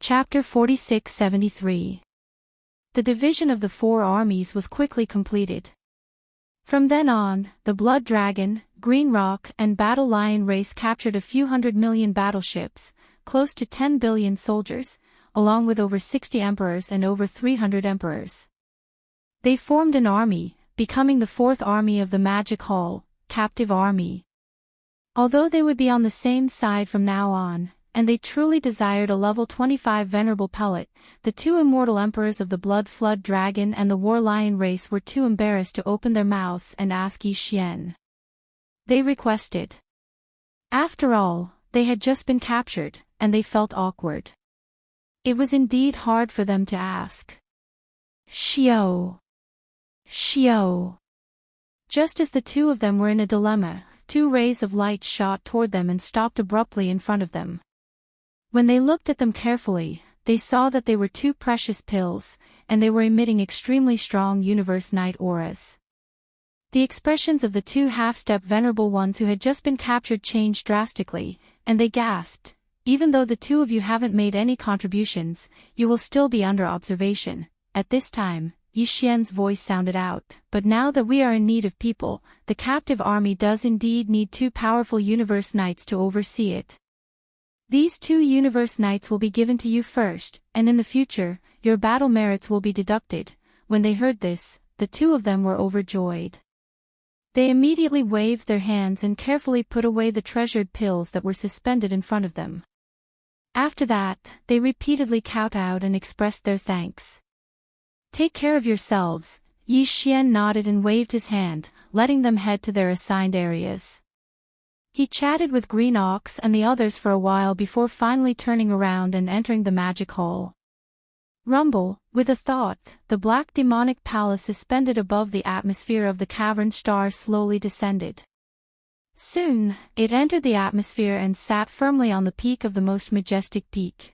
Chapter 4673. The division of the four armies was quickly completed. From then on, the Blood Dragon, Green Rock, and Battle Lion race captured a few 100 million battleships, close to 10 billion soldiers, along with over 60 emperors and over 300 emperors. They formed an army, becoming the Fourth Army of the Magic Hall, Captive Army. Although they would be on the same side from now on, and they truly desired a level 25 venerable pellet, the two immortal emperors of the Blood Flood Dragon and the War Lion race were too embarrassed to open their mouths and ask Yi Xian. They requested. After all, they had just been captured, and they felt awkward. It was indeed hard for them to ask. Xiao. Xiao. Just as the two of them were in a dilemma, two rays of light shot toward them and stopped abruptly in front of them. When they looked at them carefully, they saw that they were two precious pills, and they were emitting extremely strong universe night auras. The expressions of the two half-step venerable ones who had just been captured changed drastically, and they gasped, "Even though the two of you haven't made any contributions, you will still be under observation." At this time, Yi Xian's voice sounded out, "But now that we are in need of people, the captive army does indeed need two powerful universe knights to oversee it. These two universe knights will be given to you first, and in the future, your battle merits will be deducted." When they heard this, the two of them were overjoyed. They immediately waved their hands and carefully put away the treasured pills that were suspended in front of them. After that, they repeatedly kowtowed and expressed their thanks. "Take care of yourselves," Yi Xian nodded and waved his hand, letting them head to their assigned areas. He chatted with Green Ox and the others for a while before finally turning around and entering the magic hall. Rumble, with a thought, the black demonic palace suspended above the atmosphere of the cavern star slowly descended. Soon, it entered the atmosphere and sat firmly on the peak of the most majestic peak.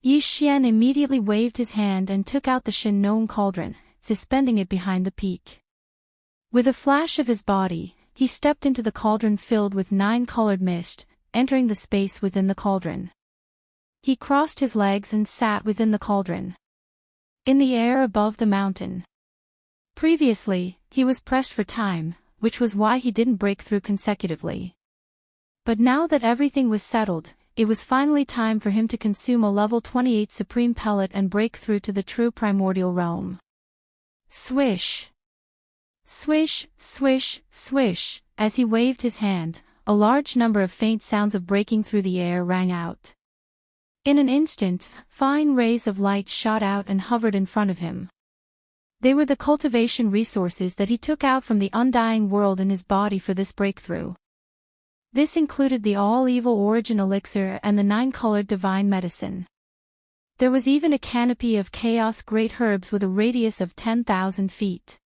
Yi Xian immediately waved his hand and took out the Shenong cauldron, suspending it behind the peak. With a flash of his body, he stepped into the cauldron filled with 9-colored mist, entering the space within the cauldron. He crossed his legs and sat within the cauldron. In the air above the mountain. Previously, he was pressed for time, which was why he didn't break through consecutively. But now that everything was settled, it was finally time for him to consume a level 28 supreme pellet and break through to the true primordial realm. Swish! Swish, swish, swish, as he waved his hand, a large number of faint sounds of breaking through the air rang out. In an instant, fine rays of light shot out and hovered in front of him. They were the cultivation resources that he took out from the undying world in his body for this breakthrough. This included the all-evil origin elixir and the 9-colored divine medicine. There was even a canopy of chaos great herbs with a radius of 10,000 feet.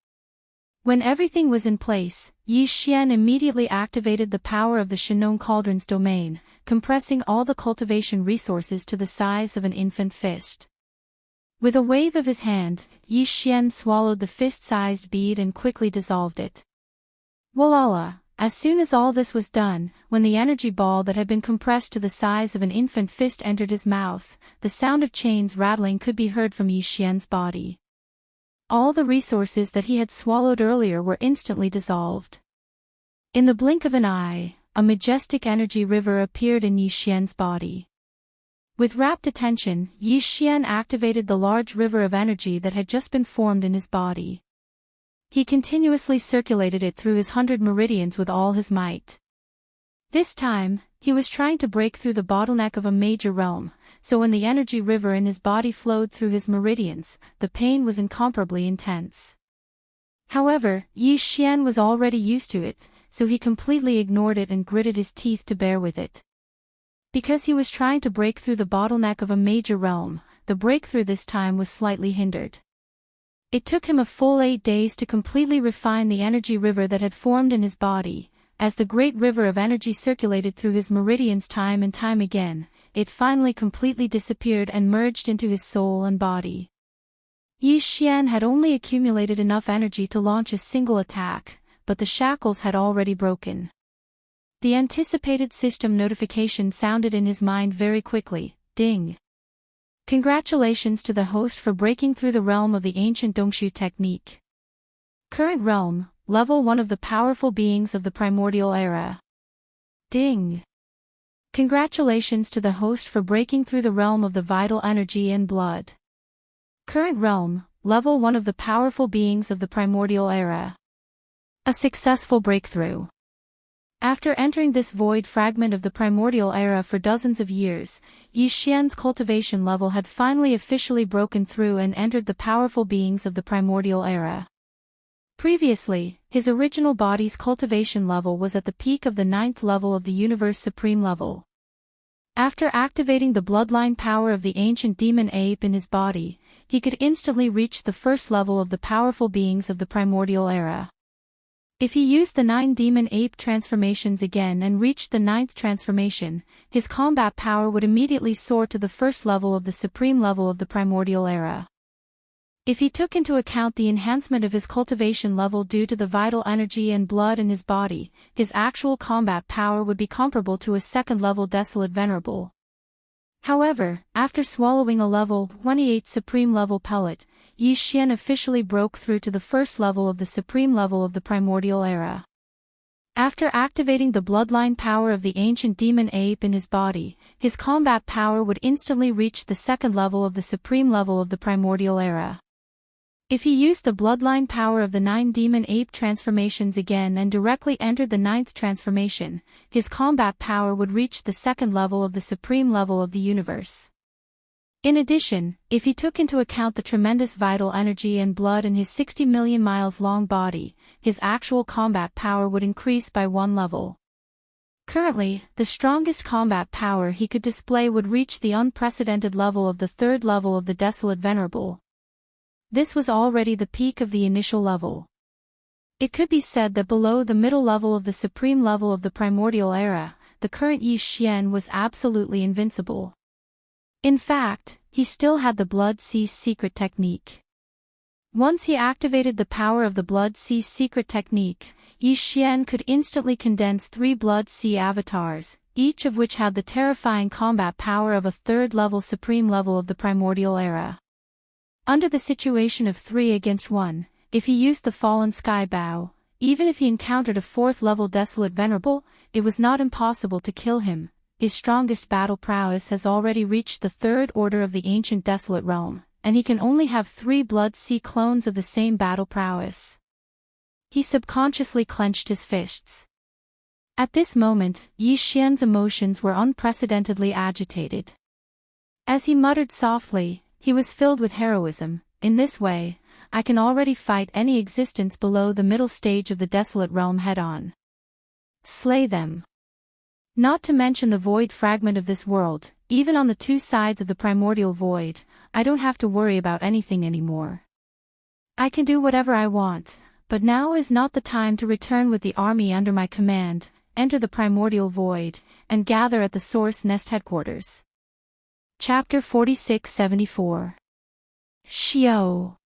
When everything was in place, Yi Xian immediately activated the power of the Shenong Cauldron's domain, compressing all the cultivation resources to the size of an infant fist. With a wave of his hand, Yi Xian swallowed the fist-sized bead and quickly dissolved it. Walala! As soon as all this was done, when the energy ball that had been compressed to the size of an infant fist entered his mouth, the sound of chains rattling could be heard from Yi Xian's body. All the resources that he had swallowed earlier were instantly dissolved. In the blink of an eye, a majestic energy river appeared in Yi Xian's body. With rapt attention, Yi Xian activated the large river of energy that had just been formed in his body. He continuously circulated it through his 100 meridians with all his might. This time, he was trying to break through the bottleneck of a major realm, so when the energy river in his body flowed through his meridians, the pain was incomparably intense. However, Yi Xian was already used to it, so he completely ignored it and gritted his teeth to bear with it. Because he was trying to break through the bottleneck of a major realm, the breakthrough this time was slightly hindered. It took him a full 8 days to completely refine the energy river that had formed in his body. As the great river of energy circulated through his meridians time and time again, it finally completely disappeared and merged into his soul and body. Yi Xian had only accumulated enough energy to launch a single attack, but the shackles had already broken. The anticipated system notification sounded in his mind very quickly, ding. Congratulations to the host for breaking through the realm of the ancient Dongshu technique. Current realm, level 1 of the powerful beings of the primordial era. Ding! Congratulations to the host for breaking through the realm of the vital energy and blood. Current realm, level 1 of the powerful beings of the primordial era. A successful breakthrough. After entering this void fragment of the primordial era for dozens of years, Yi Xian's cultivation level had finally officially broken through and entered the powerful beings of the primordial era. Previously, his original body's cultivation level was at the peak of the 9th level of the universe supreme level. After activating the bloodline power of the ancient demon ape in his body, he could instantly reach the first level of the powerful beings of the primordial era. If he used the 9 demon ape transformations again and reached the 9th transformation, his combat power would immediately soar to the first level of the supreme level of the primordial era. If he took into account the enhancement of his cultivation level due to the vital energy and blood in his body, his actual combat power would be comparable to a second-level desolate venerable. However, after swallowing a level 28 supreme level pellet, Yi Xian officially broke through to the first level of the supreme level of the primordial era. After activating the bloodline power of the ancient demon ape in his body, his combat power would instantly reach the second level of the supreme level of the primordial era. If he used the bloodline power of the 9 demon ape transformations again and directly entered the 9th transformation, his combat power would reach the second level of the supreme level of the universe. In addition, if he took into account the tremendous vital energy and blood in his 60 million miles long body, his actual combat power would increase by 1 level. Currently, the strongest combat power he could display would reach the unprecedented level of the 3rd level of the desolate venerable. This was already the peak of the initial level. It could be said that below the middle level of the supreme level of the primordial era, the current Yi Xian was absolutely invincible. In fact, he still had the Blood Sea secret technique. Once he activated the power of the Blood Sea secret technique, Yi Xian could instantly condense 3 Blood Sea avatars, each of which had the terrifying combat power of a 3rd level supreme level of the primordial era. Under the situation of 3 against 1, if he used the Fallen Sky Bow, even if he encountered a 4th level desolate venerable, it was not impossible to kill him. His strongest battle prowess has already reached the 3rd order of the ancient desolate realm, and he can only have 3 Blood Sea clones of the same battle prowess. He subconsciously clenched his fists. At this moment, Yi Xian's emotions were unprecedentedly agitated. As he muttered softly, he was filled with heroism. In this way, I can already fight any existence below the middle stage of the desolate realm head-on. Slay them. Not to mention the void fragment of this world, even on the 2 sides of the primordial void, I don't have to worry about anything anymore. I can do whatever I want, but now is not the time to return with the army under my command, enter the primordial void, and gather at the Source Nest headquarters. Chapter 46-74. Xiao.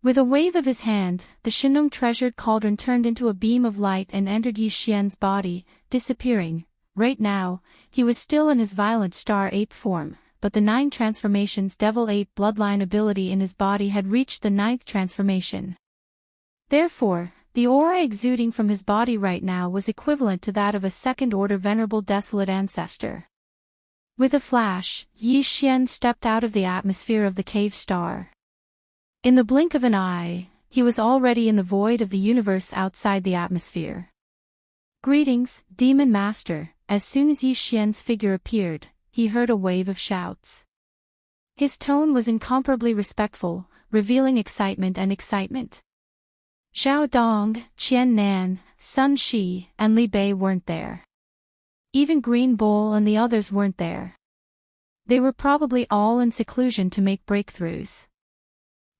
With a wave of his hand, the Shinong treasured cauldron turned into a beam of light and entered Yi Xian's body, disappearing. Right now, he was still in his violent star ape form, but the 9 transformations devil ape bloodline ability in his body had reached the 9th transformation. Therefore, the aura exuding from his body right now was equivalent to that of a 2nd-order venerable desolate ancestor. With a flash, Yi Xian stepped out of the atmosphere of the cave star. In the blink of an eye, he was already in the void of the universe outside the atmosphere. Greetings, Demon Master. As soon as Yi Xian's figure appeared, he heard a wave of shouts. His tone was incomparably respectful, revealing excitement and excitement. Zhao Dong, Qian Nan, Sun Shi, and Li Bei weren't there. Even Green Bull and the others weren't there. They were probably all in seclusion to make breakthroughs.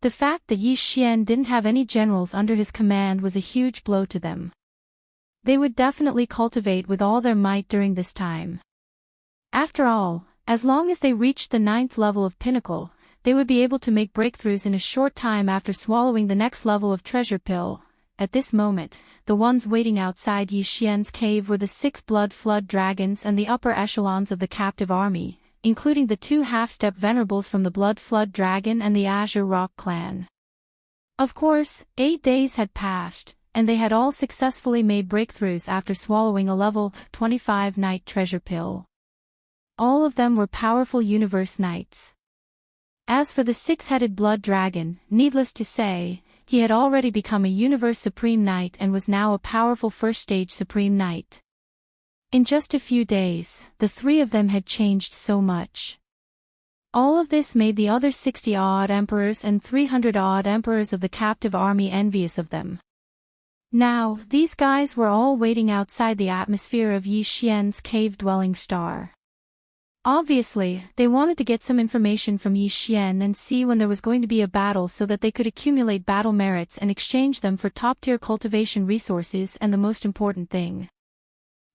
The fact that Yi Xian didn't have any generals under his command was a huge blow to them. They would definitely cultivate with all their might during this time. After all, as long as they reached the 9th level of Pinnacle, they would be able to make breakthroughs in a short time after swallowing the next level of Treasure Pill. At this moment, the ones waiting outside Yi Xian's cave were the 6 blood flood dragons and the upper echelons of the captive army, including the 2 half-step venerables from the Blood Flood Dragon and the Azure Rock clan. Of course, 8 days had passed, and they had all successfully made breakthroughs after swallowing a level 25 night treasure pill. All of them were powerful universe knights. As for the 6-headed blood dragon, needless to say, he had already become a universe supreme knight and was now a powerful first-stage supreme knight. In just a few days, the 3 of them had changed so much. All of this made the other 60-odd emperors and 300-odd emperors of the captive army envious of them. Now, these guys were all waiting outside the atmosphere of Yi Xian's cave-dwelling star. Obviously, they wanted to get some information from Yi Xian and see when there was going to be a battle so that they could accumulate battle merits and exchange them for top-tier cultivation resources and the most important thing.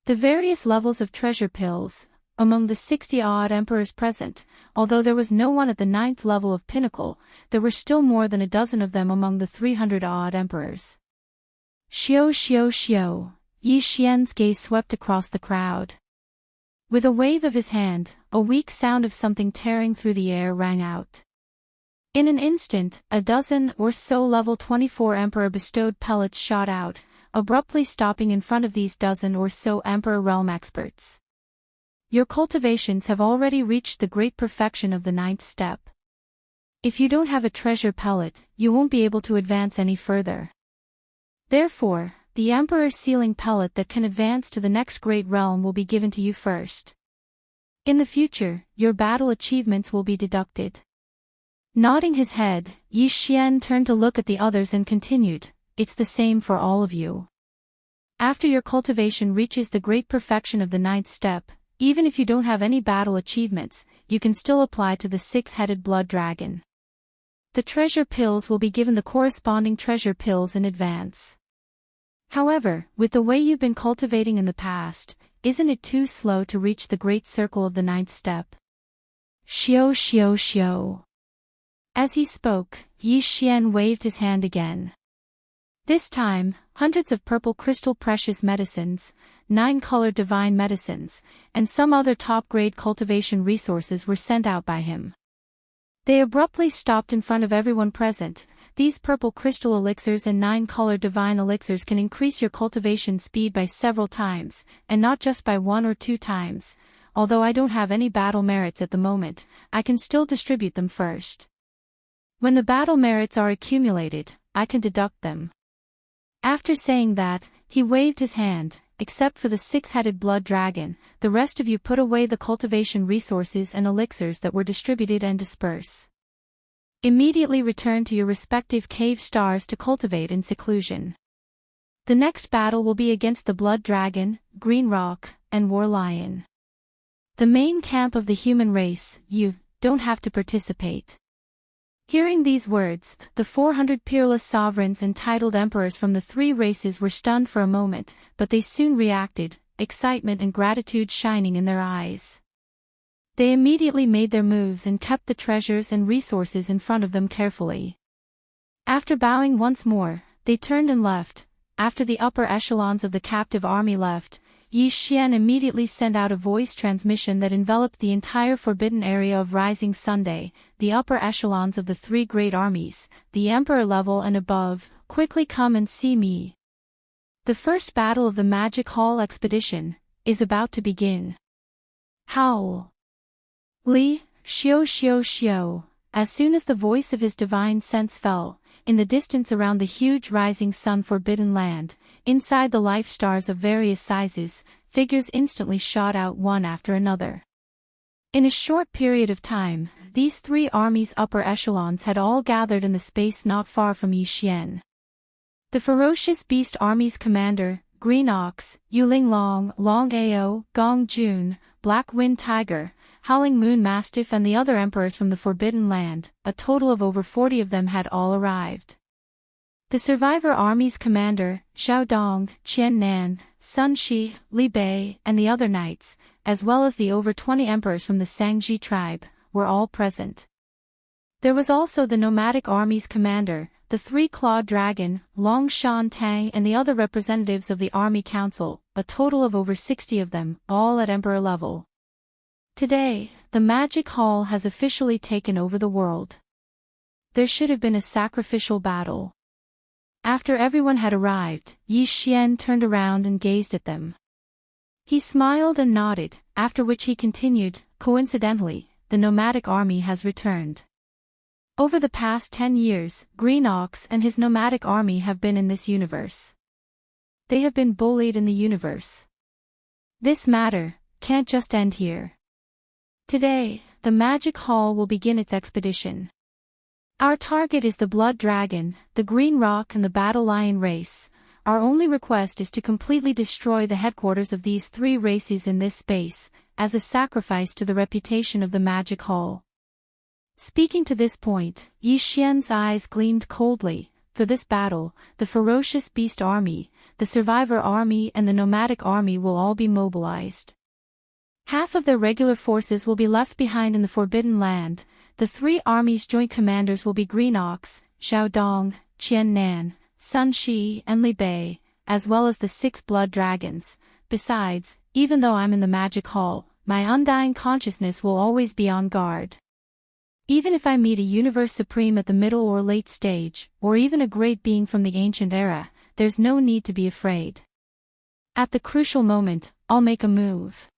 The various levels of treasure pills. Among the 60-odd emperors present, although there was no one at the 9th level of pinnacle, there were still more than a dozen of them among the 300-odd emperors. Xiao xiao xiao, Yi Xian's gaze swept across the crowd. With a wave of his hand, a weak sound of something tearing through the air rang out. In an instant, a dozen or so level 24 emperor bestowed pellets shot out, abruptly stopping in front of these dozen or so emperor realm experts. Your cultivations have already reached the great perfection of the 9th step. If you don't have a treasure pellet, you won't be able to advance any further. Therefore, the Emperor's sealing pellet that can advance to the next great realm will be given to you first. In the future, your battle achievements will be deducted. Nodding his head, Yi Xian turned to look at the others and continued, "It's the same for all of you. After your cultivation reaches the great perfection of the 9th step, even if you don't have any battle achievements, you can still apply to the 6-headed blood dragon. The treasure pills will be given the corresponding treasure pills in advance. However, with the way you've been cultivating in the past, isn't it too slow to reach the great circle of the 9th step?" Xiao xiao xiao. As he spoke, Yi Xian waved his hand again. This time, hundreds of purple crystal precious medicines, 9-colored divine medicines, and some other top-grade cultivation resources were sent out by him. They abruptly stopped in front of everyone present. These purple crystal elixirs and 9-colored divine elixirs can increase your cultivation speed by several times, and not just by 1 or 2 times. Although I don't have any battle merits at the moment, I can still distribute them first. When the battle merits are accumulated, I can deduct them. After saying that, he waved his hand. Except for the 6-headed blood dragon, the rest of you put away the cultivation resources and elixirs that were distributed and disperse. Immediately return to your respective cave stars to cultivate in seclusion. The next battle will be against the blood dragon, green rock, and war lion. The main camp of the human race. You don't have to participate. Hearing these words, the 400 peerless sovereigns and titled emperors from the 3 races were stunned for a moment, but they soon reacted, excitement and gratitude shining in their eyes. They immediately made their moves and kept the treasures and resources in front of them carefully. After bowing once more, they turned and left. After the upper echelons of the captive army left, Yi Xian immediately sent out a voice transmission that enveloped the entire forbidden area of Rising Sunday, the upper echelons of the 3 great armies, the Emperor level and above, quickly come and see me. The first battle of the Magic Hall expedition is about to begin. Howl. Li, xiao xiao xiao. As soon as the voice of his divine sense fell, in the distance around the huge rising sun forbidden land, inside the life stars of various sizes, figures instantly shot out one after another. In a short period of time, these 3 armies' upper echelons had all gathered in the space not far from Yi Xian. The ferocious beast army's commander, Green Ox, Yuling Long, Long Ao, Gong Jun, Black Wind Tiger, Howling Moon Mastiff and the other emperors from the Forbidden Land, a total of over 40 of them had all arrived. The survivor army's commander, Xiao Dong, Qian Nan, Sun Shi, Li Bei, and the other knights, as well as the over 20 emperors from the Sangji tribe, were all present. There was also the nomadic army's commander, the 3-clawed dragon, Long Shan Tang and the other representatives of the army council, a total of over 60 of them, all at emperor level. Today, the magic hall has officially taken over the world. There should have been a sacrificial battle. After everyone had arrived, Yi Xian turned around and gazed at them. He smiled and nodded, after which he continued, coincidentally, the nomadic army has returned. Over the past 10 years, Green Ox and his nomadic army have been in this universe. They have been bullied in the universe. This matter can't just end here. Today, the Magic Hall will begin its expedition. Our target is the Blood Dragon, the Green Rock and the Battle Lion race. Our only request is to completely destroy the headquarters of these 3 races in this space, as a sacrifice to the reputation of the Magic Hall. Speaking to this point, Yi Xian's eyes gleamed coldly. For this battle, the Ferocious Beast Army, the Survivor Army and the Nomadic Army will all be mobilized. Half of their regular forces will be left behind in the Forbidden Land. The 3 armies' joint commanders will be Green Ox, Xiao Dong, Qian Nan, Sun Shi and Li Bei, as well as the 6 blood dragons. Besides, even though I'm in the Magic Hall, my undying consciousness will always be on guard. Even if I meet a Universe Supreme at the middle or late stage, or even a great being from the ancient era, there's no need to be afraid. At the crucial moment, I'll make a move.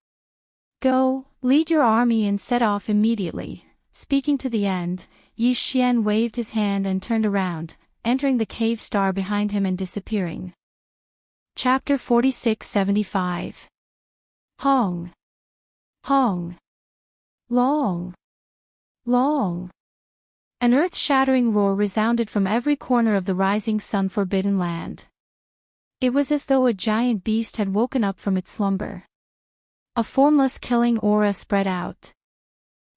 Go, lead your army and set off immediately. Speaking to the end, Yi Xian waved his hand and turned around, entering the cave star behind him and disappearing. Chapter 46-75. Hong. Hong. Long. Long. An earth-shattering roar resounded from every corner of the rising sun forbidden land. It was as though a giant beast had woken up from its slumber. A formless killing aura spread out.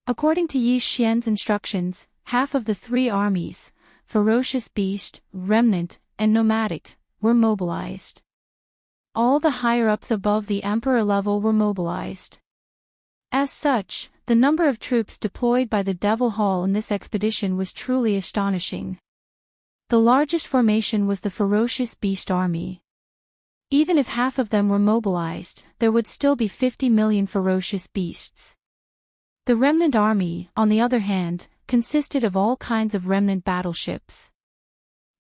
According to Yi Xian's instructions, half of the 3 armies, Ferocious Beast, Remnant, and Nomadic, were mobilized. All the higher-ups above the Emperor level were mobilized. As such, the number of troops deployed by the Devil Hall in this expedition was truly astonishing. The largest formation was the Ferocious Beast Army. Even if half of them were mobilized, there would still be 50 million ferocious beasts. The Remnant Army, on the other hand, consisted of all kinds of remnant battleships.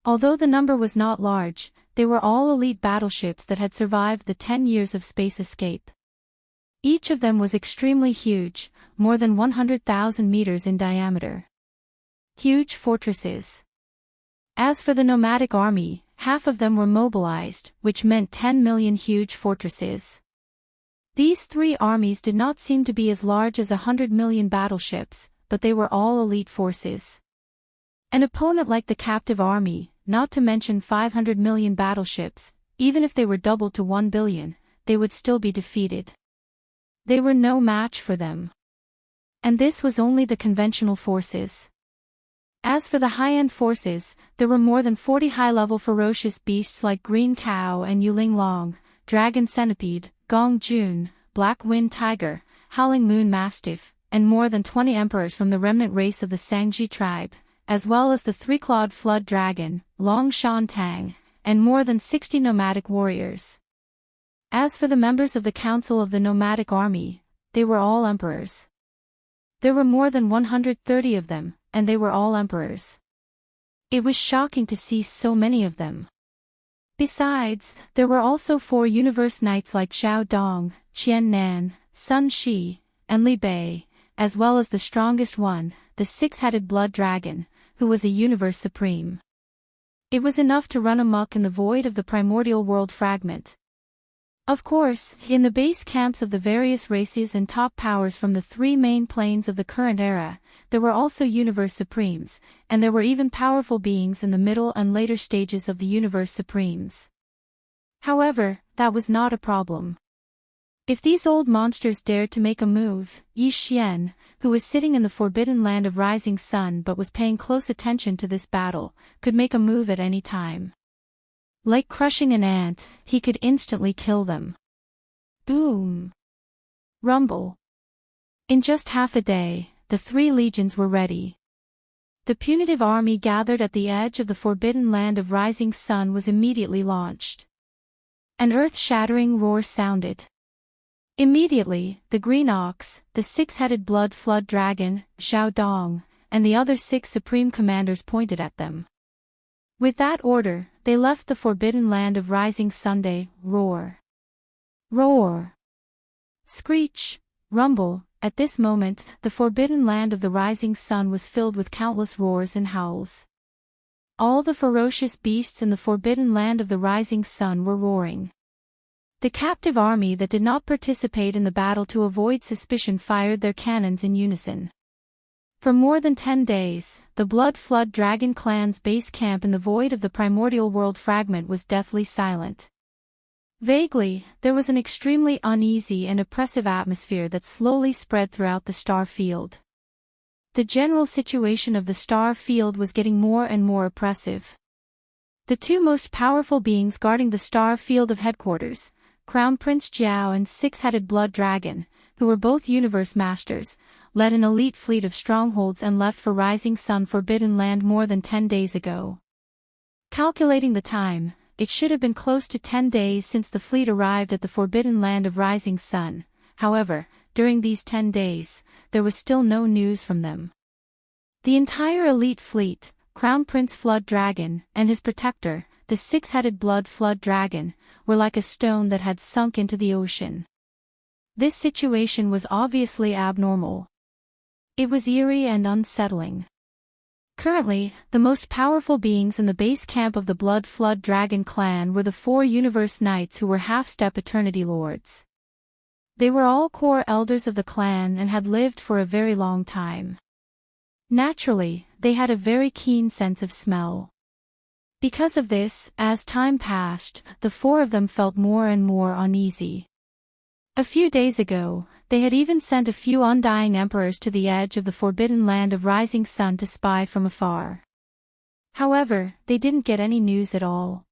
Although the number was not large, they were all elite battleships that had survived the 10 years of space escape. Each of them was extremely huge, more than 100,000 meters in diameter. Huge fortresses. As for the Nomadic Army, half of them were mobilized, which meant 10 million huge fortresses. These 3 armies did not seem to be as large as 100 million battleships, but they were all elite forces. An opponent like the captive army, not to mention 500 million battleships, even if they were doubled to 1 billion, they would still be defeated. They were no match for them. And this was only the conventional forces. As for the high-end forces, there were more than 40 high-level ferocious beasts like Green Cow and Yuling Long, Dragon Centipede, Gong Jun, Black Wind Tiger, Howling Moon Mastiff, and more than 20 emperors from the remnant race of the Sangji tribe, as well as the 3-clawed Flood Dragon, Long Shan Tang, and more than 60 nomadic warriors. As for the members of the Council of the Nomadic Army, they were all emperors. There were more than 130 of them, and they were all emperors. It was shocking to see so many of them. Besides, there were also 4 universe knights like Xiao Dong, Qian Nan, Sun Shi, and Li Bei, as well as the strongest one, the 6-headed blood dragon, who was a universe supreme. It was enough to run amok in the void of the primordial world fragment. Of course, in the base camps of the various races and top powers from the 3 main planes of the current era, there were also universe supremes, and there were even powerful beings in the middle and later stages of the universe supremes. However, that was not a problem. If these old monsters dared to make a move, Yi Xian, who was sitting in the forbidden land of Rising Sun but was paying close attention to this battle, could make a move at any time. Like crushing an ant, he could instantly kill them. Boom! Rumble! In just half a day, the 3 legions were ready. The punitive army gathered at the edge of the forbidden land of Rising Sun was immediately launched. An earth-shattering roar sounded. Immediately, the Green Ox, the six-headed blood flood dragon, Xiao Dong, and the other 6 supreme commanders pointed at them. With that order, they left the forbidden land of rising Sunday. Roar! Roar! Screech! Rumble! At this moment, the forbidden land of the rising sun was filled with countless roars and howls. All the ferocious beasts in the forbidden land of the rising sun were roaring. The captive army that did not participate in the battle to avoid suspicion fired their cannons in unison. For more than 10 days, the Blood Flood Dragon clan's base camp in the void of the primordial world fragment was deathly silent. Vaguely, there was an extremely uneasy and oppressive atmosphere that slowly spread throughout the star field. The general situation of the star field was getting more and more oppressive. The 2 most powerful beings guarding the star field of headquarters, Crown Prince Jiao and Six-Headed Blood Dragon, who were both universe masters, led an elite fleet of strongholds and left for Rising Sun Forbidden Land more than 10 days ago. Calculating the time, it should have been close to 10 days since the fleet arrived at the Forbidden Land of Rising Sun. However, during these 10 days, there was still no news from them. The entire elite fleet, Crown Prince Flood Dragon, and his protector, the six-headed Blood Flood Dragon, were like a stone that had sunk into the ocean. This situation was obviously abnormal. It was eerie and unsettling. Currently, the most powerful beings in the base camp of the Blood Flood Dragon clan were the 4 Universe Knights who were half-step Eternity Lords. They were all core elders of the clan and had lived for a very long time. Naturally, they had a very keen sense of smell. Because of this, as time passed, the 4 of them felt more and more uneasy. A few days ago, they had even sent a few undying emperors to the edge of the forbidden land of Rising Sun to spy from afar. However, they didn't get any news at all.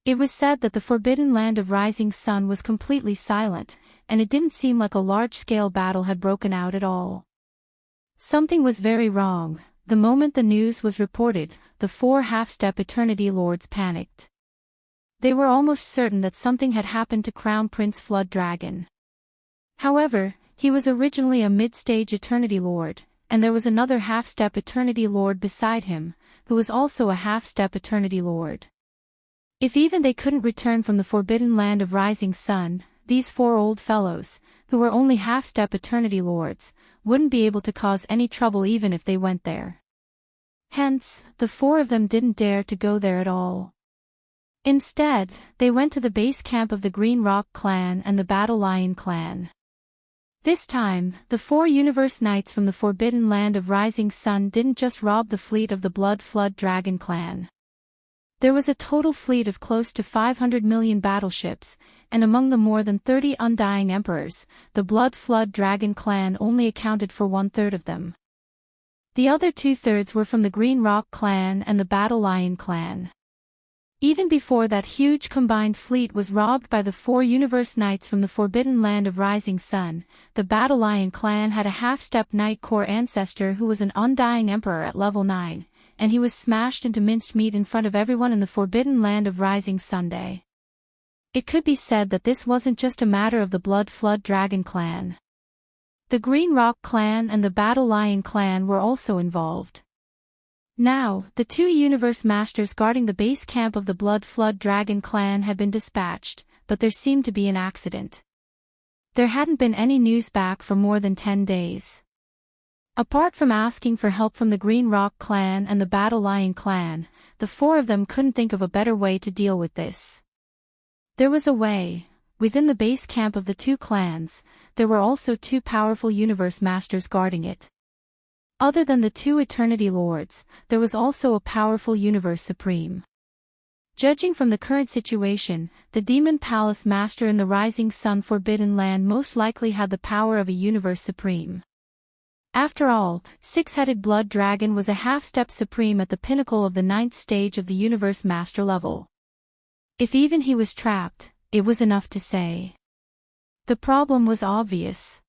It was said that the forbidden land of Rising Sun was completely silent, and it didn't seem like a large-scale battle had broken out at all. Something was very wrong. The moment the news was reported, the 4 half-step Eternity Lords panicked. They were almost certain that something had happened to Crown Prince Flood Dragon. However, he was originally a mid-stage Eternity Lord, and there was another half-step Eternity Lord beside him, who was also a half-step Eternity Lord. If even they couldn't return from the forbidden land of Rising Sun, these 4 old fellows, who were only half-step Eternity Lords, wouldn't be able to cause any trouble even if they went there. Hence, the 4 of them didn't dare to go there at all. Instead, they went to the base camp of the Green Rock clan and the Battle Lion clan. This time, the 4 Universe Knights from the Forbidden Land of Rising Sun didn't just rob the fleet of the Blood Flood Dragon clan. There was a total fleet of close to 500 million battleships, and among the more than 30 undying emperors, the Blood Flood Dragon clan only accounted for 1/3 of them. The other 2/3 were from the Green Rock clan and the Battle Lion clan. Even before that huge combined fleet was robbed by the 4 Universe Knights from the Forbidden Land of Rising Sun, the Battle Lion clan had a half-step Knight core ancestor who was an undying emperor at level 9, and he was smashed into minced meat in front of everyone in the Forbidden Land of Rising Sunday. It could be said that this wasn't just a matter of the Blood Flood Dragon clan. The Green Rock clan and the Battle Lion clan were also involved. Now, the 2 Universe Masters guarding the base camp of the Blood Flood Dragon clan had been dispatched, but there seemed to be an accident. There hadn't been any news back for more than 10 days. Apart from asking for help from the Green Rock clan and the Battle Lion clan, the 4 of them couldn't think of a better way to deal with this. There was a way. Within the base camp of the 2 clans, there were also 2 powerful Universe Masters guarding it. Other than the 2 Eternity Lords, there was also a powerful Universe Supreme. Judging from the current situation, the Demon Palace Master in the Rising Sun Forbidden Land most likely had the power of a Universe Supreme. After all, Six-Headed Blood Dragon was a half-step Supreme at the pinnacle of the 9th stage of the Universe Master level. If even he was trapped, it was enough to say. The problem was obvious.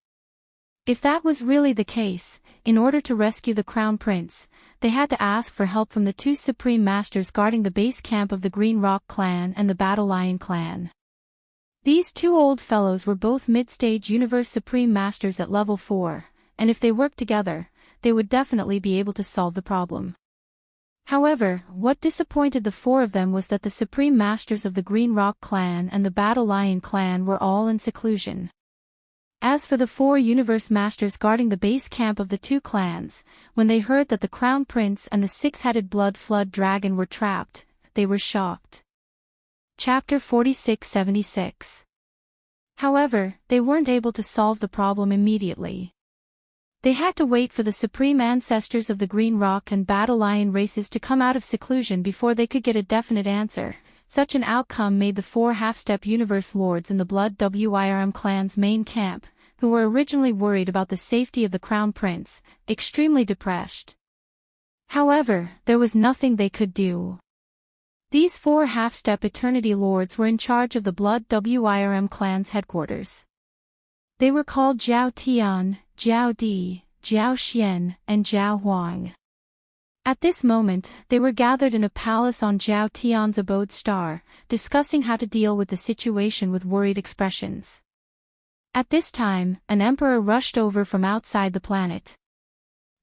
If that was really the case, in order to rescue the Crown Prince, they had to ask for help from the 2 Supreme Masters guarding the base camp of the Green Rock clan and the Battle Lion clan. These two old fellows were both mid-stage Universe Supreme Masters at level 4, and if they worked together, they would definitely be able to solve the problem. However, what disappointed the four of them was that the Supreme Masters of the Green Rock Clan and the Battle Lion Clan were all in seclusion. As for the four Universe Masters guarding the base camp of the two clans, when they heard that the Crown Prince and the six-headed Blood Flood Dragon were trapped, they were shocked. Chapter 4676. However, they weren't able to solve the problem immediately. They had to wait for the supreme ancestors of the Green Rock and Battle Lion races to come out of seclusion before they could get a definite answer. Such an outcome made the four half-step universe lords in the Blood WIRM clan's main camp, who were originally worried about the safety of the Crown Prince, extremely depressed. However, there was nothing they could do. These four half-step Eternity Lords were in charge of the Blood WIRM clan's headquarters. They were called Zhao Tian, Zhao Di, Zhao Xian, and Zhao Huang. At this moment, they were gathered in a palace on Zhao Tian's abode star, discussing how to deal with the situation with worried expressions. At this time, an emperor rushed over from outside the planet.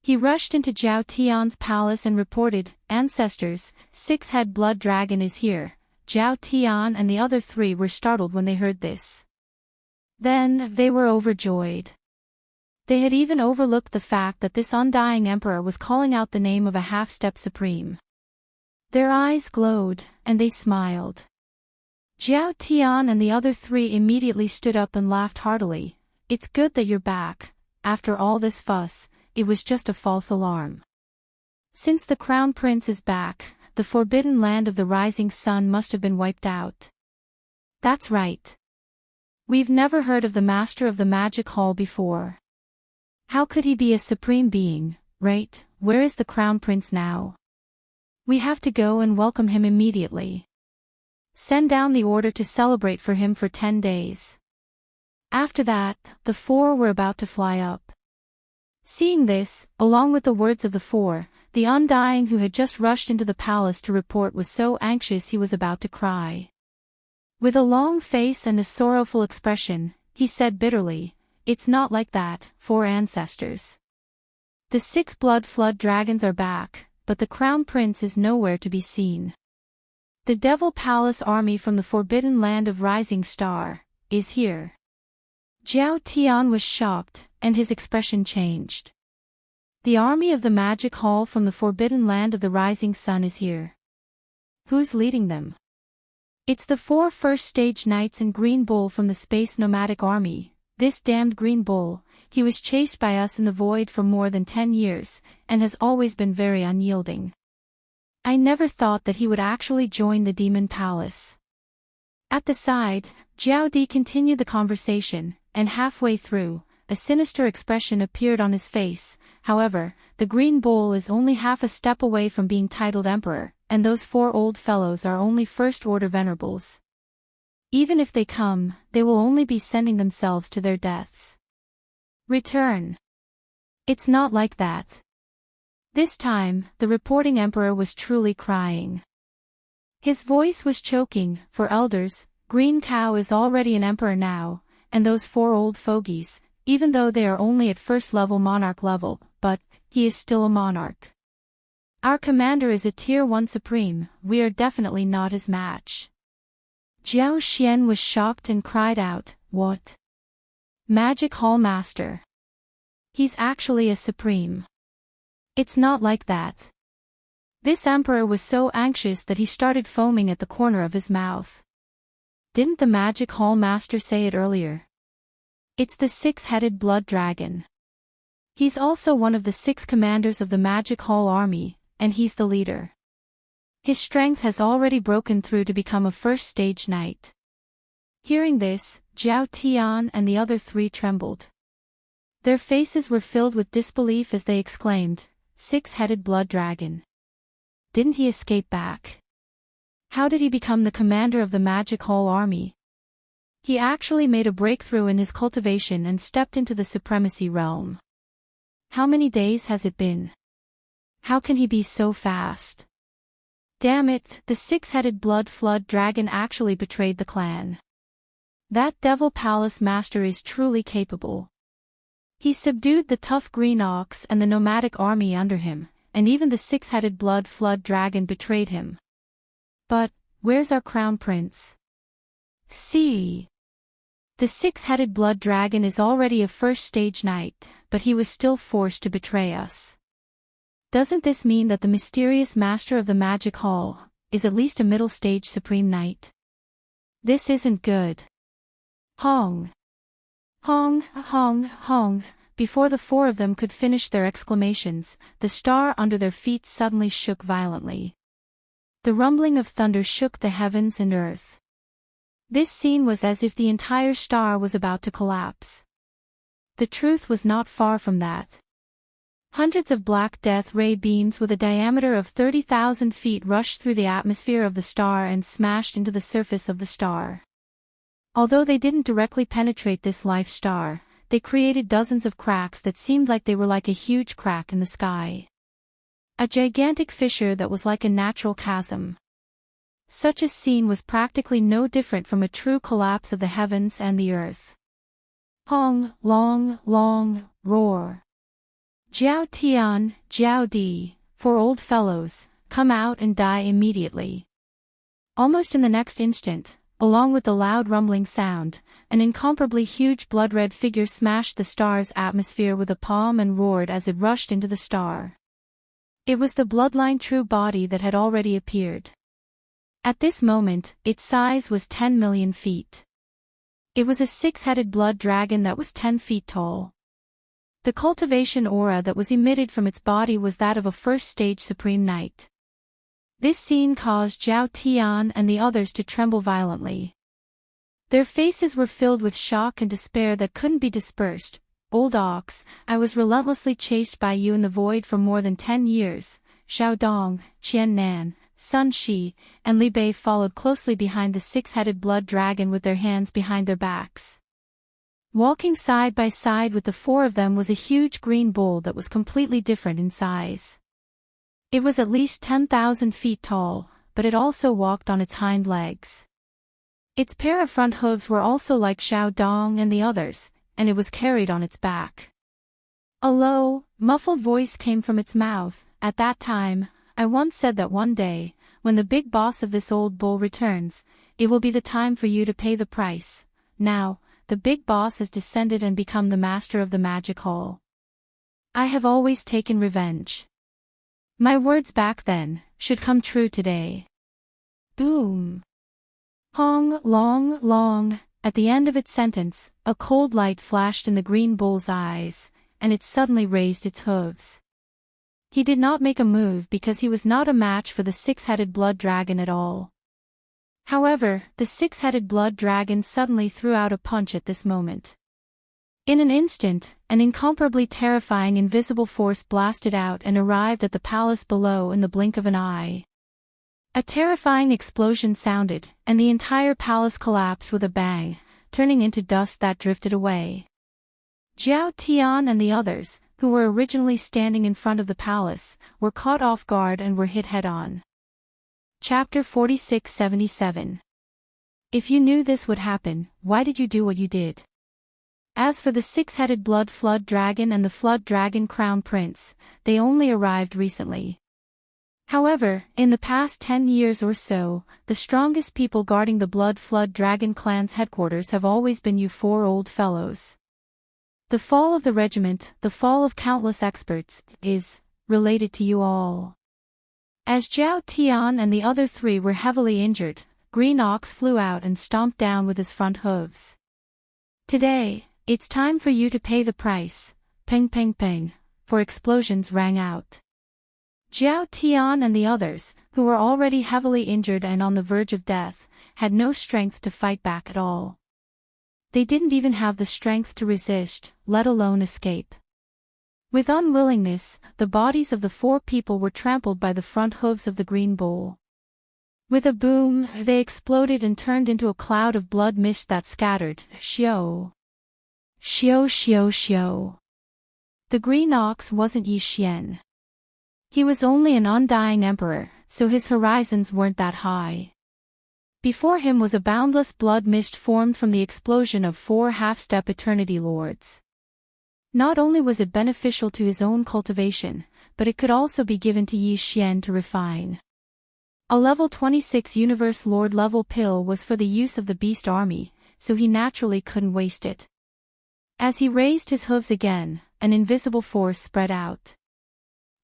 He rushed into Zhao Tian's palace and reported, "Ancestors, six-head blood dragon is here." Zhao Tian and the other three were startled when they heard this. Then, they were overjoyed. They had even overlooked the fact that this undying emperor was calling out the name of a half-step supreme. Their eyes glowed, and they smiled. Zhao Tian and the other three immediately stood up and laughed heartily. "It's good that you're back. After all this fuss, it was just a false alarm. Since the Crown Prince is back, the forbidden land of the rising sun must have been wiped out." "That's right. We've never heard of the Master of the Magic Hall before. How could he be a supreme being, right? Where is the Crown Prince now? We have to go and welcome him immediately. Send down the order to celebrate for him for 10 days. After that, the four were about to fly up. Seeing this, along with the words of the four, the Undying who had just rushed into the palace to report was so anxious he was about to cry. With a long face and a sorrowful expression, he said bitterly, "It's not like that, four ancestors. The 6 blood flood dragons are back, but the Crown Prince is nowhere to be seen. The Devil Palace army from the forbidden land of Rising Star is here." Zhao Tian was shocked, and his expression changed. "The army of the Magic Hall from the forbidden land of the Rising Sun is here. Who's leading them?" "It's the 4 first-stage knights and Green Bull from the Space Nomadic Army. This damned Green Bull, he was chased by us in the void for more than 10 years, and has always been very unyielding. I never thought that he would actually join the Demon Palace." At the side, Zhao Di continued the conversation, and halfway through, a sinister expression appeared on his face. "However, the Green Bull is only half a step away from being titled Emperor, and those 4 old fellows are only First-Order Venerables. Even if they come, they will only be sending themselves to their deaths. Return. It's not like that." This time, the reporting emperor was truly crying. His voice was choking. "For elders, Green Cow is already an emperor now, and those 4 old fogies, even though they are only at first-level monarch level, but he is still a monarch. Our commander is a Tier 1 supreme, we are definitely not his match." Zhao Xian was shocked and cried out, "What? Magic Hall Master? He's actually a supreme. It's not like that." This emperor was so anxious that he started foaming at the corner of his mouth. "Didn't the Magic Hall Master say it earlier? It's the 6-headed blood dragon. He's also one of the 6 commanders of the Magic Hall army, and he's the leader. His strength has already broken through to become a first-stage knight." Hearing this, Zhao Tian and the other 3 trembled. Their faces were filled with disbelief as they exclaimed, "6-headed blood dragon. Didn't he escape back? How did he become the commander of the Magic Hall army? He actually made a breakthrough in his cultivation and stepped into the supremacy realm. How many days has it been? How can he be so fast? Damn it, the 6-headed blood flood dragon actually betrayed the clan." That devil palace master is truly capable. He subdued the tough green ox and the nomadic army under him, and even the six-headed blood flood dragon betrayed him. But, where's our crown prince? See. The six-headed blood dragon is already a first-stage knight, but he was still forced to betray us. Doesn't this mean that the mysterious master of the magic hall is at least a middle-stage supreme knight? This isn't good. Hong! Hong, hong, hong. Before the four of them could finish their exclamations, the star under their feet suddenly shook violently. The rumbling of thunder shook the heavens and earth. This scene was as if the entire star was about to collapse. The truth was not far from that. Hundreds of black death ray beams with a diameter of 30,000 feet rushed through the atmosphere of the star and smashed into the surface of the star. Although they didn't directly penetrate this life star, they created dozens of cracks that seemed like they were like a huge crack in the sky. A gigantic fissure that was like a natural chasm. Such a scene was practically no different from a true collapse of the heavens and the earth. Hong, long, long, roar. Jiao Tian, Jiao Di, 4 old fellows, come out and die immediately. Almost in the next instant, along with the loud rumbling sound, an incomparably huge blood-red figure smashed the star's atmosphere with a palm and roared as it rushed into the star. It was the bloodline true body that had already appeared. At this moment, its size was 10 million feet. It was a six-headed blood dragon that was 10 feet tall. The cultivation aura that was emitted from its body was that of a first-stage supreme knight. This scene caused Zhao Tian and the others to tremble violently. Their faces were filled with shock and despair that couldn't be dispersed. Old ox, I was relentlessly chased by you in the void for more than 10 years. Xiao Dong, Qian Nan, Sun Shi, and Li Bei followed closely behind the six-headed blood dragon with their hands behind their backs. Walking side by side with the four of them was a huge green bull that was completely different in size. It was at least 10,000 feet tall, but it also walked on its hind legs. Its pair of front hooves were also like Xiao Dong and the others, and it was carried on its back. A low, muffled voice came from its mouth. At that time, I once said that one day, when the big boss of this old bull returns, it will be the time for you to pay the price. Now, the big boss has descended and become the master of the magic hall. I have always taken revenge. My words back then should come true today. Boom. Hong, long, long. At the end of its sentence, a cold light flashed in the green bull's eyes, and it suddenly raised its hooves. He did not make a move because he was not a match for the six-headed blood dragon at all. However, the six-headed blood dragon suddenly threw out a punch at this moment. In an instant, an incomparably terrifying invisible force blasted out and arrived at the palace below in the blink of an eye. A terrifying explosion sounded, and the entire palace collapsed with a bang, turning into dust that drifted away. Jiao Tian and the others, who were originally standing in front of the palace, were caught off guard and were hit head-on. Chapter 46-77. If you knew this would happen, why did you do what you did? As for the six-headed blood flood dragon and the flood dragon crown prince, they only arrived recently. However, in the past 10 years or so, the strongest people guarding the blood flood dragon clan's headquarters have always been you four old fellows. The fall of the regiment, the fall of countless experts, is related to you all. As Zhao Tian and the other three were heavily injured, Green Ox flew out and stomped down with his front hooves. Today, it's time for you to pay the price. Peng peng peng, for explosions rang out. Zhao Tian and the others, who were already heavily injured and on the verge of death, had no strength to fight back at all. They didn't even have the strength to resist, let alone escape. With unwillingness, the bodies of the four people were trampled by the front hooves of the green bull. With a boom, they exploded and turned into a cloud of blood mist that scattered. Xiao. Xiao xiao xiao. The green ox wasn't Yi Xian. He was only an undying emperor, so his horizons weren't that high. Before him was a boundless blood mist formed from the explosion of 4 half-step eternity lords. Not only was it beneficial to his own cultivation, but it could also be given to Yi Xian to refine. A level 26 Universe Lord level pill was for the use of the Beast Army, so he naturally couldn't waste it. As he raised his hooves again, an invisible force spread out.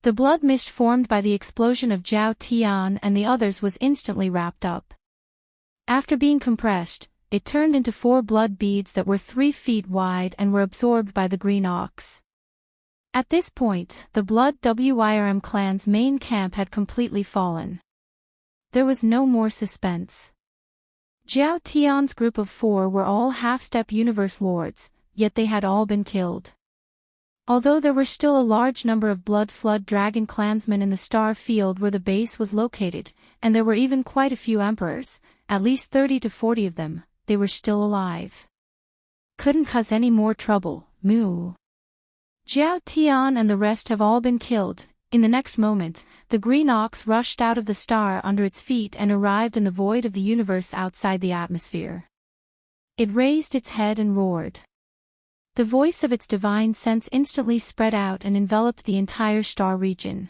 The blood mist formed by the explosion of Zhao Tian and the others was instantly wrapped up. After being compressed, it turned into 4 blood beads that were 3 feet wide and were absorbed by the green ox. At this point, the Blood Wyrm clan's main camp had completely fallen. There was no more suspense. Zhao Tian's group of 4 were all half-step universe lords, yet they had all been killed. Although there were still a large number of Blood Flood Dragon clansmen in the star field where the base was located, and there were even quite a few emperors, at least 30 to 40 of them, they were still alive. Couldn't cause any more trouble, moo. Zhao Tian and the rest have all been killed. In the next moment, the green ox rushed out of the star under its feet and arrived in the void of the universe outside the atmosphere. It raised its head and roared. The voice of its divine sense instantly spread out and enveloped the entire star region.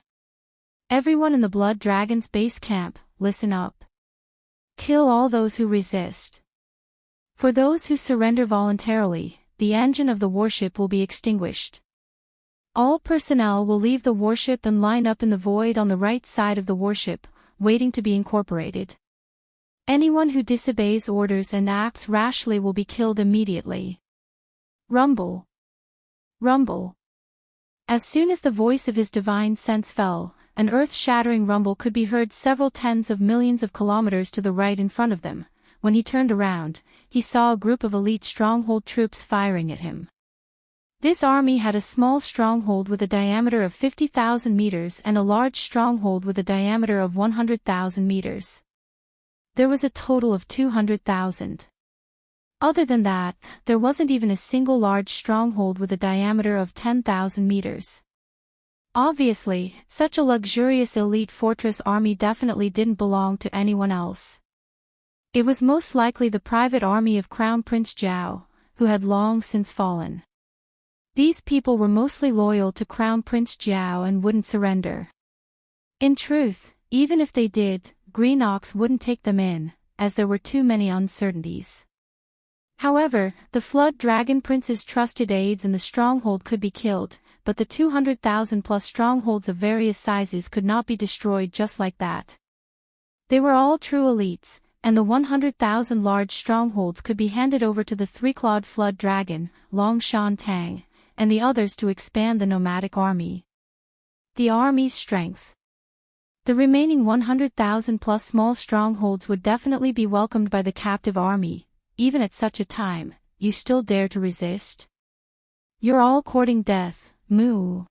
Everyone in the Blood Dragon's base camp, listen up. Kill all those who resist. For those who surrender voluntarily, the engine of the warship will be extinguished. All personnel will leave the warship and line up in the void on the right side of the warship, waiting to be incorporated. Anyone who disobeys orders and acts rashly will be killed immediately. Rumble. Rumble. As soon as the voice of his divine sense fell, an earth-shattering rumble could be heard several tens of millions of kilometers to the right in front of them. When he turned around, he saw a group of elite stronghold troops firing at him. This army had a small stronghold with a diameter of 50,000 meters and a large stronghold with a diameter of 100,000 meters. There was a total of 200,000. Other than that, there wasn't even a single large stronghold with a diameter of 10,000 meters. Obviously, such a luxurious elite fortress army definitely didn't belong to anyone else. It was most likely the private army of Crown Prince Zhao, who had long since fallen. These people were mostly loyal to Crown Prince Zhao and wouldn't surrender. In truth, even if they did, Green Ox wouldn't take them in, as there were too many uncertainties. However, the Flood Dragon Prince's trusted aides in the stronghold could be killed, but the 200,000 plus strongholds of various sizes could not be destroyed just like that. They were all true elites, and the 100,000 large strongholds could be handed over to the 3-clawed Flood Dragon, Long Shan Tang, and the others to expand the nomadic army. The army's strength. The remaining 100,000 plus small strongholds would definitely be welcomed by the captive army. Even at such a time, you still dare to resist? You're all courting death, moo.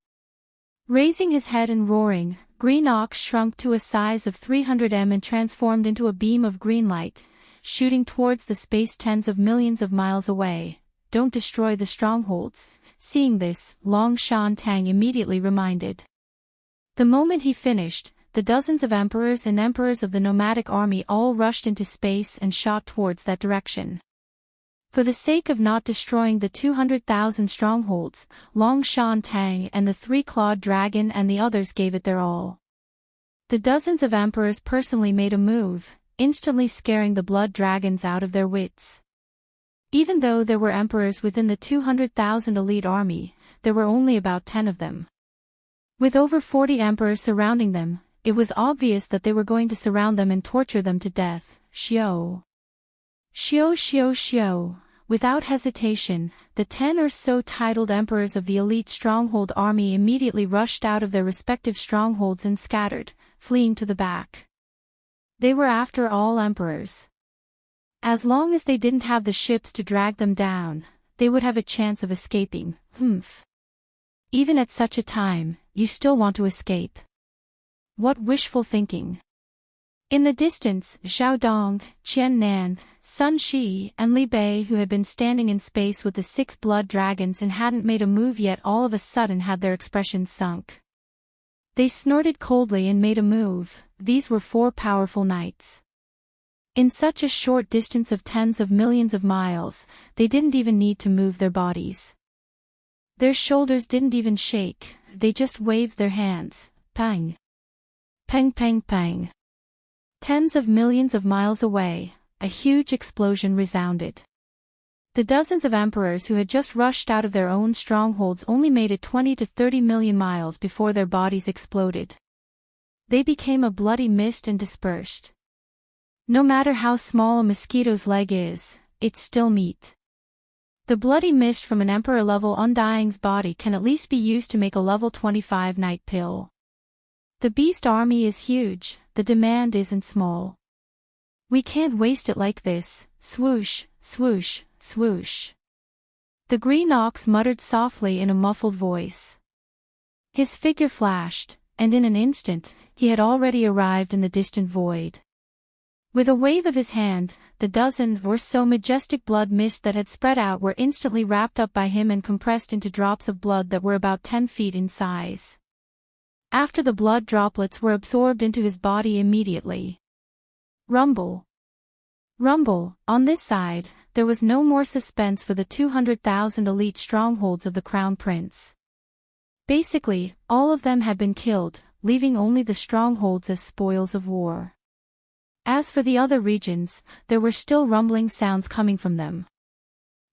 Raising his head and roaring, Green Ox shrunk to a size of 300 m and transformed into a beam of green light, shooting towards the space tens of millions of miles away. Don't destroy the strongholds. Seeing this, Long Shan Tang immediately reminded. The moment he finished, the dozens of emperors and emperors of the nomadic army all rushed into space and shot towards that direction. For the sake of not destroying the 200,000 strongholds, Long Shan Tang and the 3-clawed dragon and the others gave it their all. The dozens of emperors personally made a move, instantly scaring the blood dragons out of their wits. Even though there were emperors within the 200,000 elite army, there were only about 10 of them. With over 40 emperors surrounding them, it was obvious that they were going to surround them and torture them to death. Xiao. Xiao Xiao Xiao. Without hesitation, the 10 or so titled emperors of the elite stronghold army immediately rushed out of their respective strongholds and scattered, fleeing to the back. They were after all emperors. As long as they didn't have the ships to drag them down, they would have a chance of escaping. Even at such a time, you still want to escape. What wishful thinking. In the distance, Zhao Dong, Qian Nan, Sun Shi, and Li Bei, who had been standing in space with the 6 blood dragons and hadn't made a move yet, all of a sudden had their expressions sunk. They snorted coldly and made a move. These were 4 powerful knights. In such a short distance of tens of millions of miles, they didn't even need to move their bodies. Their shoulders didn't even shake, they just waved their hands. Pang. Pang pang pang. Tens of millions of miles away, a huge explosion resounded. The dozens of emperors who had just rushed out of their own strongholds only made it 20 to 30 million miles before their bodies exploded. They became a bloody mist and dispersed. No matter how small a mosquito's leg is, it's still meat. The bloody mist from an emperor-level undying's body can at least be used to make a level 25 night pill. The beast army is huge, the demand isn't small. We can't waste it like this. Swoosh, swoosh, swoosh. The green ox muttered softly in a muffled voice. His figure flashed, and in an instant, he had already arrived in the distant void. With a wave of his hand, the dozen or so majestic blood mist that had spread out were instantly wrapped up by him and compressed into drops of blood that were about 10 feet in size. After the blood droplets were absorbed into his body immediately. Rumble. Rumble. On this side, there was no more suspense for the 200,000 elite strongholds of the Crown Prince. Basically, all of them had been killed, leaving only the strongholds as spoils of war. As for the other regions, there were still rumbling sounds coming from them.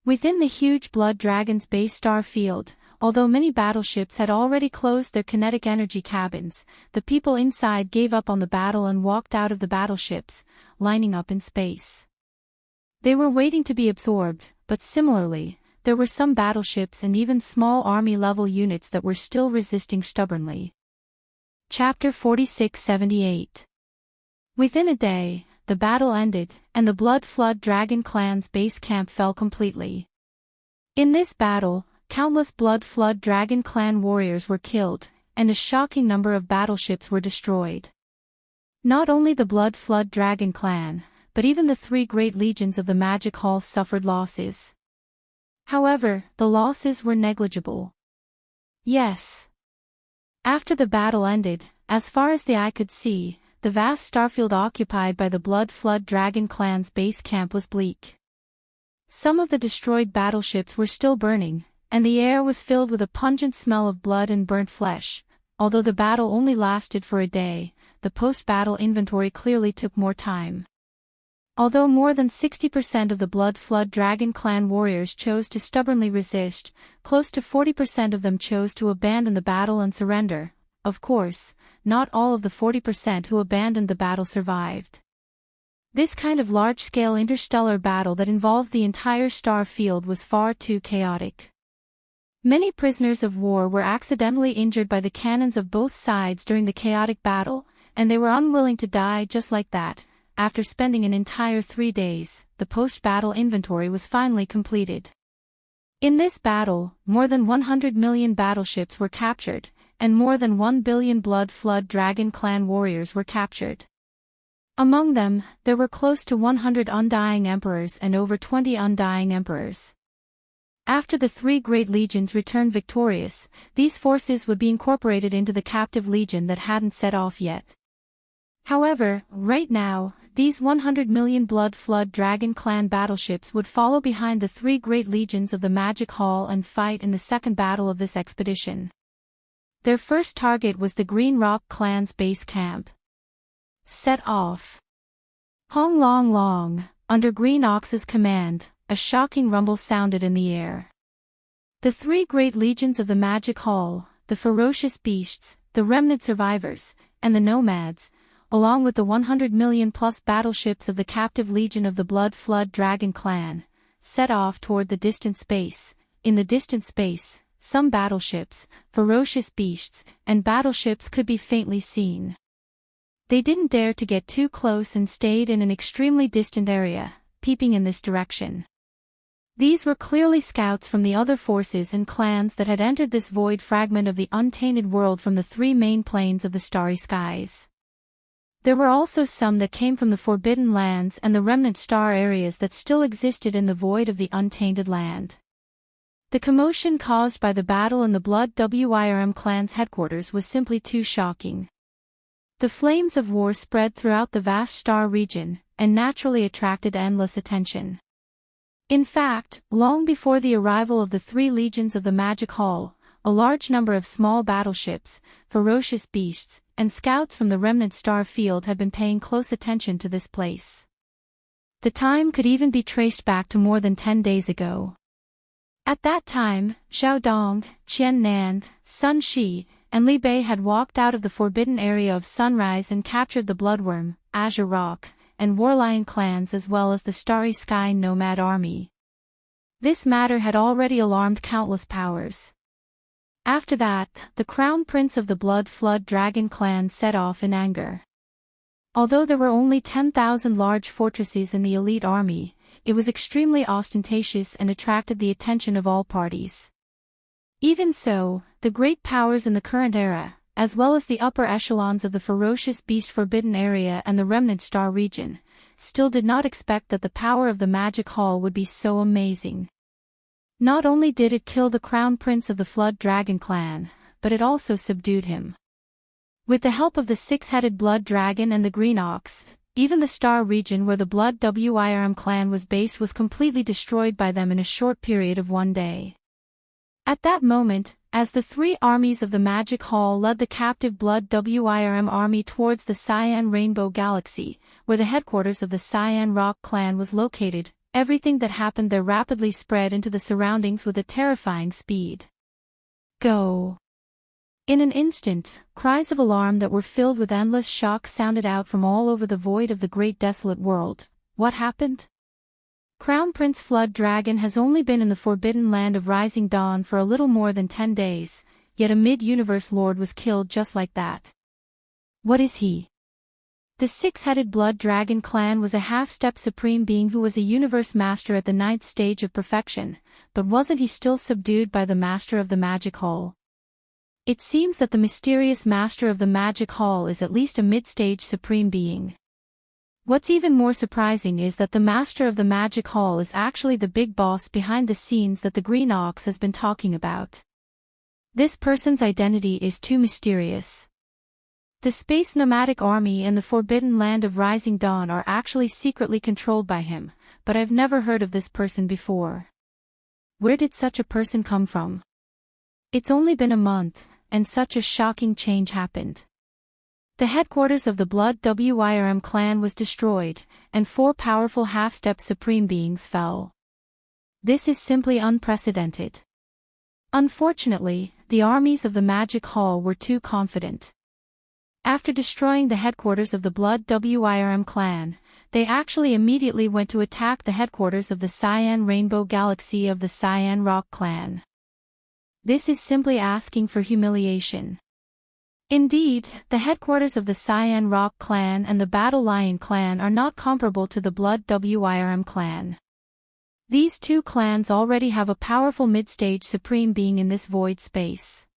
Within the huge Blood Dragon's base star field, although many battleships had already closed their kinetic energy cabins, the people inside gave up on the battle and walked out of the battleships, lining up in space. They were waiting to be absorbed, but similarly, there were some battleships and even small army-level units that were still resisting stubbornly. Chapter 4678. Within a day, the battle ended, and the Blood Flood Dragon clan's base camp fell completely. In this battle, countless Blood Flood Dragon clan warriors were killed, and a shocking number of battleships were destroyed. Not only the Blood Flood Dragon clan, but even the 3 great legions of the Magic Hall suffered losses. However, the losses were negligible. Yes. After the battle ended, as far as the eye could see, the vast starfield occupied by the Blood Flood Dragon clan's base camp was bleak. Some of the destroyed battleships were still burning, and the air was filled with a pungent smell of blood and burnt flesh. Although the battle only lasted for a day, the post-battle inventory clearly took more time. Although more than 60% of the Blood Flood Dragon clan warriors chose to stubbornly resist, close to 40% of them chose to abandon the battle and surrender. Of course, not all of the 40% who abandoned the battle survived. This kind of large-scale interstellar battle that involved the entire star field was far too chaotic. Many prisoners of war were accidentally injured by the cannons of both sides during the chaotic battle, and they were unwilling to die just like that. After spending an entire 3 days, the post-battle inventory was finally completed. In this battle, more than 100 million battleships were captured, and more than 1 billion Blood Flood Dragon clan warriors were captured. Among them, there were close to 100 undying emperors and over 20 undying emperors. After the 3 great legions returned victorious, these forces would be incorporated into the captive legion that hadn't set off yet. However, right now, these 100 million Blood Flood Dragon clan battleships would follow behind the 3 great legions of the Magic Hall and fight in the second battle of this expedition. Their first target was the Green Rock clan's base camp. Set off. Hong Long Long, under Green Ox's command, a shocking rumble sounded in the air. The 3 great legions of the Magic Hall, the ferocious beasts, the remnant survivors, and the nomads, along with the 100 million-plus battleships of the captive legion of the Blood Flood Dragon clan, set off toward the distant space. In the distant space, some battleships, ferocious beasts, and battleships could be faintly seen. They didn't dare to get too close and stayed in an extremely distant area, peeping in this direction. These were clearly scouts from the other forces and clans that had entered this void fragment of the untainted world from the 3 main planes of the starry skies. There were also some that came from the Forbidden Lands and the remnant star areas that still existed in the void of the untainted land. The commotion caused by the battle in the Blood WIRM clan's headquarters was simply too shocking. The flames of war spread throughout the vast star region, and naturally attracted endless attention. In fact, long before the arrival of the 3 legions of the Magic Hall, a large number of small battleships, ferocious beasts, and scouts from the remnant star field had been paying close attention to this place. The time could even be traced back to more than 10 days ago. At that time, Zhao Dong, Qian Nan, Sun Shi, and Li Bei had walked out of the forbidden area of Sunrise and captured the Bloodworm, Azure Rock, and Warlion clans as well as the Starry Sky Nomad army. This matter had already alarmed countless powers. After that, the Crown Prince of the Blood Flood Dragon clan set off in anger. Although there were only 10,000 large fortresses in the elite army, it was extremely ostentatious and attracted the attention of all parties. Even so, the great powers in the current era, as well as the upper echelons of the ferocious beast forbidden area and the remnant star region, still did not expect that the power of the Magic Hall would be so amazing. Not only did it kill the Crown Prince of the Flood Dragon clan, but it also subdued him. With the help of the 6-headed Blood Dragon and the Green Ox, even the Star region where the Blood Wyrm clan was based was completely destroyed by them in a short period of 1 day. At that moment, as the 3 armies of the Magic Hall led the captive Blood Wyrm army towards the Cyan Rainbow Galaxy, where the headquarters of the Cyan Rock clan was located, everything that happened there rapidly spread into the surroundings with a terrifying speed. Go! In an instant, cries of alarm that were filled with endless shock sounded out from all over the void of the great desolate world. What happened? Crown Prince Flood Dragon has only been in the forbidden land of Rising Dawn for a little more than 10 days, yet a mid-universe lord was killed just like that. What is he? The 6-headed Blood Dragon clan was a half-step supreme being who was a universe master at the 9th stage of perfection, but wasn't he still subdued by the master of the Magic Hall? It seems that the mysterious master of the Magic Hall is at least a mid-stage supreme being. What's even more surprising is that the master of the Magic Hall is actually the big boss behind the scenes that the Green Ox has been talking about. This person's identity is too mysterious. The Space Nomadic Army and the Forbidden Land of Rising Dawn are actually secretly controlled by him, but I've never heard of this person before. Where did such a person come from? It's only been a month, and such a shocking change happened. The headquarters of the Blood Wyrm clan was destroyed, and 4 powerful half-step supreme beings fell. This is simply unprecedented. Unfortunately, the armies of the Magic Hall were too confident. After destroying the headquarters of the Blood Wyrm clan, they actually immediately went to attack the headquarters of the Cyan Rainbow Galaxy of the Cyan Rock clan. This is simply asking for humiliation. Indeed, the headquarters of the Cyan Rock clan and the Battle Lion clan are not comparable to the Blood Wyrm clan. These 2 clans already have a powerful mid-stage supreme being in this void space.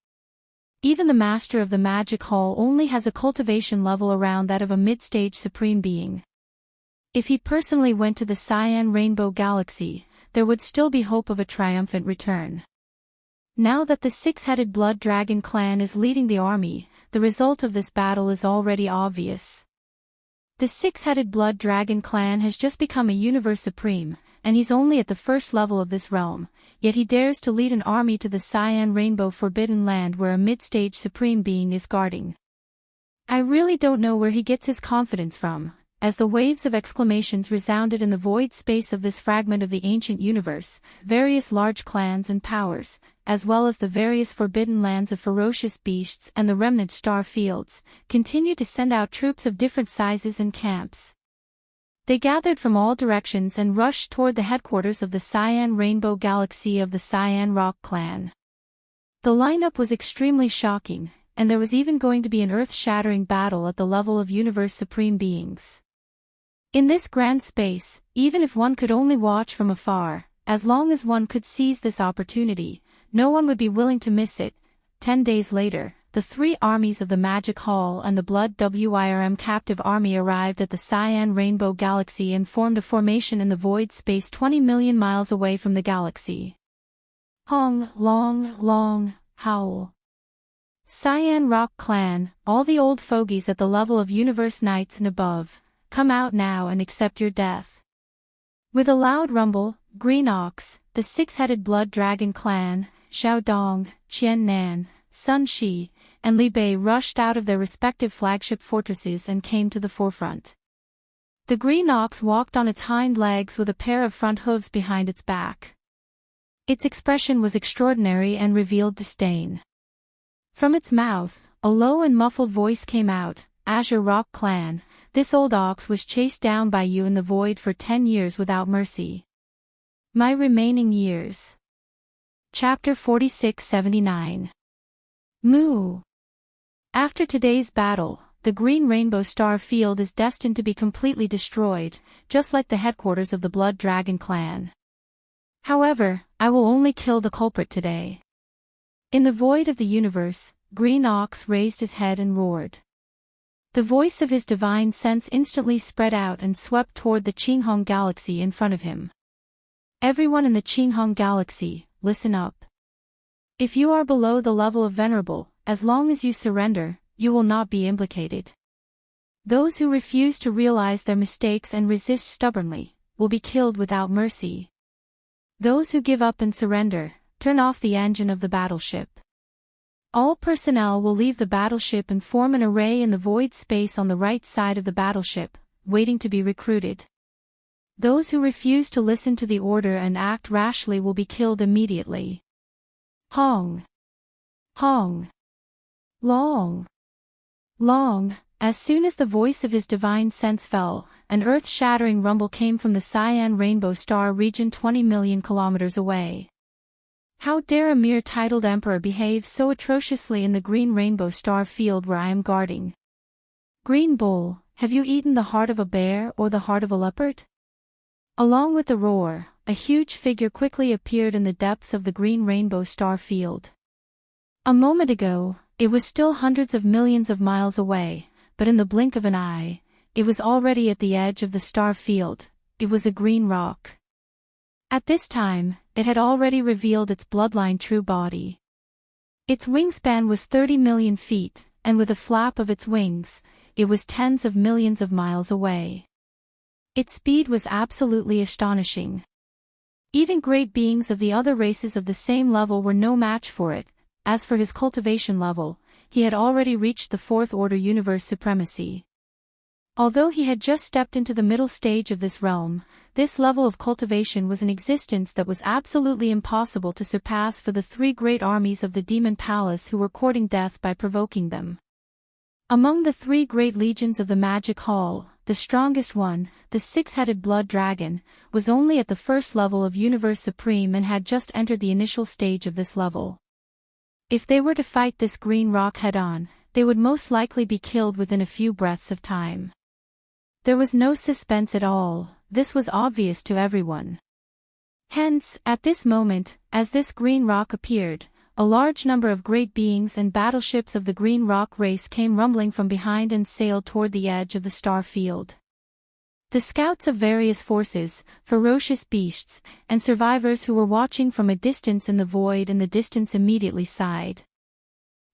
Even the master of the Magic Hall only has a cultivation level around that of a mid-stage supreme being. If he personally went to the Cyan Rainbow Galaxy, there would still be hope of a triumphant return. Now that the 6-headed Blood Dragon clan is leading the army, the result of this battle is already obvious. The 6-headed Blood Dragon clan has just become a universe supreme, and he's only at the first level of this realm, yet he dares to lead an army to the Cyan Rainbow Forbidden Land where a mid-stage supreme being is guarding. I really don't know where he gets his confidence from, as the waves of exclamations resounded in the void space of this fragment of the ancient universe. Various large clans and powers, as well as the various forbidden lands of ferocious beasts and the remnant star fields, continued to send out troops of different sizes and camps. They gathered from all directions and rushed toward the headquarters of the Cyan Rainbow Galaxy of the Cyan Rock clan. The lineup was extremely shocking, and there was even going to be an earth-shattering battle at the level of universe supreme beings. In this grand space, even if one could only watch from afar, as long as one could seize this opportunity, no one would be willing to miss it. 10 days later, the 3 armies of the Magic Hall and the Blood Wyrm captive army arrived at the Cyan Rainbow Galaxy and formed a formation in the void space 20 million miles away from the galaxy. Hong, long, long, howl. Cyan Rock clan, all the old fogies at the level of universe knights and above, come out now and accept your death." With a loud rumble, Green Ox, the six-headed blood dragon clan, Xiao Dong, Qian Nan, Sun Shi, and Li Bei rushed out of their respective flagship fortresses and came to the forefront. The green ox walked on its hind legs with a pair of front hooves behind its back. Its expression was extraordinary and revealed disdain. From its mouth, a low and muffled voice came out, "Azure Rock Clan, this old ox was chased down by you in the void for 10 years without mercy. My remaining years." Chapter 4679. Moo. After today's battle, the Green Rainbow Star Field is destined to be completely destroyed, just like the headquarters of the Blood Dragon clan. However, I will only kill the culprit today. In the void of the universe, Green Ox raised his head and roared. The voice of his divine sense instantly spread out and swept toward the Qinghong Galaxy in front of him. Everyone in the Qinghong Galaxy, listen up. If you are below the level of Venerable, as long as you surrender, you will not be implicated. Those who refuse to realize their mistakes and resist stubbornly, will be killed without mercy. Those who give up and surrender, turn off the engine of the battleship. All personnel will leave the battleship and form an array in the void space on the right side of the battleship, waiting to be recruited. Those who refuse to listen to the order and act rashly will be killed immediately. Hong. Hong. Long. Long. As soon as the voice of his divine sense fell, an earth-shattering rumble came from the Cyan Rainbow Star region 20 million kilometers away. How dare a mere titled emperor behave so atrociously in the Green Rainbow Star Field where I am guarding? Green Bull, have you eaten the heart of a bear or the heart of a leopard? Along with the roar, a huge figure quickly appeared in the depths of the Green Rainbow Star Field. A moment ago, it was still hundreds of millions of miles away, but in the blink of an eye, it was already at the edge of the star field. It was a green rock. At this time, it had already revealed its bloodline true body. Its wingspan was 30 million feet, and with a flap of its wings, it was tens of millions of miles away. Its speed was absolutely astonishing. Even great beings of the other races of the same level were no match for it. As for his cultivation level, he had already reached the fourth order universe supremacy. Although he had just stepped into the middle stage of this realm, this level of cultivation was an existence that was absolutely impossible to surpass for the three great armies of the Demon Palace who were courting death by provoking them. Among the three great legions of the Magic Hall, the strongest one, the six-headed Blood Dragon, was only at the first level of Universe Supreme and had just entered the initial stage of this level. If they were to fight this green rock head-on, they would most likely be killed within a few breaths of time. There was no suspense at all, this was obvious to everyone. Hence, at this moment, as this green rock appeared, a large number of great beings and battleships of the Green Rock race came rumbling from behind and sailed toward the edge of the star field. The scouts of various forces, ferocious beasts, and survivors who were watching from a distance in the void in the distance immediately sighed.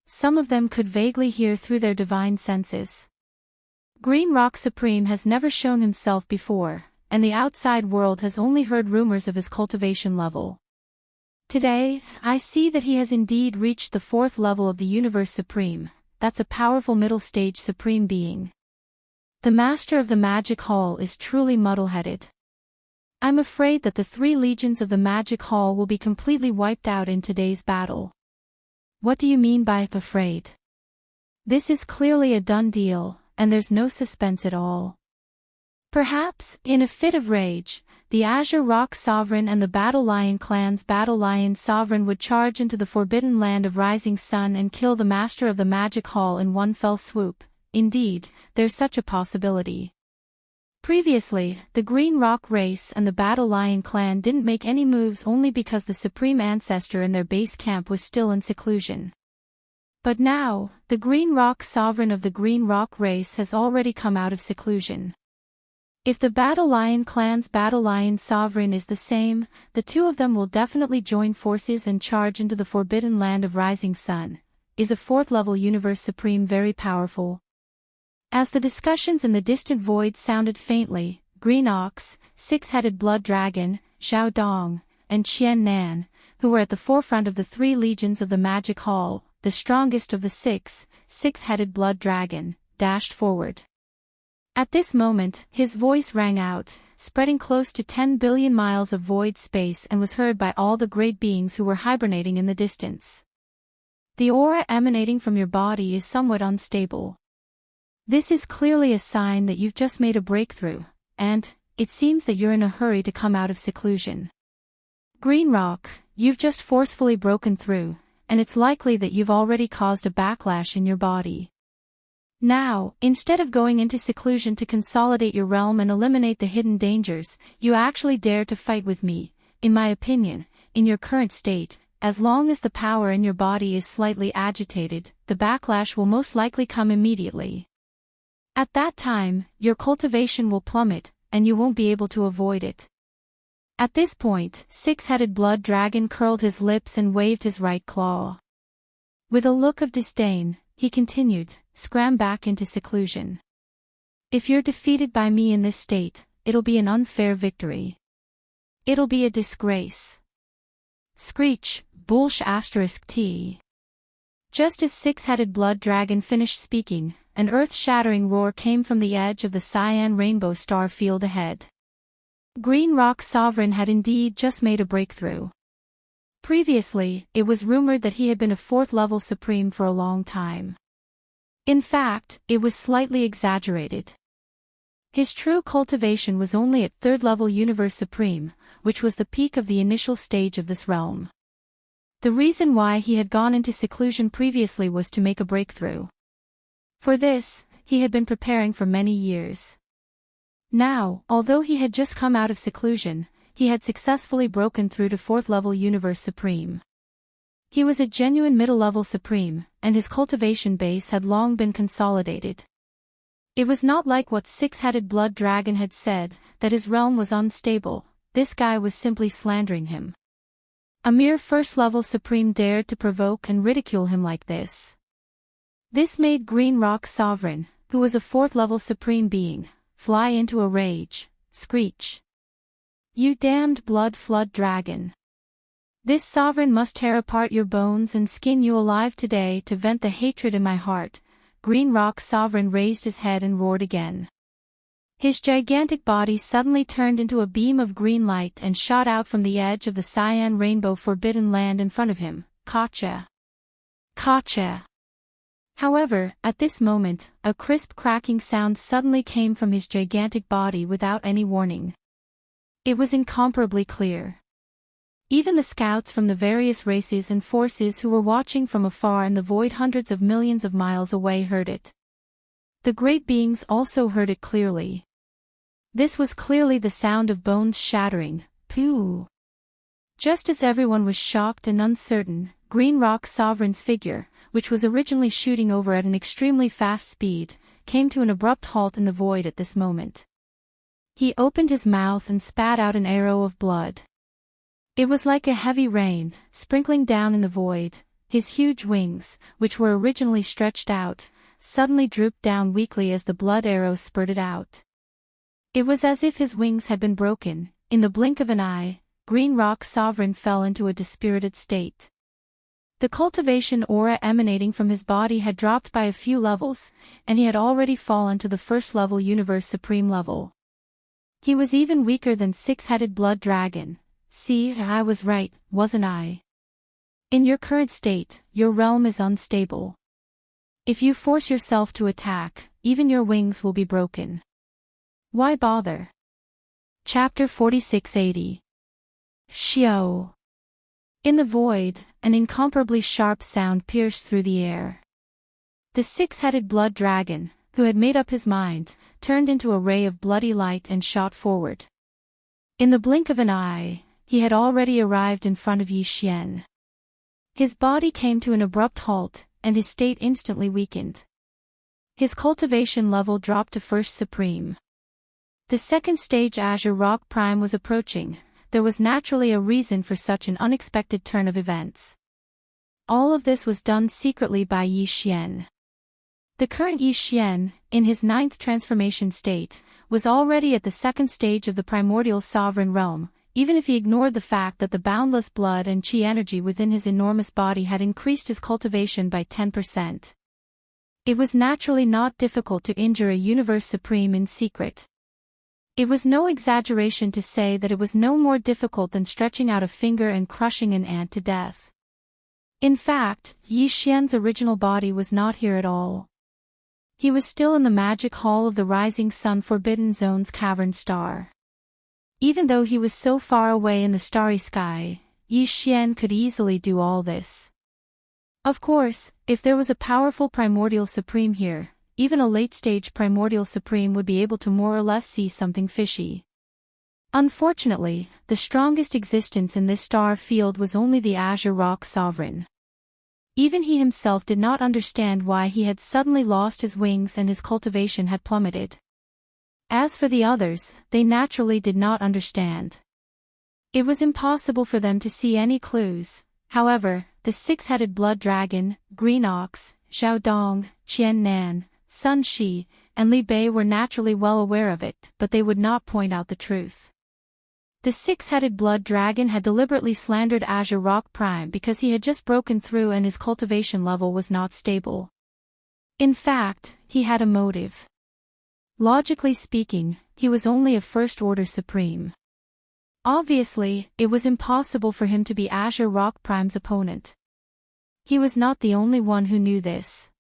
Some of them could vaguely hear through their divine senses. Green Rock Supreme has never shown himself before, and the outside world has only heard rumors of his cultivation level. Today, I see that he has indeed reached the fourth level of the Universe Supreme. That's a powerful middle stage Supreme being. The Master of the Magic Hall is truly muddle-headed. I'm afraid that the three legions of the Magic Hall will be completely wiped out in today's battle. What do you mean by afraid? This is clearly a done deal, and there's no suspense at all. Perhaps, in a fit of rage, the Azure Rock Sovereign and the Battle Lion Clan's Battle Lion Sovereign would charge into the forbidden land of Rising Sun and kill the Master of the Magic Hall in one fell swoop. Indeed, there's such a possibility. Previously, the Green Rock race and the Battle Lion clan didn't make any moves only because the Supreme Ancestor in their base camp was still in seclusion. But now, the Green Rock Sovereign of the Green Rock race has already come out of seclusion. If the Battle Lion clan's Battle Lion Sovereign is the same, the two of them will definitely join forces and charge into the forbidden land of Rising Sun. Is a fourth-level Universe Supreme very powerful? As the discussions in the distant void sounded faintly, Green Ox, Six-Headed Blood Dragon, Zhao Dong, and Qian Nan, who were at the forefront of the 3 legions of the Magic Hall, the strongest of the Six-Headed Blood Dragon, dashed forward. At this moment, his voice rang out, spreading close to 10 billion miles of void space, and was heard by all the great beings who were hibernating in the distance. The aura emanating from your body is somewhat unstable. This is clearly a sign that you've just made a breakthrough, and it seems that you're in a hurry to come out of seclusion. Green Rock, you've just forcefully broken through, and it's likely that you've already caused a backlash in your body. Now, instead of going into seclusion to consolidate your realm and eliminate the hidden dangers, you actually dare to fight with me. In my opinion, in your current state, as long as the power in your body is slightly agitated, the backlash will most likely come immediately. At that time, your cultivation will plummet, and you won't be able to avoid it. At this point, Six-Headed Blood Dragon curled his lips and waved his right claw. With a look of disdain, he continued, "Scram back into seclusion. If you're defeated by me in this state, it'll be an unfair victory. It'll be a disgrace." Screech, Bullsh *T. Just as Six-Headed Blood Dragon finished speaking, an earth-shattering roar came from the edge of the cyan rainbow star field ahead. Green Rock Sovereign had indeed just made a breakthrough. Previously, it was rumored that he had been a 4th-level Supreme for a long time. In fact, it was slightly exaggerated. His true cultivation was only at 3rd-level Universe Supreme, which was the peak of the initial stage of this realm. The reason why he had gone into seclusion previously was to make a breakthrough. For this, he had been preparing for many years. Now, although he had just come out of seclusion, he had successfully broken through to 4th-level Universe Supreme. He was a genuine middle-level Supreme, and his cultivation base had long been consolidated. It was not like what Six-Headed Blood Dragon had said, that his realm was unstable. This guy was simply slandering him. A mere 1st-level Supreme dared to provoke and ridicule him like this. This made Green Rock Sovereign, who was a 4th-level Supreme being, fly into a rage. Screech. "You damned blood flood dragon. This sovereign must tear apart your bones and skin you alive today to vent the hatred in my heart." Green Rock Sovereign raised his head and roared again. His gigantic body suddenly turned into a beam of green light and shot out from the edge of the cyan rainbow forbidden land in front of him. Gotcha. Gotcha. However, at this moment, a crisp cracking sound suddenly came from his gigantic body without any warning. It was incomparably clear. Even the scouts from the various races and forces who were watching from afar in the void hundreds of millions of miles away heard it. The great beings also heard it clearly. This was clearly the sound of bones shattering. Pooh! Just as everyone was shocked and uncertain, Green Rock Sovereign's figure, which was originally shooting over at an extremely fast speed, came to an abrupt halt in the void at this moment. He opened his mouth and spat out an arrow of blood. It was like a heavy rain, sprinkling down in the void. His huge wings, which were originally stretched out, suddenly drooped down weakly as the blood arrow spurted out. It was as if his wings had been broken. In the blink of an eye, Green Rock Sovereign fell into a dispirited state. The cultivation aura emanating from his body had dropped by a few levels, and he had already fallen to the 1st-level Universe Supreme level. He was even weaker than Six-Headed Blood Dragon. See, I was right, wasn't I? In your current state, your realm is unstable. If you force yourself to attack, even your wings will be broken. Why bother? Chapter 4680. Xiao. In the void, an incomparably sharp sound pierced through the air. The Six-Headed Blood Dragon, who had made up his mind, turned into a ray of bloody light and shot forward. In the blink of an eye, he had already arrived in front of Yi Xian. His body came to an abrupt halt, and his state instantly weakened. His cultivation level dropped to 1st Supreme. The 2nd stage Azure Rock Prime was approaching. There was naturally a reason for such an unexpected turn of events. All of this was done secretly by Yi Xian. The current Yi Xian, in his ninth transformation state, was already at the second stage of the primordial sovereign realm, even if he ignored the fact that the boundless blood and qi energy within his enormous body had increased his cultivation by 10%. It was naturally not difficult to injure a universe supreme in secret. It was no exaggeration to say that it was no more difficult than stretching out a finger and crushing an ant to death. In fact, Yi Xian's original body was not here at all. He was still in the magic hall of the Rising Sun Forbidden Zone's cavern star. Even though he was so far away in the starry sky, Yi Xian could easily do all this. Of course, if there was a powerful primordial supreme here, even a late-stage primordial supreme would be able to more or less see something fishy. Unfortunately, the strongest existence in this star field was only the Azure Rock Sovereign. Even he himself did not understand why he had suddenly lost his wings and his cultivation had plummeted. As for the others, they naturally did not understand. It was impossible for them to see any clues. However, the six-headed blood dragon, Green Ox, Zhao Dong, Qian Nan, Sun Shi, and Li Bei were naturally well aware of it, but they would not point out the truth. The six-headed blood dragon had deliberately slandered Azure Rock Prime because he had just broken through and his cultivation level was not stable. In fact, he had a motive. Logically speaking, he was only a first-order supreme. Obviously, it was impossible for him to be Azure Rock Prime's opponent. He was not the only one who knew this.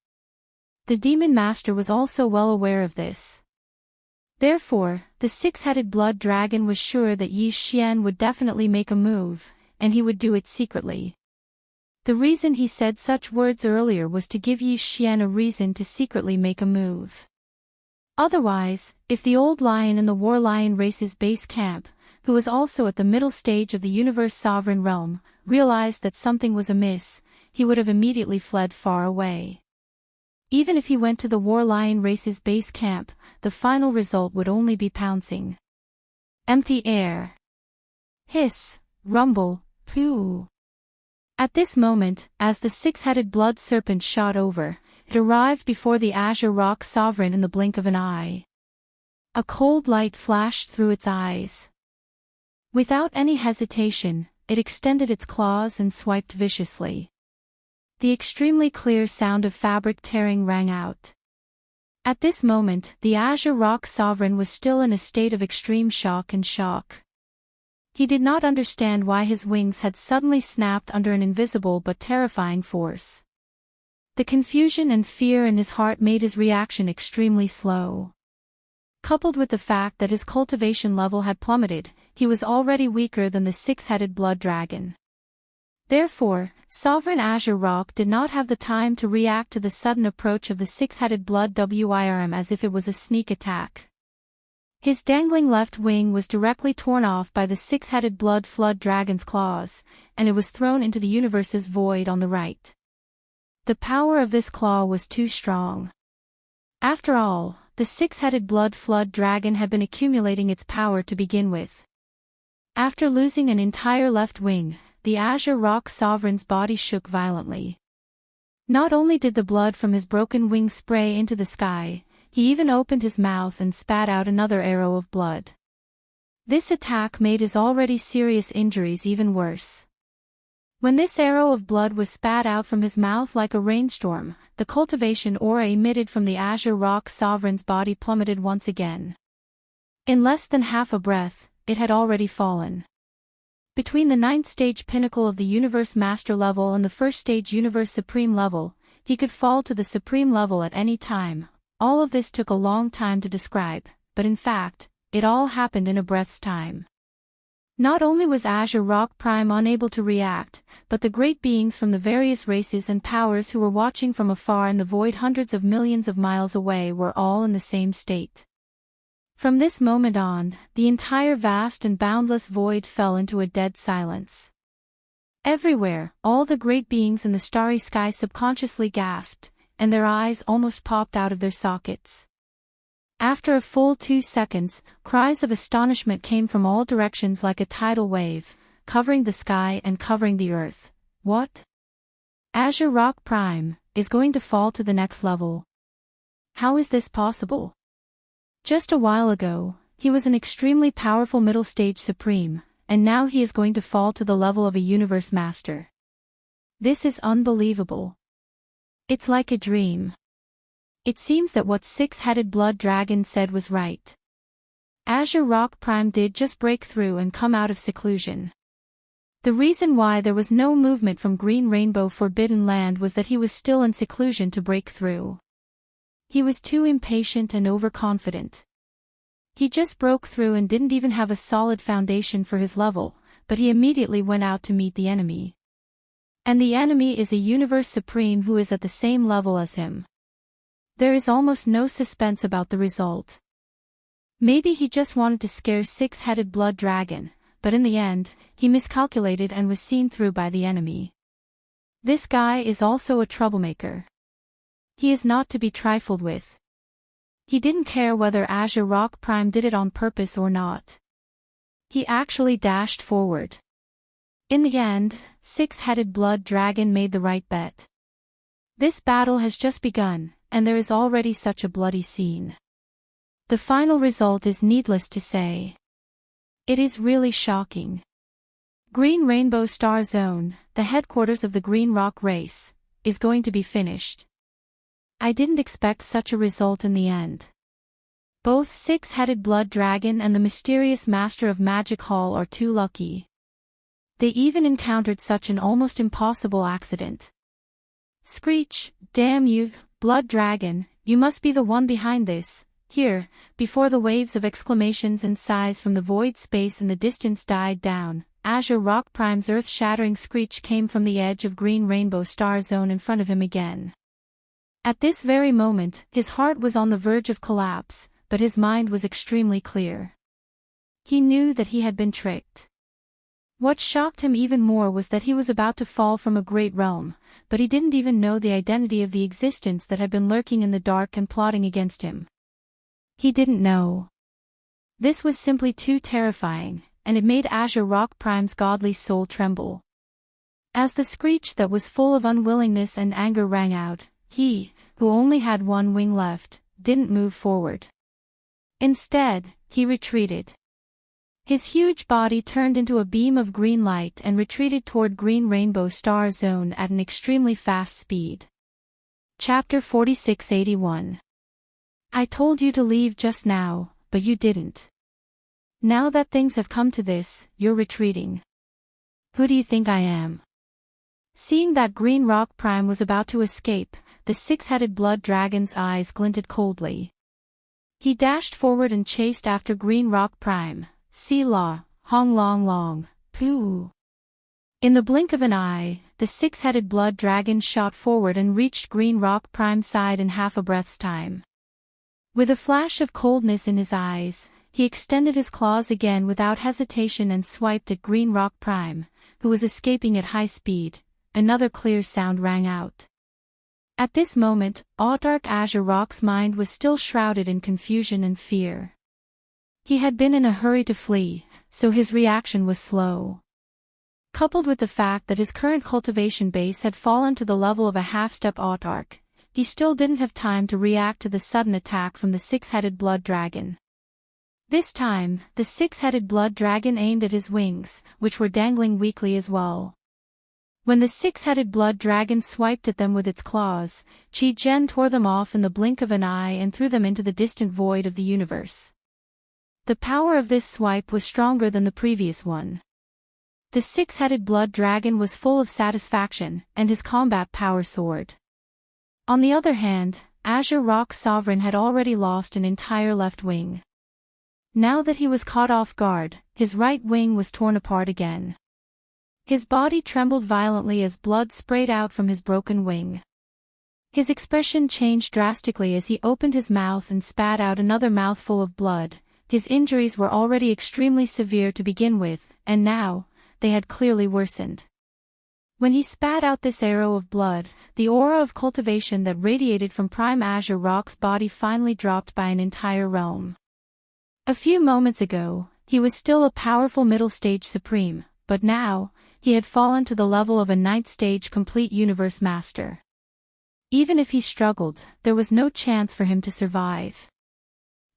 The Demon Master was also well aware of this. Therefore, the six-headed blood dragon was sure that Yi Xian would definitely make a move, and he would do it secretly. The reason he said such words earlier was to give Yi Xian a reason to secretly make a move. Otherwise, if the old lion in the War Lion race's base camp, who was also at the middle stage of the universe sovereign realm, realized that something was amiss, he would have immediately fled far away. Even if he went to the War Lion race's base camp, the final result would only be pouncing. Empty air. Hiss, rumble, pooh. At this moment, as the six-headed blood serpent shot over, it arrived before the Azure Rock Sovereign in the blink of an eye. A cold light flashed through its eyes. Without any hesitation, it extended its claws and swiped viciously. The extremely clear sound of fabric tearing rang out. At this moment, the Azure Rock Sovereign was still in a state of extreme shock and shock. He did not understand why his wings had suddenly snapped under an invisible but terrifying force. The confusion and fear in his heart made his reaction extremely slow. Coupled with the fact that his cultivation level had plummeted, he was already weaker than the six-headed blood dragon. Therefore, Sovereign Azure Rock did not have the time to react to the sudden approach of the six-headed blood WIRM as if it was a sneak attack. His dangling left wing was directly torn off by the six-headed blood flood dragon's claws, and it was thrown into the universe's void on the right. The power of this claw was too strong. After all, the six-headed blood flood dragon had been accumulating its power to begin with. After losing an entire left wing, the Azure Rock Sovereign's body shook violently. Not only did the blood from his broken wing spray into the sky, he even opened his mouth and spat out another arrow of blood. This attack made his already serious injuries even worse. When this arrow of blood was spat out from his mouth like a rainstorm, the cultivation aura emitted from the Azure Rock Sovereign's body plummeted once again. In less than half a breath, it had already fallen. Between the ninth stage pinnacle of the Universe Master level and the first stage Universe Supreme level, he could fall to the Supreme level at any time. All of this took a long time to describe, but in fact, it all happened in a breath's time. Not only was Azure Rock Prime unable to react, but the great beings from the various races and powers who were watching from afar in the void hundreds of millions of miles away were all in the same state. From this moment on, the entire vast and boundless void fell into a dead silence. Everywhere, all the great beings in the starry sky subconsciously gasped, and their eyes almost popped out of their sockets. After a full 2 seconds, cries of astonishment came from all directions like a tidal wave, covering the sky and covering the earth. What? Azure Rock Prime is going to fall to the next level. How is this possible? Just a while ago, he was an extremely powerful middle stage supreme, and now he is going to fall to the level of a universe master. This is unbelievable. It's like a dream. It seems that what six-headed blood dragon said was right. Azure Rock Prime did just break through and come out of seclusion. The reason why there was no movement from Green Rainbow Forbidden Land was that he was still in seclusion to break through. He was too impatient and overconfident. He just broke through and didn't even have a solid foundation for his level, but he immediately went out to meet the enemy. And the enemy is a Universe Supreme who is at the same level as him. There is almost no suspense about the result. Maybe he just wanted to scare six-headed blood dragon, but in the end, he miscalculated and was seen through by the enemy. This guy is also a troublemaker. He is not to be trifled with. He didn't care whether Azure Rock Prime did it on purpose or not. He actually dashed forward. In the end, six-headed blood dragon made the right bet. This battle has just begun, and there is already such a bloody scene. The final result is needless to say. It is really shocking. Green Rainbow Star Zone, the headquarters of the Green Rock race, is going to be finished. I didn't expect such a result in the end. Both six-headed blood dragon and the mysterious master of Magic Hall are too lucky. They even encountered such an almost impossible accident. Screech, damn you, blood dragon, you must be the one behind this. Here, before the waves of exclamations and sighs from the void space in the distance died down, Azure Rock Prime's earth-shattering screech came from the edge of Green Rainbow Star Zone in front of him again. At this very moment, his heart was on the verge of collapse, but his mind was extremely clear. He knew that he had been tricked. What shocked him even more was that he was about to fall from a great realm, but he didn't even know the identity of the existence that had been lurking in the dark and plotting against him. He didn't know. This was simply too terrifying, and it made Azure Rock Prime's godly soul tremble. As the screech that was full of unwillingness and anger rang out, he, who only had one wing left, didn't move forward. Instead, he retreated. His huge body turned into a beam of green light and retreated toward Green Rainbow Star Zone at an extremely fast speed. Chapter 4681. I told you to leave just now, but you didn't. Now that things have come to this, you're retreating. Who do you think I am? Seeing that Green Rock Prime was about to escape, the six-headed blood dragon's eyes glinted coldly. He dashed forward and chased after Green Rock Prime. Selah, Hong Long Long, Pooh. In the blink of an eye, the six-headed blood dragon shot forward and reached Green Rock Prime's side in half a breath's time. With a flash of coldness in his eyes, he extended his claws again without hesitation and swiped at Green Rock Prime, who was escaping at high speed. Another clear sound rang out. At this moment, Audark Azure Rock's mind was still shrouded in confusion and fear. He had been in a hurry to flee, so his reaction was slow. Coupled with the fact that his current cultivation base had fallen to the level of a half-step Audark, he still didn't have time to react to the sudden attack from the six-headed blood dragon. This time, the six-headed blood dragon aimed at his wings, which were dangling weakly as well. When the six-headed blood dragon swiped at them with its claws, Qi Zhen tore them off in the blink of an eye and threw them into the distant void of the universe. The power of this swipe was stronger than the previous one. The six-headed blood dragon was full of satisfaction, and his combat power soared. On the other hand, Azure Rock Sovereign had already lost an entire left wing. Now that he was caught off guard, his right wing was torn apart again. His body trembled violently as blood sprayed out from his broken wing. His expression changed drastically as he opened his mouth and spat out another mouthful of blood. His injuries were already extremely severe to begin with, and now, they had clearly worsened. When he spat out this arrow of blood, the aura of cultivation that radiated from Prime Azure Rock's body finally dropped by an entire realm. A few moments ago, he was still a powerful middle-stage supreme, but now, he had fallen to the level of a ninth-stage complete universe master. Even if he struggled, there was no chance for him to survive.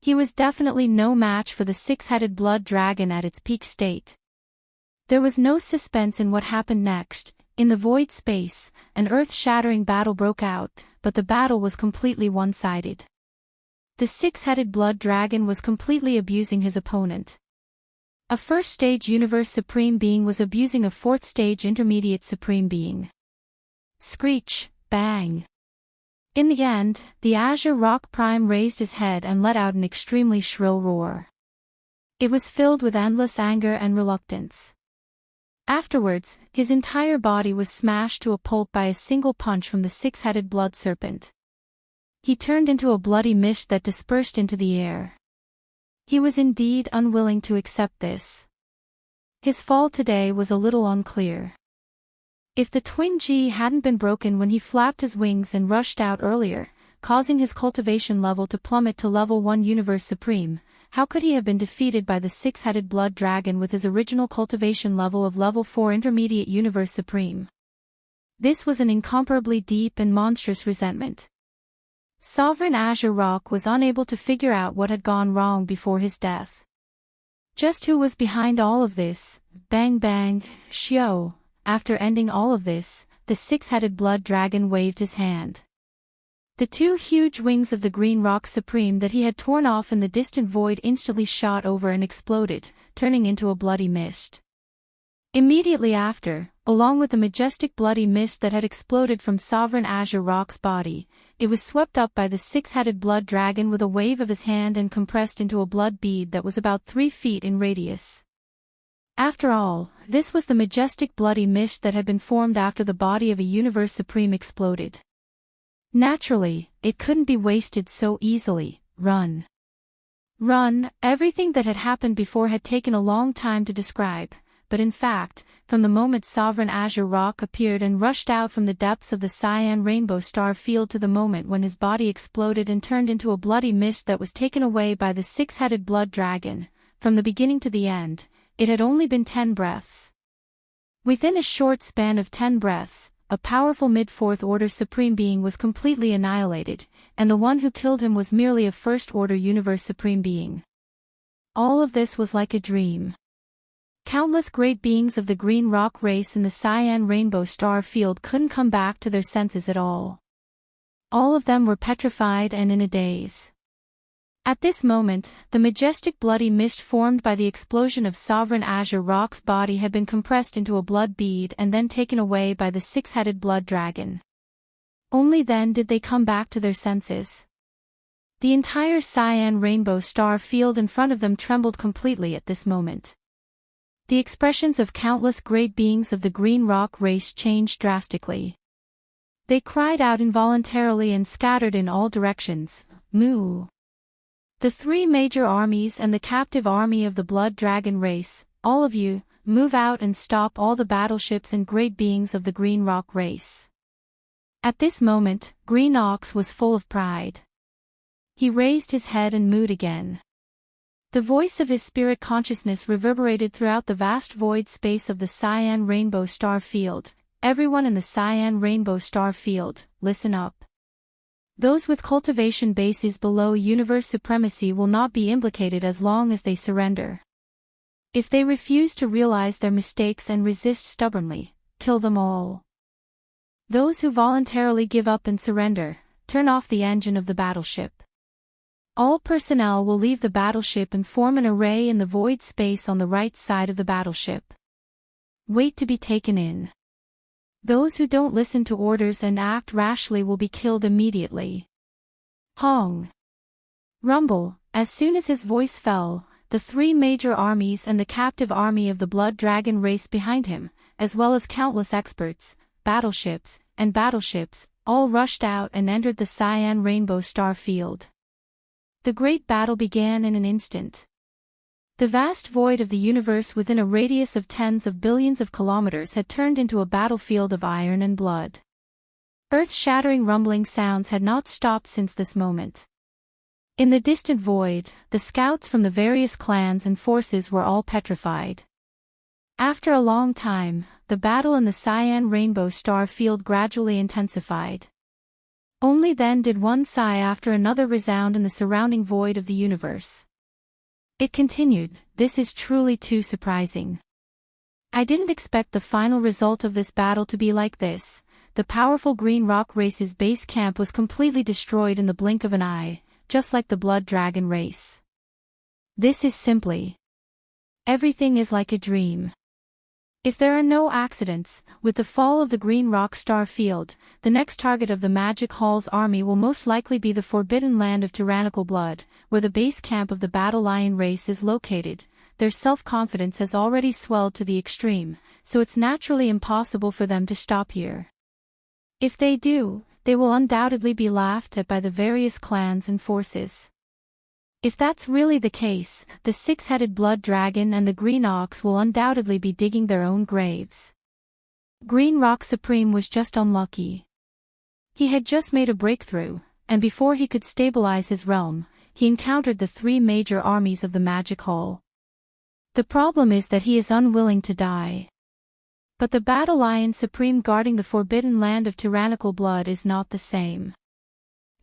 He was definitely no match for the six-headed blood dragon at its peak state. There was no suspense in what happened next. In the void space, an earth-shattering battle broke out, but the battle was completely one-sided. The six-headed blood dragon was completely abusing his opponent. A first-stage universe supreme being was abusing a fourth-stage intermediate supreme being. Screech, bang. In the end, the Azure Rock Prime raised his head and let out an extremely shrill roar. It was filled with endless anger and reluctance. Afterwards, his entire body was smashed to a pulp by a single punch from the six-headed blood serpent. He turned into a bloody mist that dispersed into the air. He was indeed unwilling to accept this. His fall today was a little unclear. If the twin G hadn't been broken when he flapped his wings and rushed out earlier, causing his cultivation level to plummet to level 1 Universe Supreme, how could he have been defeated by the six-headed blood dragon with his original cultivation level of level 4 Intermediate Universe Supreme? This was an incomparably deep and monstrous resentment. Sovereign Azure Rock was unable to figure out what had gone wrong before his death. Just who was behind all of this? Bang bang, shio. After ending all of this, the six-headed blood dragon waved his hand. The two huge wings of the Green Rock Supreme that he had torn off in the distant void instantly shot over and exploded, turning into a bloody mist. Immediately after, along with the majestic bloody mist that had exploded from Sovereign Azure Rock's body, it was swept up by the six-headed blood dragon with a wave of his hand and compressed into a blood bead that was about 3 feet in radius. After all, this was the majestic bloody mist that had been formed after the body of a Universe Supreme exploded. Naturally, it couldn't be wasted so easily. Run. Run. Everything that had happened before had taken a long time to describe, but in fact, from the moment Sovereign Azure Rock appeared and rushed out from the depths of the cyan rainbow star field to the moment when his body exploded and turned into a bloody mist that was taken away by the six-headed blood dragon, from the beginning to the end, it had only been 10 breaths. Within a short span of 10 breaths, a powerful mid-fourth order supreme being was completely annihilated, and the one who killed him was merely a first-order universe supreme being. All of this was like a dream. Countless great beings of the Green Rock race in the cyan rainbow star field couldn't come back to their senses at all. All of them were petrified and in a daze. At this moment, the majestic bloody mist formed by the explosion of Sovereign Azure Rock's body had been compressed into a blood bead and then taken away by the six-headed blood dragon. Only then did they come back to their senses. The entire cyan rainbow star field in front of them trembled completely at this moment. The expressions of countless great beings of the Green Rock race changed drastically. They cried out involuntarily and scattered in all directions, "Moo!" The 3 major armies and the captive army of the Blood Dragon race, all of you, move out and stop all the battleships and great beings of the Green Rock race. At this moment, Green Ox was full of pride. He raised his head and mooed again. The voice of his spirit consciousness reverberated throughout the vast void space of the cyan rainbow star field. Everyone in the cyan rainbow star field, listen up. Those with cultivation bases below universe supremacy will not be implicated as long as they surrender. If they refuse to realize their mistakes and resist stubbornly, kill them all. Those who voluntarily give up and surrender, turn off the engine of the battleship. All personnel will leave the battleship and form an array in the void space on the right side of the battleship. Wait to be taken in. Those who don't listen to orders and act rashly will be killed immediately. Hong. Rumble. As soon as his voice fell, the 3 major armies and the captive army of the Blood Dragon race behind him, as well as countless experts, battleships, all rushed out and entered the cyan rainbow star field. The great battle began in an instant. The vast void of the universe within a radius of tens of billions of kilometers had turned into a battlefield of iron and blood. Earth-shattering rumbling sounds had not stopped since this moment. In the distant void, the scouts from the various clans and forces were all petrified. After a long time, the battle in the cyan rainbow star field gradually intensified. Only then did one sigh after another resound in the surrounding void of the universe. It continued, "This is truly too surprising. I didn't expect the final result of this battle to be like this." The powerful Green Rock race's base camp was completely destroyed in the blink of an eye, just like the Blood Dragon race. This is simply... everything is like a dream. If there are no accidents, with the fall of the Green Rock star field, the next target of the Magic Hall's army will most likely be the Forbidden Land of Tyrannical Blood, where the base camp of the Battle Lion race is located. Their self-confidence has already swelled to the extreme, so it's naturally impossible for them to stop here. If they do, they will undoubtedly be laughed at by the various clans and forces. If that's really the case, the six-headed Blood Dragon and the Green Ox will undoubtedly be digging their own graves. Green Rock Supreme was just unlucky. He had just made a breakthrough, and before he could stabilize his realm, he encountered the three major armies of the Magic Hall. The problem is that he is unwilling to die. But the Battle Lion Supreme guarding the Forbidden Land of Tyrannical Blood is not the same.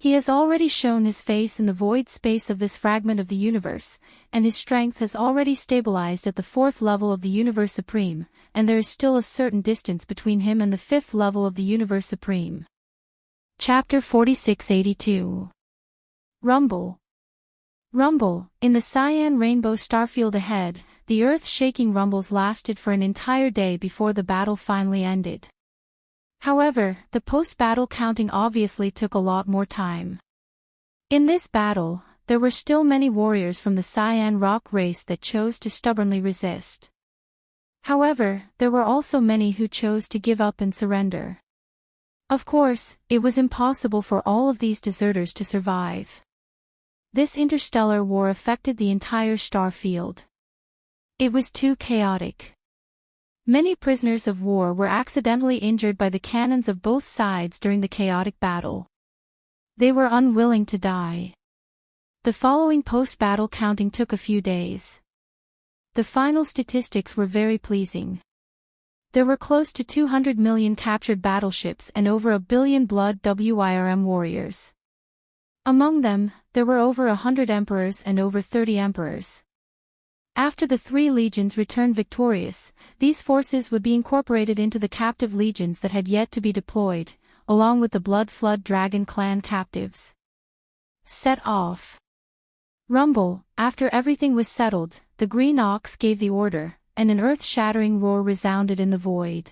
He has already shown his face in the void space of this fragment of the universe, and his strength has already stabilized at the 4th level of the Universe Supreme, and there is still a certain distance between him and the 5th level of the Universe Supreme. Chapter 4682. Rumble. Rumble. In the cyan rainbow starfield ahead, the earth-shaking rumbles lasted for an entire day before the battle finally ended. However, the post-battle counting obviously took a lot more time. In this battle, there were still many warriors from the Cyan Rock race that chose to stubbornly resist. However, there were also many who chose to give up and surrender. Of course, it was impossible for all of these deserters to survive. This interstellar war affected the entire star field. It was too chaotic. Many prisoners of war were accidentally injured by the cannons of both sides during the chaotic battle. They were unwilling to die. The following post-battle counting took a few days. The final statistics were very pleasing. There were close to 200 million captured battleships and over 1 billion Blood WIRM warriors. Among them, there were over 100 emperors and over 30 emperors. After the three legions returned victorious, these forces would be incorporated into the captive legions that had yet to be deployed, along with the Blood Flood Dragon clan captives. Set off. Rumble. After everything was settled, the Green Ox gave the order, and an earth-shattering roar resounded in the void.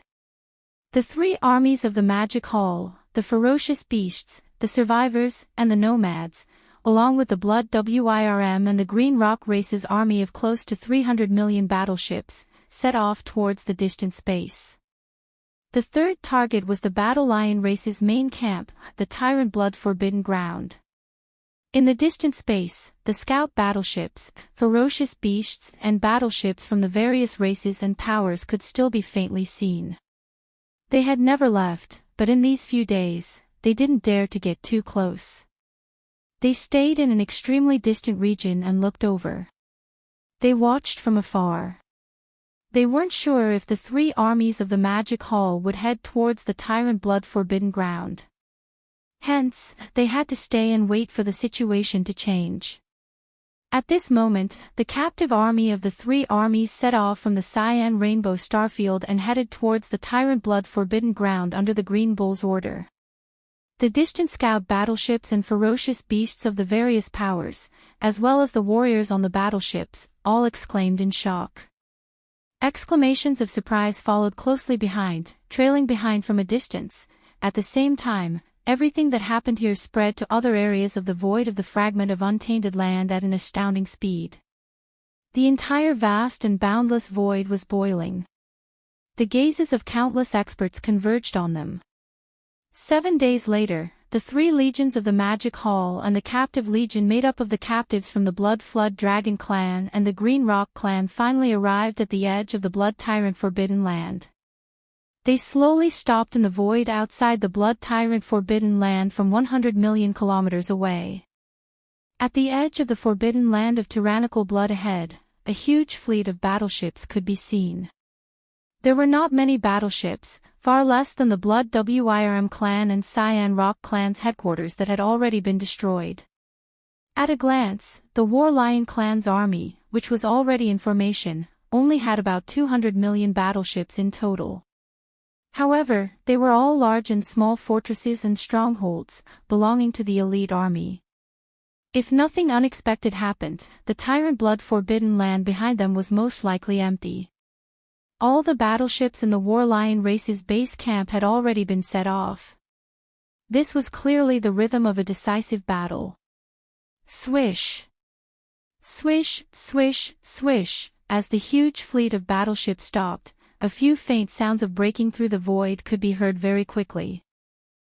The three armies of the Magic Hall, the ferocious beasts, the survivors, and the nomads, along with the Blood WIRM and the Green Rock race's army of close to 300 million battleships, set off towards the distant space. The third target was the Battle Lion race's main camp, the Tyrant Blood Forbidden Ground. In the distant space, the scout battleships, ferocious beasts, and battleships from the various races and powers could still be faintly seen. They had never left, but in these few days, they didn't dare to get too close. They stayed in an extremely distant region and looked over. They watched from afar. They weren't sure if the three armies of the Magic Hall would head towards the Tyrant Blood Forbidden Ground. Hence, they had to stay and wait for the situation to change. At this moment, the captive army of the three armies set off from the Cyan Rainbow Starfield and headed towards the Tyrant Blood Forbidden Ground under the Green Bull's order. The distant scout battleships and ferocious beasts of the various powers, as well as the warriors on the battleships, all exclaimed in shock. Exclamations of surprise followed closely behind, trailing behind from a distance. At the same time, everything that happened here spread to other areas of the void of the fragment of untainted land at an astounding speed. The entire vast and boundless void was boiling. The gazes of countless experts converged on them. 7 days later, the three legions of the Magic Hall and the captive legion made up of the captives from the Blood Flood Dragon clan and the Green Rock clan finally arrived at the edge of the Blood Tyrant Forbidden Land. They slowly stopped in the void outside the Blood Tyrant Forbidden Land from 100 million kilometers away. At the edge of the Forbidden Land of Tyrannical Blood ahead, a huge fleet of battleships could be seen. There were not many battleships, far less than the Blood Wyrm clan and Cyan Rock clan's headquarters that had already been destroyed. At a glance, the War Lion clan's army, which was already in formation, only had about 200 million battleships in total. However, they were all large and small fortresses and strongholds, belonging to the elite army. If nothing unexpected happened, the tyrant blood-forbidden land behind them was most likely empty. All the battleships in the War Lion race's base camp had already been set off. This was clearly the rhythm of a decisive battle. Swish! Swish, swish, swish, as the huge fleet of battleships stopped, a few faint sounds of breaking through the void could be heard very quickly.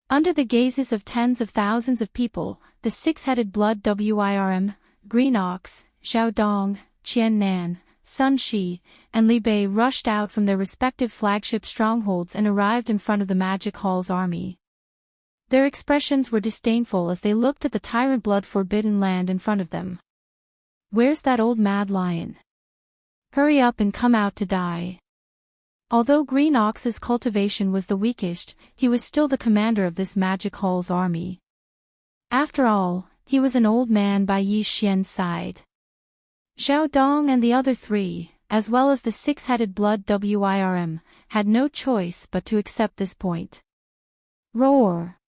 Under the gazes of tens of thousands of people, the six-headed Blood Wyrm, Green Ox, Xiao Dong, Qian Nan, Sun Shi, and Li Bei rushed out from their respective flagship strongholds and arrived in front of the Magic Hall's army. Their expressions were disdainful as they looked at the tyrant blood-forbidden land in front of them. "Where's that old mad lion? Hurry up and come out to die." Although Green Ox's cultivation was the weakest, he was still the commander of this Magic Hall's army. After all, he was an old man by Yi Xian's side. Xiao Dong and the other three, as well as the six-headed Blood Wyrm, had no choice but to accept this point. Roar!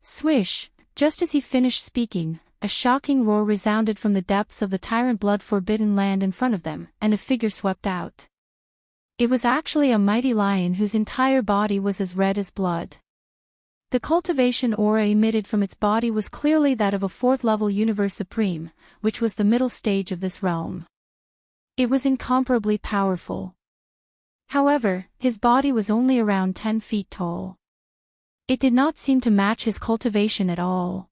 Swish! Just as he finished speaking, a shocking roar resounded from the depths of the tyrant blood-forbidden land in front of them, and a figure swept out. It was actually a mighty lion whose entire body was as red as blood. The cultivation aura emitted from its body was clearly that of a fourth-level Universe Supreme, which was the middle stage of this realm. It was incomparably powerful. However, his body was only around 10 feet tall. It did not seem to match his cultivation at all.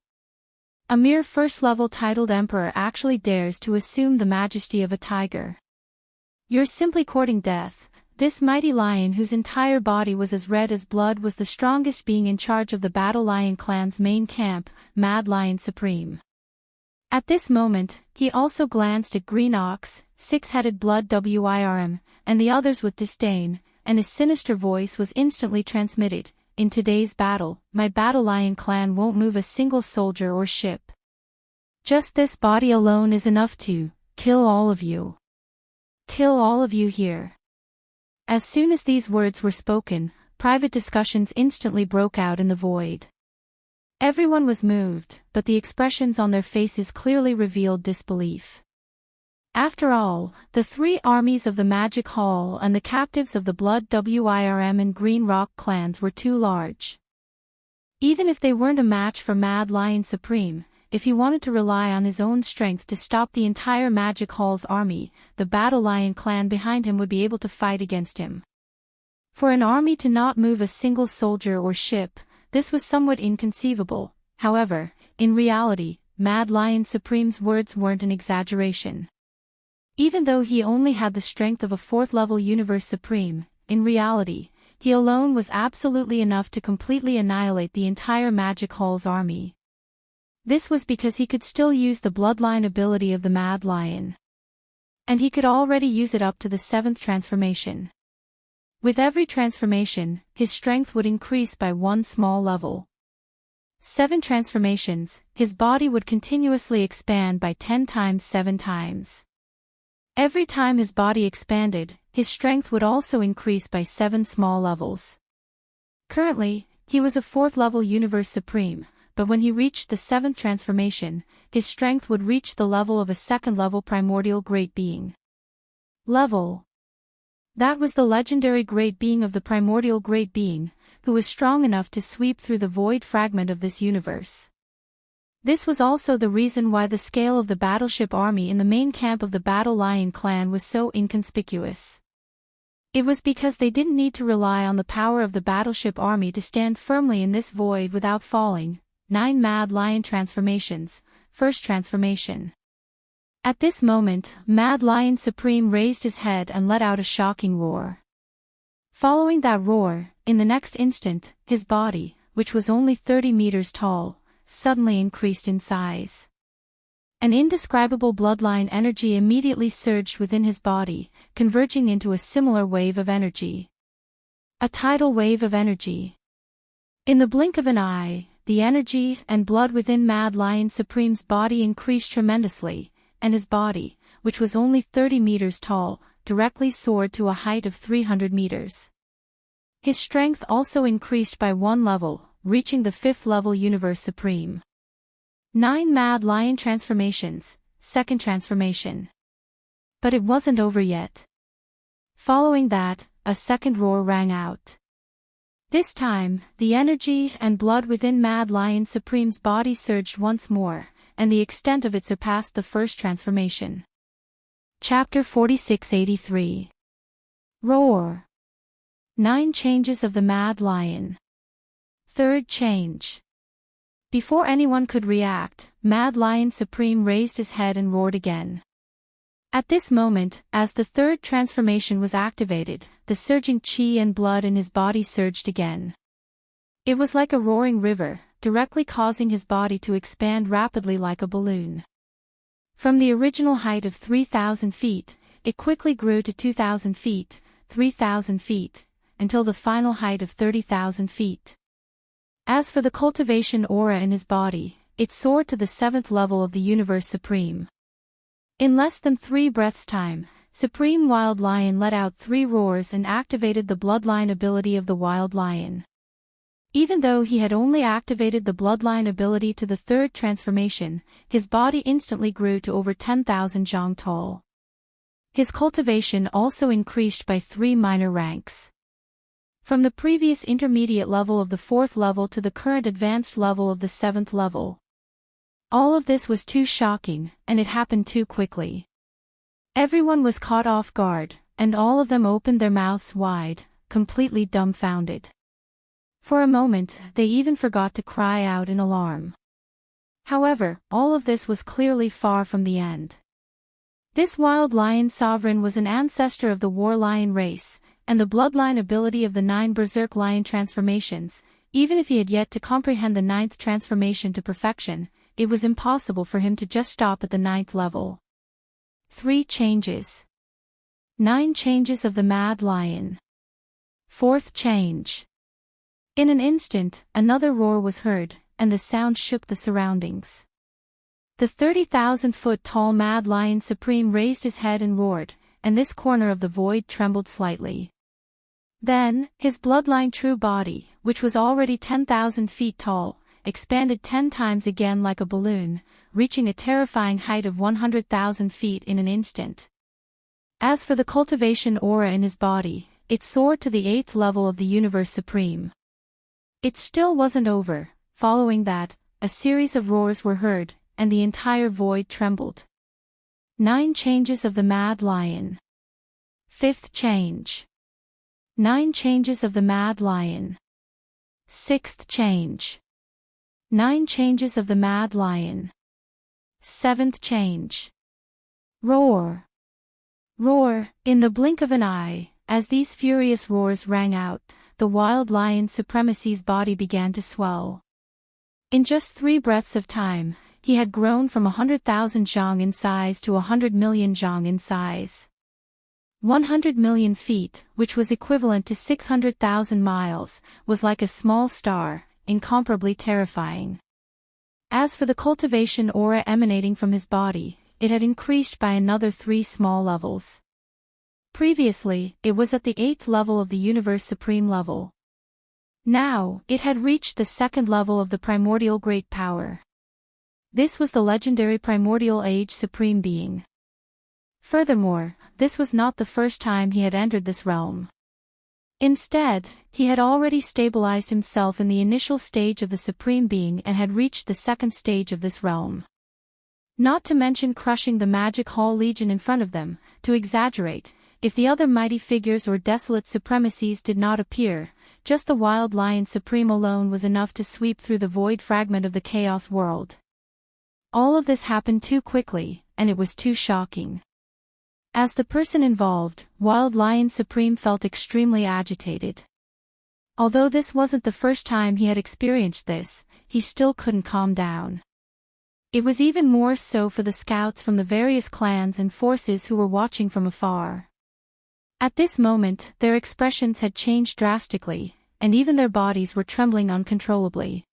A mere first-level titled Emperor actually dares to assume the majesty of a tiger. "You're simply courting death." This mighty lion whose entire body was as red as blood was the strongest being in charge of the Battle Lion clan's main camp, Mad Lion Supreme. At this moment, he also glanced at Green Ox, six-headed Blood Wyrm, and the others with disdain, and his sinister voice was instantly transmitted, "In today's battle, my Battle Lion clan won't move a single soldier or ship. Just this body alone is enough to kill all of you. Kill all of you here." As soon as these words were spoken, private discussions instantly broke out in the void. Everyone was moved, but the expressions on their faces clearly revealed disbelief. After all, the three armies of the Magic Hall and the captives of the Blood Wyrm and Green Rock clans were too large. Even if they weren't a match for Mad Lion Supreme, if he wanted to rely on his own strength to stop the entire Magic Hall's army, the Battle Lion clan behind him would be able to fight against him. For an army to not move a single soldier or ship, this was somewhat inconceivable. However, in reality, Mad Lion Supreme's words weren't an exaggeration. Even though he only had the strength of a fourth-level Universe Supreme, in reality, he alone was absolutely enough to completely annihilate the entire Magic Hall's army. This was because he could still use the bloodline ability of the Mad Lion. And he could already use it up to the 7th transformation. With every transformation, his strength would increase by one small level. 7 transformations, his body would continuously expand by 10 times 7 times. Every time his body expanded, his strength would also increase by 7 small levels. Currently, he was a 4th-level Universe Supreme, but when he reached the 7th transformation, his strength would reach the level of a 2nd-level Primordial Great Being. Level. That was the legendary Great Being of the Primordial Great Being, who was strong enough to sweep through the void fragment of this universe. This was also the reason why the scale of the battleship army in the main camp of the Battle Lion clan was so inconspicuous. It was because they didn't need to rely on the power of the battleship army to stand firmly in this void without falling. 9 Mad Lion transformations, 1st transformation. At this moment, Mad Lion Supreme raised his head and let out a shocking roar. Following that roar, in the next instant, his body, which was only 30 meters tall, suddenly increased in size. An indescribable bloodline energy immediately surged within his body, converging into a similar wave of energy. A tidal wave of energy. In the blink of an eye, the energy and blood within Mad Lion Supreme's body increased tremendously, and his body, which was only 30 meters tall, directly soared to a height of 300 meters. His strength also increased by one level, reaching the 5th level Universe Supreme. 9 Mad Lion Transformations, Second Transformation. But it wasn't over yet. Following that, a second roar rang out. This time, the energy and blood within Mad Lion Supreme's body surged once more, and the extent of it surpassed the first transformation. Chapter 4683. Roar. 9 Changes of the Mad Lion. Third change. Before anyone could react, Mad Lion Supreme raised his head and roared again. At this moment, as the third transformation was activated, the surging chi and blood in his body surged again. It was like a roaring river, directly causing his body to expand rapidly like a balloon. From the original height of 3,000 feet, it quickly grew to 2,000 feet, 3,000 feet, until the final height of 30,000 feet. As for the cultivation aura in his body, it soared to the 7th level of the Universe Supreme. In less than 3 breaths' time, Supreme Wild Lion let out 3 roars and activated the bloodline ability of the Wild Lion. Even though he had only activated the bloodline ability to the 3rd transformation, his body instantly grew to over 10,000 zhang tall. His cultivation also increased by 3 minor ranks. From the previous intermediate level of the 4th level to the current advanced level of the 7th level. All of this was too shocking, and it happened too quickly. Everyone was caught off guard, and all of them opened their mouths wide, completely dumbfounded. For a moment, they even forgot to cry out in alarm. However, all of this was clearly far from the end. This Wild Lion Sovereign was an ancestor of the War Lion race, and the bloodline ability of the 9 Berserk Lion transformations. Even if he had yet to comprehend the 9th transformation to perfection, it was impossible for him to just stop at the 9th level. 3 changes. 9 changes of the Mad Lion. 4th change. In an instant, another roar was heard, and the sound shook the surroundings. The 30,000-foot tall Mad Lion Supreme raised his head and roared, and this corner of the void trembled slightly. Then, his bloodline true body, which was already 10,000 feet tall, expanded 10 times again like a balloon, reaching a terrifying height of 100,000 feet in an instant. As for the cultivation aura in his body, it soared to the 8th level of the Universe Supreme. It still wasn't over. Following that, a series of roars were heard, and the entire void trembled. 9 changes of the Mad Lion. 5th change. 9 changes of the Mad Lion. 6th change. 9 changes of the Mad Lion. 7th change. Roar. Roar. In the blink of an eye, as these furious roars rang out, the Wild Lion Supremacy's body began to swell. In just 3 breaths of time, he had grown from 100,000 zhang in size to 100 million zhang in size. 100 million feet, which was equivalent to 600,000 miles, was like a small star, incomparably terrifying. As for the cultivation aura emanating from his body, it had increased by another 3 small levels. Previously, it was at the 8th level of the Universe Supreme level. Now, it had reached the 2nd level of the Primordial Great Power. This was the legendary Primordial Age Supreme Being. Furthermore, this was not the first time he had entered this realm. Instead, he had already stabilized himself in the initial stage of the Supreme Being and had reached the 2nd stage of this realm. Not to mention crushing the Magic Hall Legion in front of them. To exaggerate, if the other mighty figures or desolate supremacies did not appear, just the Wild Lion Supreme alone was enough to sweep through the void fragment of the Chaos World. All of this happened too quickly, and it was too shocking. As the person involved, Wild Lion Supreme felt extremely agitated. Although this wasn't the first time he had experienced this, he still couldn't calm down. It was even more so for the scouts from the various clans and forces who were watching from afar. At this moment, their expressions had changed drastically, and even their bodies were trembling uncontrollably.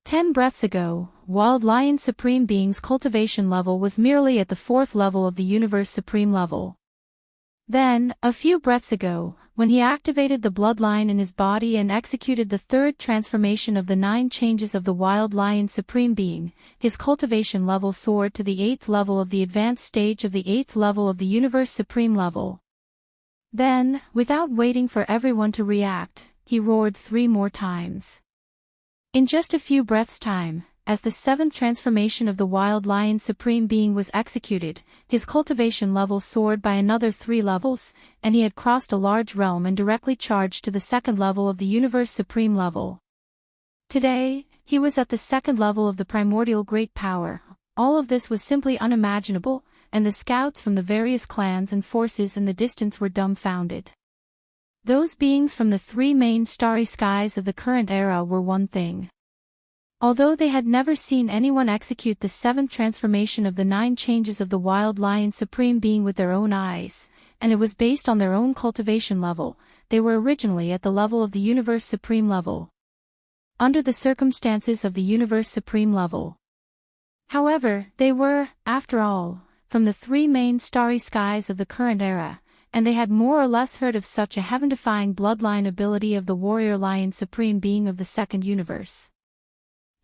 10 breaths ago, Wild Lion Supreme Being's cultivation level was merely at the 4th level of the Universe Supreme level. Then, a few breaths ago, when he activated the bloodline in his body and executed the 3rd transformation of the 9 changes of the Wild Lion Supreme Being, his cultivation level soared to the 8th level of the advanced stage of the 8th level of the Universe Supreme level. Then, without waiting for everyone to react, he roared 3 more times. In just a few breaths' time, as the 7th transformation of the Wild Lion Supreme Being was executed, his cultivation level soared by another 3 levels, and he had crossed a large realm and directly charged to the 2nd level of the Universe Supreme level. Today, he was at the 2nd level of the primordial great power. All of this was simply unimaginable, and the scouts from the various clans and forces in the distance were dumbfounded. Those beings from the 3 main starry skies of the current era were one thing. Although they had never seen anyone execute the 7th transformation of the 9 changes of the Wild Lion Supreme Being with their own eyes, and it was based on their own cultivation level, they were originally at the level of the Universe Supreme level. Under the circumstances of the Universe Supreme level. However, they were, after all, from the 3 main starry skies of the current era, and they had more or less heard of such a heaven-defying bloodline ability of the Warrior Lion Supreme Being of the 2nd universe.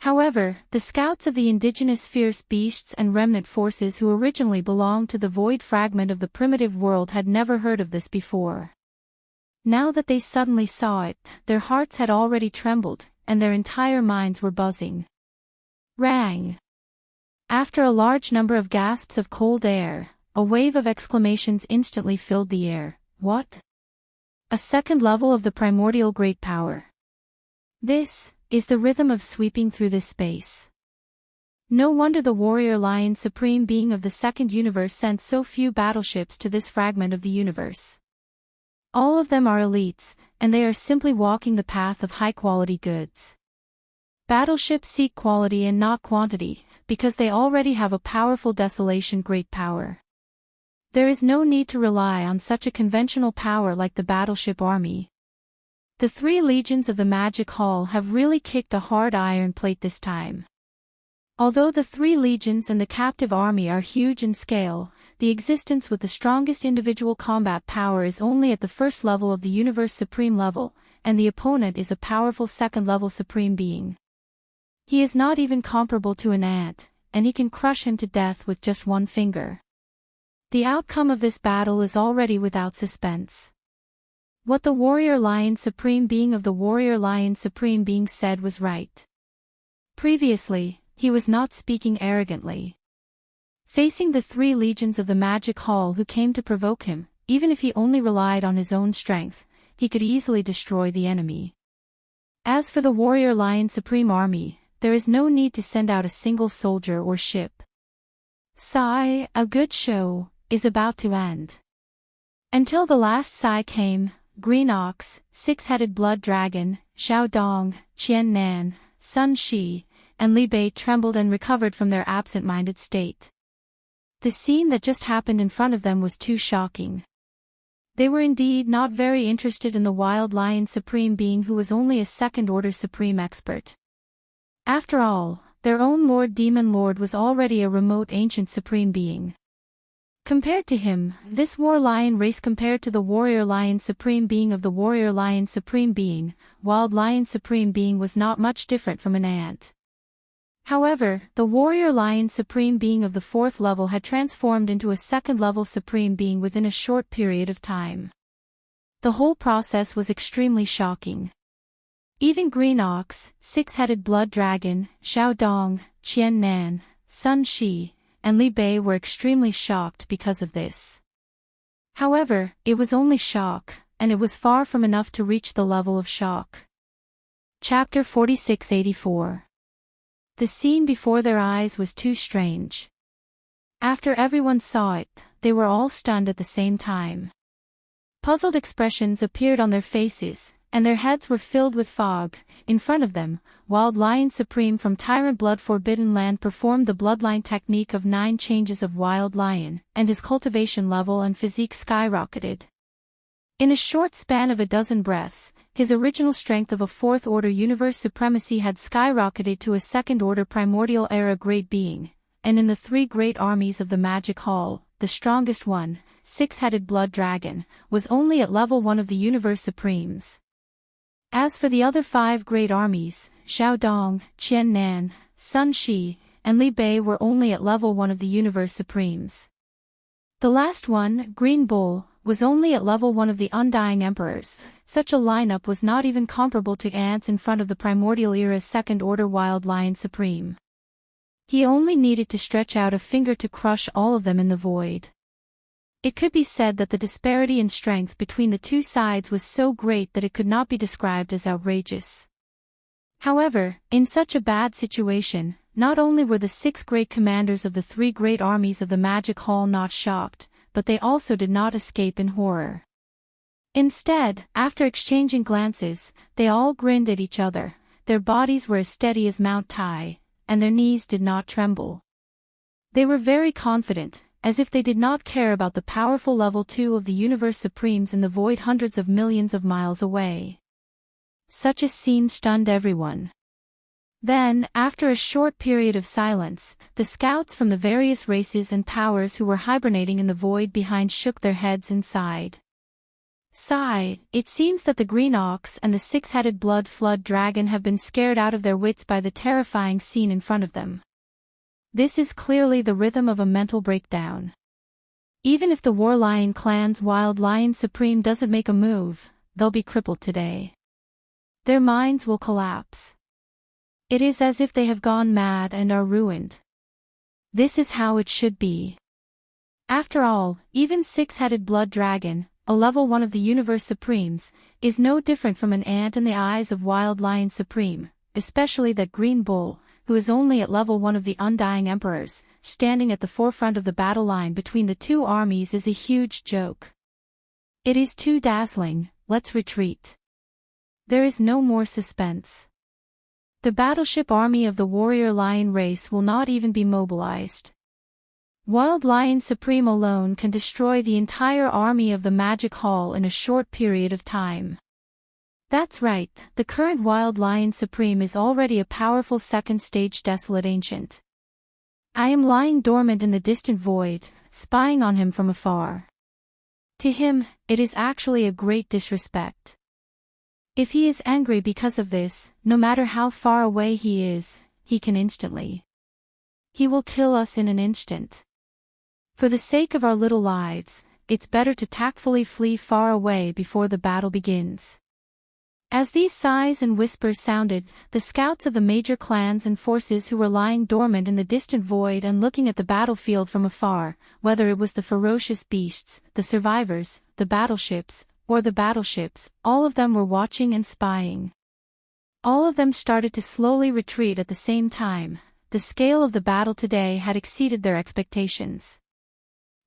However, the scouts of the indigenous fierce beasts and remnant forces who originally belonged to the void fragment of the primitive world had never heard of this before. Now that they suddenly saw it, their hearts had already trembled, and their entire minds were buzzing. Rang! After a large number of gasps of cold air, a wave of exclamations instantly filled the air. What? A 2nd level of the primordial great power. This is the rhythm of sweeping through this space. No wonder the Warrior Lion Supreme Being of the 2nd universe sent so few battleships to this fragment of the universe. All of them are elites, and they are simply walking the path of high-quality goods. Battleships seek quality and not quantity, because they already have a powerful desolation great power. There is no need to rely on such a conventional power like the battleship army. The 3 legions of the Magic Hall have really kicked a hard iron plate this time. Although the 3 legions and the captive army are huge in scale, the existence with the strongest individual combat power is only at the 1st level of the Universe Supreme level, and the opponent is a powerful 2nd level Supreme Being. He is not even comparable to an ant, and he can crush him to death with just one finger. The outcome of this battle is already without suspense. What the Warrior Lion Supreme Being of the Warrior Lion Supreme Being said was right. Previously, he was not speaking arrogantly. Facing the 3 legions of the Magic Hall who came to provoke him, even if he only relied on his own strength, he could easily destroy the enemy. As for the Warrior Lion Supreme Army, there is no need to send out a single soldier or ship. Sigh, a good show is about to end. Until the last sigh came, Green Ox, 6-headed Blood Dragon, Xiao Dong, Qian Nan, Sun Shi, and Li Bei trembled and recovered from their absent-minded state. The scene that just happened in front of them was too shocking. They were indeed not very interested in the Wild Lion Supreme Being who was only a 2nd-order Supreme Expert. After all, their own Lord Demon Lord was already a remote ancient Supreme Being. Compared to him, this War Lion race compared to the Warrior Lion Supreme Being of the Warrior Lion Supreme Being, Wild Lion Supreme Being was not much different from an ant. However, the Warrior Lion Supreme Being of the 4th level had transformed into a 2nd-level Supreme Being within a short period of time. The whole process was extremely shocking. Even Green Ox, 6-headed Blood Dragon, Xiao Dong, Qian Nan, Sun Shi, and Li Bei were extremely shocked because of this. However, it was only shock, and it was far from enough to reach the level of shock. Chapter 4684. The scene before their eyes was too strange. After everyone saw it, they were all stunned at the same time. Puzzled expressions appeared on their faces, and their heads were filled with fog. In front of them, Wild Lion Supreme from Tyrant Blood Forbidden Land performed the bloodline technique of 9 changes of Wild Lion, and his cultivation level and physique skyrocketed. In a short span of a dozen breaths, his original strength of a 4th Order Universe Supremacy had skyrocketed to a 2nd Order Primordial Era Great Being, and in the 3 great armies of the Magic Hall, the strongest one, 6-headed Blood Dragon, was only at level 1 of the Universe Supremes. As for the other 5 great armies, Xiao Dong, Qian Nan, Sun Shi, and Li Bei were only at level 1 of the Universe Supremes. The last one, Green Bull, was only at level 1 of the Undying Emperors. Such a lineup was not even comparable to ants in front of the Primordial Era's 2nd Order Wild Lion Supreme. He only needed to stretch out a finger to crush all of them in the void. It could be said that the disparity in strength between the two sides was so great that it could not be described as outrageous. However, in such a bad situation, not only were the 6 great commanders of the 3 great armies of the Magic Hall not shocked, but they also did not escape in horror. Instead, after exchanging glances, they all grinned at each other. Their bodies were as steady as Mount Tai, and their knees did not tremble. They were very confident, as if they did not care about the powerful level 2 of the Universe Supremes in the void hundreds of millions of miles away. Such a scene stunned everyone. Then, after a short period of silence, the scouts from the various races and powers who were hibernating in the void behind shook their heads and sighed. Sigh, it seems that the Green Ox and the 6-headed Blood Flood Dragon have been scared out of their wits by the terrifying scene in front of them. This is clearly the rhythm of a mental breakdown. Even if the War Lion clan's Wild Lion Supreme doesn't make a move, they'll be crippled today. Their minds will collapse. It is as if they have gone mad and are ruined. This is how it should be. After all, even 6-headed Blood Dragon, a level 1 of the Universe Supremes, is no different from an ant in the eyes of Wild Lion Supreme, especially that Green Bull, who is only at level 1 of the Undying Emperors, standing at the forefront of the battle line between the 2 armies is a huge joke. It is too dazzling, let's retreat. There is no more suspense. The battleship army of the Warrior Lion race will not even be mobilized. Wild Lion Supreme alone can destroy the entire army of the Magic Hall in a short period of time. That's right, the current Wild Lion Supreme is already a powerful 2nd stage Desolate Ancient. I am lying dormant in the distant void, spying on him from afar. To him, it is actually a great disrespect. If he is angry because of this, no matter how far away he is, he can instantly. He will kill us in an instant. For the sake of our little lives, it's better to tactfully flee far away before the battle begins. As these sighs and whispers sounded, the scouts of the major clans and forces who were lying dormant in the distant void and looking at the battlefield from afar, whether it was the ferocious beasts, the survivors, the battleships, or the battleships, all of them were watching and spying. All of them started to slowly retreat at the same time. The scale of the battle today had exceeded their expectations.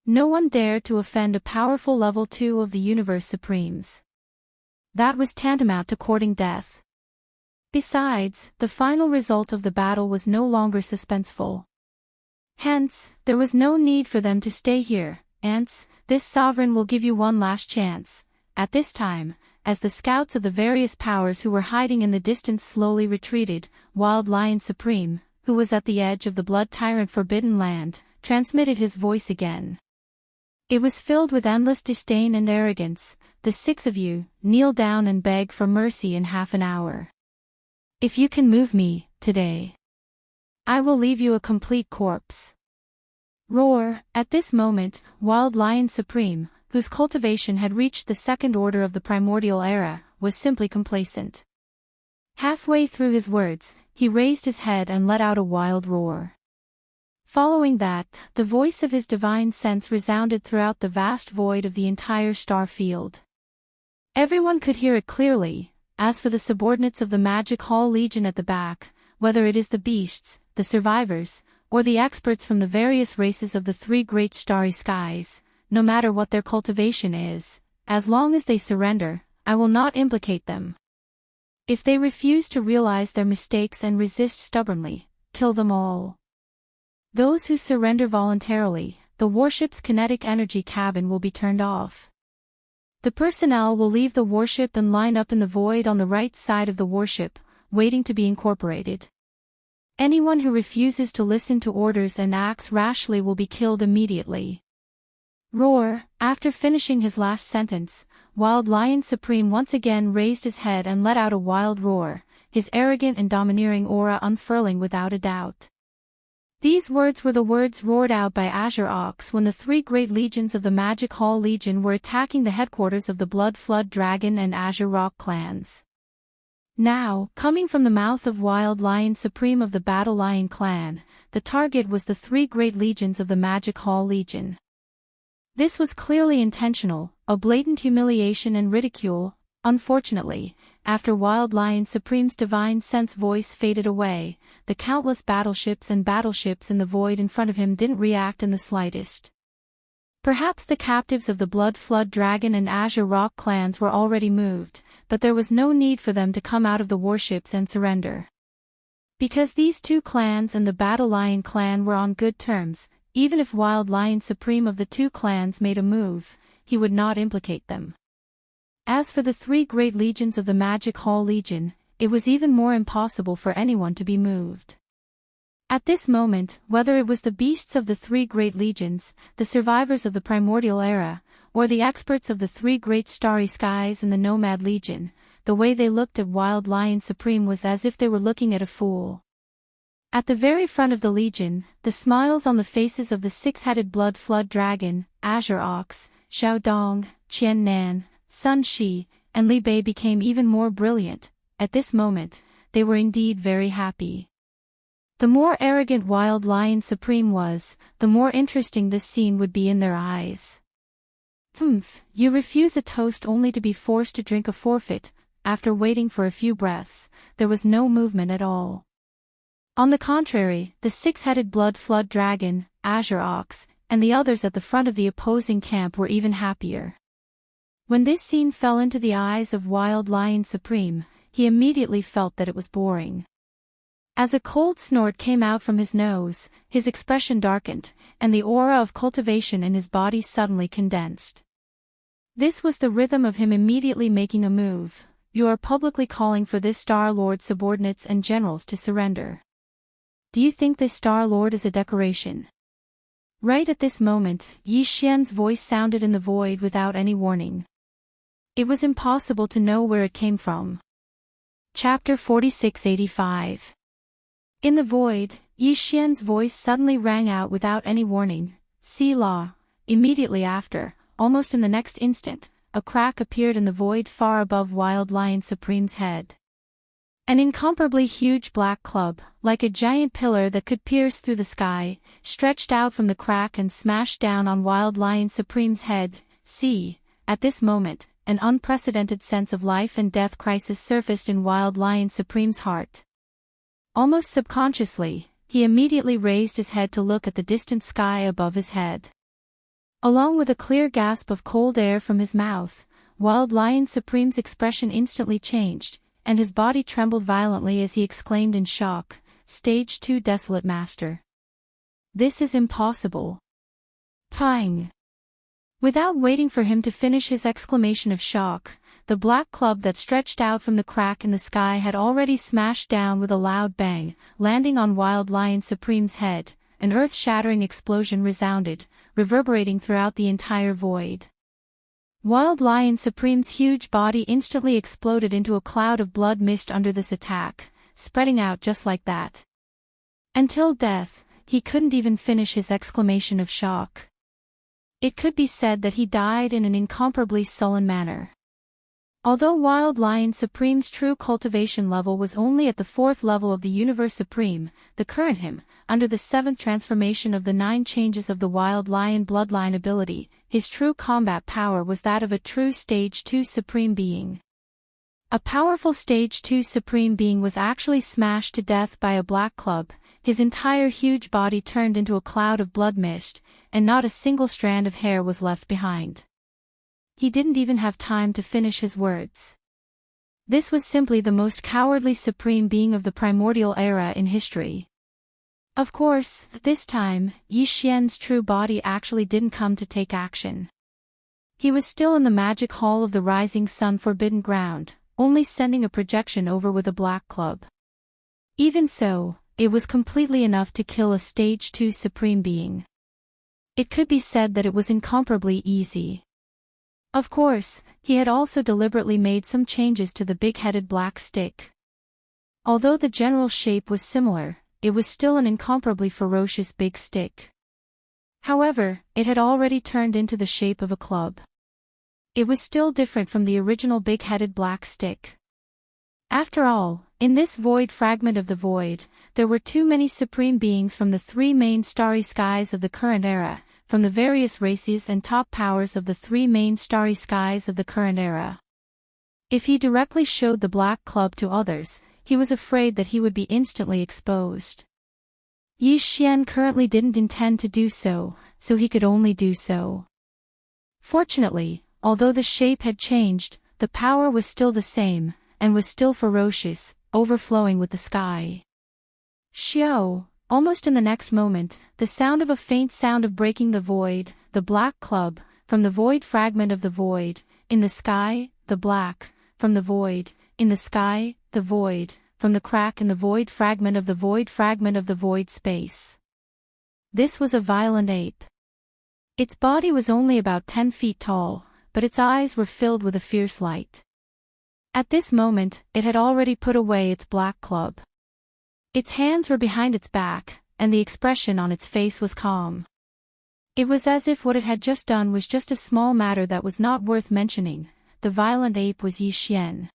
No one dared to offend a powerful level 2 of the Universe Supremes. That was tantamount to courting death. Besides, the final result of the battle was no longer suspenseful. Hence, there was no need for them to stay here. Ants, this sovereign will give you one last chance. At this time, as the scouts of the various powers who were hiding in the distance slowly retreated, Wild Lion Supreme, who was at the edge of the Blood Tyrant Forbidden Land, transmitted his voice again. It was filled with endless disdain and arrogance. The 6 of you, kneel down and beg for mercy in half an hour. If you can move me, today, I will leave you a complete corpse. Roar. At this moment, Wild Lion Supreme, whose cultivation had reached the 2nd order of the Primordial Era, was simply complacent. Halfway through his words, he raised his head and let out a wild roar. Following that, the voice of his divine sense resounded throughout the vast void of the entire star field. Everyone could hear it clearly. As for the subordinates of the Magic Hall Legion at the back, whether it is the beasts, the survivors, or the experts from the various races of the 3 great starry skies, no matter what their cultivation is, as long as they surrender, I will not implicate them. If they refuse to realize their mistakes and resist stubbornly, kill them all. Those who surrender voluntarily, the warship's kinetic energy cabin will be turned off. The personnel will leave the warship and line up in the void on the right side of the warship, waiting to be incorporated. Anyone who refuses to listen to orders and acts rashly will be killed immediately. Roar! After finishing his last sentence, Wild Lion Supreme once again raised his head and let out a wild roar, his arrogant and domineering aura unfurling without a doubt. These words were the words roared out by Azure Ox when the three great legions of the Magic Hall Legion were attacking the headquarters of the Blood Flood Dragon and Azure Rock clans. Now, coming from the mouth of Wild Lion Supreme of the Battle Lion clan, the target was the three great legions of the Magic Hall Legion. This was clearly intentional, a blatant humiliation and ridicule. Unfortunately, after Wild Lion Supreme's divine sense voice faded away, the countless battleships in the void in front of him didn't react in the slightest. Perhaps the captives of the Blood Flood Dragon and Azure Rock clans were already moved, but there was no need for them to come out of the warships and surrender. Because these two clans and the Battle Lion clan were on good terms, even if Wild Lion Supreme of the two clans made a move, he would not implicate them. As for the three great legions of the Magic Hall Legion, it was even more impossible for anyone to be moved. At this moment, whether it was the beasts of the three great legions, the survivors of the primordial era, or the experts of the three great starry skies and the Nomad Legion, the way they looked at Wild Lion Supreme was as if they were looking at a fool. At the very front of the legion, the smiles on the faces of the six-headed Blood Flood Dragon, Azure Ox, Xiao Dong, Qian Nan, Sun Shi, and Li Bei became even more brilliant. At this moment, they were indeed very happy. The more arrogant Wild Lion Supreme was, the more interesting this scene would be in their eyes. Humph, you refuse a toast only to be forced to drink a forfeit. After waiting for a few breaths, there was no movement at all. On the contrary, the six-headed Blood Flood Dragon, Azure Ox, and the others at the front of the opposing camp were even happier. When this scene fell into the eyes of Wild Lion Supreme, he immediately felt that it was boring. As a cold snort came out from his nose, his expression darkened, and the aura of cultivation in his body suddenly condensed. This was the rhythm of him immediately making a move. You are publicly calling for this Star Lord's subordinates and generals to surrender. Do you think this Star Lord is a decoration? Right at this moment, Yi Xian's voice sounded in the void without any warning. It was impossible to know where it came from. Chapter 4685. In the void, Yi Xian's voice suddenly rang out without any warning. Selah. Immediately after, almost in the next instant, a crack appeared in the void far above Wild Lion Supreme's head. An incomparably huge black club, like a giant pillar that could pierce through the sky, stretched out from the crack and smashed down on Wild Lion Supreme's head. At this moment, an unprecedented sense of life and death crisis surfaced in Wild Lion Supreme's heart. Almost subconsciously, he immediately raised his head to look at the distant sky above his head. Along with a clear gasp of cold air from his mouth, Wild Lion Supreme's expression instantly changed, and his body trembled violently as he exclaimed in shock, Stage 2 Desolate Master. This is impossible. Pang! Without waiting for him to finish his exclamation of shock, the black club that stretched out from the crack in the sky had already smashed down with a loud bang, landing on Wild Lion Supreme's head. An earth-shattering explosion resounded, reverberating throughout the entire void. Wild Lion Supreme's huge body instantly exploded into a cloud of blood mist under this attack, spreading out just like that. Until death, he couldn't even finish his exclamation of shock. It could be said that he died in an incomparably sullen manner. Although Wild Lion Supreme's true cultivation level was only at the 4th level of the Universe Supreme, the current him, under the 7th transformation of the 9 changes of the Wild Lion bloodline ability, his true combat power was that of a true Stage 2 Supreme Being. A powerful Stage 2 Supreme Being was actually smashed to death by a black club, his entire huge body turned into a cloud of blood mist, and not a single strand of hair was left behind. he didn't even have time to finish his words. This was simply the most cowardly supreme being of the primordial era in history. Of course, this time, Yi Xian's true body actually didn't come to take action. He was still in the magic hall of the rising sun forbidden ground, only sending a projection over with a black club. Even so, it was completely enough to kill a stage 2 supreme being. It could be said that it was incomparably easy. Of course, he had also deliberately made some changes to the big-headed black stick. Although the general shape was similar, it was still an incomparably ferocious big stick. However, it had already turned into the shape of a club. It was still different from the original big-headed black stick. After all, in this void fragment of the void, there were too many supreme beings from the 3 main starry skies of the current era, from the various races and top powers of the 3 main starry skies of the current era. If he directly showed the black club to others, he was afraid that he would be instantly exposed. Yi Xian currently didn't intend to do so, so he could only do so. Fortunately, although the shape had changed, the power was still the same, and was still ferocious, overflowing with the sky. Xiao, almost in the next moment, the sound of a faint sound of breaking the void, the black club, from the void fragment of the void, in the sky, the black, from the void, in the sky, the void, from the crack in the void fragment of the void space. This was a violent ape. Its body was only about 10 feet tall, but its eyes were filled with a fierce light. At this moment, it had already put away its black club. Its hands were behind its back, and the expression on its face was calm. It was as if what it had just done was just a small matter that was not worth mentioning. The violent ape was Yi Xian.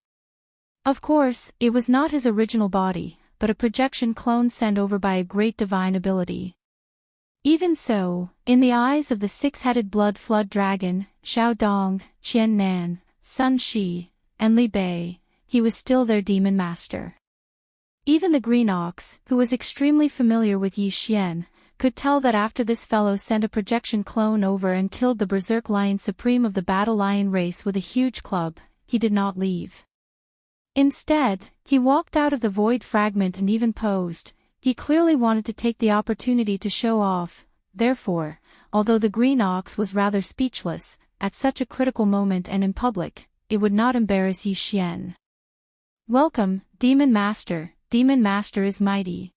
Of course, it was not his original body, but a projection clone sent over by a great divine ability. Even so, in the eyes of the 6-headed blood flood dragon, Xiao Dong, Qian Nan, Sun Shi, and Li Bei, he was still their demon master. Even the green ox, who was extremely familiar with Yi Xian, could tell that after this fellow sent a projection clone over and killed the berserk lion supreme of the battle lion race with a huge club, he did not leave. Instead, he walked out of the void fragment and even posed. He clearly wanted to take the opportunity to show off. Therefore, although the green ox was rather speechless, at such a critical moment and in public, it would not embarrass Yi Xian. "Welcome, Demon Master is mighty."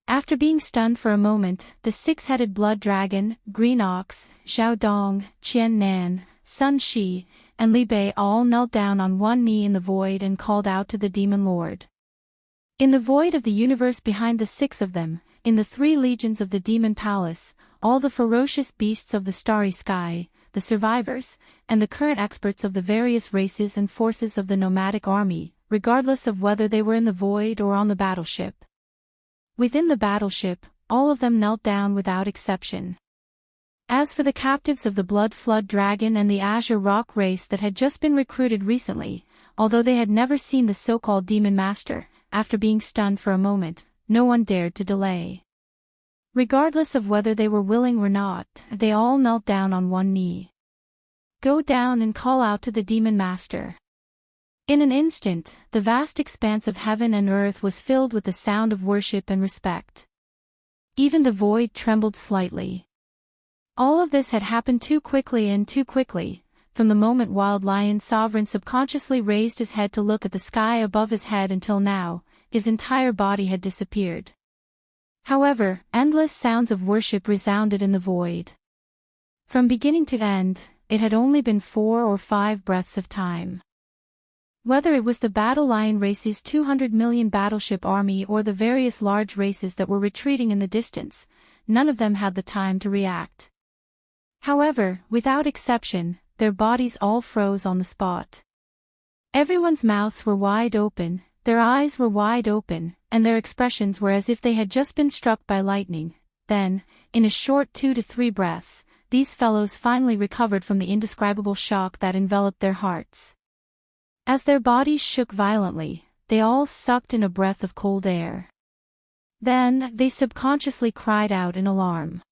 After being stunned for a moment, the 6-headed blood dragon, green ox, Xiao Dong, Qian Nan, Sun Shi, and Li Bei all knelt down on one knee in the void and called out to the demon lord. In the void of the universe behind the 6 of them, in the 3 legions of the demon palace, all the ferocious beasts of the starry sky, the survivors, and the current experts of the various races and forces of the nomadic army, regardless of whether they were in the void or on the battleship. Within the battleship, all of them knelt down without exception. As for the captives of the Blood Flood Dragon and the Azure Rock race that had just been recruited recently, although they had never seen the so-called Demon Master, after being stunned for a moment, no one dared to delay. Regardless of whether they were willing or not, they all knelt down on one knee. "Go down and call out to the Demon Master." In an instant, the vast expanse of heaven and earth was filled with the sound of worship and respect. Even the void trembled slightly. All of this had happened too quickly, from the moment Wild Lion Sovereign subconsciously raised his head to look at the sky above his head until now, his entire body had disappeared. However, endless sounds of worship resounded in the void. From beginning to end, it had only been 4 or 5 breaths of time. Whether it was the Battle Lion race's 200 million battleship army or the various large races that were retreating in the distance, none of them had the time to react. However, without exception, their bodies all froze on the spot. Everyone's mouths were wide open, their eyes were wide open, and their expressions were as if they had just been struck by lightning. Then, in a short 2 to 3 breaths, these fellows finally recovered from the indescribable shock that enveloped their hearts. As their bodies shook violently, they all sucked in a breath of cold air. Then, they subconsciously cried out in alarm.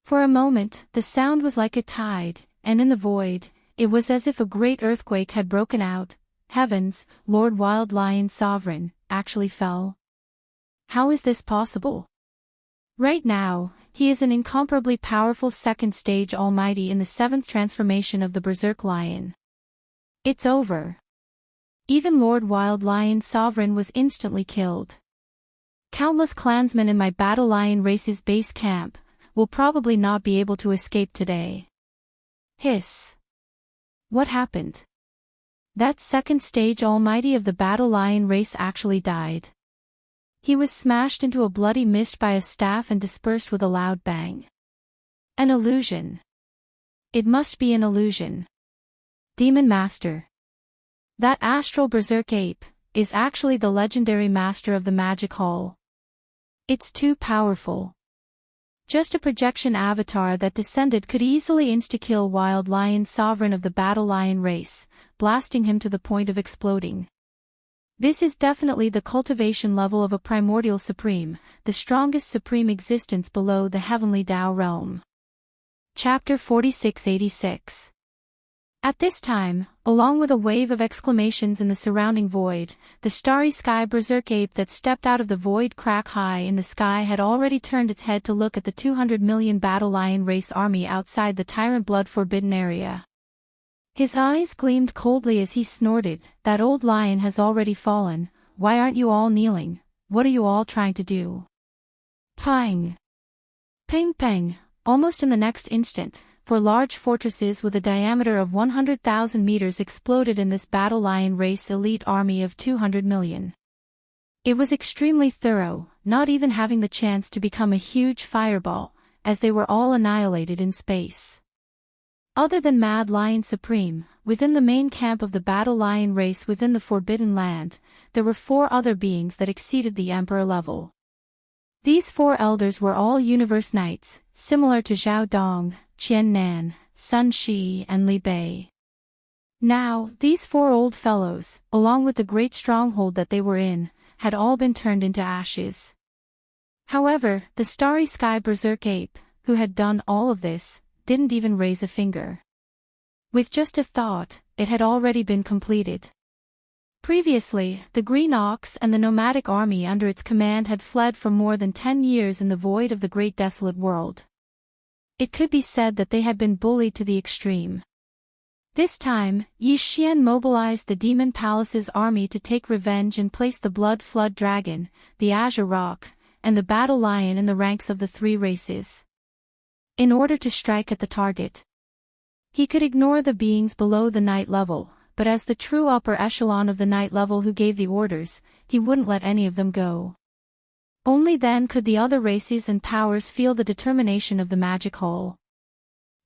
For a moment, the sound was like a tide, and in the void, It was as if a great earthquake had broken out. Heavens, Lord Wild Lion Sovereign, actually fell. How is this possible? Right now, he is an incomparably powerful second-stage almighty in the 7th transformation of the Berserk Lion. It's over. Even Lord Wild Lion Sovereign was instantly killed. Countless clansmen in my Battle Lion Race's base camp will probably not be able to escape today. Hiss. What happened? That second-stage almighty of the Battle Lion Race actually died. He was smashed into a bloody mist by a staff and dispersed with a loud bang. An illusion. It must be an illusion. Demon Master. That astral berserk ape is actually the legendary master of the Magic Hall. It's too powerful. Just a projection avatar that descended could easily insta-kill Wild Lion Sovereign of the Battle Lion Race, blasting him to the point of exploding. This is definitely the cultivation level of a primordial supreme, the strongest supreme existence below the heavenly Tao realm. Chapter 4686. At this time, along with a wave of exclamations in the surrounding void, the starry sky berserk ape that stepped out of the void crack high in the sky had already turned its head to look at the 200 million Battle Lion Race army outside the Tyrant Blood Forbidden area. His eyes gleamed coldly as he snorted, "That old lion has already fallen. Why aren't you all kneeling? What are you all trying to do?" Pang! Ping pang! Almost in the next instant, 4 large fortresses with a diameter of 100,000 meters exploded in this Battle Lion Race elite army of 200 million. It was extremely thorough, not even having the chance to become a huge fireball, as they were all annihilated in space. Other than Mad Lion Supreme, within the main camp of the Battle Lion Race within the Forbidden Land, there were 4 other beings that exceeded the Emperor level. These 4 elders were all Universe Knights, similar to Zhao Dong, Qian Nan, Sun Shi and Li Bei. Now, these 4 old fellows, along with the great stronghold that they were in, had all been turned into ashes. However, the starry sky berserk ape, who had done all of this, didn't even raise a finger. With just a thought, it had already been completed. Previously, the Green Ox and the nomadic army under its command had fled for more than 10 years in the void of the great desolate world. It could be said that they had been bullied to the extreme. This time, Yi Xian mobilized the Demon Palace's army to take revenge and place the Blood Flood Dragon, the Azure Rock, and the Battle Lion in the ranks of the 3 races. In order to strike at the target, he could ignore the beings below the night level, but as the true upper echelon of the night level who gave the orders, he wouldn't let any of them go. Only then could the other races and powers feel the determination of the Magic Hall.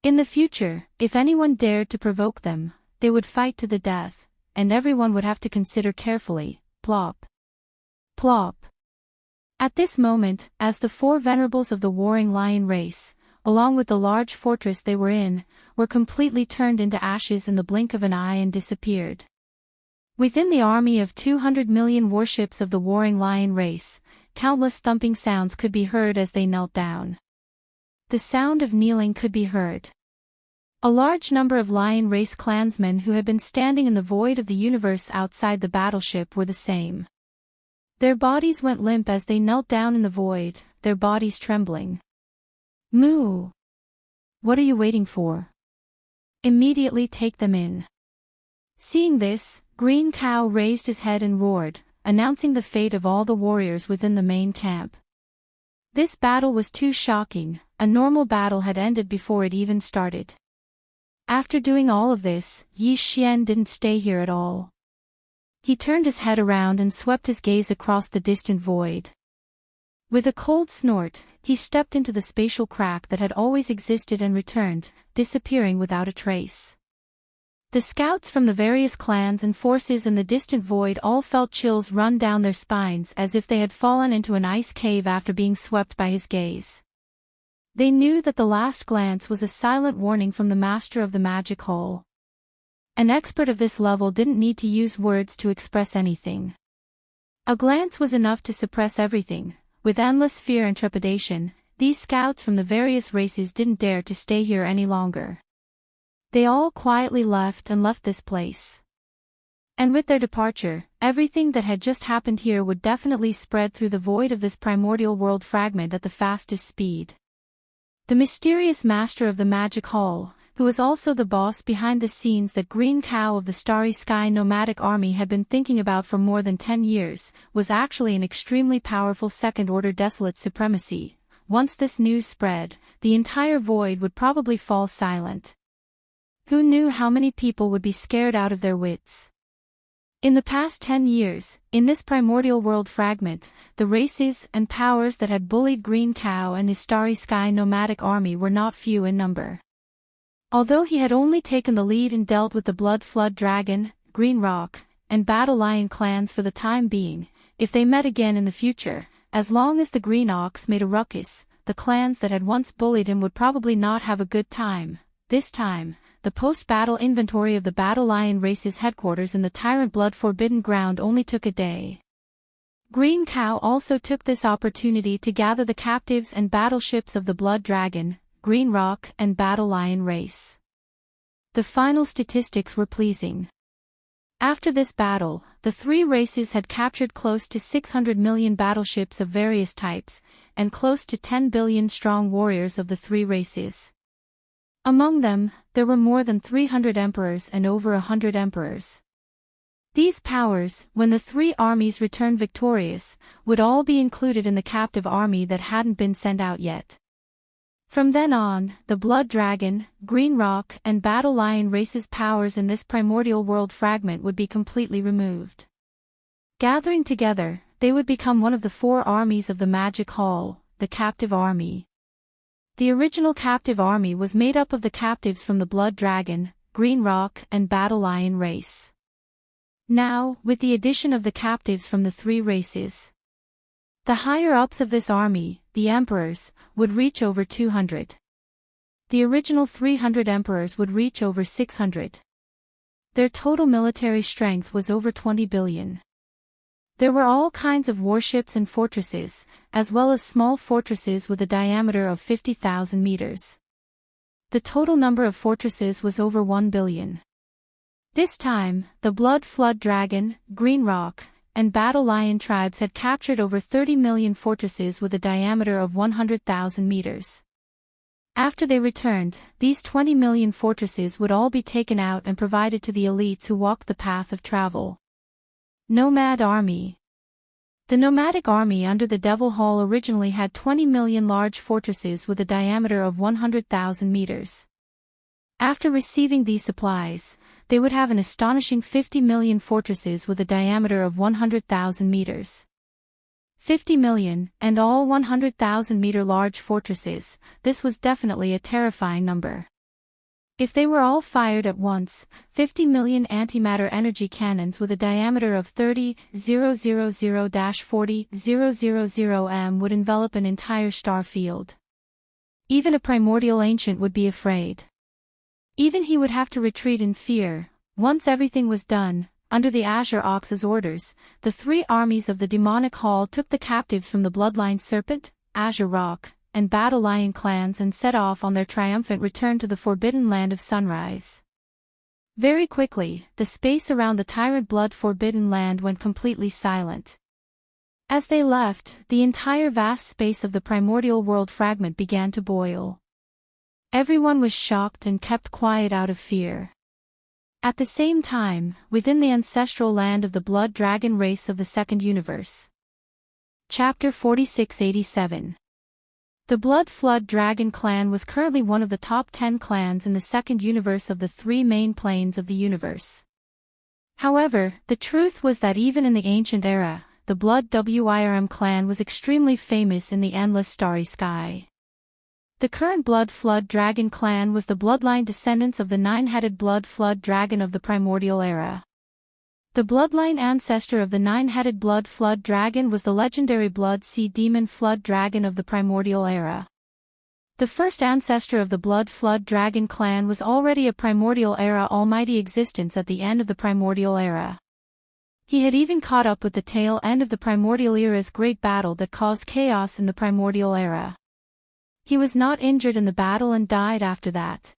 In the future, if anyone dared to provoke them, they would fight to the death, and everyone would have to consider carefully. Plop. Plop. At this moment, as the 4 venerables of the warring lion race, along with the large fortress they were in, were completely turned into ashes in the blink of an eye and disappeared. Within the army of 200 million warships of the warring lion race, countless thumping sounds could be heard as they knelt down. The sound of kneeling could be heard. A large number of lion race clansmen who had been standing in the void of the universe outside the battleship were the same. Their bodies went limp as they knelt down in the void, their bodies trembling. Moo! What are you waiting for? Immediately take them in. Seeing this, Green Cow raised his head and roared, announcing the fate of all the warriors within the main camp. This battle was too shocking, a normal battle had ended before it even started. After doing all of this, Yi Xian didn't stay here at all. He turned his head around and swept his gaze across the distant void. With a cold snort, he stepped into the spatial crack that had always existed and returned, disappearing without a trace. The scouts from the various clans and forces in the distant void all felt chills run down their spines as if they had fallen into an ice cave after being swept by his gaze. They knew that the last glance was a silent warning from the master of the Magic Hall. An expert of this level didn't need to use words to express anything. A glance was enough to suppress everything. With endless fear and trepidation, these scouts from the various races didn't dare to stay here any longer. They all quietly left this place. And with their departure, everything that had just happened here would definitely spread through the void of this primordial world fragment at the fastest speed. The mysterious master of the magic hall, who was also the boss behind the scenes that Green Cow of the Starry Sky nomadic army had been thinking about for more than 10 years, was actually an extremely powerful second-order desolate supremacy. Once this news spread, the entire void would probably fall silent. Who knew how many people would be scared out of their wits? In the past 10 years, in this primordial world fragment, the races and powers that had bullied Green Cow and his Starry Sky nomadic army were not few in number. Although he had only taken the lead and dealt with the Blood Flood Dragon, Green Rock, and Battle Lion clans for the time being, if they met again in the future, as long as the Green Ox made a ruckus, the clans that had once bullied him would probably not have a good time. This time, the post-battle inventory of the Battle Lion race's headquarters in the Tyrant Blood Forbidden Ground only took a day. Green Cow also took this opportunity to gather the captives and battleships of the Blood Dragon, Green Rock, and Battle Lion race. The final statistics were pleasing. After this battle, the three races had captured close to 600 million battleships of various types, and close to 10 billion strong warriors of the three races. Among them, there were more than 300 emperors and over 100 emperors. These powers, when the three armies returned victorious, would all be included in the captive army that hadn't been sent out yet. From then on, the Blood Dragon, Green Rock, and Battle Lion races' powers in this primordial world fragment would be completely removed. Gathering together, they would become one of the four armies of the Magic Hall, the Captive Army. The original captive army was made up of the captives from the Blood Dragon, Green Rock, and Battle Lion race. Now, with the addition of the captives from the three races, the higher-ups of this army, the emperors, would reach over 200. The original 300 emperors would reach over 600. Their total military strength was over 20 billion. There were all kinds of warships and fortresses, as well as small fortresses with a diameter of 50,000 meters. The total number of fortresses was over 1 billion. This time, the Blood Flood Dragon, Green Rock, and Battle Lion tribes had captured over 30 million fortresses with a diameter of 100,000 meters. After they returned, these 20 million fortresses would all be taken out and provided to the elites who walked the path of travel. Nomad Army. The nomadic army under the Devil Hall originally had 20 million large fortresses with a diameter of 100,000 meters. After receiving these supplies, they would have an astonishing 50 million fortresses with a diameter of 100,000 meters. 50 million, and all 100,000-meter large fortresses, this was definitely a terrifying number. If they were all fired at once, 50 million antimatter energy cannons with a diameter of 30,000-40,000 m would envelop an entire star field. Even a primordial ancient would be afraid. Even he would have to retreat in fear. Once everything was done, under the Azure Ox's orders, the three armies of the Demonic Hall took the captives from the Bloodline Serpent, Azure Rock, and Battle Lion clans and set off on their triumphant return to the Forbidden Land of Sunrise. Very quickly, the space around the Tyrant Blood Forbidden Land went completely silent. As they left, the entire vast space of the primordial world fragment began to boil. Everyone was shocked and kept quiet out of fear. At the same time, within the ancestral land of the Blood Dragon race of the Second Universe. Chapter 4687. The Blood Flood Dragon clan was currently one of the top 10 clans in the Second Universe of the three main planes of the universe. However, the truth was that even in the ancient era, the Blood Wyrm clan was extremely famous in the endless starry sky. The current Blood Flood Dragon clan was the bloodline descendants of the nine-headed Blood Flood Dragon of the primordial era. The bloodline ancestor of the nine-headed Blood Flood Dragon was the legendary Blood Sea Demon Flood Dragon of the primordial era. The first ancestor of the Blood Flood Dragon clan was already a primordial era almighty existence at the end of the primordial era. He had even caught up with the tail end of the primordial era's great battle that caused chaos in the primordial era. He was not injured in the battle and died after that.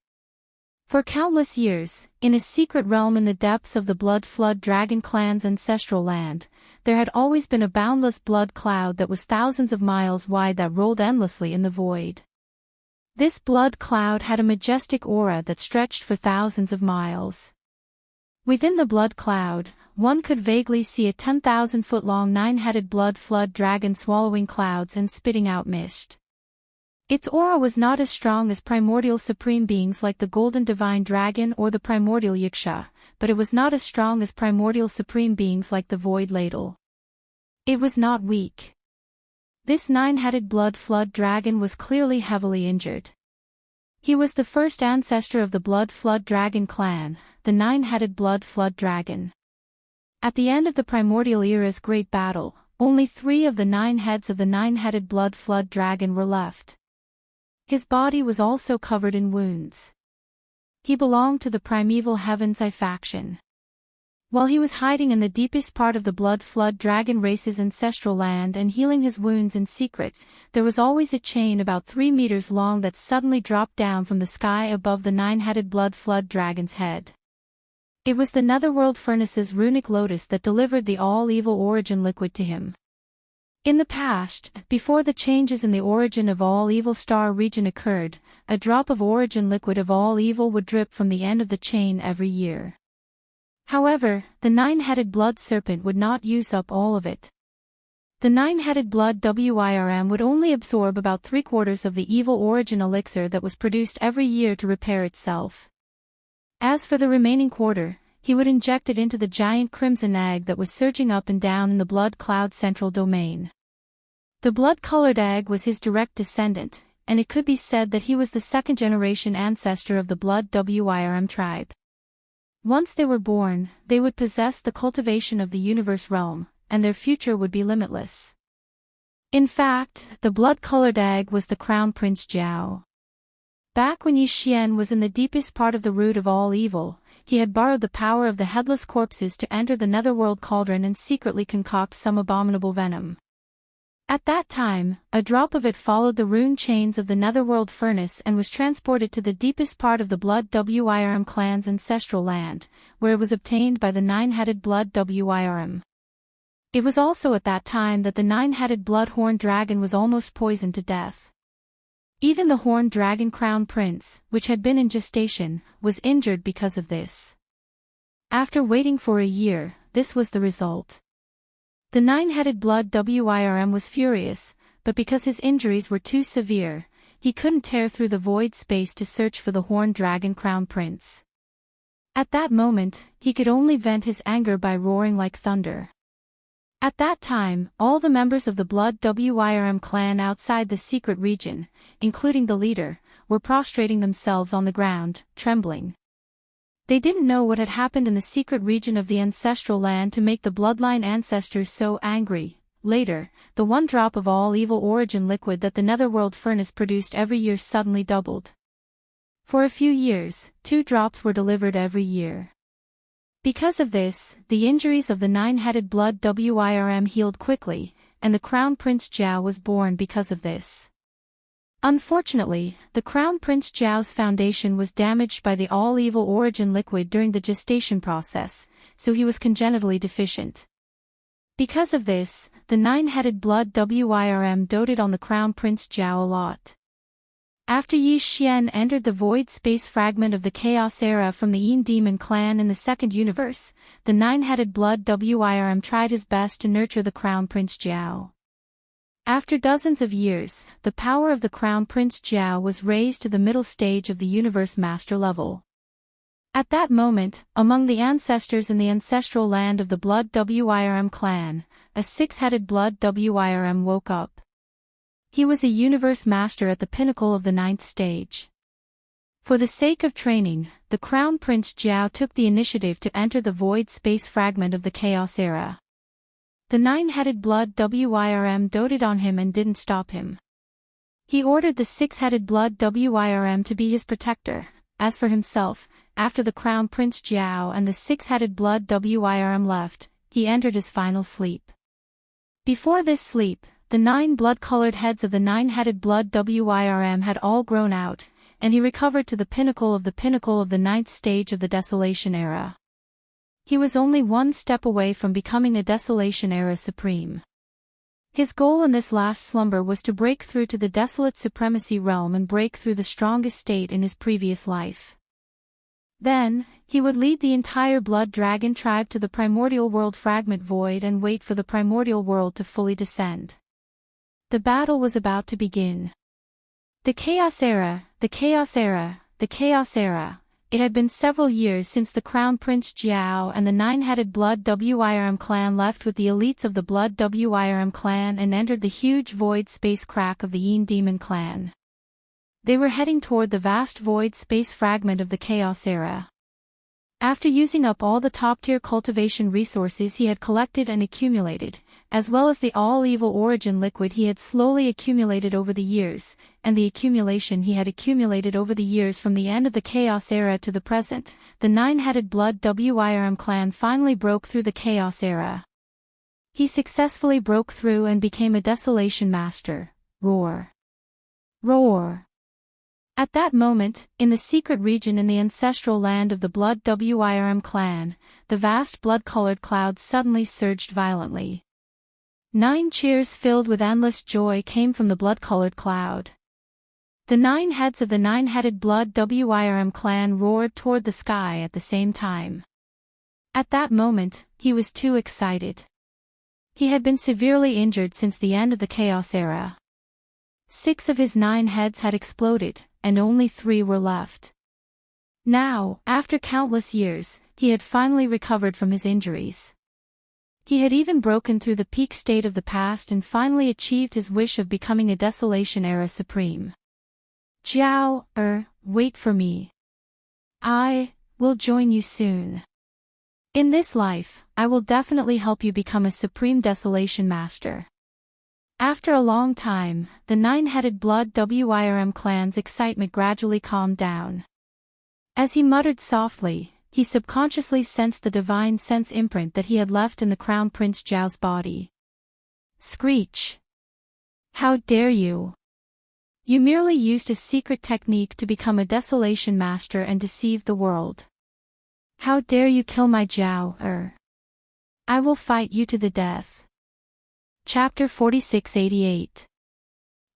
For countless years, in a secret realm in the depths of the Blood Flood Dragon clan's ancestral land, there had always been a boundless blood cloud that was thousands of miles wide that rolled endlessly in the void. This blood cloud had a majestic aura that stretched for thousands of miles. Within the blood cloud, one could vaguely see a 10,000-foot-long nine-headed blood flood dragon swallowing clouds and spitting out mist. Its aura was not as strong as primordial supreme beings like the golden divine dragon or the primordial Yiksha, but it was not as strong as primordial supreme beings like the void ladle. It was not weak. This nine-headed blood flood dragon was clearly heavily injured. He was the first ancestor of the Blood Flood Dragon clan, the nine-headed blood flood dragon. At the end of the primordial era's great battle, only 3 of the 9 heads of the nine-headed blood flood dragon were left. His body was also covered in wounds. He belonged to the primeval Heaven's Eye faction. While he was hiding in the deepest part of the Blood Flood Dragon race's ancestral land and healing his wounds in secret, there was always a chain about 3 meters long that suddenly dropped down from the sky above the nine-headed Blood Flood Dragon's head. It was the Netherworld Furnace's runic lotus that delivered the all-evil origin liquid to him. In the past, before the changes in the origin of all-evil star region occurred, a drop of origin liquid of all-evil would drip from the end of the chain every year. However, the nine-headed blood serpent would not use up all of it. The nine-headed blood WIRM would only absorb about 3/4 of the evil origin elixir that was produced every year to repair itself. As for the remaining quarter, he would inject it into the giant crimson egg that was surging up and down in the blood cloud central domain. The blood-colored egg was his direct descendant, and it could be said that he was the second-generation ancestor of the blood WIRM tribe. Once they were born, they would possess the cultivation of the universe realm, and their future would be limitless. In fact, the blood-colored egg was the Crown Prince Jiao. Back when Yi Xian was in the deepest part of the root of all evil, he had borrowed the power of the headless corpses to enter the netherworld cauldron and secretly concoct some abominable venom. At that time, a drop of it followed the rune chains of the netherworld furnace and was transported to the deepest part of the Blood WIRM clan's ancestral land, where it was obtained by the nine-headed Blood WIRM. It was also at that time that the nine-headed blood-horned dragon was almost poisoned to death. Even the horned dragon Crown Prince, which had been in gestation, was injured because of this. After waiting for a year, this was the result. The nine-headed blood WIRM was furious, but because his injuries were too severe, he couldn't tear through the void space to search for the horned dragon Crown Prince. At that moment, he could only vent his anger by roaring like thunder. At that time, all the members of the Blood WIRM clan outside the secret region, including the leader, were prostrating themselves on the ground, trembling. They didn't know what had happened in the secret region of the ancestral land to make the bloodline ancestors so angry. Later, the one drop of all evil origin liquid that the netherworld furnace produced every year suddenly doubled. For a few years, 2 drops were delivered every year. Because of this, the injuries of the nine-headed blood WIRM healed quickly, and the Crown Prince Jiao was born because of this. Unfortunately, the Crown Prince Jiao's foundation was damaged by the all-evil origin liquid during the gestation process, so he was congenitally deficient. Because of this, the nine-headed blood WIRM doted on the Crown Prince Jiao a lot. After Yi Xian entered the void space fragment of the Chaos Era from the Yin Demon clan in the second universe, the nine-headed blood WIRM tried his best to nurture the Crown Prince Jiao. After dozens of years, the power of the Crown Prince Jiao was raised to the middle stage of the Universe Master level. At that moment, among the ancestors in the ancestral land of the Blood WIRM clan, a 6-headed Blood WIRM woke up. He was a Universe Master at the pinnacle of the 9th stage. For the sake of training, the Crown Prince Jiao took the initiative to enter the void space fragment of the Chaos Era. The nine-headed blood WIRM doted on him and didn't stop him. He ordered the 6-headed blood WIRM to be his protector. As for himself, after the Crown Prince Jiao and the 6-headed blood WIRM left, he entered his final sleep. Before this sleep, the 9 blood-colored heads of the 9-headed blood WIRM had all grown out, and he recovered to the pinnacle of the ninth stage of the Desolation Era. He was only one step away from becoming a Desolation Era Supreme. His goal in this last slumber was to break through to the Desolate Supremacy realm and break through the strongest state in his previous life. Then, he would lead the entire Blood Dragon tribe to the Primordial World Fragment Void and wait for the Primordial World to fully descend. The battle was about to begin. The Chaos Era, the Chaos Era, the Chaos Era. It had been several years since the Crown Prince Jiao and the nine-headed Blood Wyrm clan left with the elites of the Blood Wyrm clan and entered the huge void space crack of the Yin Demon clan. They were heading toward the vast void space fragment of the Chaos Era. After using up all the top-tier cultivation resources he had collected and accumulated, as well as the all-evil origin liquid he had slowly accumulated over the years, and the accumulation he had accumulated over the years from the end of the Chaos Era to the present, the nine-headed Blood Wyrm clan finally broke through the Chaos Era. He successfully broke through and became a Desolation Master. Roar! Roar! At that moment, in the secret region in the ancestral land of the Blood Wyrm clan, the vast blood-colored cloud suddenly surged violently. 9 cheers filled with endless joy came from the blood-colored cloud. The 9 heads of the nine-headed Blood Wyrm clan roared toward the sky at the same time. At that moment, he was too excited. He had been severely injured since the end of the Chaos Era. 6 of his 9 heads had exploded, and only 3 were left. Now, after countless years, he had finally recovered from his injuries. He had even broken through the peak state of the past and finally achieved his wish of becoming a Desolation Era Supreme. Jiao, wait for me. I will join you soon. In this life, I will definitely help you become a Supreme Desolation Master. After a long time, the nine-headed Blood Wyrm clan's excitement gradually calmed down. As he muttered softly, he subconsciously sensed the divine sense imprint that he had left in the Crown Prince Zhao's body. Screech! How dare you! You merely used a secret technique to become a Desolation Master and deceive the world. How dare you kill my Zhao, I will fight you to the death. Chapter 4688.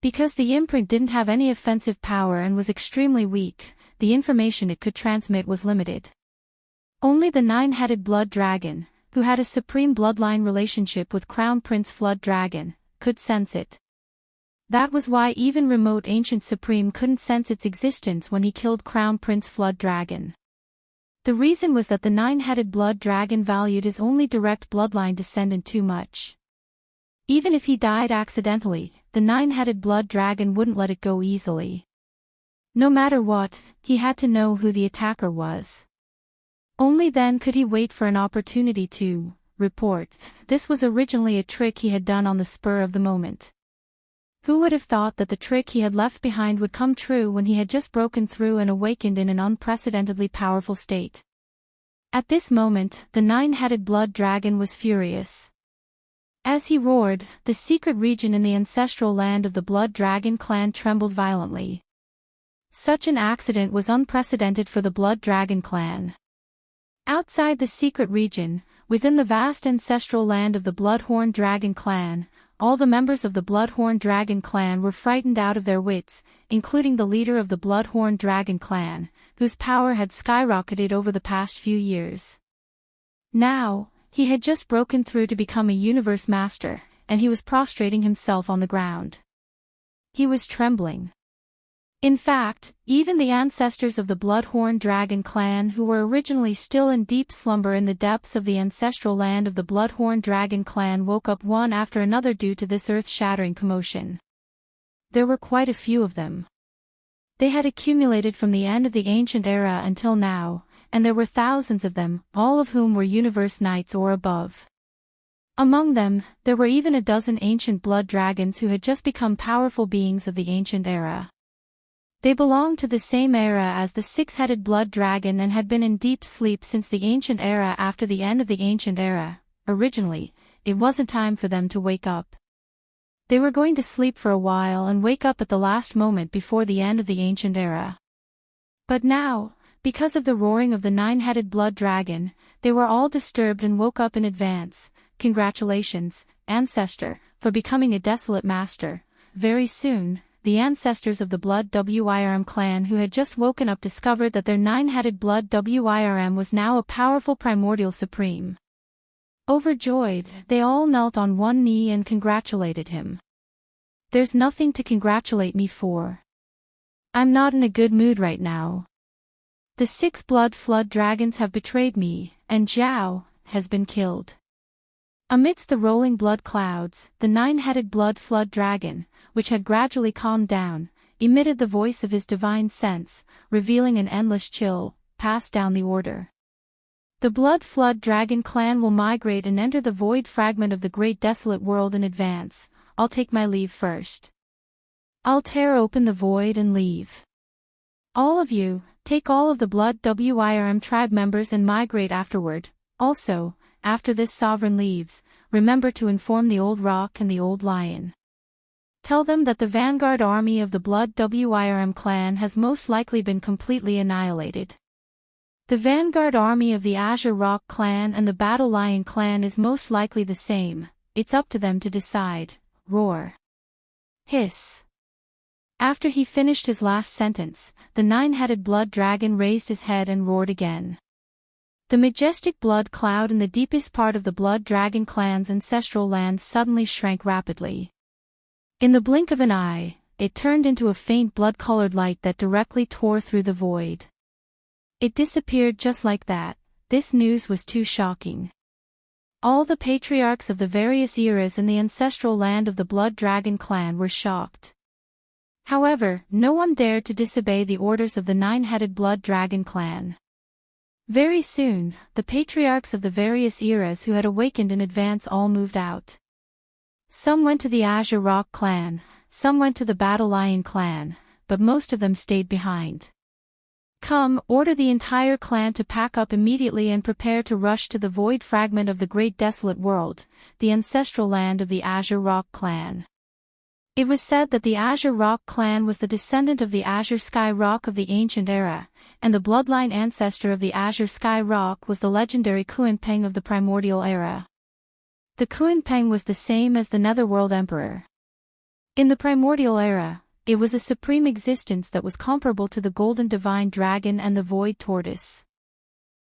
Because the imprint didn't have any offensive power and was extremely weak, the information it could transmit was limited. Only the nine-headed Blood Dragon, who had a supreme bloodline relationship with Crown Prince Flood Dragon, could sense it. That was why even remote Ancient Supreme couldn't sense its existence when he killed Crown Prince Flood Dragon. The reason was that the nine-headed Blood Dragon valued his only direct bloodline descendant too much. Even if he died accidentally, the nine-headed Blood Dragon wouldn't let it go easily. No matter what, he had to know who the attacker was. Only then could he wait for an opportunity to report. This was originally a trick he had done on the spur of the moment. Who would have thought that the trick he had left behind would come true when he had just broken through and awakened in an unprecedentedly powerful state? At this moment, the nine-headed Blood Dragon was furious. As he roared, the secret region in the ancestral land of the Blood Dragon clan trembled violently. Such an accident was unprecedented for the Blood Dragon clan. Outside the secret region, within the vast ancestral land of the Bloodhorn Dragon clan, all the members of the Bloodhorn Dragon clan were frightened out of their wits, including the leader of the Bloodhorn Dragon clan, whose power had skyrocketed over the past few years. Now, he had just broken through to become a universe master, and he was prostrating himself on the ground. He was trembling. In fact, even the ancestors of the Bloodhorn Dragon clan who were originally still in deep slumber in the depths of the ancestral land of the Bloodhorn Dragon clan woke up one after another due to this earth-shattering commotion. There were quite a few of them. They had accumulated from the end of the Ancient Era until now, and there were thousands of them, all of whom were Universe Knights or above. Among them, there were even a dozen ancient blood dragons who had just become powerful beings of the Ancient Era. They belonged to the same era as the six-headed blood dragon and had been in deep sleep since the Ancient Era. After the end of the Ancient Era, originally, it wasn't time for them to wake up. They were going to sleep for a while and wake up at the last moment before the end of the Ancient Era. But now, because of the roaring of the nine-headed blood dragon, they were all disturbed and woke up in advance. Congratulations, ancestor, for becoming a desolate master. Very soon, the ancestors of the Blood Wyrm clan who had just woken up discovered that their nine-headed Blood Wyrm was now a powerful primordial supreme. Overjoyed, they all knelt on one knee and congratulated him. There's nothing to congratulate me for. I'm not in a good mood right now. The 6 blood flood dragons have betrayed me, and Zhao has been killed. Amidst the rolling blood clouds, the 9-headed blood flood dragon, which had gradually calmed down, emitted the voice of his divine sense, revealing an endless chill, passed down the order. The blood flood dragon clan will migrate and enter the void fragment of the great desolate world in advance. I'll take my leave first. I'll tear open the void and leave. All of you, take all of the Blood Wyrm tribe members and migrate afterward. Also, after this sovereign leaves, remember to inform the Old Rock and the Old Lion. Tell them that the vanguard army of the Blood Wyrm clan has most likely been completely annihilated. The vanguard army of the Azure Rock clan and the Battle Lion clan is most likely the same. It's up to them to decide. Roar. Hiss. After he finished his last sentence, the 9-headed blood dragon raised his head and roared again. The majestic blood cloud in the deepest part of the blood dragon clan's ancestral land suddenly shrank rapidly. In the blink of an eye, it turned into a faint blood-colored light that directly tore through the void. It disappeared just like that. This news was too shocking. All the patriarchs of the various eras in the ancestral land of the blood dragon clan were shocked. However, no one dared to disobey the orders of the 9-headed blood dragon clan. Very soon, the patriarchs of the various eras who had awakened in advance all moved out. Some went to the Azure Rock clan, some went to the Battle Lion clan, but most of them stayed behind. Come, order the entire clan to pack up immediately and prepare to rush to the void fragment of the great desolate world, the ancestral land of the Azure Rock clan. It was said that the Azure Rock clan was the descendant of the Azure Sky Rock of the ancient era, and the bloodline ancestor of the Azure Sky Rock was the legendary Kuanpeng of the primordial era. The Kuanpeng was the same as the Netherworld Emperor. In the primordial era, it was a supreme existence that was comparable to the golden divine dragon and the void tortoise.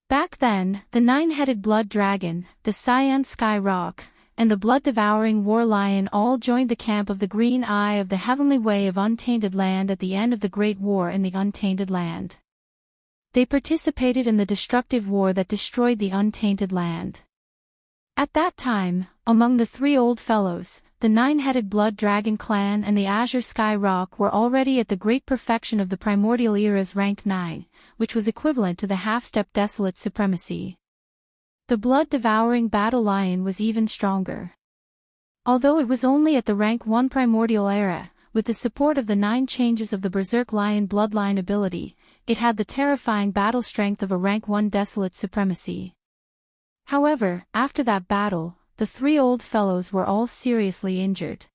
Back then, the 9-headed blood dragon, the Cyan Sky Rock, and the blood-devouring war lion all joined the camp of the Green Eye of the Heavenly Way of Untainted Land at the end of the Great War in the Untainted Land. They participated in the destructive war that destroyed the Untainted Land. At that time, among the 3 old fellows, the 9-headed blood dragon clan and the Azure Sky Rock were already at the great perfection of the primordial era's rank 9, which was equivalent to the half-step desolate supremacy. The blood-devouring Battle Lion was even stronger. Although it was only at the rank 1 primordial era, with the support of the 9 changes of the Berserk Lion bloodline ability, it had the terrifying battle strength of a rank 1 desolate supremacy. However, after that battle, the 3 old fellows were all seriously injured.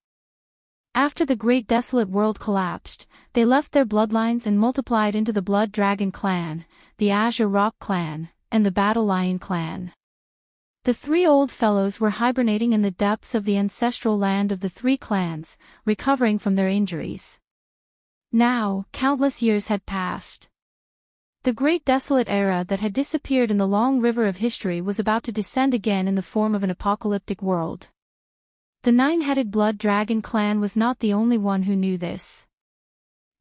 After the great desolate world collapsed, they left their bloodlines and multiplied into the Blood Dragon clan, the Azure Rock clan, and the Battle Lion clan. The 3 old fellows were hibernating in the depths of the ancestral land of the 3 clans, recovering from their injuries. Now, countless years had passed. The great desolate era that had disappeared in the long river of history was about to descend again in the form of an apocalyptic world. The 9-headed blood dragon clan was not the only one who knew this.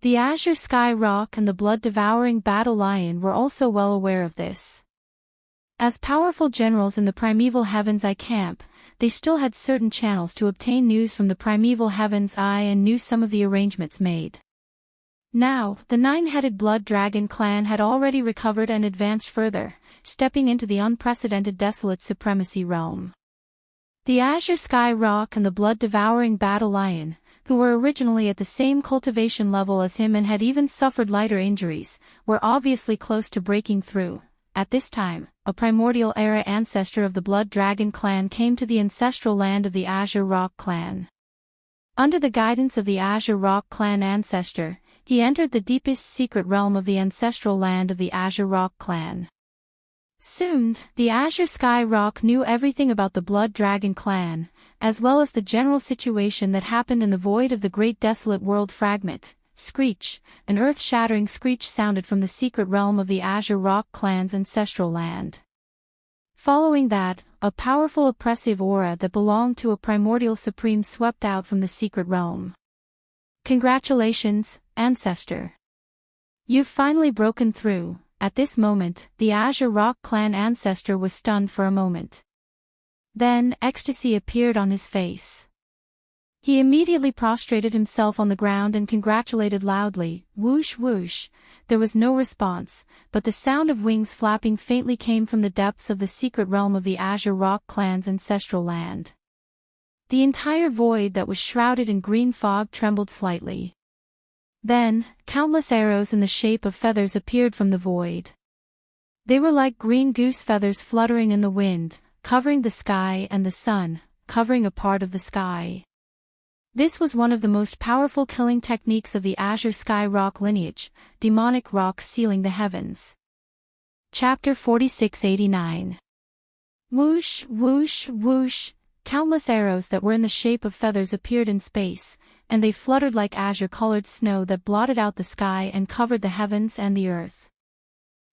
The Azure Sky Rock and the blood-devouring Battle Lion were also well aware of this. As powerful generals in the primeval Heaven's Eye camp, they still had certain channels to obtain news from the primeval Heaven's Eye and knew some of the arrangements made. Now, the 9-headed blood dragon clan had already recovered and advanced further, stepping into the unprecedented desolate supremacy realm. The Azure Sky Rock and the blood-devouring Battle Lion, who were originally at the same cultivation level as him and had even suffered lighter injuries, were obviously close to breaking through. At this time, a primordial era ancestor of the Blood Dragon clan came to the ancestral land of the Azure Rock clan. Under the guidance of the Azure Rock clan ancestor, he entered the deepest secret realm of the ancestral land of the Azure Rock clan. Soon, the Azure Sky Rock knew everything about the Blood Dragon clan, as well as the general situation that happened in the void of the Great Desolate World fragment. Screech, an earth-shattering screech sounded from the secret realm of the Azure Rock clan's ancestral land. Following that, a powerful oppressive aura that belonged to a primordial supreme swept out from the secret realm. Congratulations, Ancestor. You've finally broken through. At this moment, the Azure Rock clan ancestor was stunned for a moment. Then, ecstasy appeared on his face. He immediately prostrated himself on the ground and congratulated loudly. Whoosh whoosh. There was no response, but the sound of wings flapping faintly came from the depths of the secret realm of the Azure Rock clan's ancestral land. The entire void that was shrouded in green fog trembled slightly. Then, countless arrows in the shape of feathers appeared from the void. They were like green goose feathers fluttering in the wind, covering the sky and the sun, covering a part of the sky. This was one of the most powerful killing techniques of the Azure Sky Rock lineage, demonic rocks sealing the heavens. Chapter 4689. Whoosh, whoosh, whoosh. Countless arrows that were in the shape of feathers appeared in space, and they fluttered like azure-colored snow that blotted out the sky and covered the heavens and the earth.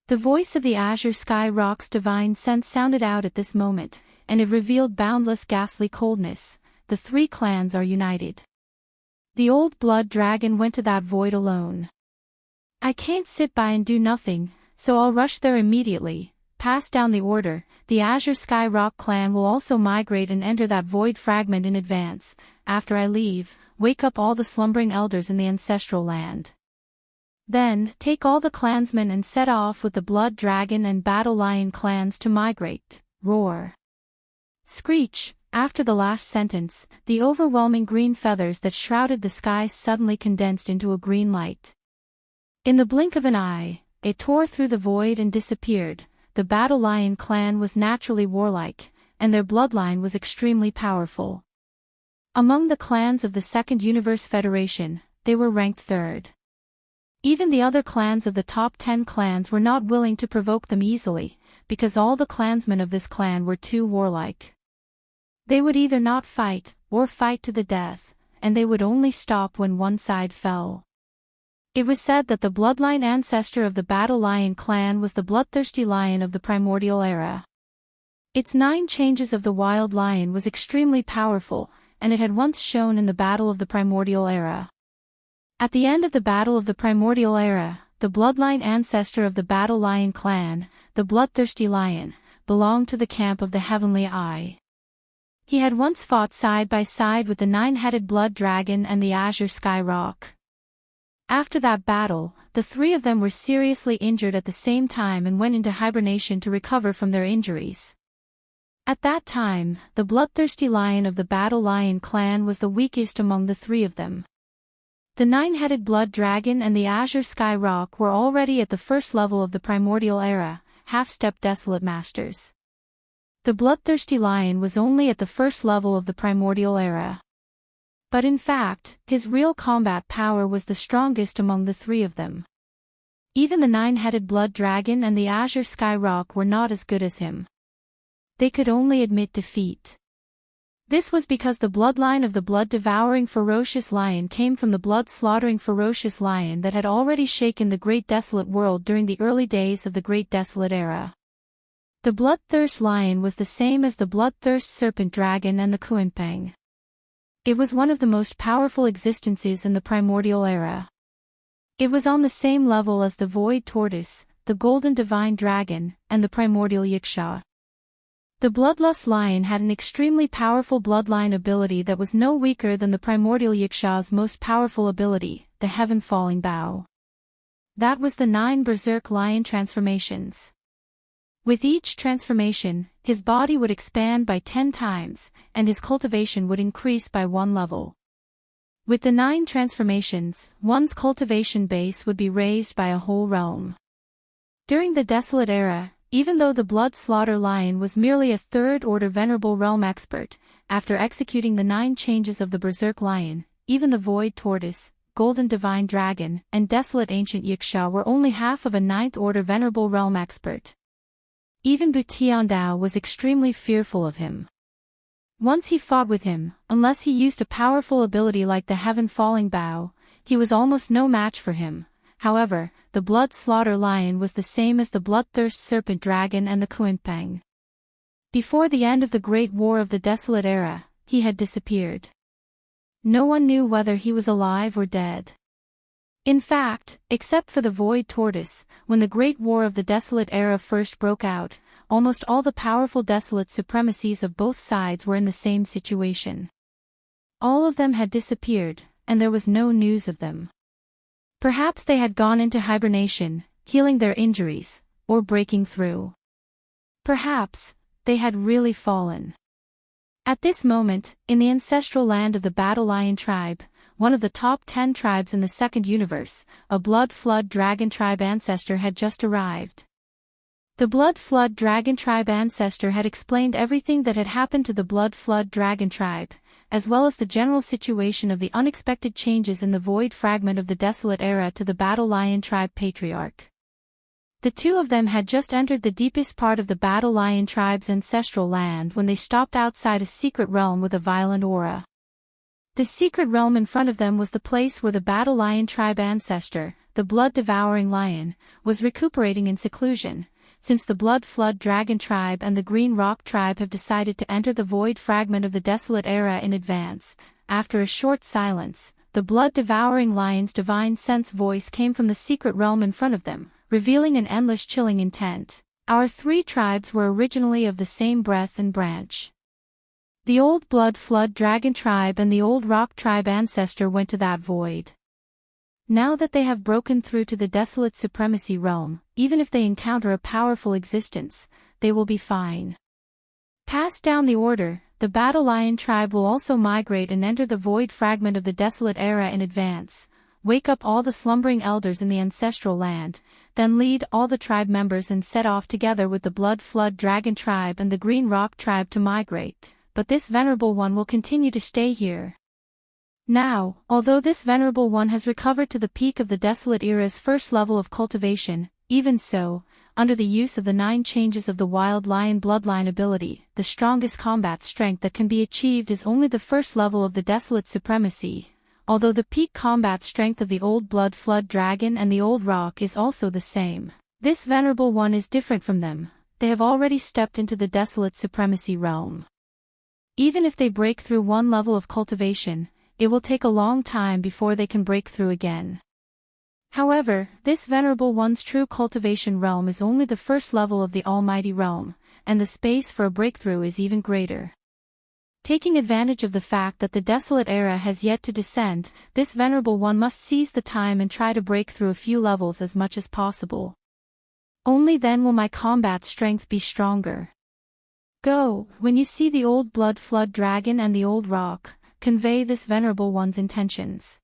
The voice of the Azure Sky Rock's divine sense sounded out at this moment, and it revealed boundless ghastly coldness. The three clans are united. The old blood dragon went to that void alone. I can't sit by and do nothing, so I'll rush there immediately. Pass down the order. The Azure Sky Rock clan will also migrate and enter that void fragment in advance. After I leave, wake up all the slumbering elders in the ancestral land. Then, take all the clansmen and set off with the Blood Dragon and Battle Lion clans to migrate. Roar. Screech. After the last sentence, the overwhelming green feathers that shrouded the sky suddenly condensed into a green light. In the blink of an eye, it tore through the void and disappeared. The Battle Lion clan was naturally warlike, and their bloodline was extremely powerful. Among the clans of the Second Universe Federation, they were ranked third. Even the other clans of the top 10 clans were not willing to provoke them easily, because all the clansmen of this clan were too warlike. They would either not fight, or fight to the death, and they would only stop when one side fell. It was said that the bloodline ancestor of the Battle Lion clan was the bloodthirsty lion of the primordial era. Its 9 changes of the wild lion was extremely powerful, and it had once shown in the Battle of the Primordial Era. At the end of the Battle of the Primordial Era, the bloodline ancestor of the Battle Lion clan, the bloodthirsty lion, belonged to the camp of the Heavenly Eye. He had once fought side by side with the 9-headed blood dragon and the Azure Sky Rock. After that battle, the three of them were seriously injured at the same time and went into hibernation to recover from their injuries. At that time, the bloodthirsty lion of the Battle Lion clan was the weakest among the three of them. The 9-headed blood dragon and the Azure Sky Rock were already at the first level of the Primordial Era, half-step desolate masters. The bloodthirsty lion was only at the first level of the Primordial Era. But in fact, his real combat power was the strongest among the three of them. Even the 9-headed blood dragon and the Azure Sky Rock were not as good as him. They could only admit defeat. This was because the bloodline of the blood-devouring ferocious lion came from the blood-slaughtering ferocious lion that had already shaken the Great Desolate World during the early days of the Great Desolate Era. The bloodthirst lion was the same as the bloodthirst serpent dragon and the Kuenpeng. It was one of the most powerful existences in the Primordial Era. It was on the same level as the Void Tortoise, the Golden Divine Dragon, and the Primordial Yiksha. The Bloodlust Lion had an extremely powerful bloodline ability that was no weaker than the Primordial Yiksha's most powerful ability, the Heaven-Falling Bow. That was the 9 Berserk Lion transformations. With each transformation, his body would expand by 10 times, and his cultivation would increase by 1 level. With the 9 transformations, one's cultivation base would be raised by a whole realm. During the Desolate Era, even though the Blood Slaughter Lion was merely a 3rd-order Venerable Realm expert, after executing the 9 changes of the Berserk Lion, even the Void Tortoise, Golden Divine Dragon, and Desolate Ancient Yiksha were only half of a ninth-order Venerable Realm expert. Even Butiandao was extremely fearful of him. Once he fought with him, unless he used a powerful ability like the Heaven-Falling Bow, he was almost no match for him. However, the Blood Slaughter Lion was the same as the Bloodthirst Serpent Dragon and the Kuinpeng. Before the end of the Great War of the Desolate Era, he had disappeared. No one knew whether he was alive or dead. In fact, except for the Void Tortoise, when the Great War of the Desolate Era first broke out, almost all the powerful desolate supremacies of both sides were in the same situation. All of them had disappeared, and there was no news of them. Perhaps they had gone into hibernation, healing their injuries, or breaking through. Perhaps they had really fallen. At this moment, in the ancestral land of the Battle Lion tribe, one of the top 10 tribes in the Second Universe, a Blood Flood Dragon tribe ancestor had just arrived. The Blood Flood Dragon tribe ancestor had explained everything that had happened to the Blood Flood Dragon tribe, as well as the general situation of the unexpected changes in the Void Fragment of the Desolate Era to the Battle Lion tribe patriarch. The two of them had just entered the deepest part of the Battle Lion tribe's ancestral land when they stopped outside a secret realm with a violent aura. The secret realm in front of them was the place where the Battle Lion tribe ancestor, the Blood-Devouring Lion, was recuperating in seclusion, since the Blood Flood Dragon tribe and the Green Rock tribe have decided to enter the Void Fragment of the Desolate Era in advance. After a short silence, the Blood-Devouring Lion's divine sense voice came from the secret realm in front of them, revealing an endless chilling intent. Our three tribes were originally of the same breath and branch. The old Blood Flood Dragon tribe and the old Rock tribe ancestor went to that void. Now that they have broken through to the Desolate Supremacy realm, even if they encounter a powerful existence, they will be fine. Pass down the order, the Battle Lion tribe will also migrate and enter the Void Fragment of the Desolate Era in advance, wake up all the slumbering elders in the ancestral land, then lead all the tribe members and set off together with the Blood Flood Dragon tribe and the Green Rock tribe to migrate, but this Venerable One will continue to stay here. Now, although this Venerable One has recovered to the peak of the Desolate Era's first level of cultivation, even so, under the use of the 9 changes of the Wild Lion Bloodline ability, the strongest combat strength that can be achieved is only the first level of the Desolate Supremacy, although the peak combat strength of the Old Blood Flood Dragon and the Old Rock is also the same. This Venerable One is different from them, they have already stepped into the Desolate Supremacy realm. Even if they break through one level of cultivation, it will take a long time before they can break through again. However, this Venerable One's true cultivation realm is only the first level of the Almighty Realm, and the space for a breakthrough is even greater. Taking advantage of the fact that the Desolate Era has yet to descend, this Venerable One must seize the time and try to break through a few levels as much as possible. Only then will my combat strength be stronger. Go, when you see the Old Blood Flood Dragon and the Old Rock, convey this Venerable One's intentions.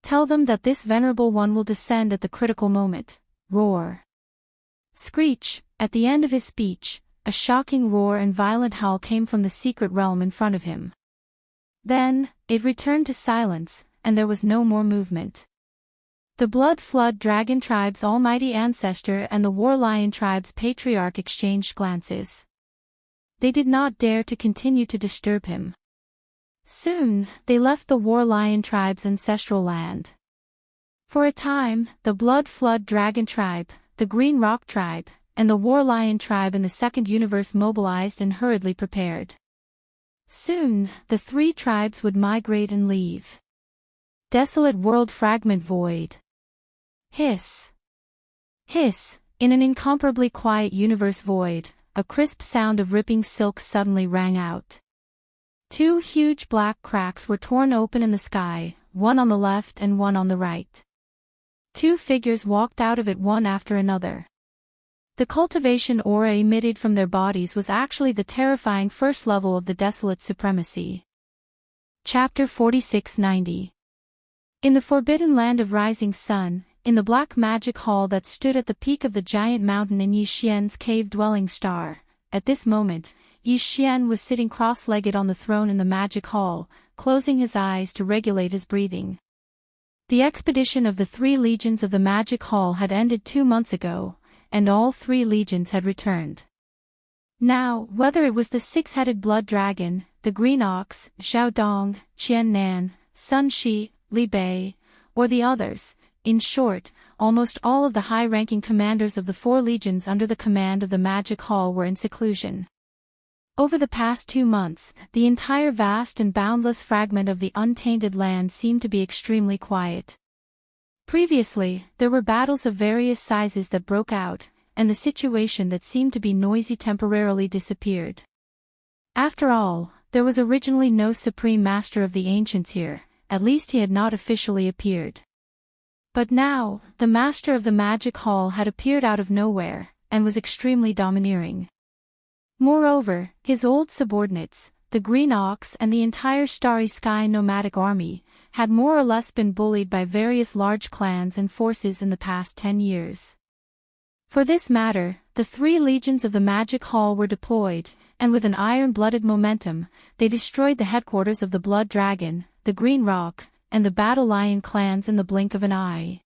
Tell them that this Venerable One will descend at the critical moment. Roar. Screech. At the end of his speech, a shocking roar and violent howl came from the secret realm in front of him. Then, it returned to silence, and there was no more movement. The Blood Flood Dragon tribe's almighty ancestor and the War Lion tribe's patriarch exchanged glances. They did not dare to continue to disturb him. Soon, they left the War Lion tribe's ancestral land. For a time, the Blood Flood Dragon tribe, the Green Rock tribe, and the War Lion tribe in the Second Universe mobilized and hurriedly prepared. Soon, the 3 tribes would migrate and leave. Desolate World Fragment Void. Hiss. Hiss. In an incomparably quiet universe void, a crisp sound of ripping silk suddenly rang out. 2 huge black cracks were torn open in the sky, one on the left and one on the right. 2 figures walked out of it one after another. The cultivation aura emitted from their bodies was actually the terrifying first level of the Desolate Supremacy. Chapter 4690. In the Forbidden Land of Rising Sun, in the black magic hall that stood at the peak of the giant mountain in Yi Xian's cave-dwelling star, at this moment, Yi Xian was sitting cross-legged on the throne in the magic hall, closing his eyes to regulate his breathing. The expedition of the 3 legions of the Magic Hall had ended 2 months ago, and all 3 legions had returned. Now, whether it was the 6-headed blood dragon, the green ox, Xiao Dong, Qian Nan, Sun Shi, Li Bei, or the others, in short, almost all of the high-ranking commanders of the 4 legions under the command of the Magic Hall were in seclusion. Over the past 2 months, the entire vast and boundless fragment of the untainted land seemed to be extremely quiet. Previously, there were battles of various sizes that broke out, and the situation that seemed to be noisy temporarily disappeared. After all, there was originally no supreme master of the ancients here, at least he had not officially appeared. But now, the master of the Magic Hall had appeared out of nowhere, and was extremely domineering. Moreover, his old subordinates, the Green Ox and the entire Starry Sky nomadic army, had more or less been bullied by various large clans and forces in the past 10 years. For this matter, the 3 legions of the Magic Hall were deployed, and with an iron-blooded momentum, they destroyed the headquarters of the Blood Dragon, the Green Rock, and the Battle Lion clans in the blink of an eye.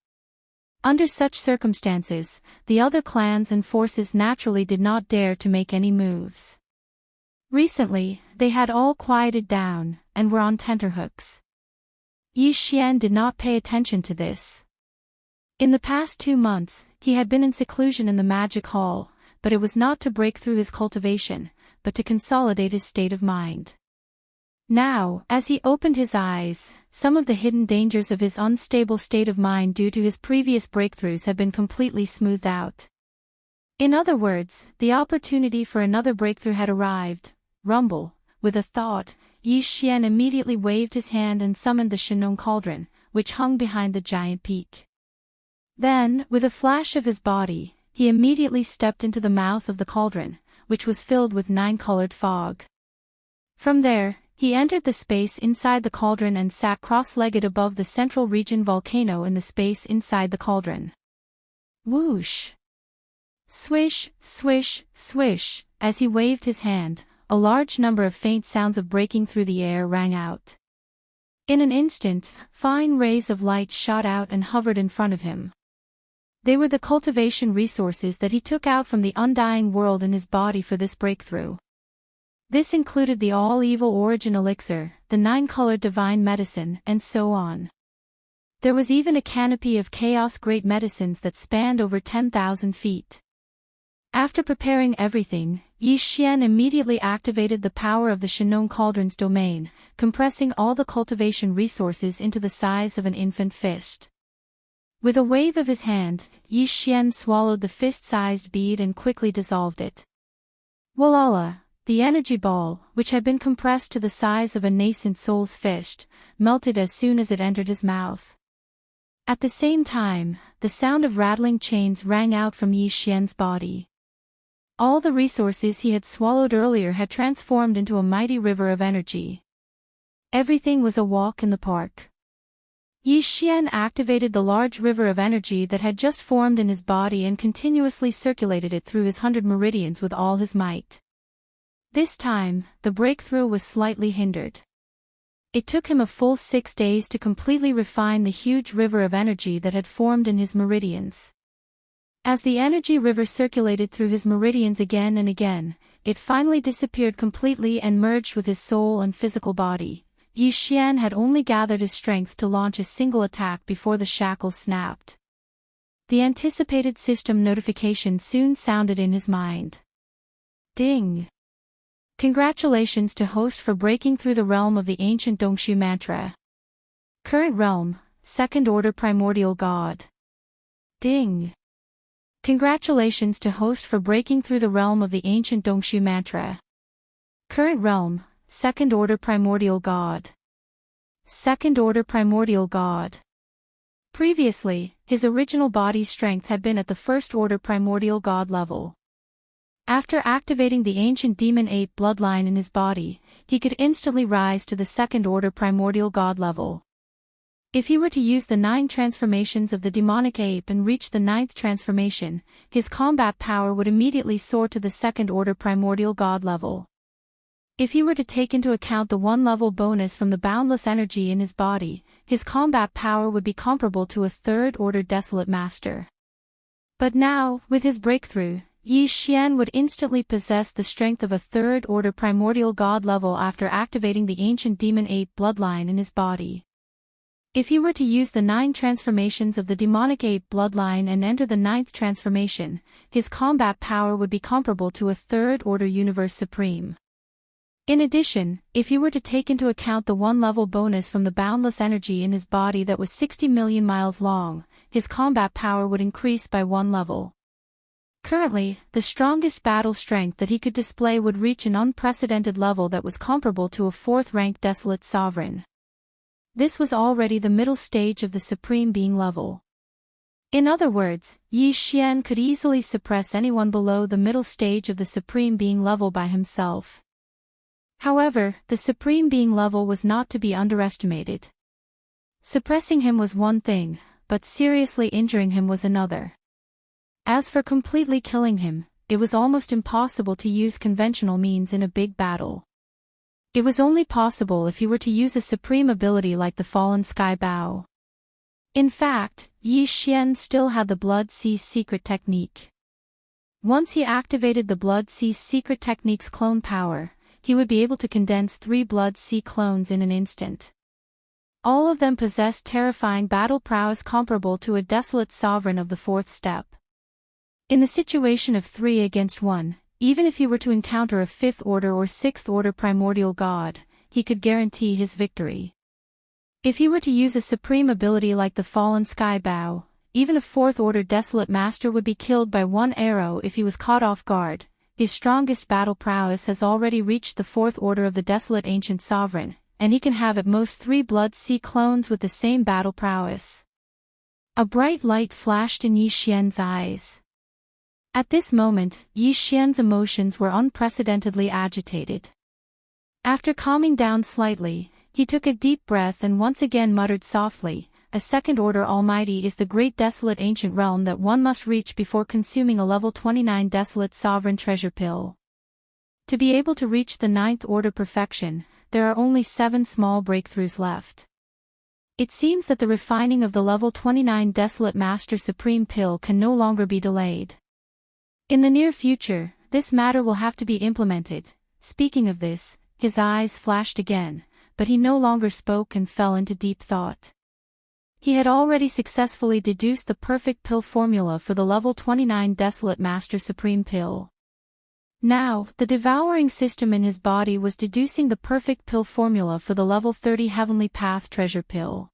Under such circumstances, the other clans and forces naturally did not dare to make any moves. Recently, they had all quieted down, and were on tenterhooks. Yi Xian did not pay attention to this. In the past 2 months, he had been in seclusion in the Magic Hall, but it was not to break through his cultivation, but to consolidate his state of mind. Now, as he opened his eyes, some of the hidden dangers of his unstable state of mind due to his previous breakthroughs had been completely smoothed out. In other words, the opportunity for another breakthrough had arrived. Rumble, with a thought, Yi Xian immediately waved his hand and summoned the Shenong Cauldron, which hung behind the giant peak. Then, with a flash of his body, he immediately stepped into the mouth of the cauldron, which was filled with 9-colored fog. From there, he entered the space inside the cauldron and sat cross-legged above the central region volcano in the space inside the cauldron. Whoosh! Swish, swish, swish, as he waved his hand, a large number of faint sounds of breaking through the air rang out. In an instant, fine rays of light shot out and hovered in front of him. They were the cultivation resources that he took out from the undying world in his body for this breakthrough. This included the all-evil origin elixir, the 9-colored divine medicine, and so on. There was even a canopy of chaos great medicines that spanned over 10,000 feet. After preparing everything, Yi Xian immediately activated the power of the Shenong Cauldron's domain, compressing all the cultivation resources into the size of an infant fist. With a wave of his hand, Yi Xian swallowed the fist-sized bead and quickly dissolved it. Voila! The energy ball, which had been compressed to the size of a nascent soul's fist, melted as soon as it entered his mouth. At the same time, the sound of rattling chains rang out from Yi Xian's body. All the resources he had swallowed earlier had transformed into a mighty river of energy. Everything was a walk in the park. Yi Xian activated the large river of energy that had just formed in his body and continuously circulated it through his 100 meridians with all his might. This time, the breakthrough was slightly hindered. It took him a full 6 days to completely refine the huge river of energy that had formed in his meridians. As the energy river circulated through his meridians again and again, it finally disappeared completely and merged with his soul and physical body. Yi Xian had only gathered his strength to launch a single attack before the shackles snapped. The anticipated system notification soon sounded in his mind. Ding! Congratulations to host for breaking through the realm of the ancient Dongshu mantra. Current realm, Second Order Primordial God. Ding! Congratulations to host for breaking through the realm of the ancient Dongshu mantra. Current realm, Second Order Primordial God. Second Order Primordial God. Previously, his original body's strength had been at the First Order Primordial God level. After activating the ancient demon ape bloodline in his body, he could instantly rise to the Second Order Primordial God level. If he were to use the 9 transformations of the demonic ape and reach the 9th transformation, his combat power would immediately soar to the Second Order Primordial God level. If he were to take into account the one-level bonus from the boundless energy in his body, his combat power would be comparable to a third-order Desolate Master. But now, with his breakthrough, Yi Xian would instantly possess the strength of a third-order primordial god level after activating the ancient demon ape bloodline in his body. If he were to use the 9 transformations of the demonic ape bloodline and enter the 9th transformation, his combat power would be comparable to a third-order universe supreme. In addition, if he were to take into account the one-level bonus from the boundless energy in his body that was 60 million miles long, his combat power would increase by 1 level. Currently, the strongest battle strength that he could display would reach an unprecedented level that was comparable to a 4th-ranked Desolate Sovereign. This was already the middle stage of the Supreme Being level. In other words, Yi Xian could easily suppress anyone below the middle stage of the Supreme Being level by himself. However, the Supreme Being level was not to be underestimated. Suppressing him was one thing, but seriously injuring him was another. As for completely killing him, it was almost impossible to use conventional means in a big battle. It was only possible if he were to use a supreme ability like the Fallen Sky Bow. In fact, Yi Xian still had the Blood Sea's secret technique. Once he activated the Blood Sea's secret technique's clone power, he would be able to condense 3 Blood Sea clones in an instant. All of them possessed terrifying battle prowess comparable to a Desolate Sovereign of the 4th step. In the situation of 3 against 1, even if he were to encounter a 5th-order or 6th-order primordial god, he could guarantee his victory. If he were to use a supreme ability like the Fallen Sky Bow, even a 4th-order Desolate Master would be killed by 1 arrow if he was caught off guard. His strongest battle prowess has already reached the 4th order of the Desolate Ancient Sovereign, and he can have at most 3 Blood Sea clones with the same battle prowess. A bright light flashed in Yi Xian's eyes. At this moment, Yi Xian's emotions were unprecedentedly agitated. After calming down slightly, he took a deep breath and once again muttered softly, "A 2nd-order Almighty is the great desolate ancient realm that one must reach before consuming a level 29 Desolate Sovereign treasure pill. To be able to reach the 9th order perfection, there are only 7 small breakthroughs left. It seems that the refining of the level 29 Desolate Master Supreme pill can no longer be delayed. In the near future, this matter will have to be implemented." Speaking of this, his eyes flashed again, but he no longer spoke and fell into deep thought. He had already successfully deduced the perfect pill formula for the level 29 Desolate Master Supreme pill. Now, the devouring system in his body was deducing the perfect pill formula for the level 30 Heavenly Path treasure pill.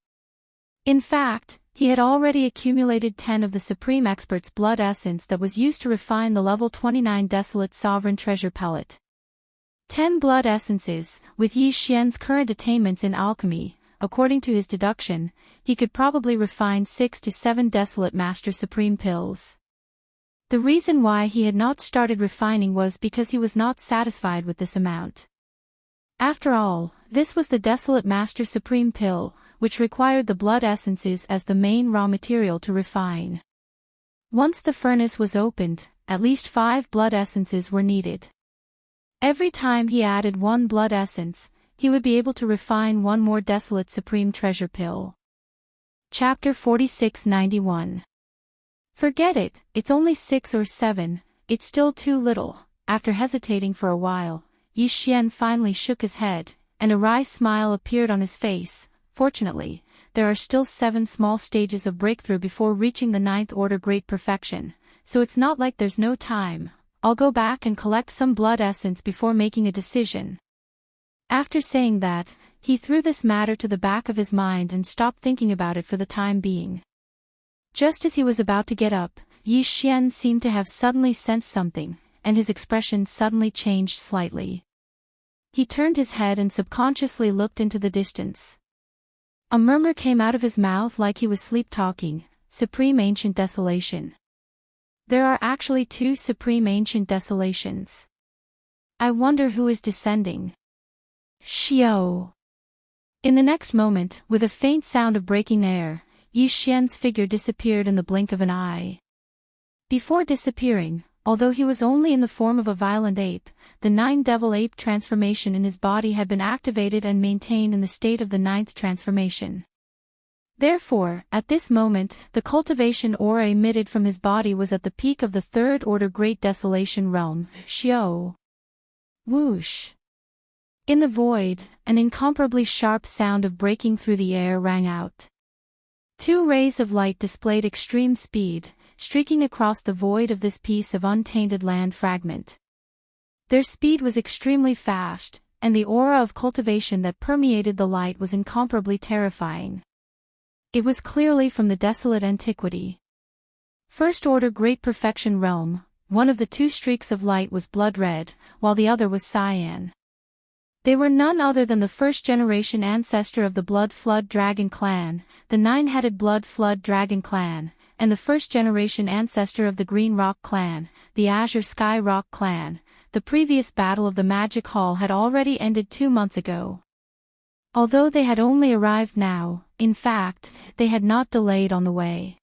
In fact, he had already accumulated 10 of the Supreme Expert's blood essence that was used to refine the level 29 Desolate Sovereign treasure pellet. 10 blood essences, with Yi Xian's current attainments in alchemy. According to his deduction, he could probably refine 6 to 7 Desolate Master Supreme pills. The reason why he had not started refining was because he was not satisfied with this amount. After all, this was the Desolate Master Supreme pill, which required the blood essences as the main raw material to refine. Once the furnace was opened, at least 5 blood essences were needed. Every time he added 1 blood essence, he would be able to refine 1 more Desolate Supreme treasure pill. Chapter 4691. Forget it, it's only 6 or 7, it's still too little. After hesitating for a while, Yi Xian finally shook his head, and a wry smile appeared on his face. Fortunately, there are still 7 small stages of breakthrough before reaching the 9th order great perfection, so it's not like there's no time. I'll go back and collect some blood essence before making a decision. After saying that, he threw this matter to the back of his mind and stopped thinking about it for the time being. Just as he was about to get up, Yi Xian seemed to have suddenly sensed something, and his expression suddenly changed slightly. He turned his head and subconsciously looked into the distance. A murmur came out of his mouth like he was sleep-talking. Supreme Ancient Desolation. There are actually 2 Supreme Ancient Desolations. I wonder who is descending. Xiao. In the next moment, with a faint sound of breaking air, Yi Xian's figure disappeared in the blink of an eye. Before disappearing, although he was only in the form of a violent ape, the 9 devil ape transformation in his body had been activated and maintained in the state of the 9th transformation. Therefore, at this moment, the cultivation aura emitted from his body was at the peak of the 3rd order Great Desolation realm, Xiao. Whoosh! In the void, an incomparably sharp sound of breaking through the air rang out. 2 rays of light displayed extreme speed, streaking across the void of this piece of untainted land fragment. Their speed was extremely fast, and the aura of cultivation that permeated the light was incomparably terrifying. It was clearly from the desolate antiquity. 1st order Great Perfection realm, one of the 2 streaks of light was blood red, while the other was cyan. They were none other than the 1st generation ancestor of the Blood Flood Dragon clan, the 9-headed Blood Flood Dragon clan, and the 1st generation ancestor of the Green Rock clan, the Azure Sky Rock clan. The previous battle of the Magic Hall had already ended 2 months ago. Although they had only arrived now, in fact, they had not delayed on the way.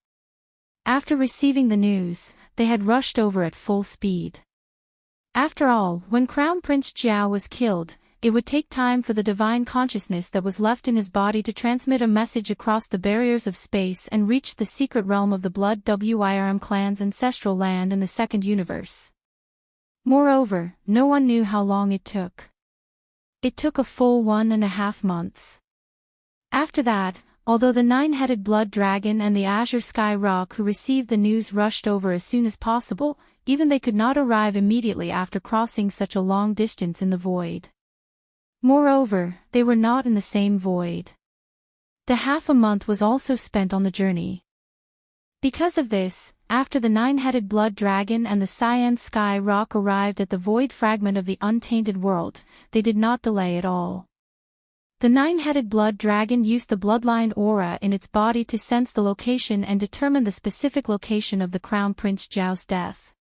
After receiving the news, they had rushed over at full speed. After all, when Crown Prince Jiao was killed, it would take time for the divine consciousness that was left in his body to transmit a message across the barriers of space and reach the secret realm of the Blood Wyrm clan's ancestral land in the 2nd universe. Moreover, no one knew how long it took. It took a full 1.5 months. After that, although the 9-headed Blood Dragon and the Azure Sky Rock who received the news rushed over as soon as possible, even they could not arrive immediately after crossing such a long distance in the void. Moreover, they were not in the same void. The half a month was also spent on the journey. Because of this, after the 9-headed Blood Dragon and the Cyan Sky Rock arrived at the void fragment of the untainted world, they did not delay at all. The 9-headed Blood Dragon used the bloodline aura in its body to sense the location and determine the specific location of the Crown Prince Jiao's death.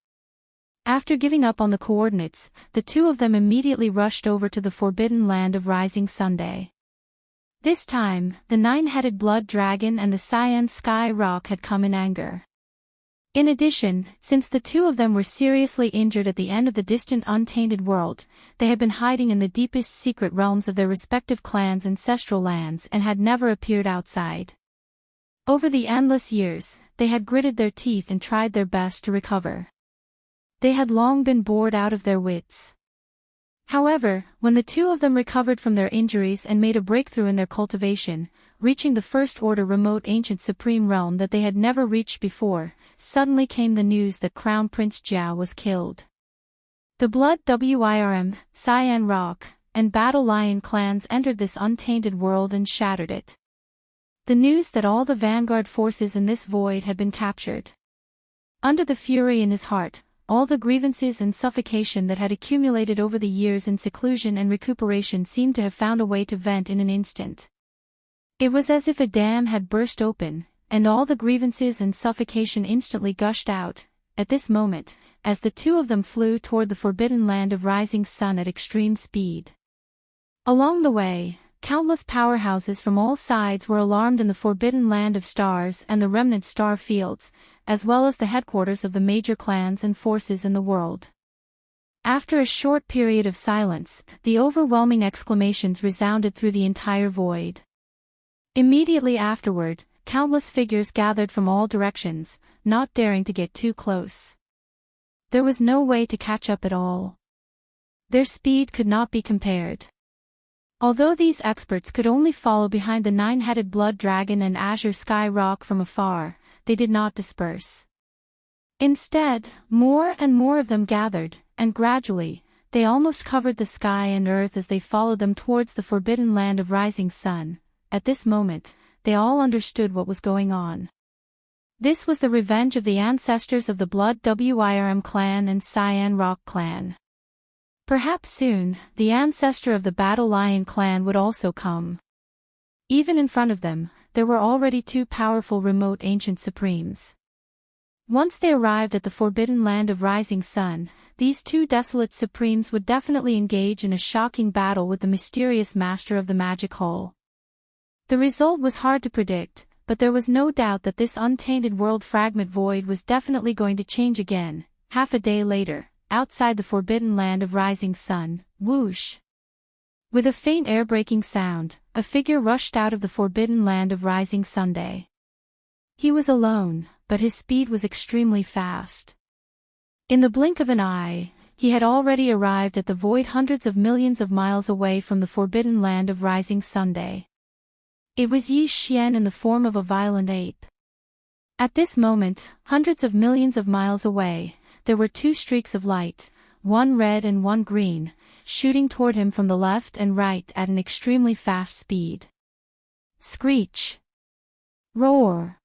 After giving up on the coordinates, the 2 of them immediately rushed over to the forbidden land of Rising Sunday. This time, the 9-headed Blood Dragon and the Cyan Sky Rock had come in anger. In addition, since the 2 of them were seriously injured at the end of the distant untainted world, they had been hiding in the deepest secret realms of their respective clans' ancestral lands and had never appeared outside. Over the endless years, they had gritted their teeth and tried their best to recover. They had long been bored out of their wits. However, when the 2 of them recovered from their injuries and made a breakthrough in their cultivation, reaching the 1st order remote ancient supreme realm that they had never reached before, suddenly came the news that Crown Prince Jiao was killed. The Blood Wyrm, Cyan Rock, and Battle Lion clans entered this untainted world and shattered it. The news that all the vanguard forces in this void had been captured. Under the fury in his heart, all the grievances and suffocation that had accumulated over the years in seclusion and recuperation seemed to have found a way to vent in an instant. It was as if a dam had burst open, and all the grievances and suffocation instantly gushed out, at this moment, as the 2 of them flew toward the forbidden land of Rising Sun at extreme speed. Along the way, countless powerhouses from all sides were alarmed in the forbidden land of stars and the remnant star fields, as well as the headquarters of the major clans and forces in the world. After a short period of silence, the overwhelming exclamations resounded through the entire void. Immediately afterward, countless figures gathered from all directions, not daring to get too close. There was no way to catch up at all. Their speed could not be compared. Although these experts could only follow behind the 9-headed Blood Dragon and Azure Sky Rock from afar, they did not disperse. Instead, more and more of them gathered, and gradually, they almost covered the sky and earth as they followed them towards the forbidden land of Rising Sun. At this moment, they all understood what was going on. This was the revenge of the ancestors of the Blood Wyrm clan and Cyan Rock clan. Perhaps soon, the ancestor of the Battle Lion clan would also come. Even in front of them, there were already 2 powerful remote ancient supremes. Once they arrived at the forbidden land of Rising Sun, these 2 desolate supremes would definitely engage in a shocking battle with the mysterious master of the Magic Hall. The result was hard to predict, but there was no doubt that this untainted world fragment void was definitely going to change again, half a day later, outside the forbidden land of rising sun, whoosh. With a faint air-breaking sound, a figure rushed out of the forbidden land of rising Sunday. He was alone, but his speed was extremely fast. In the blink of an eye, he had already arrived at the void hundreds of millions of miles away from the forbidden land of rising Sunday. It was Yi Xian in the form of a violent ape. At this moment, hundreds of millions of miles away, there were two streaks of light, one red and one green, shooting toward him from the left and right at an extremely fast speed. Screech. Roar.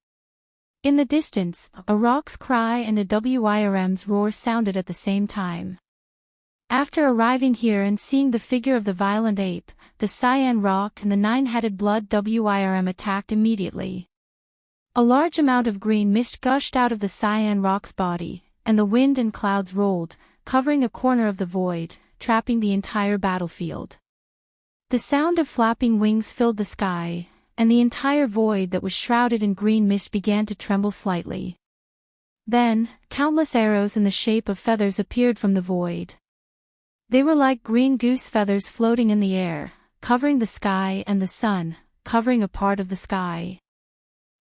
In the distance, a rock's cry and a WIRM's roar sounded at the same time. After arriving here and seeing the figure of the violent ape, the cyan rock and the nine-headed blood WIRM attacked immediately. A large amount of green mist gushed out of the cyan rock's body, and the wind and clouds rolled, covering a corner of the void, trapping the entire battlefield. The sound of flapping wings filled the sky, and the entire void that was shrouded in green mist began to tremble slightly. Then, countless arrows in the shape of feathers appeared from the void. They were like green goose feathers floating in the air, covering the sky and the sun, covering a part of the sky.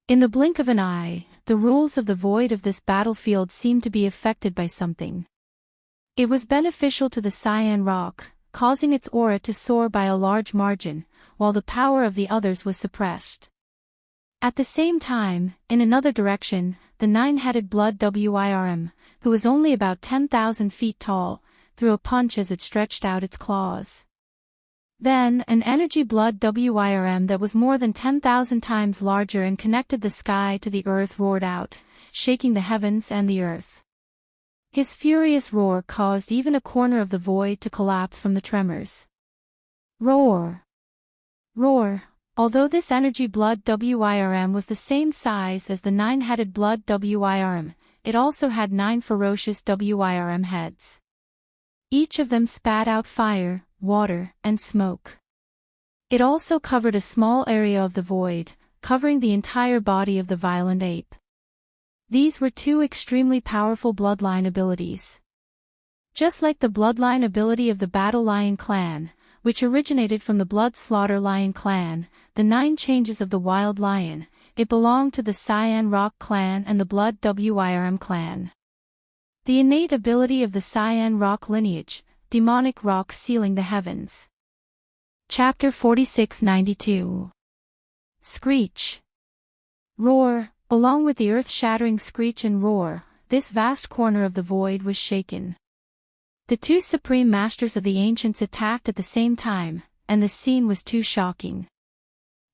In the blink of an eye, the rules of the void of this battlefield seemed to be affected by something. It was beneficial to the cyan rock, causing its aura to soar by a large margin, while the power of the others was suppressed. At the same time, in another direction, the nine-headed blood WIRM, who was only about 10,000 feet tall, threw a punch as it stretched out its claws. Then, an energy blood WIRM that was more than 10,000 times larger and connected the sky to the earth roared out, shaking the heavens and the earth. His furious roar caused even a corner of the void to collapse from the tremors. Roar! Roar! Although this energy blood WIRM was the same size as the nine-headed blood WIRM, it also had 9 ferocious WIRM heads. Each of them spat out fire, water, and smoke. It also covered a small area of the void, covering the entire body of the violent ape. These were two extremely powerful bloodline abilities. Just like the bloodline ability of the Battle Lion clan, which originated from the Blood Slaughter Lion clan, the 9 changes of the Wild Lion, it belonged to the Cyan Rock clan and the Blood WIRM clan. The innate ability of the Cyan Rock lineage, demonic rock sealing the heavens. Chapter 4692. Screech. Roar. Along with the earth-shattering screech and roar, this vast corner of the void was shaken. The two supreme masters of the ancients attacked at the same time, and the scene was too shocking.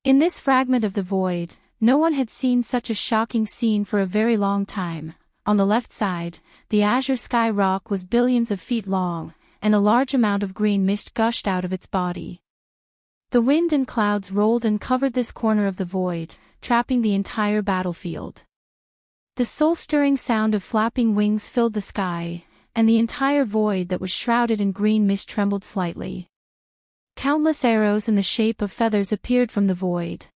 In this fragment of the void, no one had seen such a shocking scene for a very long time. On the left side, the azure sky rock was billions of feet long, and a large amount of green mist gushed out of its body. The wind and clouds rolled and covered this corner of the void, trapping the entire battlefield. The soul-stirring sound of flapping wings filled the sky, and the entire void that was shrouded in green mist trembled slightly. Countless arrows in the shape of feathers appeared from the void.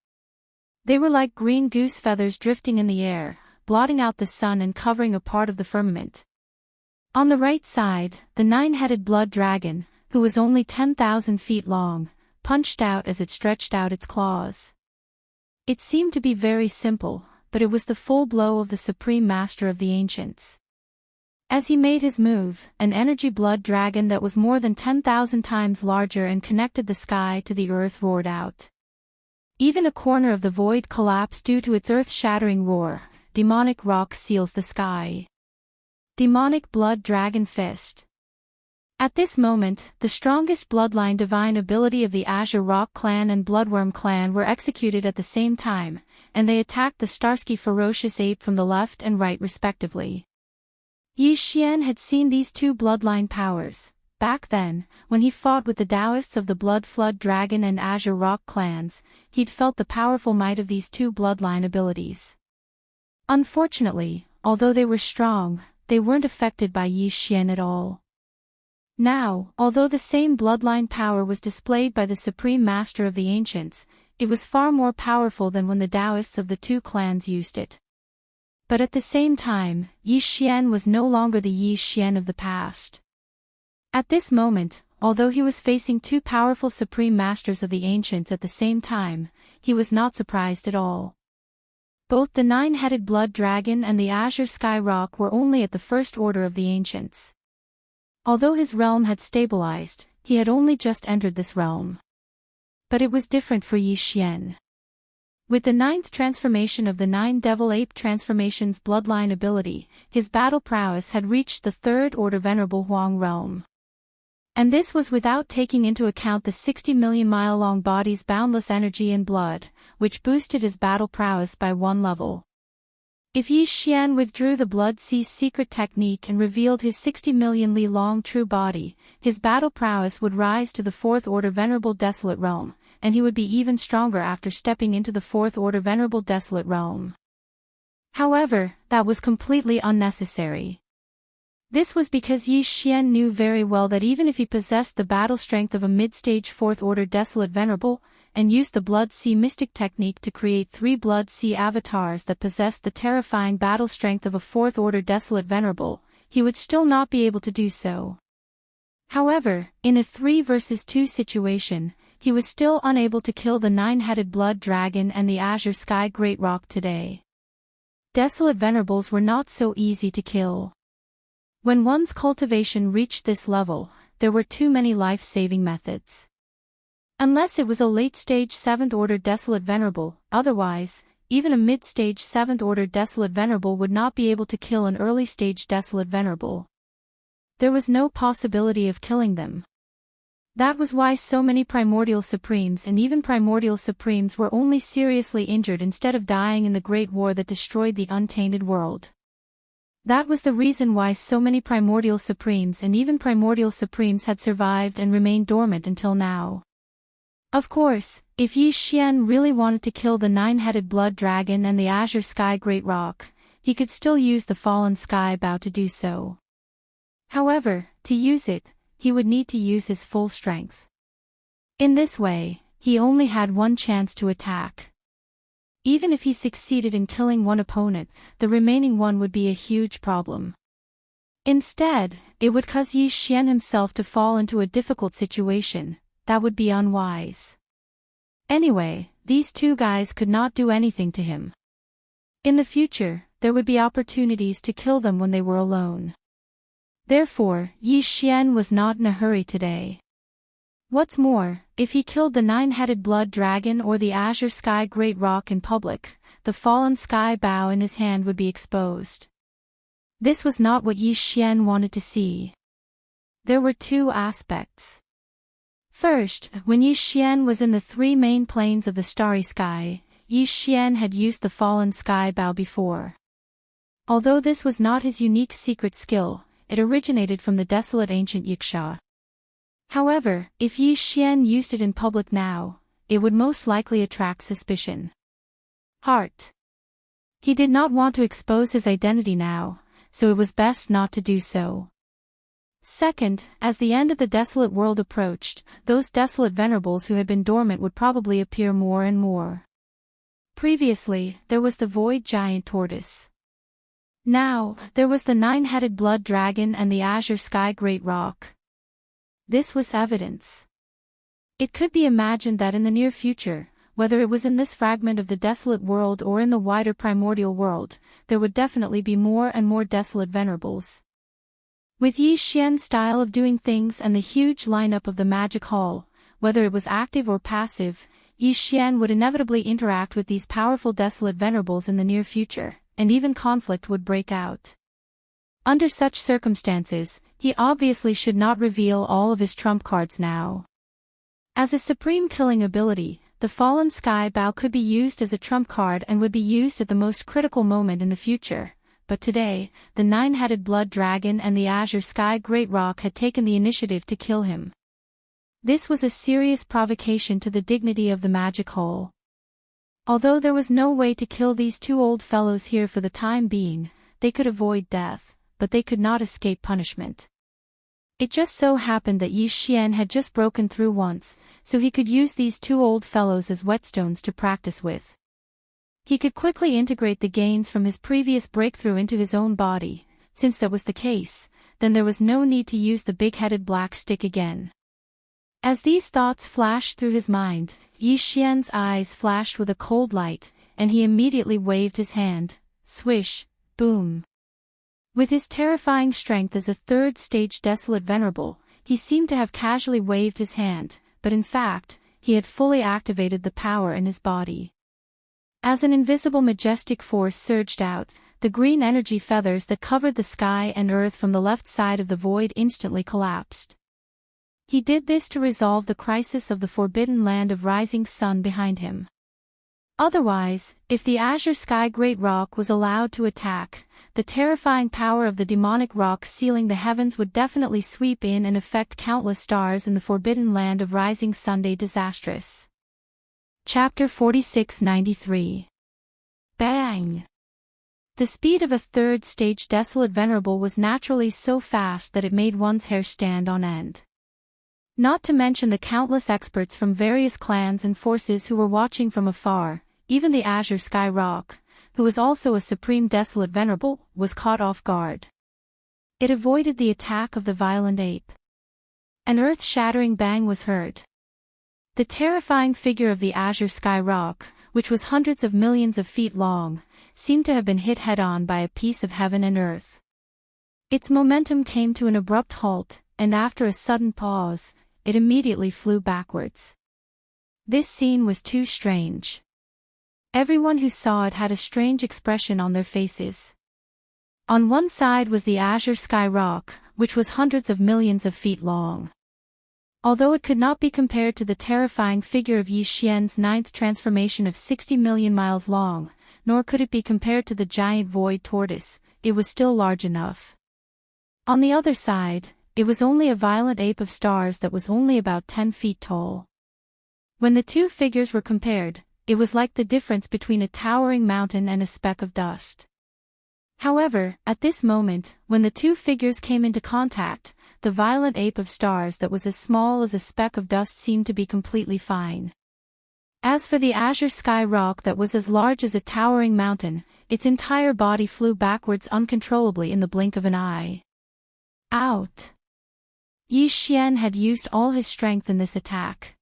They were like green goose feathers drifting in the air, blotting out the sun and covering a part of the firmament. On the right side, the nine-headed blood dragon, who was only 10,000 feet long, punched out as it stretched out its claws. It seemed to be very simple, but it was the full blow of the supreme master of the ancients. As he made his move, an energy blood dragon that was more than 10,000 times larger and connected the sky to the earth roared out. Even a corner of the void collapsed due to its earth-shattering roar. Demonic rock seals the sky. Demonic blood dragon fist. At this moment, the strongest bloodline divine ability of the Azure Rock clan and Bloodworm clan were executed at the same time, and they attacked the Starsky ferocious ape from the left and right respectively. Yi Xian had seen these two bloodline powers, back then, when he fought with the Taoists of the Blood Flood Dragon and Azure Rock clans. He'd felt the powerful might of these two bloodline abilities. Unfortunately, although they were strong, they weren't affected by Yi Xian at all. Now, although the same bloodline power was displayed by the supreme master of the ancients, it was far more powerful than when the Taoists of the two clans used it. But at the same time, Yi Xian was no longer the Yi Xian of the past. At this moment, although he was facing two powerful supreme masters of the ancients at the same time, he was not surprised at all. Both the nine-headed blood dragon and the azure sky rock were only at the first order of the ancients. Although his realm had stabilized, he had only just entered this realm. But it was different for Yi Xian. With the ninth transformation of the nine devil ape transformations bloodline ability, his battle prowess had reached the third order venerable Huang realm. And this was without taking into account the 60 million mile-long body's boundless energy and blood, which boosted his battle prowess by one level. If Yi Xian withdrew the Blood Sea's secret technique and revealed his 60 million li-long true body, his battle prowess would rise to the fourth order venerable desolate realm, and he would be even stronger after stepping into the fourth order venerable desolate realm. However, that was completely unnecessary. This was because Yi Xian knew very well that even if he possessed the battle strength of a mid-stage fourth-order desolate venerable, and used the Blood Sea mystic technique to create 3 Blood Sea avatars that possessed the terrifying battle strength of a fourth-order desolate venerable, he would still not be able to do so. However, in a 3 versus 2 situation, he was still unable to kill the 9-headed blood dragon and the azure sky great rock today. Desolate venerables were not so easy to kill. When one's cultivation reached this level, there were too many life-saving methods. Unless it was a late-stage 7th-order desolate venerable, otherwise, even a mid-stage 7th-order desolate venerable would not be able to kill an early-stage desolate venerable. There was no possibility of killing them. That was why so many primordial supremes and even primordial supremes were only seriously injured instead of dying in the Great War that destroyed the untainted world. That was the reason why so many primordial supremes and even primordial supremes had survived and remained dormant until now. Of course, if Yi Xian really wanted to kill the 9-headed blood dragon and the azure sky great rock, he could still use the fallen sky bow to do so. However, to use it, he would need to use his full strength. In this way, he only had one chance to attack. Even if he succeeded in killing one opponent, the remaining one would be a huge problem. Instead, it would cause Yi Xian himself to fall into a difficult situation. That would be unwise. Anyway, these two guys could not do anything to him. In the future, there would be opportunities to kill them when they were alone. Therefore, Yi Xian was not in a hurry today. What's more, if he killed the 9-headed blood dragon or the azure sky great rock in public, the fallen sky bow in his hand would be exposed. This was not what Yi Xian wanted to see. There were two aspects. First, when Yi Xian was in the 3 main planes of the starry sky, Yi Xian had used the fallen sky bow before. Although this was not his unique secret skill, it originated from the desolate ancient Yiksha. However, if Yi Xian used it in public now, it would most likely attract suspicion. Heart. He did not want to expose his identity now, so it was best not to do so. Second, as the end of the desolate world approached, those desolate venerables who had been dormant would probably appear more and more. Previously, there was the void giant tortoise. Now, there was the 9-headed blood dragon and the azure sky great rock. This was evidence. It could be imagined that in the near future, whether it was in this fragment of the desolate world or in the wider primordial world, there would definitely be more and more desolate venerables. With Yi Xian's style of doing things and the huge lineup of the magic hall, whether it was active or passive, Yi Xian would inevitably interact with these powerful desolate venerables in the near future, and even conflict would break out. Under such circumstances, he obviously should not reveal all of his trump cards now. As a supreme killing ability, the fallen sky bow could be used as a trump card and would be used at the most critical moment in the future, but today, the 9-headed blood dragon and the azure sky great rock had taken the initiative to kill him. This was a serious provocation to the dignity of the magic hall. Although there was no way to kill these two old fellows here for the time being, they could avoid death, but they could not escape punishment. It just so happened that Yi Xian had just broken through once, so he could use these two old fellows as whetstones to practice with. He could quickly integrate the gains from his previous breakthrough into his own body. Since that was the case, then there was no need to use the big-headed black stick again. As these thoughts flashed through his mind, Yi Xian's eyes flashed with a cold light, and he immediately waved his hand. Swish, boom. With his terrifying strength as a third-stage desolate venerable, he seemed to have casually waved his hand, but in fact, he had fully activated the power in his body. As an invisible majestic force surged out, the green energy feathers that covered the sky and earth from the left side of the void instantly collapsed. He did this to resolve the crisis of the forbidden land of rising sun behind him. Otherwise, if the azure sky great rock was allowed to attack, the terrifying power of the demonic rock sealing the heavens would definitely sweep in and affect countless stars in the forbidden land of rising Sunday disastrous. Chapter 4693. Bang! The speed of a third-stage desolate venerable was naturally so fast that it made one's hair stand on end. Not to mention the countless experts from various clans and forces who were watching from afar, even the azure sky rock, who was also a supreme desolate venerable, was caught off guard. It avoided the attack of the violent ape. An earth-shattering bang was heard. The terrifying figure of the azure sky rock, which was hundreds of millions of feet long, seemed to have been hit head-on by a piece of heaven and earth. Its momentum came to an abrupt halt, and after a sudden pause, it immediately flew backwards. This scene was too strange. Everyone who saw it had a strange expression on their faces. On one side was the azure sky rock, which was hundreds of millions of feet long. Although it could not be compared to the terrifying figure of Yi Xian's ninth transformation of 60 million miles long, nor could it be compared to the giant void tortoise, it was still large enough. On the other side, it was only a violent ape of stars that was only about 10 feet tall. When the two figures were compared, it was like the difference between a towering mountain and a speck of dust. However, at this moment, when the two figures came into contact, the violent ape of stars that was as small as a speck of dust seemed to be completely fine. As for the azure sky rock that was as large as a towering mountain, its entire body flew backwards uncontrollably in the blink of an eye. Out! Yi Xian had used all his strength in this attack.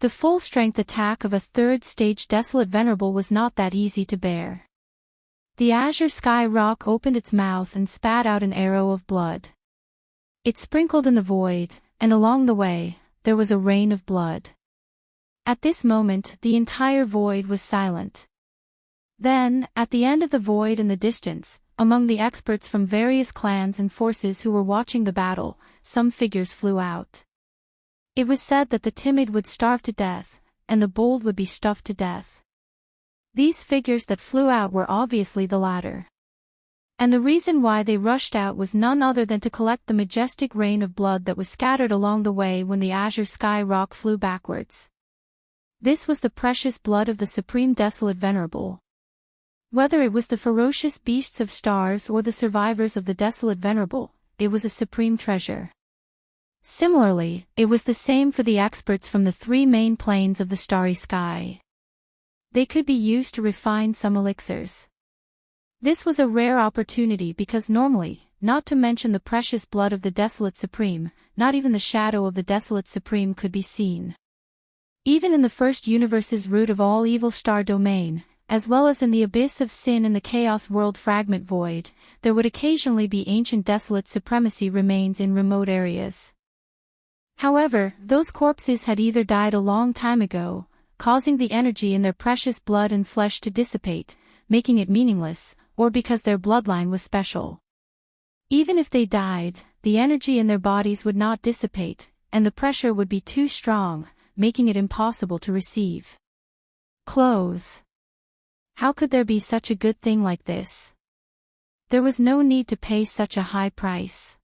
The full-strength attack of a third-stage desolate venerable was not that easy to bear. The azure sky rock opened its mouth and spat out an arrow of blood. It sprinkled in the void, and along the way, there was a rain of blood. At this moment, the entire void was silent. Then, at the end of the void in the distance, among the experts from various clans and forces who were watching the battle, some figures flew out. It was said that the timid would starve to death, and the bold would be stuffed to death. These figures that flew out were obviously the latter. And the reason why they rushed out was none other than to collect the majestic rain of blood that was scattered along the way when the azure sky rock flew backwards. This was the precious blood of the supreme desolate venerable. Whether it was the ferocious beasts of stars or the survivors of the desolate venerable, it was a supreme treasure. Similarly, it was the same for the experts from the three main planes of the starry sky. They could be used to refine some elixirs. This was a rare opportunity because normally, not to mention the precious blood of the Desolate Supreme, not even the shadow of the Desolate Supreme could be seen. Even in the first universe's root of all evil star domain, as well as in the abyss of sin in the chaos world fragment void, there would occasionally be ancient desolate supremacy remains in remote areas. However, those corpses had either died a long time ago, causing the energy in their precious blood and flesh to dissipate, making it meaningless, or because their bloodline was special. Even if they died, the energy in their bodies would not dissipate, and the pressure would be too strong, making it impossible to receive. Close. How could there be such a good thing like this? There was no need to pay such a high price.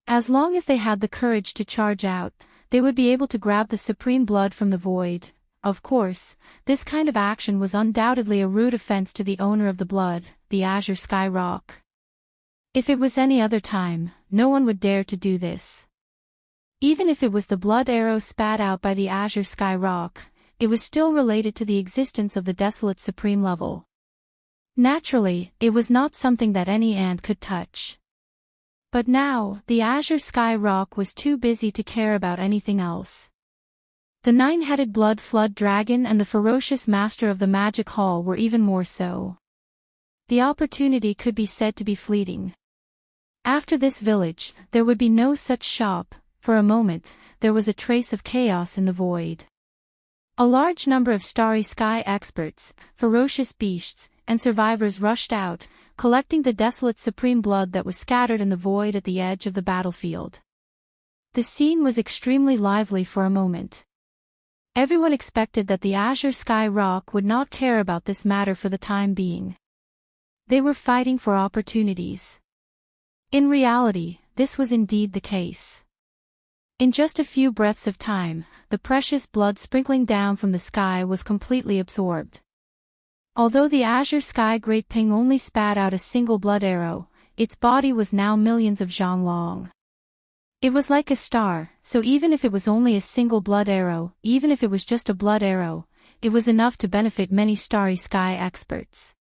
As long as they had the courage to charge out, they would be able to grab the supreme blood from the void. Of course, this kind of action was undoubtedly a rude offense to the owner of the blood, the azure sky rock. If it was any other time, no one would dare to do this. Even if it was the blood arrow spat out by the azure sky rock, it was still related to the existence of the desolate supreme level. Naturally, it was not something that any ant could touch. But now, the azure sky rock was too busy to care about anything else. The nine-headed blood flood dragon and the ferocious master of the magic hall were even more so. The opportunity could be said to be fleeting. After this village, there would be no such shop. For a moment, there was a trace of chaos in the void. A large number of starry sky experts, ferocious beasts, and survivors rushed out, collecting the desolate supreme blood that was scattered in the void at the edge of the battlefield. The scene was extremely lively for a moment. Everyone expected that the azure sky rock would not care about this matter for the time being. They were fighting for opportunities. In reality, this was indeed the case. In just a few breaths of time, the precious blood sprinkling down from the sky was completely absorbed. Although the azure sky great ping only spat out a single blood arrow, its body was now millions of zhang long. It was like a star, so even if it was only a single blood arrow, even if it was just a blood arrow, it was enough to benefit many starry sky experts.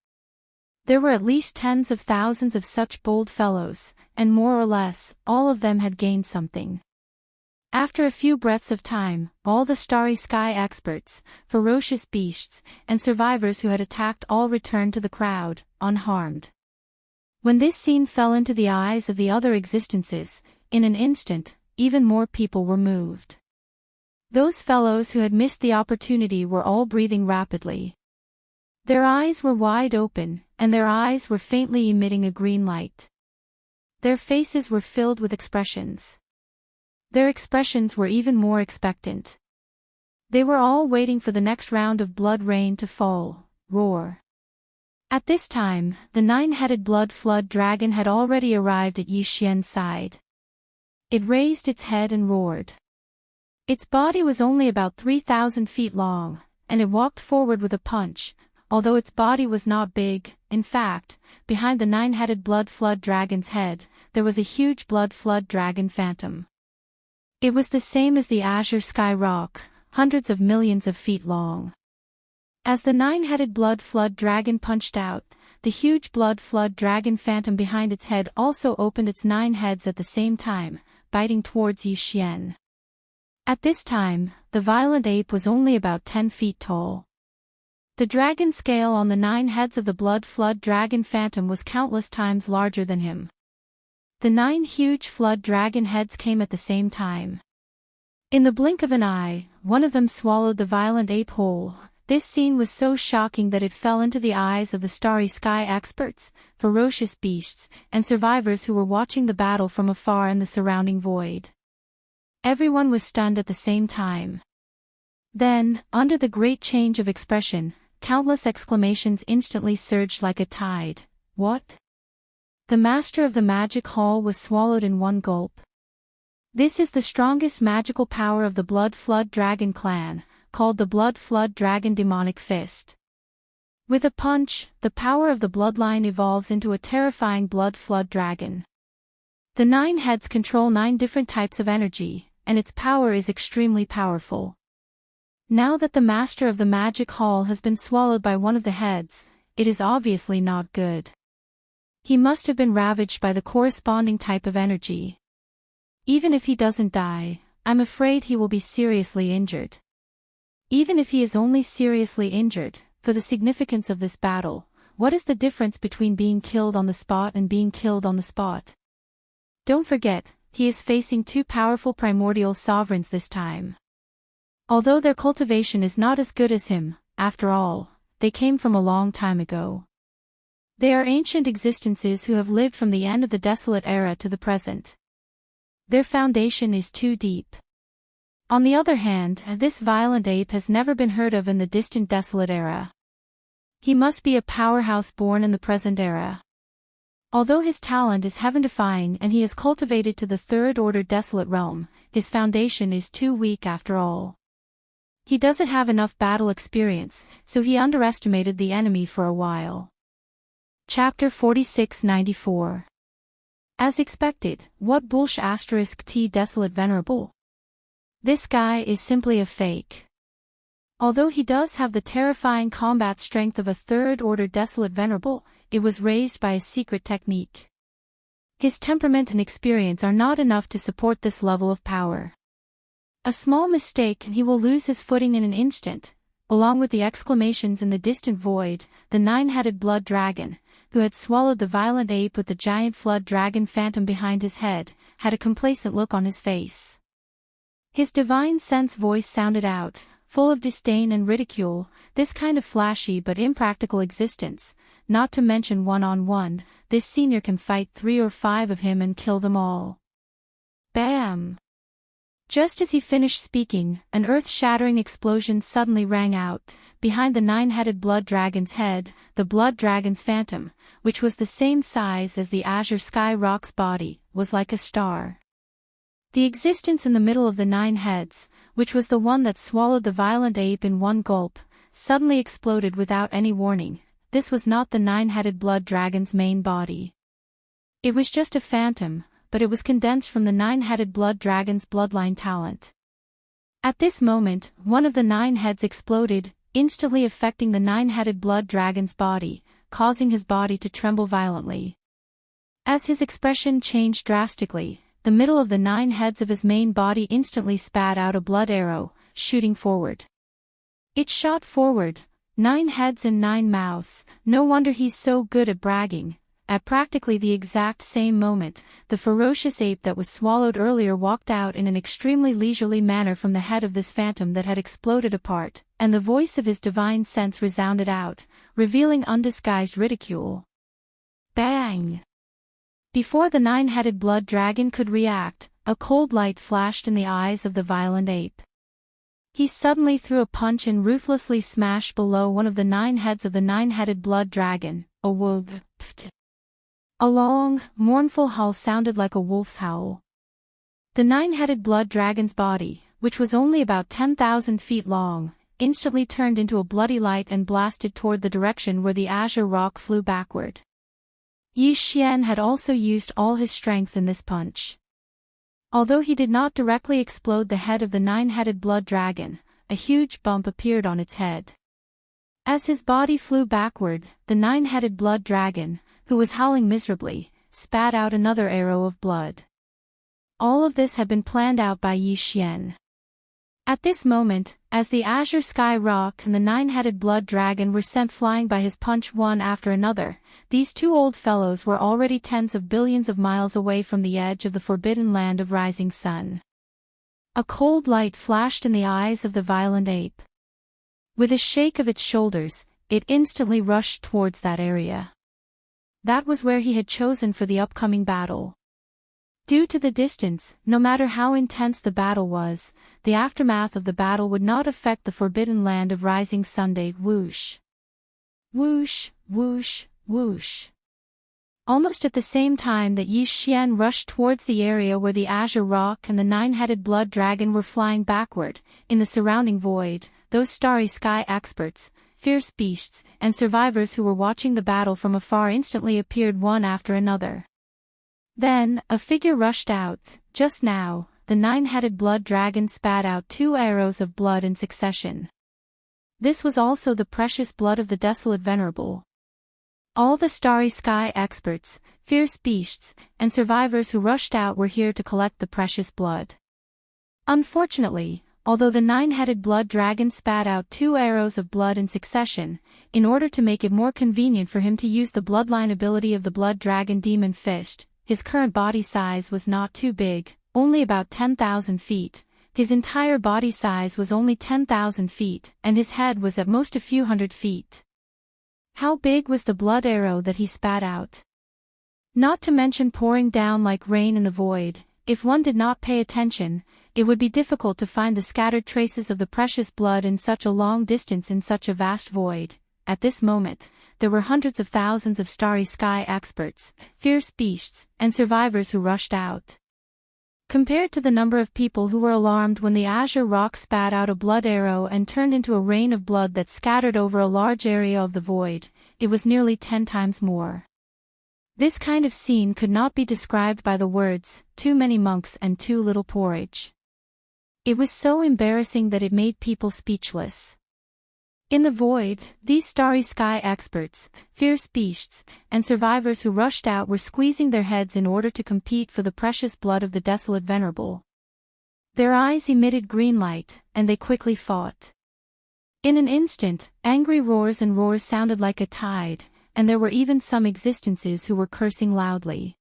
There were at least tens of thousands of such bold fellows, and more or less, all of them had gained something. After a few breaths of time, all the starry sky experts, ferocious beasts, and survivors who had attacked all returned to the crowd, unharmed. When this scene fell into the eyes of the other existences, in an instant, even more people were moved. Those fellows who had missed the opportunity were all breathing rapidly. Their eyes were wide open, and their eyes were faintly emitting a green light. Their faces were filled with expressions. Their expressions were even more expectant. They were all waiting for the next round of blood rain to fall, roar. At this time, the nine-headed blood flood dragon had already arrived at Yi Xian's side. It raised its head and roared. Its body was only about 3,000 feet long, and it walked forward with a punch, although its body was not big. In fact, behind the nine-headed blood flood dragon's head, there was a huge blood flood dragon phantom. It was the same as the azure sky rock, hundreds of millions of feet long. As the nine-headed blood flood dragon punched out, the huge blood flood dragon phantom behind its head also opened its 9 heads at the same time, biting towards Yi Xian. At this time, the violent ape was only about 10 feet tall. The dragon scale on the 9 heads of the blood flood dragon phantom was countless times larger than him. The 9 huge flood dragon heads came at the same time. In the blink of an eye, one of them swallowed the violent ape whole. This scene was so shocking that it fell into the eyes of the starry sky experts, ferocious beasts, and survivors who were watching the battle from afar in the surrounding void. Everyone was stunned at the same time. Then, under the great change of expression, countless exclamations instantly surged like a tide. What? The master of the magic hall was swallowed in one gulp. This is the strongest magical power of the Blood Flood Dragon clan, called the Blood Flood Dragon Demonic Fist. With a punch, the power of the bloodline evolves into a terrifying Blood Flood Dragon. The 9 heads control 9 different types of energy, and its power is extremely powerful. Now that the master of the magic hall has been swallowed by one of the heads, it is obviously not good. He must have been ravaged by the corresponding type of energy. Even if he doesn't die, I'm afraid he will be seriously injured. Even if he is only seriously injured, for the significance of this battle, what is the difference between being killed on the spot and being killed on the spot? Don't forget, he is facing 2 powerful primordial sovereigns this time. Although their cultivation is not as good as him, after all, they came from a long time ago. They are ancient existences who have lived from the end of the desolate era to the present. Their foundation is too deep. On the other hand, this violent ape has never been heard of in the distant desolate era. He must be a powerhouse born in the present era. Although his talent is heaven-defying and he is cultivated to the 3rd order desolate realm, his foundation is too weak after all. He doesn't have enough battle experience, so he underestimated the enemy for a while. Chapter 46-94. As expected, what bullsh *T desolate venerable? This guy is simply a fake. Although he does have the terrifying combat strength of a third-order desolate venerable, it was raised by a secret technique. His temperament and experience are not enough to support this level of power. A small mistake and he will lose his footing in an instant. Along with the exclamations in the distant void, the nine-headed blood dragon, who had swallowed the violent ape with the giant flood dragon phantom behind his head, had a complacent look on his face. His divine sense voice sounded out, full of disdain and ridicule, this kind of flashy but impractical existence, not to mention one-on-one, this senior can fight 3 or 5 of him and kill them all. Bam! Just as he finished speaking, an earth-shattering explosion suddenly rang out. Behind the nine-headed blood dragon's head, the blood dragon's phantom, which was the same size as the azure sky rock's body, was like a star. The existence in the middle of the 9 heads, which was the one that swallowed the violent ape in one gulp, suddenly exploded without any warning. This was not the 9-headed blood dragon's main body. It was just a phantom, but it was condensed from the 9-headed blood dragon's bloodline talent. At this moment, one of the 9 heads exploded, instantly affecting the 9-headed blood dragon's body, causing his body to tremble violently. As his expression changed drastically, the middle of the 9 heads of his main body instantly spat out a blood arrow, shooting forward. It shot forward, 9 heads and 9 mouths. No wonder he's so good at bragging. At practically the exact same moment, the ferocious ape that was swallowed earlier walked out in an extremely leisurely manner from the head of this phantom that had exploded apart, and the voice of his divine sense resounded out, revealing undisguised ridicule. Bang! Before the 9-headed blood dragon could react, a cold light flashed in the eyes of the violent ape. He suddenly threw a punch and ruthlessly smashed below one of the 9 heads of the 9-headed blood dragon. A wolf. A long, mournful howl sounded like a wolf's howl. The 9-headed blood dragon's body, which was only about 10,000 feet long, instantly turned into a bloody light and blasted toward the direction where the azure rock flew backward. Yi Xian had also used all his strength in this punch. Although he did not directly explode the head of the 9-headed blood dragon, a huge bump appeared on its head. As his body flew backward, the 9-headed blood dragon, who was howling miserably, spat out another arrow of blood. All of this had been planned out by Yi Xian. At this moment, as the azure sky rock and the 9-headed blood dragon were sent flying by his punch one after another, these 2 old fellows were already tens of billions of miles away from the edge of the forbidden land of rising sun. A cold light flashed in the eyes of the violent ape. With a shake of its shoulders, it instantly rushed towards that area. That was where he had chosen for the upcoming battle. Due to the distance, no matter how intense the battle was, the aftermath of the battle would not affect the forbidden land of rising Sunday. Whoosh! Whoosh, whoosh, whoosh. Almost at the same time that Yi Xian rushed towards the area where the azure rock and the 9-headed blood dragon were flying backward, in the surrounding void, those starry sky experts, fierce beasts, and survivors who were watching the battle from afar instantly appeared one after another. Then, a figure rushed out. Just now, the 9-headed blood dragon spat out 2 arrows of blood in succession. This was also the precious blood of the desolate venerable. All the starry sky experts, fierce beasts, and survivors who rushed out were here to collect the precious blood. Unfortunately, although the 9-headed blood dragon spat out 2 arrows of blood in succession, in order to make it more convenient for him to use the bloodline ability of the blood dragon demon fist, his current body size was not too big, only about 10,000 feet. His entire body size was only 10,000 feet, and his head was at most a few hundred feet. How big was the blood arrow that he spat out? Not to mention pouring down like rain in the void. If one did not pay attention, it would be difficult to find the scattered traces of the precious blood in such a long distance in such a vast void. At this moment, there were hundreds of thousands of starry sky experts, fierce beasts, and survivors who rushed out. Compared to the number of people who were alarmed when the azure rock spat out a blood arrow and turned into a rain of blood that scattered over a large area of the void, it was nearly 10 times more. This kind of scene could not be described by the words, "too many monks and too little porridge." It was so embarrassing that it made people speechless. In the void, these starry sky experts, fierce beasts, and survivors who rushed out were squeezing their heads in order to compete for the precious blood of the desolate venerable. Their eyes emitted green light, and they quickly fought. In an instant, angry roars and roars sounded like a tide, and there were even some existences who were cursing loudly.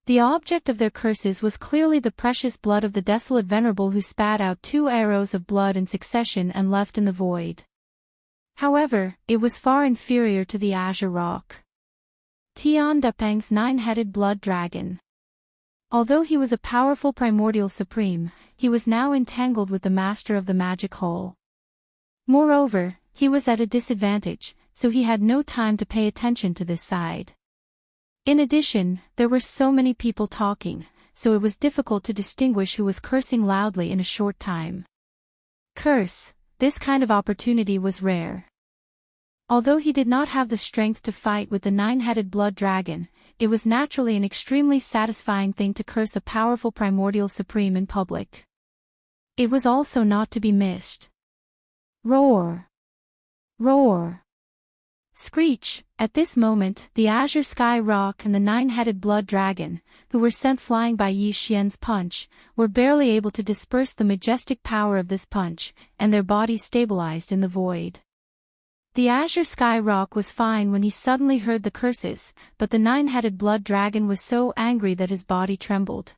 The object of their curses was clearly the precious blood of the desolate venerable who spat out 2 arrows of blood in succession and left in the void. However, it was far inferior to the azure rock. Tian Depeng's 9-headed blood dragon. Although he was a powerful primordial supreme, he was now entangled with the master of the magic hole. Moreover, he was at a disadvantage, so he had no time to pay attention to this side. In addition, there were so many people talking, so it was difficult to distinguish who was cursing loudly in a short time. Curse, this kind of opportunity was rare. Although he did not have the strength to fight with the 9-headed blood dragon, it was naturally an extremely satisfying thing to curse a powerful primordial supreme in public. It was also not to be missed. Roar! Roar! Screech! At this moment, the azure sky rock and the 9-headed blood dragon, who were sent flying by Yi Xian's punch, were barely able to disperse the majestic power of this punch, and their bodies stabilized in the void. The azure sky rock was fine when he suddenly heard the curses, but the 9-headed blood dragon was so angry that his body trembled.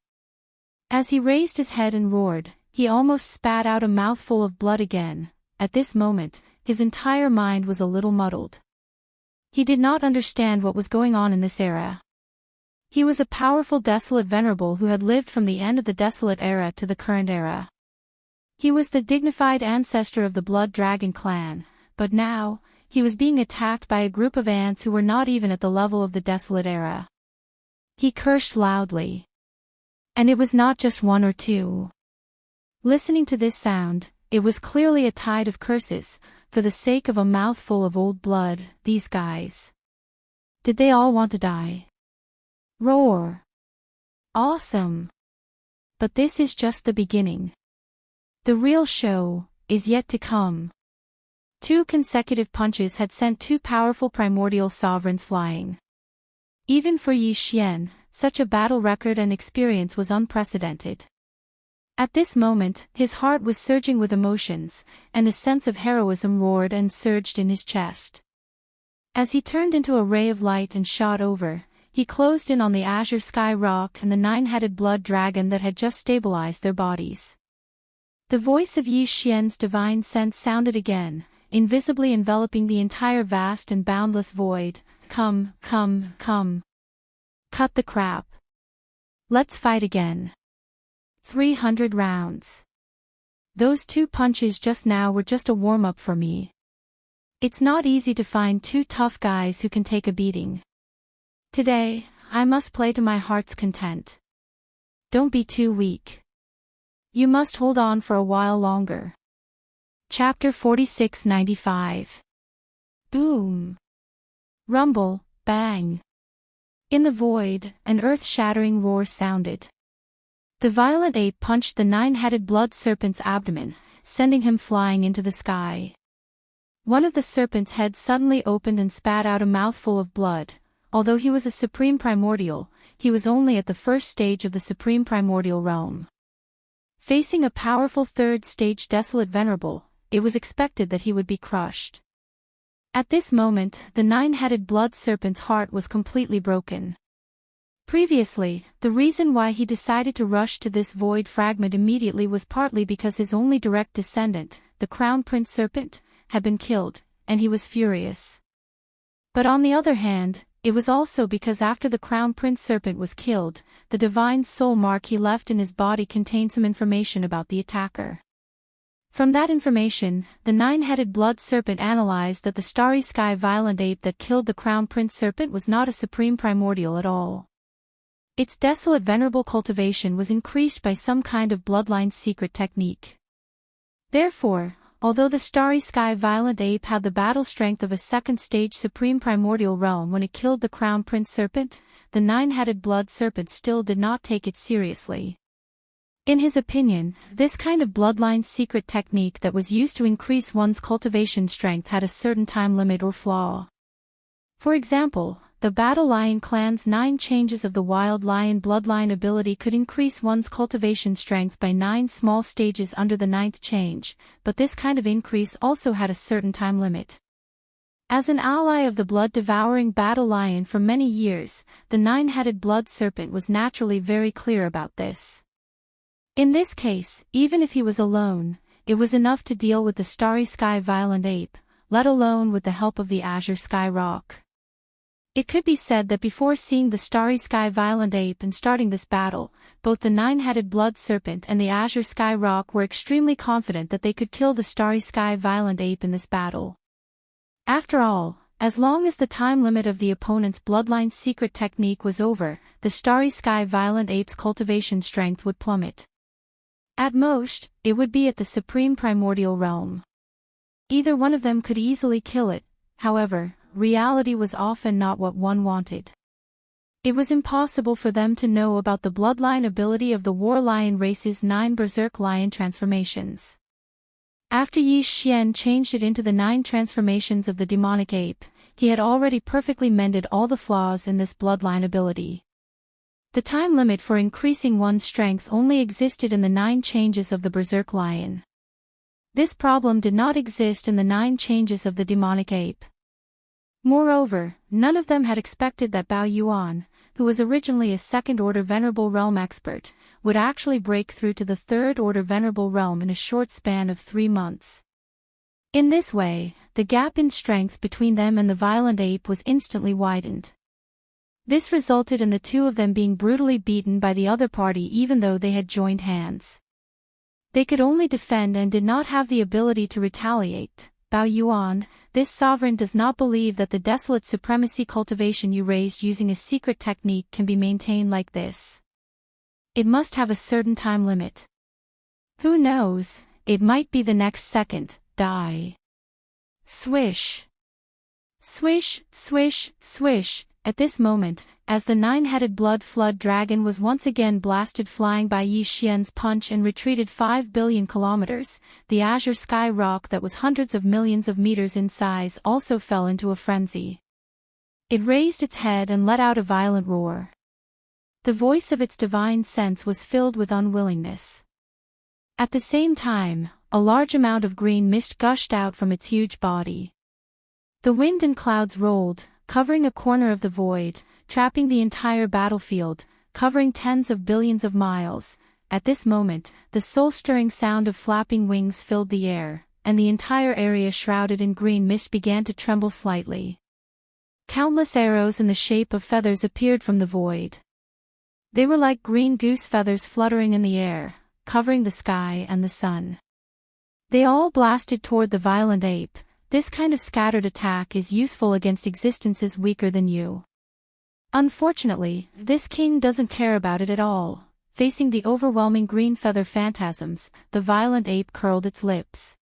As he raised his head and roared, he almost spat out a mouthful of blood again. At this moment, his entire mind was a little muddled. He did not understand what was going on in this era. He was a powerful desolate venerable who had lived from the end of the desolate era to the current era. He was the dignified ancestor of the blood dragon clan, but now, he was being attacked by a group of ants who were not even at the level of the desolate era. He cursed loudly. And it was not just 1 or 2. Listening to this sound, it was clearly a tide of curses. For the sake of a mouthful of old blood, these guys. Did they all want to die? Roar! Awesome! But this is just the beginning. The real show is yet to come. 2 consecutive punches had sent 2 powerful primordial sovereigns flying. Even for Yi Xian, such a battle record and experience was unprecedented. At this moment, his heart was surging with emotions, and a sense of heroism roared and surged in his chest. As he turned into a ray of light and shot over, he closed in on the azure sky rock and the 9-headed blood dragon that had just stabilized their bodies. The voice of Yi Xian's divine sense sounded again, invisibly enveloping the entire vast and boundless void. Come, come, come. Cut the crap. Let's fight again. 300 rounds. Those 2 punches just now were just a warm-up for me. It's not easy to find 2 tough guys who can take a beating. Today, I must play to my heart's content. Don't be too weak. You must hold on for a while longer. Chapter 4695. Boom. Rumble, bang. In the void, an earth-shattering roar sounded. The violent ape punched the 9-headed blood serpent's abdomen, sending him flying into the sky. One of the serpent's heads suddenly opened and spat out a mouthful of blood. Although he was a supreme primordial, he was only at the first stage of the supreme primordial realm. Facing a powerful third-stage desolate venerable, it was expected that he would be crushed. At this moment, the 9-headed blood serpent's heart was completely broken. Previously, the reason why he decided to rush to this void fragment immediately was partly because his only direct descendant, the Crown Prince Serpent, had been killed, and he was furious. But on the other hand, it was also because after the Crown Prince Serpent was killed, the divine soul mark he left in his body contained some information about the attacker. From that information, the 9-headed blood serpent analyzed that the starry sky violent ape that killed the Crown Prince Serpent was not a supreme primordial at all. Its desolate venerable cultivation was increased by some kind of bloodline secret technique. Therefore, although the starry sky violent ape had the battle strength of a second-stage supreme primordial realm when it killed the Crown Prince Serpent, the 9-headed blood serpent still did not take it seriously. In his opinion, this kind of bloodline secret technique that was used to increase one's cultivation strength had a certain time limit or flaw. For example, the Battle Lion clan's 9 changes of the Wild Lion bloodline ability could increase one's cultivation strength by 9 small stages under the 9th change, but this kind of increase also had a certain time limit. As an ally of the blood-devouring Battle Lion for many years, the 9-headed blood serpent was naturally very clear about this. In this case, even if he was alone, it was enough to deal with the Starry Sky Violent Ape, let alone with the help of the Azure Sky Rock. It could be said that before seeing the Starry Sky Violent Ape and starting this battle, both the 9-headed blood serpent and the Azure Sky Rock were extremely confident that they could kill the Starry Sky Violent Ape in this battle. After all, as long as the time limit of the opponent's bloodline secret technique was over, the Starry Sky Violent Ape's cultivation strength would plummet. At most, it would be at the supreme primordial realm. Either one of them could easily kill it. However, reality was often not what one wanted. It was impossible for them to know about the bloodline ability of the War Lion race's 9 Berserk Lion transformations. After Yi Xian changed it into the 9 transformations of the demonic ape, he had already perfectly mended all the flaws in this bloodline ability. The time limit for increasing one's strength only existed in the 9 changes of the Berserk Lion. This problem did not exist in the 9 changes of the demonic ape. Moreover, none of them had expected that Bao Yuan, who was originally a 2nd-order Venerable Realm expert, would actually break through to the 3rd-order Venerable Realm in a short span of 3 months. In this way, the gap in strength between them and the violent ape was instantly widened. This resulted in the two of them being brutally beaten by the other party even though they had joined hands. They could only defend and did not have the ability to retaliate. Bao Yuan, this sovereign does not believe that the desolate supremacy cultivation you raised using a secret technique can be maintained like this. It must have a certain time limit. Who knows, it might be the next second. Die. Swish. Swish, swish, swish. At this moment, as the 9-headed blood flood dragon was once again blasted flying by Yi Xian's punch and retreated 5 billion kilometers, the Azure Sky Rock that was hundreds of millions of meters in size also fell into a frenzy. It raised its head and let out a violent roar. The voice of its divine sense was filled with unwillingness. At the same time, a large amount of green mist gushed out from its huge body. The wind and clouds rolled, covering a corner of the void, trapping the entire battlefield, covering tens of billions of miles. At this moment, the soul-stirring sound of flapping wings filled the air, and the entire area shrouded in green mist began to tremble slightly. Countless arrows in the shape of feathers appeared from the void. They were like green goose feathers fluttering in the air, covering the sky and the sun. They all blasted toward the violent ape. This kind of scattered attack is useful against existences weaker than you. Unfortunately, this king doesn't care about it at all. Facing the overwhelming green feather phantasms, the violent ape curled its lips.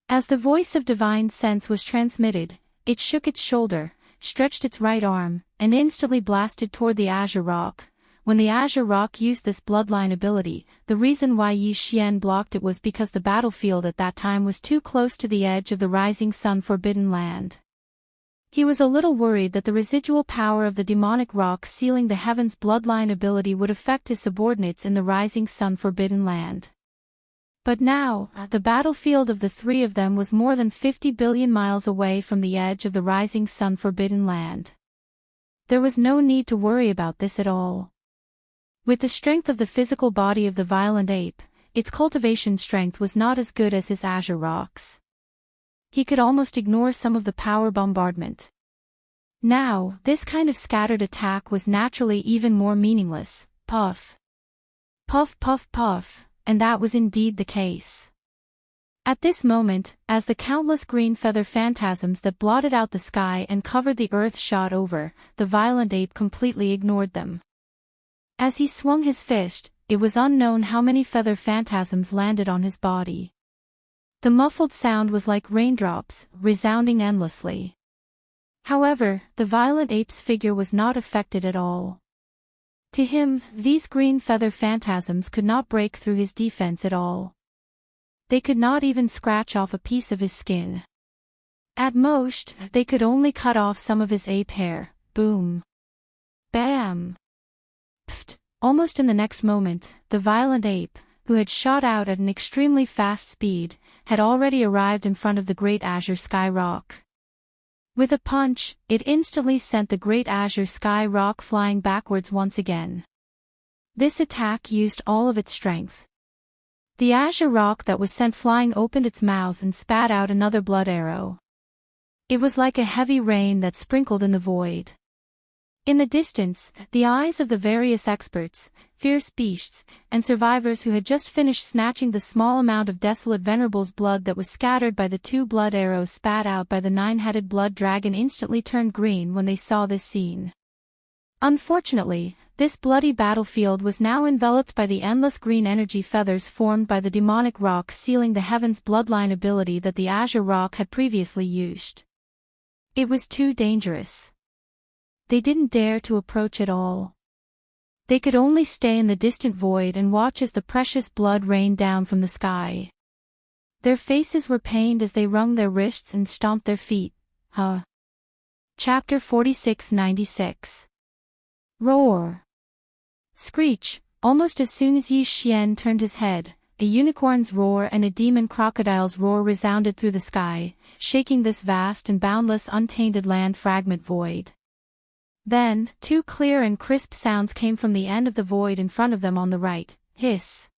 As the voice of divine sense was transmitted, it shook its shoulder, stretched its right arm, and instantly blasted toward the Azure Rock. When the Azure Rock used this bloodline ability, the reason why Yi Xian blocked it was because the battlefield at that time was too close to the edge of the Rising Sun Forbidden Land. He was a little worried that the residual power of the demonic rock sealing the heavens bloodline ability would affect his subordinates in the Rising Sun Forbidden Land. But now, the battlefield of the 3 of them was more than 50 billion miles away from the edge of the Rising Sun Forbidden Land. There was no need to worry about this at all. With the strength of the physical body of the violent ape, its cultivation strength was not as good as his Azure Rocks. He could almost ignore some of the power bombardment. Now, this kind of scattered attack was naturally even more meaningless. Puff. Puff puff puff, and that was indeed the case. At this moment, as the countless green feather phantasms that blotted out the sky and covered the earth shot over, the violent ape completely ignored them. As he swung his fist, it was unknown how many feather phantasms landed on his body. The muffled sound was like raindrops, resounding endlessly. However, the violent ape's figure was not affected at all. To him, these green feather phantasms could not break through his defense at all. They could not even scratch off a piece of his skin. At most, they could only cut off some of his ape hair. Boom. Bam. Pfft. Almost in the next moment, the violent ape, who had shot out at an extremely fast speed, had already arrived in front of the great azure sky rock. With a punch, it instantly sent the great azure sky rock flying backwards once again. This attack used all of its strength. The azure rock that was sent flying opened its mouth and spat out another blood arrow. It was like a heavy rain that sprinkled in the void. In the distance, the eyes of the various experts, fierce beasts, and survivors who had just finished snatching the small amount of desolate venerable's blood that was scattered by the 2 blood arrows spat out by the 9-headed blood dragon instantly turned green when they saw this scene. Unfortunately, this bloody battlefield was now enveloped by the endless green energy feathers formed by the demonic rock sealing the heaven's bloodline ability that the azure rock had previously used. It was too dangerous. They didn't dare to approach at all. They could only stay in the distant void and watch as the precious blood rained down from the sky. Their faces were pained as they wrung their wrists and stomped their feet. Chapter 46-96. Roar. Screech. Almost as soon as Yi Xian turned his head, a unicorn's roar and a demon crocodile's roar resounded through the sky, shaking this vast and boundless untainted land fragment void. Then, 2 clear and crisp sounds came from the end of the void in front of them on the right. Hiss.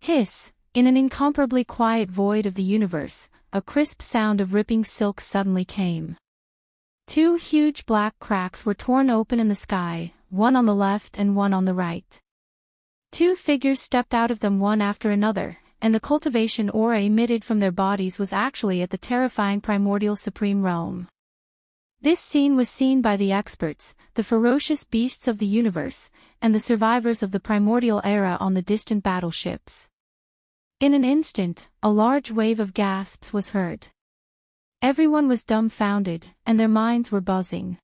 Hiss. In an incomparably quiet void of the universe, a crisp sound of ripping silk suddenly came. 2 huge black cracks were torn open in the sky, one on the left and one on the right. 2 figures stepped out of them one after another, and the cultivation aura emitted from their bodies was actually at the terrifying primordial supreme realm. This scene was seen by the experts, the ferocious beasts of the universe, and the survivors of the primordial era on the distant battleships. In an instant, a large wave of gasps was heard. Everyone was dumbfounded, and their minds were buzzing.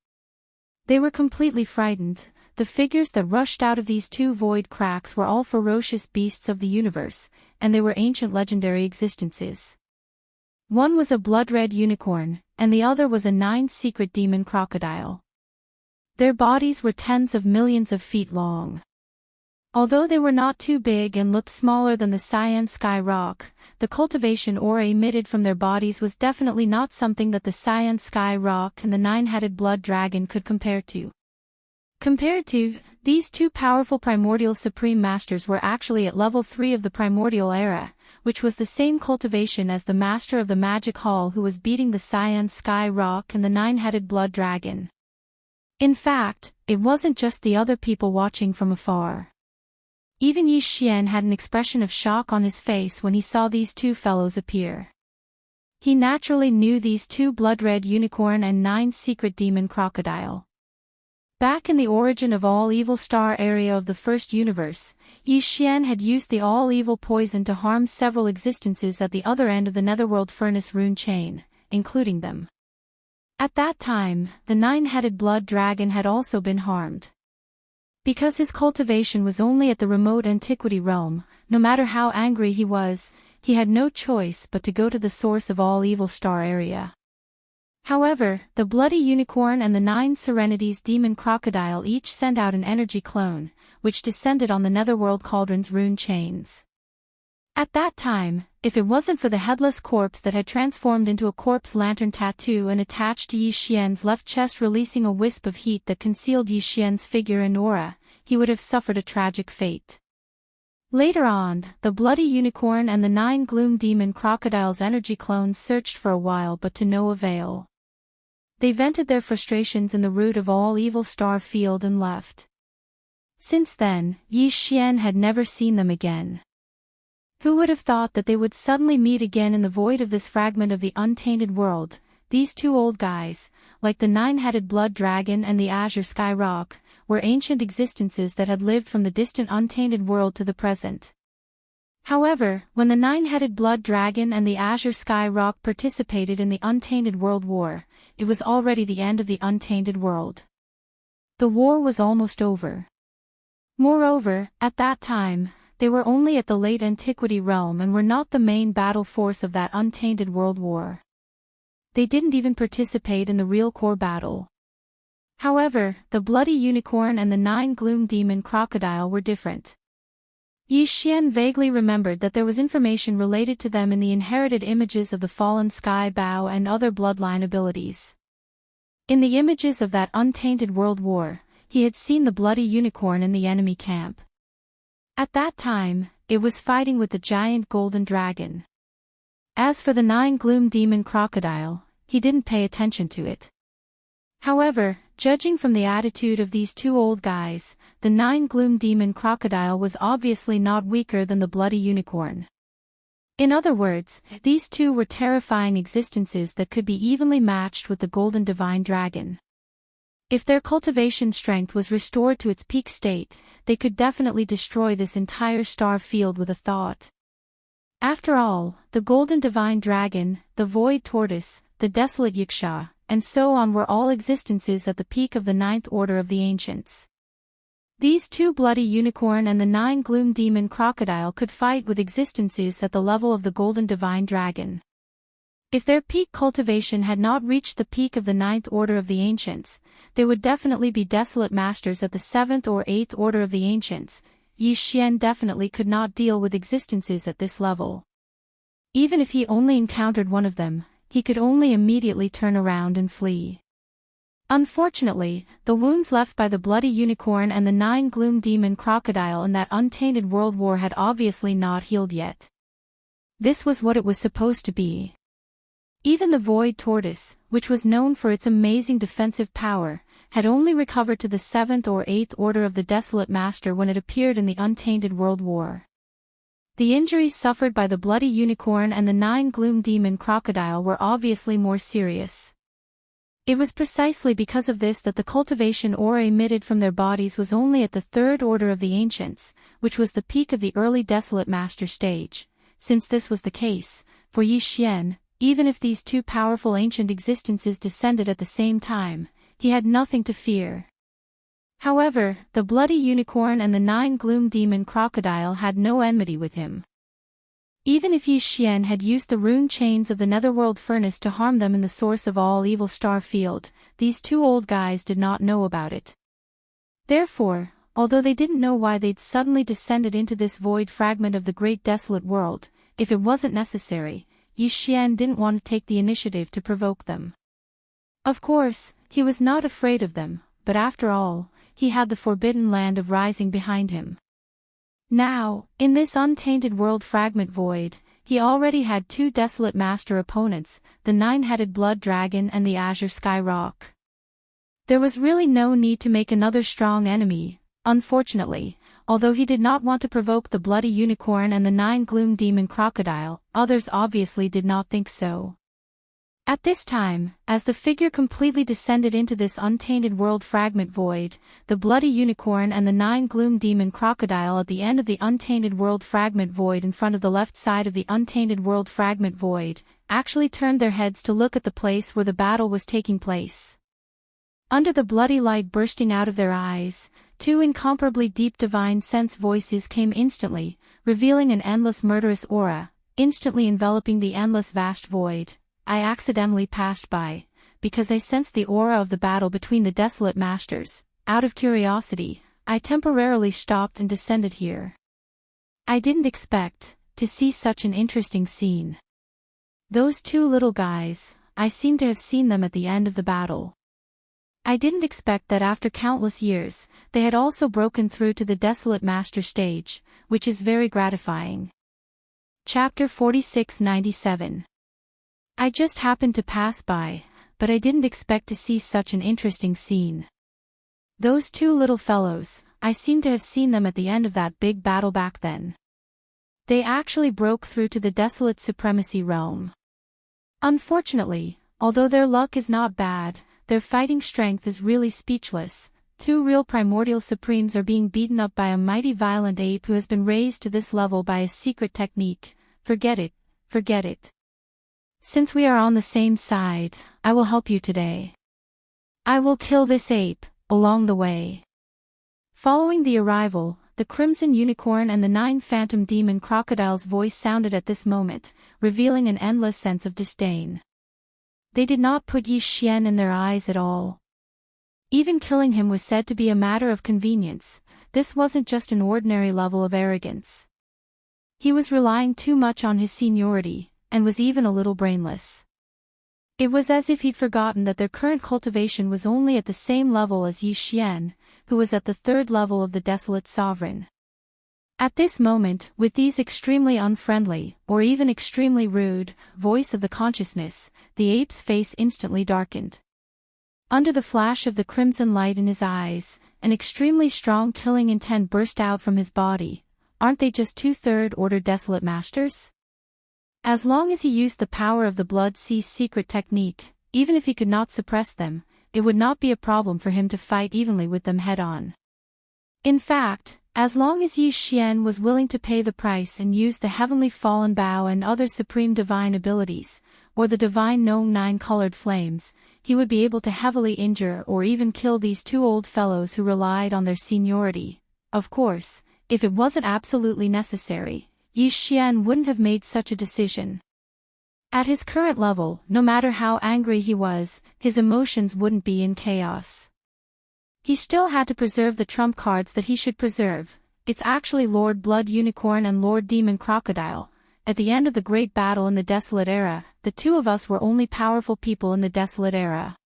They were completely frightened. The figures that rushed out of these 2 void cracks were all ferocious beasts of the universe, and they were ancient legendary existences. One was a blood-red unicorn, and the other was a 9-secret demon crocodile. Their bodies were tens of millions of feet long. Although they were not too big and looked smaller than the cyan sky rock, the cultivation aura emitted from their bodies was definitely not something that the cyan sky rock and the 9-headed blood dragon could compare to. Compared to, these 2 powerful primordial supreme masters were actually at level 3 of the primordial era, which was the same cultivation as the master of the magic hall who was beating the cyan sky rock and the 9-headed blood dragon. In fact, it wasn't just the other people watching from afar. Even Yi Xian had an expression of shock on his face when he saw these 2 fellows appear. He naturally knew these 2 blood-red unicorn and 9-secret demon crocodile. Back in the origin of all-evil star area of the first universe, Yi Xian had used the all-evil poison to harm several existences at the other end of the netherworld furnace rune chain, including them. At that time, the 9-headed blood dragon had also been harmed. Because his cultivation was only at the remote antiquity realm, no matter how angry he was, he had no choice but to go to the source of all-evil star area. However, the bloody unicorn and the 9 serenities demon crocodile each sent out an energy clone, which descended on the netherworld cauldron's rune chains. At that time, if it wasn't for the headless corpse that had transformed into a corpse lantern tattoo and attached to Yi Xian's left chest releasing a wisp of heat that concealed Yi Xian's figure and aura, he would have suffered a tragic fate. Later on, the bloody unicorn and the 9 gloom demon crocodile's energy clones searched for a while but to no avail. They vented their frustrations in the root of all evil star field and left. Since then, Yi Xian had never seen them again. Who would have thought that they would suddenly meet again in the void of this fragment of the untainted world? These 2 old guys, like the 9-headed blood dragon and the azure sky rock, were ancient existences that had lived from the distant untainted world to the present. However, when the 9-headed blood dragon and the azure sky rock participated in the untainted world war, it was already the end of the untainted world. The war was almost over. Moreover, at that time, they were only at the late antiquity realm and were not the main battle force of that untainted world war. They didn't even participate in the real core battle. However, the bloody unicorn and the 9 gloom demon crocodile were different. Yi Xian vaguely remembered that there was information related to them in the inherited images of the fallen sky bow and other bloodline abilities. In the images of that untainted world war, he had seen the bloody unicorn in the enemy camp. At that time, it was fighting with the giant golden dragon. As for the 9 gloom demon crocodile, he didn't pay attention to it. However, judging from the attitude of these two old guys, the 9 gloom demon crocodile was obviously not weaker than the bloody unicorn. In other words, these two were terrifying existences that could be evenly matched with the golden divine dragon. If their cultivation strength was restored to its peak state, they could definitely destroy this entire star field with a thought. After all, the golden divine dragon, the void tortoise, the desolate Yiksha, and so on were all existences at the peak of the 9th order of the ancients. These two bloody unicorn and the 9 gloom demon crocodile could fight with existences at the level of the golden divine dragon. If their peak cultivation had not reached the peak of the 9th order of the ancients, they would definitely be desolate masters at the 7th or 8th order of the ancients. Yi Xian definitely could not deal with existences at this level. Even if he only encountered one of them, he could only immediately turn around and flee. Unfortunately, the wounds left by the bloody unicorn and the 9 gloom demon crocodile in that untainted world war had obviously not healed yet. This was what it was supposed to be. Even the void tortoise, which was known for its amazing defensive power, had only recovered to the 7th or 8th order of the Desolate Master when it appeared in the untainted world war. The injuries suffered by the bloody unicorn and the 9 gloom demon crocodile were obviously more serious. It was precisely because of this that the cultivation aura emitted from their bodies was only at the 3rd order of the ancients, which was the peak of the early Desolate Master stage. Since this was the case, for Yi Xian, even if these two powerful ancient existences descended at the same time, he had nothing to fear. However, the bloody unicorn and the 9 gloom demon crocodile had no enmity with him. Even if Yi Xian had used the rune chains of the netherworld furnace to harm them in the source of all evil star field, these two old guys did not know about it. Therefore, although they didn't know why they'd suddenly descended into this void fragment of the great desolate world, if it wasn't necessary, Yi Xian didn't want to take the initiative to provoke them. Of course, he was not afraid of them, but after all, he had the forbidden land of rising behind him. Now, in this untainted world fragment void, he already had two desolate master opponents, the 9-headed blood dragon and the azure sky rock. There was really no need to make another strong enemy. Unfortunately, although he did not want to provoke the bloody unicorn and the 9 gloom demon crocodile, others obviously did not think so. At this time, as the figure completely descended into this untainted world fragment void, the bloody unicorn and the 9 gloom demon crocodile at the end of the untainted world fragment void in front of the left side of the untainted world fragment void, actually turned their heads to look at the place where the battle was taking place. Under the bloody light bursting out of their eyes, two incomparably deep divine sense voices came instantly, revealing an endless murderous aura, instantly enveloping the endless vast void. I accidentally passed by, because I sensed the aura of the battle between the desolate masters. Out of curiosity, I temporarily stopped and descended here. I didn't expect to see such an interesting scene. Those two little guys, I seem to have seen them at the end of the battle. I didn't expect that after countless years, they had also broken through to the Desolate Master stage, which is very gratifying. Chapter 4697. I just happened to pass by, but I didn't expect to see such an interesting scene. Those two little fellows, I seem to have seen them at the end of that big battle back then. They actually broke through to the Desolate Supremacy realm. Unfortunately, although their luck is not bad, their fighting strength is really speechless. Two real primordial supremes are being beaten up by a mighty violent ape who has been raised to this level by a secret technique. Forget it, forget it. Since we are on the same side, I will help you today. I will kill this ape, along the way. Following the arrival, the Crimson Unicorn and the 9 Phantom Demon Crocodiles' voice sounded at this moment, revealing an endless sense of disdain. They did not put Yi Xian in their eyes at all. Even killing him was said to be a matter of convenience. This wasn't just an ordinary level of arrogance. He was relying too much on his seniority, and was even a little brainless. It was as if he'd forgotten that their current cultivation was only at the same level as Yi Xian, who was at the 3rd level of the Desolate Sovereign. At this moment, with these extremely unfriendly, or even extremely rude, voice of the consciousness, the ape's face instantly darkened. Under the flash of the crimson light in his eyes, an extremely strong killing intent burst out from his body. Aren't they just 2 third-order Desolate Masters? As long as he used the power of the Blood Sea's secret technique, even if he could not suppress them, it would not be a problem for him to fight evenly with them head-on. In fact, as long as Yi Xian was willing to pay the price and use the Heavenly Fallen Bow and other supreme divine abilities, or the divine known 9-colored flames, he would be able to heavily injure or even kill these 2 old fellows who relied on their seniority. Of course, if it wasn't absolutely necessary, Yi Xian wouldn't have made such a decision. At his current level, no matter how angry he was, his emotions wouldn't be in chaos. He still had to preserve the trump cards that he should preserve. It's actually Lord Blood Unicorn and Lord Demon Crocodile. At the end of the great battle in the Desolate Era, the 2 of us were only powerful people in the Desolate Era.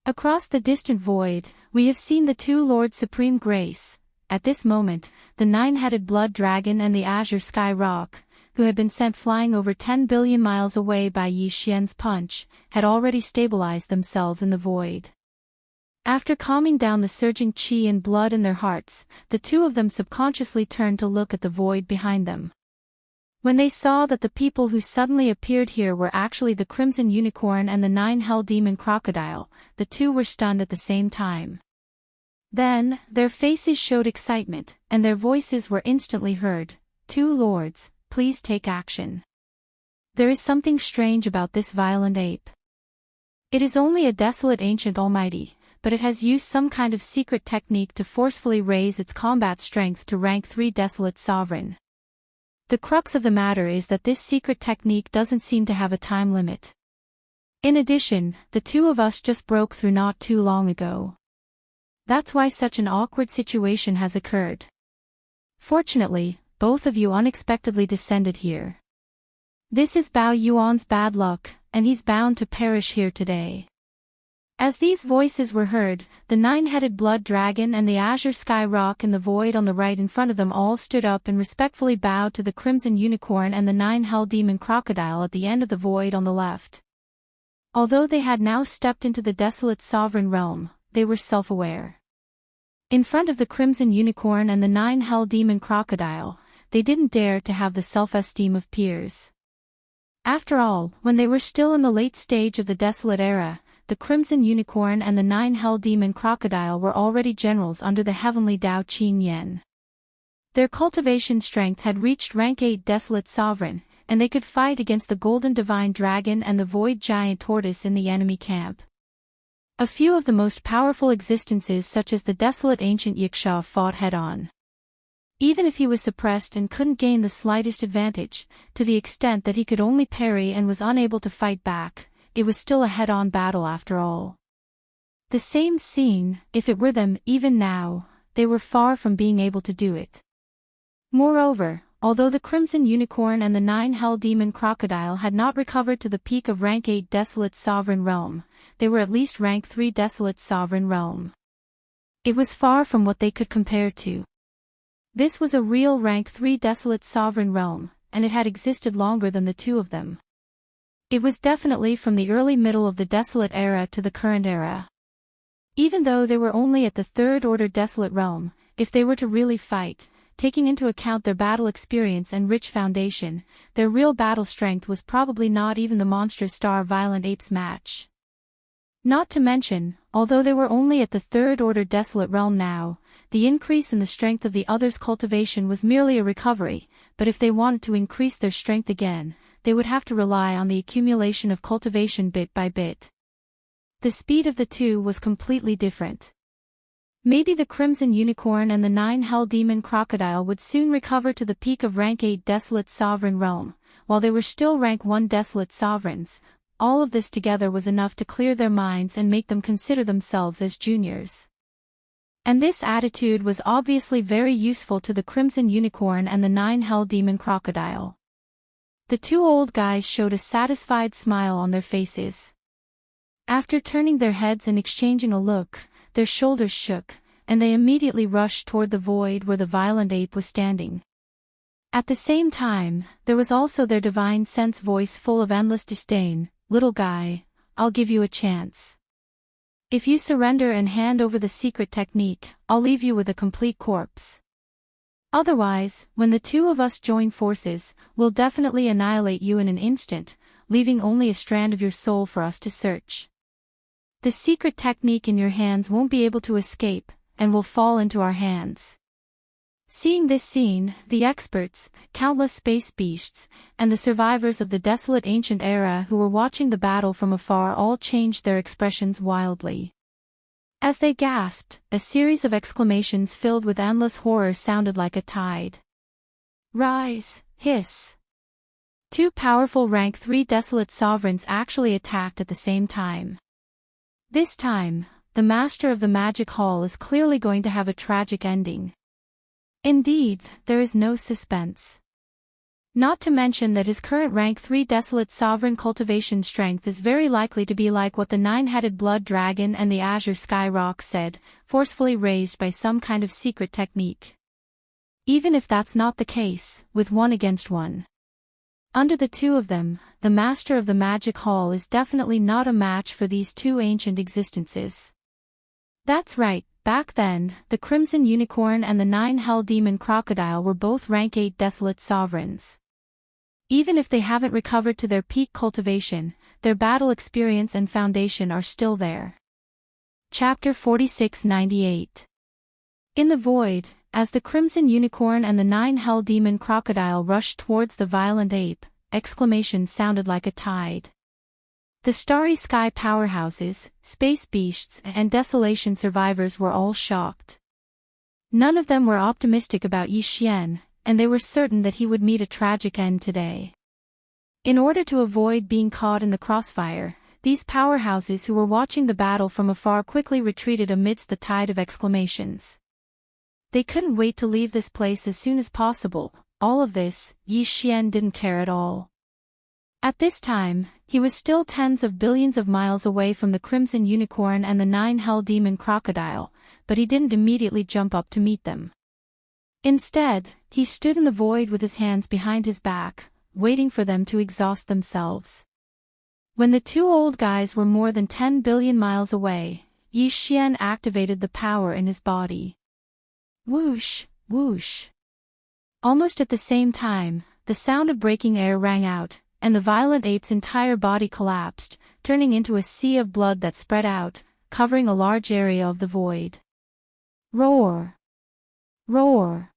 Across the distant void, we have seen the 2 Lords Supreme Grace. At this moment, the 9-headed Blood Dragon and the Azure Sky Rock, who had been sent flying over 10 billion miles away by Yi Xian's punch, had already stabilized themselves in the void. After calming down the surging qi and blood in their hearts, the 2 of them subconsciously turned to look at the void behind them. When they saw that the people who suddenly appeared here were actually the Crimson Unicorn and the 9-Hell Demon Crocodile, the 2 were stunned at the same time. Then, their faces showed excitement, and their voices were instantly heard. 2 lords, please take action. There is something strange about this violent ape. It is only a desolate ancient almighty, but it has used some kind of secret technique to forcefully raise its combat strength to rank 3 Desolate Sovereign. The crux of the matter is that this secret technique doesn't seem to have a time limit. In addition, the 2 of us just broke through not too long ago. That's why such an awkward situation has occurred. Fortunately, both of you unexpectedly descended here. This is Bao Yuan's bad luck, and he's bound to perish here today. As these voices were heard, the 9-headed Blood Dragon and the Azure Sky Rock in the void on the right in front of them all stood up and respectfully bowed to the Crimson Unicorn and the 9-Hell Demon Crocodile at the end of the void on the left. Although they had now stepped into the Desolate Sovereign realm, they were self-aware. In front of the Crimson Unicorn and the 9-Hell Demon Crocodile, they didn't dare to have the self-esteem of peers. After all, when they were still in the late stage of the Desolate Era, the Crimson Unicorn and the 9-Hell Demon Crocodile were already generals under the heavenly Dao Qin Yen. Their cultivation strength had reached rank 8 Desolate Sovereign, and they could fight against the Golden Divine Dragon and the Void Giant Tortoise in the enemy camp. A few of the most powerful existences such as the Desolate Ancient Yiksha fought head-on. Even if he was suppressed and couldn't gain the slightest advantage, to the extent that he could only parry and was unable to fight back, it was still a head-on battle after all. The same scene, if it were them even now, they were far from being able to do it. Moreover, although the Crimson Unicorn and the 9-Hell Demon Crocodile had not recovered to the peak of rank 8 Desolate Sovereign Realm, they were at least rank 3 Desolate Sovereign Realm. It was far from what they could compare to. This was a real rank 3 Desolate Sovereign Realm, and it had existed longer than the 2 of them. It was definitely from the early middle of the Desolate Era to the current era. Even though they were only at the 3rd order Desolate Realm, if they were to really fight, taking into account their battle experience and rich foundation, their real battle strength was probably not even the monstrous Star Violent Apes match. Not to mention, although they were only at the 3rd order Desolate Realm now, the increase in the strength of the others' cultivation was merely a recovery, but if they wanted to increase their strength again, they would have to rely on the accumulation of cultivation bit by bit. The speed of the 2 was completely different. Maybe the Crimson Unicorn and the 9 Hell Demon Crocodile would soon recover to the peak of rank 8 Desolate Sovereign realm, while they were still rank 1 Desolate Sovereigns. All of this together was enough to clear their minds and make them consider themselves as juniors. And this attitude was obviously very useful to the Crimson Unicorn and the 9 Hell Demon Crocodile. The two old guys showed a satisfied smile on their faces. After turning their heads and exchanging a look, their shoulders shook, and they immediately rushed toward the void where the violent ape was standing. At the same time, there was also their divine sense voice full of endless disdain. "Little guy, I'll give you a chance. If you surrender and hand over the secret technique, I'll leave you with a complete corpse. Otherwise, when the two of us join forces, we'll definitely annihilate you in an instant, leaving only a strand of your soul for us to search. The secret technique in your hands won't be able to escape, and will fall into our hands." Seeing this scene, the experts, countless space beasts, and the survivors of the desolate ancient era who were watching the battle from afar all changed their expressions wildly. As they gasped, a series of exclamations filled with endless horror sounded like a tide. "Rise, hiss!" Two powerful rank 3 desolate sovereigns actually attacked at the same time. This time, the master of the magic hall is clearly going to have a tragic ending. Indeed, there is no suspense. Not to mention that his current rank 3 desolate sovereign cultivation strength is very likely to be like what the 9-headed blood dragon and the azure sky rock said, forcefully raised by some kind of secret technique. Even if that's not the case, with 1 against 1. Under the two of them, the master of the magic hall is definitely not a match for these two ancient existences. That's right. Back then, the Crimson Unicorn and the 9 Hell Demon Crocodile were both rank 8 desolate sovereigns. Even if they haven't recovered to their peak cultivation, their battle experience and foundation are still there. Chapter 4698. In the void, as the Crimson Unicorn and the 9 Hell Demon Crocodile rushed towards the violent ape, exclamations sounded like a tide. The Starry Sky powerhouses, space beasts, and desolation survivors were all shocked. None of them were optimistic about Yi Xian, and they were certain that he would meet a tragic end today. In order to avoid being caught in the crossfire, these powerhouses who were watching the battle from afar quickly retreated amidst the tide of exclamations. They couldn't wait to leave this place as soon as possible. All of this, Yi Xian didn't care at all. At this time, he was still tens of billions of miles away from the Crimson Unicorn and the 9 Hell Demon Crocodile, but he didn't immediately jump up to meet them. Instead, he stood in the void with his hands behind his back, waiting for them to exhaust themselves. When the two old guys were more than 10 billion miles away, Yi Xian activated the power in his body. Whoosh, whoosh. Almost at the same time, the sound of breaking air rang out, and the violent ape's entire body collapsed, turning into a sea of blood that spread out, covering a large area of the void. Roar! Roar!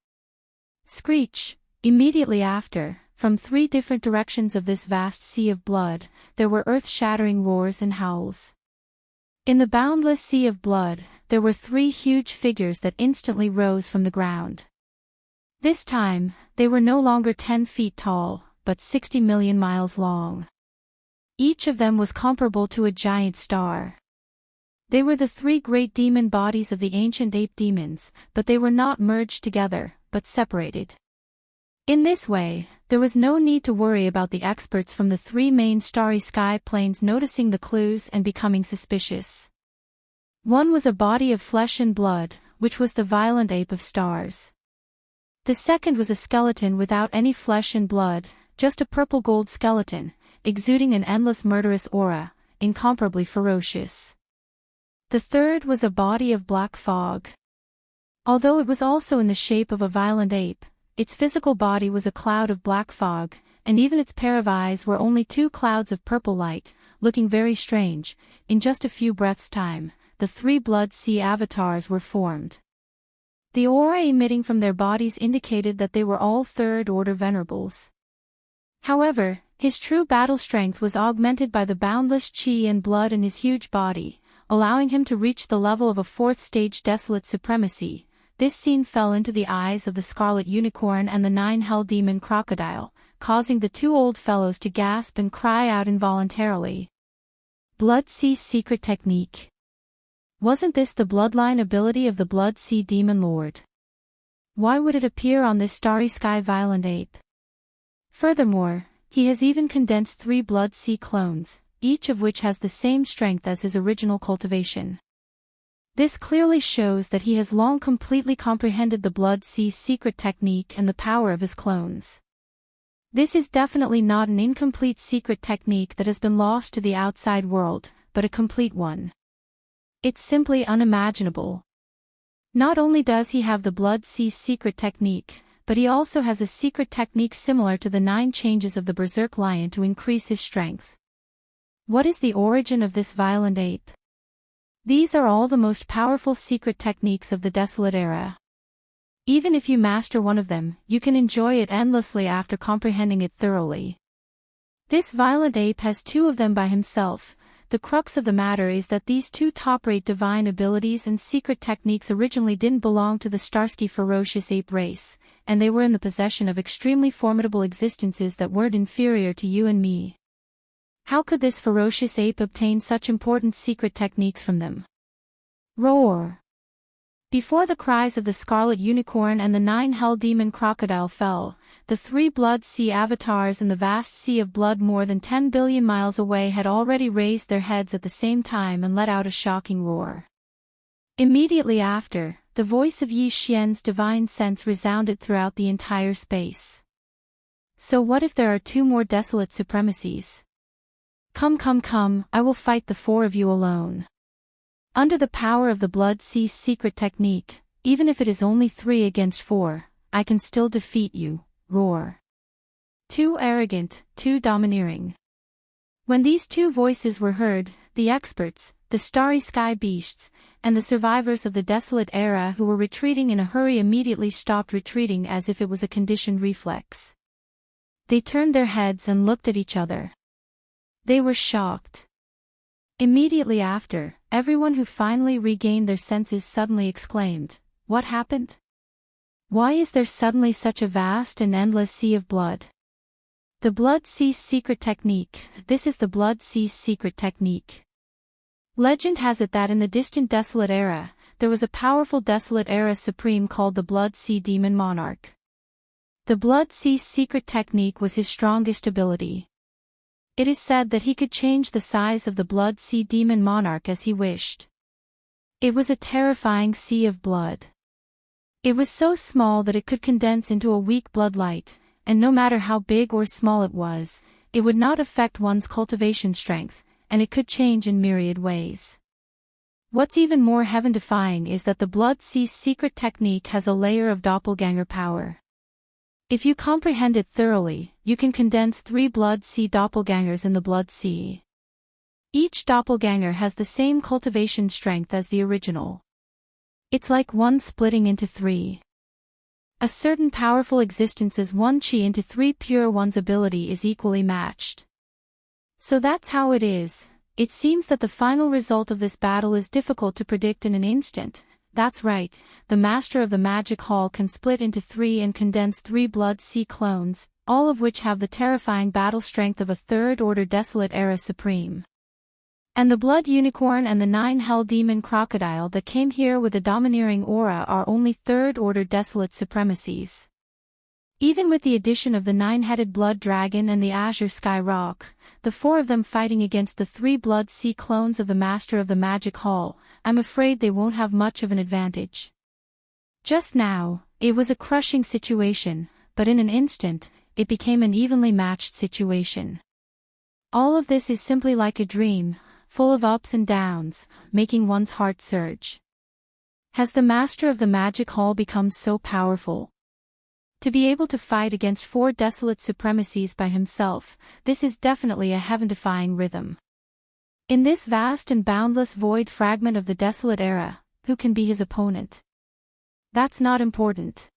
Screech! Immediately after, from 3 different directions of this vast sea of blood, there were earth-shattering roars and howls. In the boundless sea of blood, there were 3 huge figures that instantly rose from the ground. This time, they were no longer 10 feet tall, but 60 million miles long. Each of them was comparable to a giant star. They were the 3 great demon bodies of the ancient ape demons, but they were not merged together, but separated. In this way, there was no need to worry about the experts from the 3 main starry sky planes noticing the clues and becoming suspicious. One was a body of flesh and blood, which was the violent ape of stars. The second was a skeleton without any flesh and blood, just a purple-gold skeleton, exuding an endless murderous aura, incomparably ferocious. The third was a body of black fog. Although it was also in the shape of a violent ape, its physical body was a cloud of black fog, and even its pair of eyes were only 2 clouds of purple light, looking very strange. In just a few breaths' time, the 3 blood sea avatars were formed. The aura emitting from their bodies indicated that they were all third-order venerables. However, his true battle strength was augmented by the boundless chi and blood in his huge body, allowing him to reach the level of a fourth-stage desolate supremacy. This scene fell into the eyes of the Scarlet Unicorn and the 9 Hell Demon Crocodile, causing the two old fellows to gasp and cry out involuntarily. Blood Sea's secret technique. Wasn't this the bloodline ability of the Blood Sea Demon Lord? Why would it appear on this starry sky violent ape? Furthermore, he has even condensed 3 Blood Sea clones, each of which has the same strength as his original cultivation. This clearly shows that he has long completely comprehended the Blood Sea's secret technique and the power of his clones. This is definitely not an incomplete secret technique that has been lost to the outside world, but a complete one. It's simply unimaginable. Not only does he have the Blood Sea's secret technique, but he also has a secret technique similar to the 9 changes of the Berserk Lion to increase his strength. What is the origin of this violent ape? These are all the most powerful secret techniques of the Desolate Era. Even if you master one of them, you can enjoy it endlessly after comprehending it thoroughly. This violent ape has 2 of them by himself. The crux of the matter is that these 2 top-rate divine abilities and secret techniques originally didn't belong to the Starsky ferocious ape race, and they were in the possession of extremely formidable existences that weren't inferior to you and me. How could this ferocious ape obtain such important secret techniques from them? Roar! Before the cries of the Scarlet Unicorn and the 9 Hell Demon Crocodile fell, the 3 Blood Sea avatars in the vast sea of blood more than 10 billion miles away had already raised their heads at the same time and let out a shocking roar. Immediately after, the voice of Yi Xian's divine sense resounded throughout the entire space. So what if there are 2 more desolate supremacies? Come, I will fight the 4 of you alone. Under the power of the Blood Sea's secret technique, even if it is only 3 against 4, I can still defeat you. Roar. Too arrogant, too domineering. When these 2 voices were heard, the experts, the starry sky beasts, and the survivors of the Desolate Era who were retreating in a hurry immediately stopped retreating as if it was a conditioned reflex. They turned their heads and looked at each other. They were shocked. Immediately after, everyone who finally regained their senses suddenly exclaimed, "What happened? Why is there suddenly such a vast and endless sea of blood?" The Blood Sea's secret technique. This is the Blood Sea's secret technique. Legend has it that in the distant Desolate Era, there was a powerful Desolate Era Supreme called the Blood Sea Demon Monarch. The Blood Sea's secret technique was his strongest ability. It is said that he could change the size of the Blood Sea Demon Monarch as he wished. It was a terrifying sea of blood. It was so small that it could condense into a weak blood light, and no matter how big or small it was, it would not affect one's cultivation strength, and it could change in myriad ways. What's even more heaven-defying is that the Blood Sea's secret technique has a layer of doppelganger power. If you comprehend it thoroughly, you can condense 3 Blood Sea doppelgangers in the Blood Sea. Each doppelganger has the same cultivation strength as the original. It's like one splitting into 3. A certain powerful existence's 1 chi into 3 pure one's ability is equally matched. So that's how it is. It seems that the final result of this battle is difficult to predict in an instant. That's right, the Master of the Magic Hall can split into 3 and condense 3 Blood Sea clones, all of which have the terrifying battle strength of a third-order Desolate Era Supreme. And the Blood Unicorn and the 9 Hell Demon Crocodile that came here with a domineering aura are only third-order Desolate Supremacies. Even with the addition of the 9-headed Blood Dragon and the Azure Sky Rock, the 4 of them fighting against the 3 Blood Sea clones of the Master of the Magic Hall, I'm afraid they won't have much of an advantage. Just now, it was a crushing situation, but in an instant, it became an evenly matched situation. All of this is simply like a dream, full of ups and downs, making one's heart surge. Has the Master of the Magic Hall become so powerful? To be able to fight against 4 desolate supremacies by himself, this is definitely a heaven-defying rhythm. In this vast and boundless void fragment of the Desolate Era, who can be his opponent? That's not important.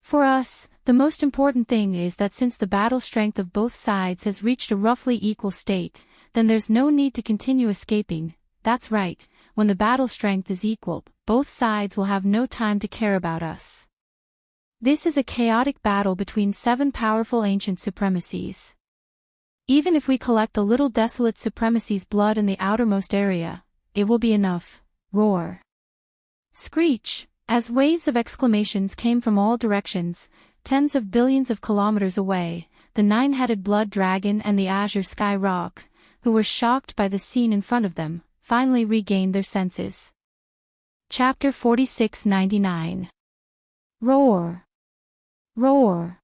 For us, the most important thing is that since the battle strength of both sides has reached a roughly equal state, then there's no need to continue escaping, that's right, when the battle strength is equal, both sides will have no time to care about us. This is a chaotic battle between 7 powerful ancient supremacies. Even if we collect a little desolate supremacy's blood in the outermost area, it will be enough. Roar. Screech. As waves of exclamations came from all directions, tens of billions of kilometers away, the 9-headed blood dragon and the azure sky rock, who were shocked by the scene in front of them, finally regained their senses. Chapter 46-99. Roar. Roar.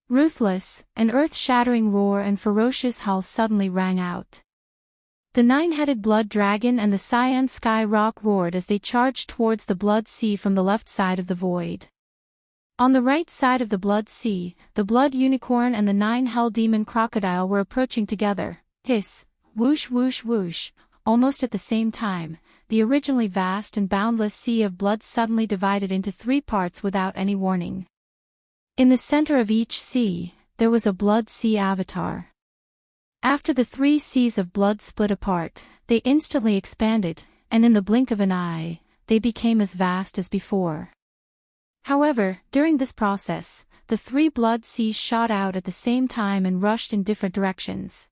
Ruthless, an earth-shattering roar and ferocious howl suddenly rang out. The 9-headed blood dragon and the cyan sky rock roared as they charged towards the blood sea from the left side of the void. On the right side of the blood sea, the blood unicorn and the 9-hell demon crocodile were approaching together. Hiss, whoosh whoosh whoosh. Almost at the same time, the originally vast and boundless sea of blood suddenly divided into 3 parts without any warning. In the center of each sea, there was a blood sea avatar. After the 3 seas of blood split apart, they instantly expanded, and in the blink of an eye, they became as vast as before. However, during this process, the 3 blood seas shot out at the same time and rushed in different directions.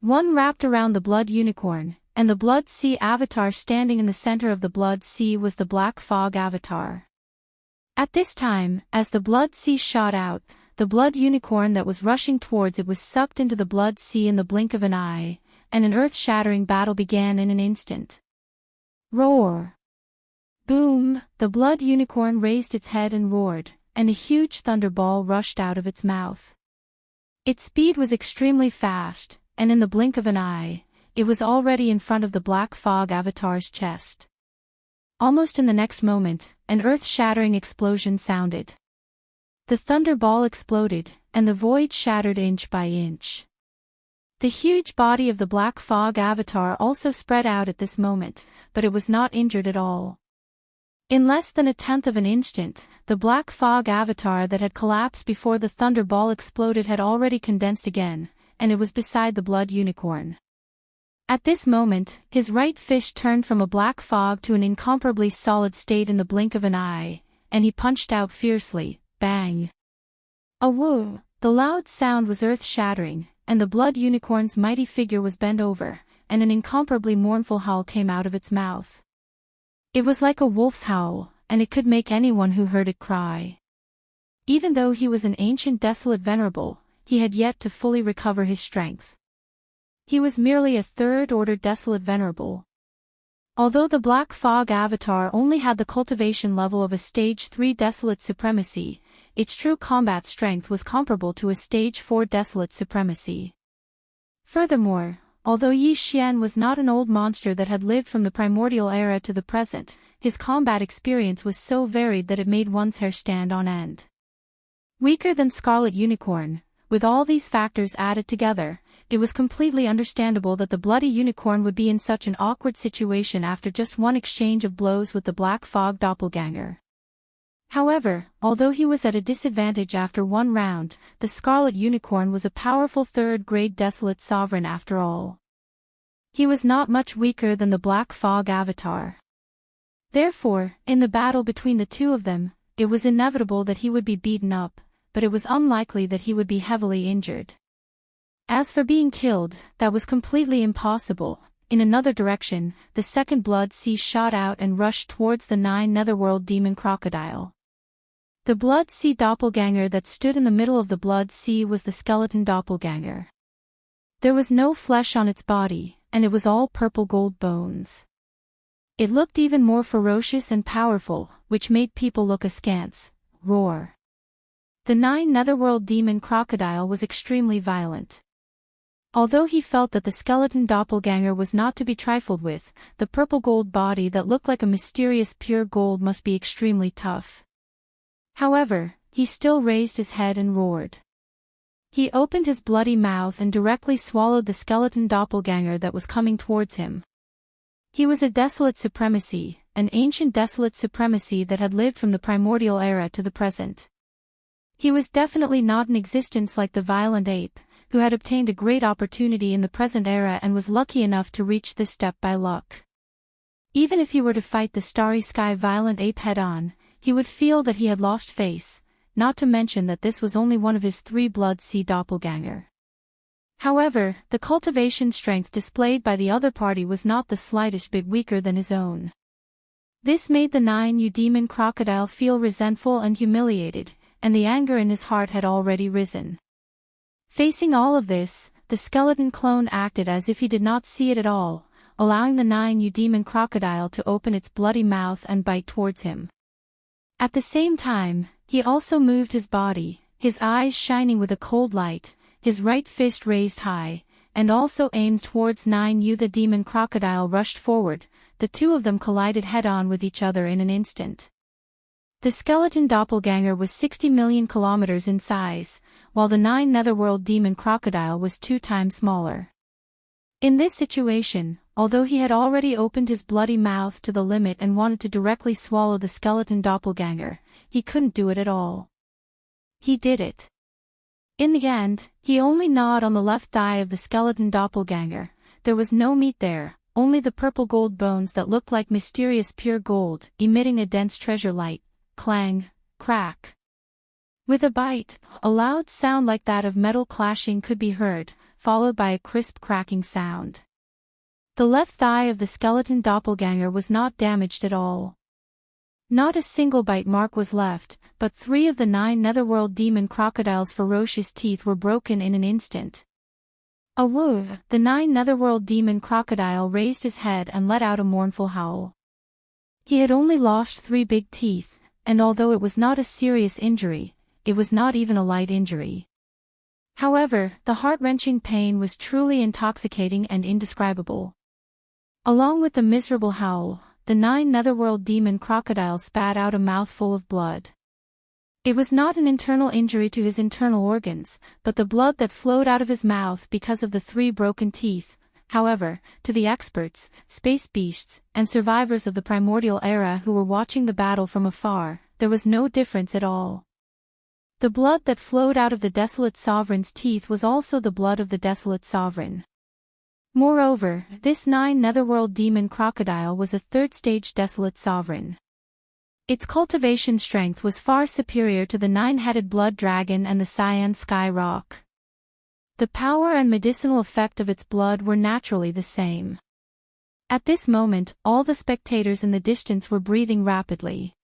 One wrapped around the blood unicorn, and the blood sea avatar standing in the center of the blood sea was the black fog avatar. At this time, as the blood sea shot out, the blood unicorn that was rushing towards it was sucked into the blood sea in the blink of an eye, and an earth-shattering battle began in an instant. Roar! Boom! The blood unicorn raised its head and roared, and a huge thunderball rushed out of its mouth. Its speed was extremely fast, and in the blink of an eye, it was already in front of the black fog avatar's chest. Almost in the next moment, an earth-shattering explosion sounded. The thunderball exploded, and the void shattered inch by inch. The huge body of the black fog avatar also spread out at this moment, but it was not injured at all. In less than a tenth of an instant, the black fog avatar that had collapsed before the thunderball exploded had already condensed again, and it was beside the blood unicorn. At this moment, his right fist turned from a black fog to an incomparably solid state in the blink of an eye, and he punched out fiercely. Bang! A whoo! The loud sound was earth-shattering, and the blood unicorn's mighty figure was bent over, and an incomparably mournful howl came out of its mouth. It was like a wolf's howl, and it could make anyone who heard it cry. Even though he was an ancient desolate venerable, he had yet to fully recover his strength. He was merely a third-order desolate venerable. Although the black fog avatar only had the cultivation level of a stage 3 desolate supremacy, its true combat strength was comparable to a stage 4 desolate supremacy. Furthermore, although Yi Xian was not an old monster that had lived from the primordial era to the present, his combat experience was so varied that it made one's hair stand on end. Weaker than Scarlet Unicorn, with all these factors added together, it was completely understandable that the bloody unicorn would be in such an awkward situation after just one exchange of blows with the black fog doppelganger. However, although he was at a disadvantage after one round, the Scarlet Unicorn was a powerful third-grade desolate sovereign after all. He was not much weaker than the black fog avatar. Therefore, in the battle between the two of them, it was inevitable that he would be beaten up, but it was unlikely that he would be heavily injured. As for being killed, that was completely impossible. In another direction, the second blood sea shot out and rushed towards the 9 netherworld demon crocodile. The blood sea doppelganger that stood in the middle of the blood sea was the skeleton doppelganger. There was no flesh on its body, and it was all purple gold bones. It looked even more ferocious and powerful, which made people look askance. Roar. The 9 netherworld demon crocodile was extremely violent. Although he felt that the skeleton doppelganger was not to be trifled with, the purple gold body that looked like a mysterious pure gold must be extremely tough. However, he still raised his head and roared. He opened his bloody mouth and directly swallowed the skeleton doppelganger that was coming towards him. He was a desolate supremacy, an ancient desolate supremacy that had lived from the primordial era to the present. He was definitely not in existence like the violent ape, who had obtained a great opportunity in the present era and was lucky enough to reach this step by luck. Even if he were to fight the starry sky violent ape head-on, he would feel that he had lost face, not to mention that this was only one of his 3 blood sea doppelganger. However, the cultivation strength displayed by the other party was not the slightest bit weaker than his own. This made the 9U demon crocodile feel resentful and humiliated, and the anger in his heart had already risen. Facing all of this, the skeleton clone acted as if he did not see it at all, allowing the 9U demon crocodile to open its bloody mouth and bite towards him. At the same time, he also moved his body, his eyes shining with a cold light, his right fist raised high, and also aimed towards 9U. The demon crocodile rushed forward, the two of them collided head-on with each other in an instant. The skeleton doppelganger was 60 million kilometers in size, while the 9 netherworld demon crocodile was 2 times smaller. In this situation, although he had already opened his bloody mouth to the limit and wanted to directly swallow the skeleton doppelganger, he couldn't do it at all. He did it. In the end, he only gnawed on the left thigh of the skeleton doppelganger. There was no meat there, only the purple gold bones that looked like mysterious pure gold, emitting a dense treasure light. Clang, crack. With a bite, a loud sound like that of metal clashing could be heard, followed by a crisp cracking sound. The left thigh of the skeleton doppelganger was not damaged at all. Not a single bite mark was left, but 3 of the 9 netherworld demon crocodile's ferocious teeth were broken in an instant. A woo! The 9 netherworld demon crocodile raised his head and let out a mournful howl. He had only lost 3 big teeth, and although it was not a serious injury, it was not even a light injury. However, the heart-wrenching pain was truly intoxicating and indescribable. Along with the miserable howl, the 9 netherworld demon crocodile spat out a mouthful of blood. It was not an internal injury to his internal organs, but the blood that flowed out of his mouth because of the 3 broken teeth. However, to the experts, space beasts, and survivors of the primordial era who were watching the battle from afar, there was no difference at all. The blood that flowed out of the desolate sovereign's teeth was also the blood of the desolate sovereign. Moreover, this 9 netherworld demon crocodile was a 3rd-stage desolate sovereign. Its cultivation strength was far superior to the 9-headed blood dragon and the cyan sky rock. The power and medicinal effect of its blood were naturally the same. At this moment, all the spectators in the distance were breathing rapidly.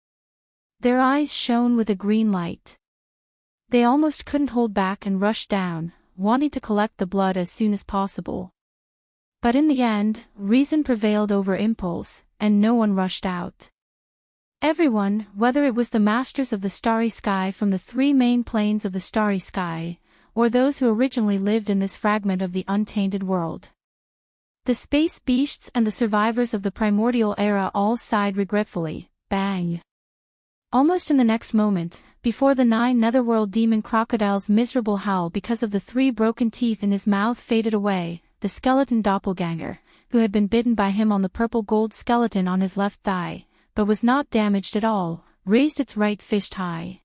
Their eyes shone with a green light. They almost couldn't hold back and rushed down, wanting to collect the blood as soon as possible. But in the end, reason prevailed over impulse, and no one rushed out. Everyone, whether it was the masters of the starry sky from the 3 main planes of the starry sky, or those who originally lived in this fragment of the untainted world. The space beasts and the survivors of the primordial era all sighed regretfully. Bang! Almost in the next moment, before the 9 netherworld demon crocodile's miserable howl because of the 3 broken teeth in his mouth faded away, the skeleton doppelganger, who had been bitten by him on the purple gold skeleton on his left thigh, but was not damaged at all, raised its right fist high.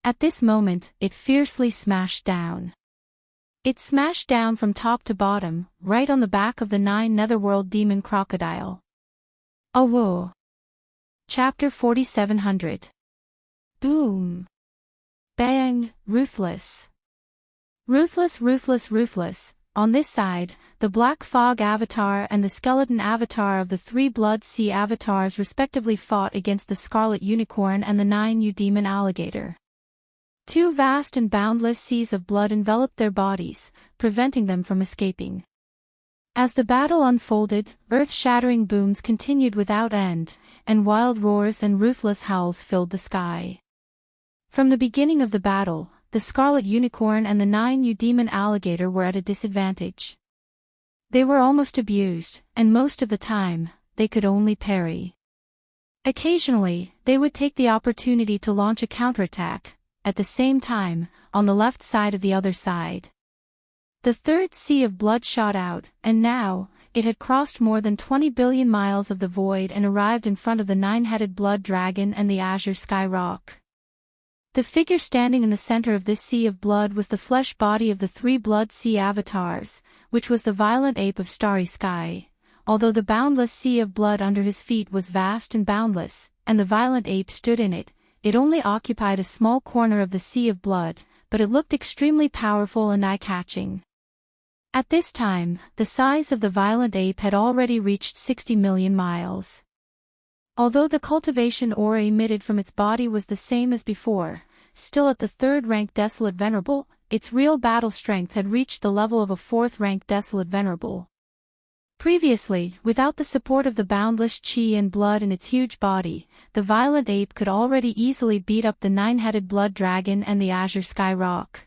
At this moment, it fiercely smashed down. It smashed down from top to bottom, right on the back of the 9 netherworld demon crocodile. Oh whoa! Chapter 4700. Boom! Bang! Ruthless! Ruthless, ruthless, ruthless. On this side, the Black Fog Avatar and the Skeleton Avatar of the 3 Blood Sea Avatars respectively fought against the Scarlet Unicorn and the 9U Demon Alligator. 2 vast and boundless seas of blood enveloped their bodies, preventing them from escaping. As the battle unfolded, earth-shattering booms continued without end, and wild roars and ruthless howls filled the sky. From the beginning of the battle, the Scarlet Unicorn and the 9U Demon Alligator were at a disadvantage. They were almost abused, and most of the time, they could only parry. Occasionally, they would take the opportunity to launch a counterattack, at the same time, on the left side of the other side. The 3rd sea of blood shot out, and now, it had crossed more than 20 billion miles of the void and arrived in front of the 9-headed blood dragon and the azure sky rock. The figure standing in the center of this sea of blood was the flesh body of the three blood sea avatars, which was the violent ape of starry sky. Although the boundless sea of blood under his feet was vast and boundless, and the violent ape stood in it, it only occupied a small corner of the sea of blood, but it looked extremely powerful and eye-catching. At this time, the size of the violent ape had already reached 60 million miles. Although the cultivation aura emitted from its body was the same as before, still at the third-ranked Desolate Venerable, its real battle strength had reached the level of a fourth-ranked Desolate Venerable. Previously, without the support of the boundless chi and blood in its huge body, the violent ape could already easily beat up the nine-headed blood dragon and the azure sky rock.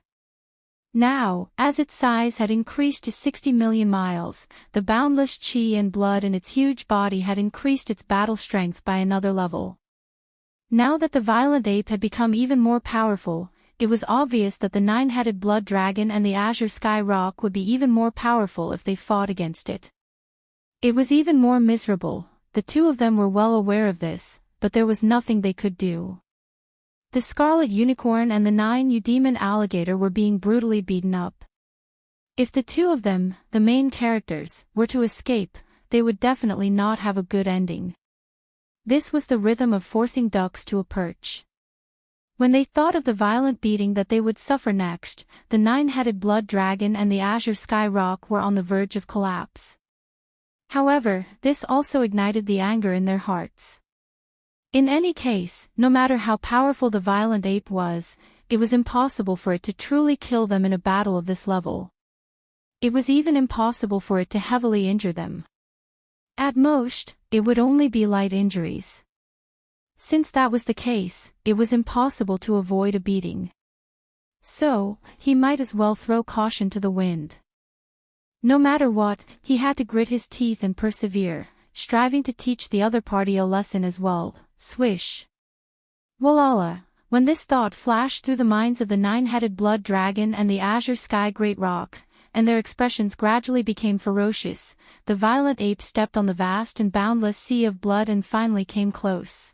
Now, as its size had increased to 60 million miles, the boundless chi and blood in its huge body had increased its battle strength by another level. Now that the violent ape had become even more powerful, it was obvious that the nine-headed blood dragon and the azure sky rock would be even more powerful if they fought against it. It was even more miserable. The two of them were well aware of this, but there was nothing they could do. The scarlet unicorn and the 9U demon alligator were being brutally beaten up. If the two of them, the main characters, were to escape, they would definitely not have a good ending. This was the rhythm of forcing ducks to a perch. When they thought of the violent beating that they would suffer next, the nine-headed blood dragon and the azure sky rock were on the verge of collapse. However, this also ignited the anger in their hearts. In any case, no matter how powerful the violent ape was, it was impossible for it to truly kill them in a battle of this level. It was even impossible for it to heavily injure them. At most, it would only be light injuries. Since that was the case, it was impossible to avoid a beating. So, he might as well throw caution to the wind. No matter what, he had to grit his teeth and persevere, striving to teach the other party a lesson as well. Swish. Walala. When this thought flashed through the minds of the nine-headed blood dragon and the azure sky great rock, and their expressions gradually became ferocious, the violent ape stepped on the vast and boundless sea of blood and finally came close.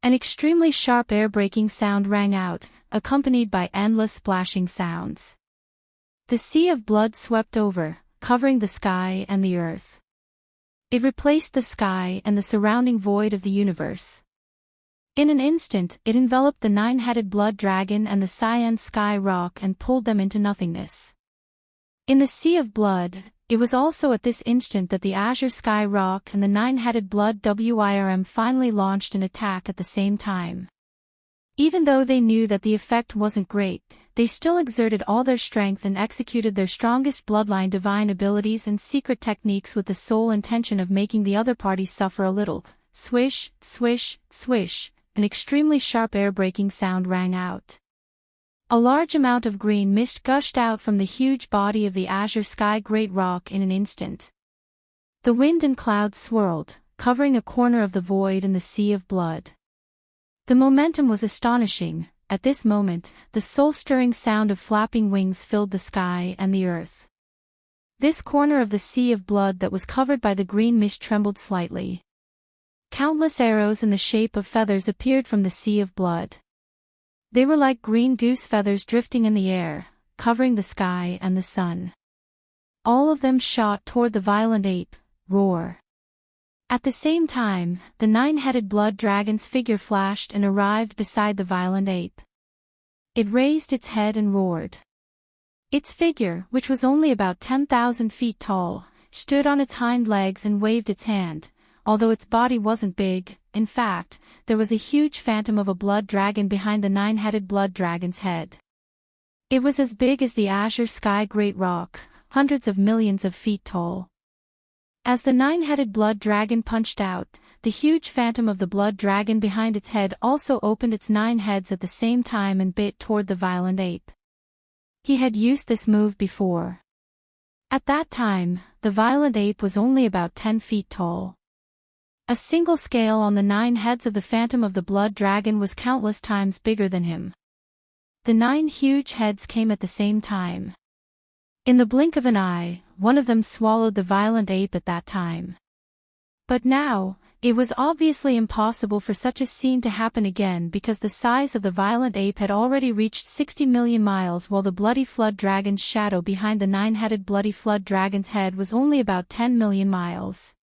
An extremely sharp air-breaking sound rang out, accompanied by endless splashing sounds. The sea of blood swept over, covering the sky and the earth. It replaced the sky and the surrounding void of the universe. In an instant, it enveloped the nine-headed blood dragon and the cyan sky rock and pulled them into nothingness. In the sea of blood, it was also at this instant that the azure sky rock and the nine-headed blood WIRM finally launched an attack at the same time. Even though they knew that the effect wasn't great, they still exerted all their strength and executed their strongest bloodline divine abilities and secret techniques with the sole intention of making the other party suffer a little. Swish, swish, swish, an extremely sharp air-breaking sound rang out. A large amount of green mist gushed out from the huge body of the azure sky great rock in an instant. The wind and clouds swirled, covering a corner of the void in the sea of blood. The momentum was astonishing. At this moment, the soul-stirring sound of flapping wings filled the sky and the earth. This corner of the sea of blood that was covered by the green mist trembled slightly. Countless arrows in the shape of feathers appeared from the sea of blood. They were like green goose feathers drifting in the air, covering the sky and the sun. All of them shot toward the violent ape. Roar. At the same time, the nine-headed blood dragon's figure flashed and arrived beside the violent ape. It raised its head and roared. Its figure, which was only about 10,000 feet tall, stood on its hind legs and waved its hand. Although its body wasn't big, in fact, there was a huge phantom of a blood dragon behind the nine-headed blood dragon's head. It was as big as the azure sky great rock, hundreds of millions of feet tall. As the nine-headed blood dragon punched out, the huge phantom of the blood dragon behind its head also opened its 9 heads at the same time and bit toward the violent ape. He had used this move before. At that time, the violent ape was only about 10 feet tall. A single scale on the 9 heads of the phantom of the blood dragon was countless times bigger than him. The 9 huge heads came at the same time. In the blink of an eye, one of them swallowed the violent ape at that time. But now, It was obviously impossible for such a scene to happen again because the size of the violent ape had already reached 60 million miles while the bloody flood dragon's shadow behind the nine-headed bloody flood dragon's head was only about 10 million miles.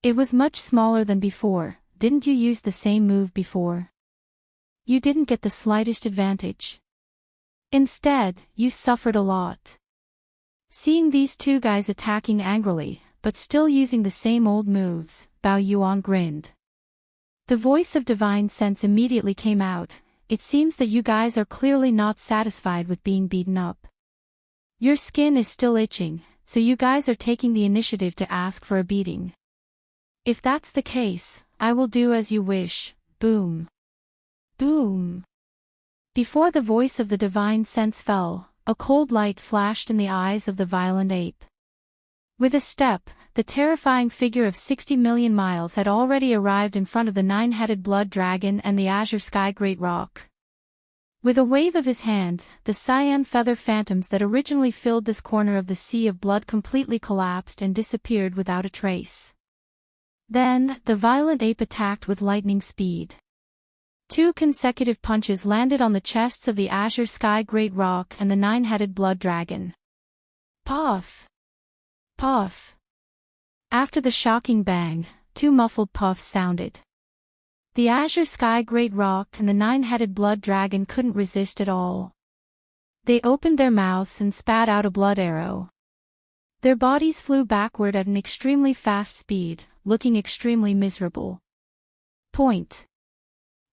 It was much smaller than before. Didn't you use the same move before? You didn't get the slightest advantage. Instead, you suffered a lot. Seeing these two guys attacking angrily, but still using the same old moves, Bao Yuan grinned. The voice of divine sense immediately came out. It seems that you guys are clearly not satisfied with being beaten up. Your skin is still itching, so you guys are taking the initiative to ask for a beating. If that's the case, I will do as you wish. Boom. Boom. Before the voice of the divine sense fell, a cold light flashed in the eyes of the violent ape. With a step, the terrifying figure of 60 million miles had already arrived in front of the nine-headed blood dragon and the azure sky great rock. With a wave of his hand, the cyan feather phantoms that originally filled this corner of the sea of blood completely collapsed and disappeared without a trace. Then, the violent ape attacked with lightning speed. 2 consecutive punches landed on the chests of the azure sky great rock and the nine-headed blood dragon. Puff! Puff! After the shocking bang, 2 muffled puffs sounded. The azure sky great rock and the nine-headed blood dragon couldn't resist at all. They opened their mouths and spat out a blood arrow. Their bodies flew backward at an extremely fast speed, looking extremely miserable. Point.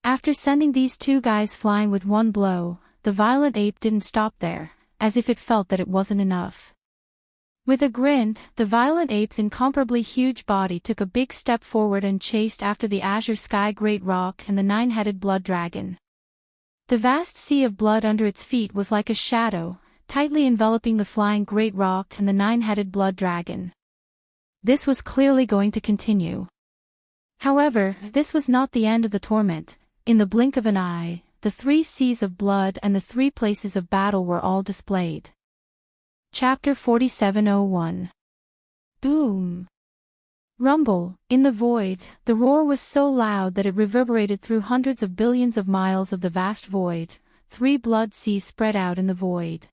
After sending these 2 guys flying with one blow, the violent ape didn't stop there, as if it felt that it wasn't enough. With a grin, the violent ape's incomparably huge body took a big step forward and chased after the azure sky great rock and the nine-headed blood dragon. The vast sea of blood under its feet was like a shadow, tightly enveloping the flying great rock and the nine-headed blood dragon. This was clearly going to continue. However, this was not the end of the torment. In the blink of an eye, the 3 seas of blood and the 3 places of battle were all displayed. Chapter 47:01. Boom! Rumble. In the void, the roar was so loud that it reverberated through hundreds of billions of miles of the vast void. 3 blood seas spread out in the void.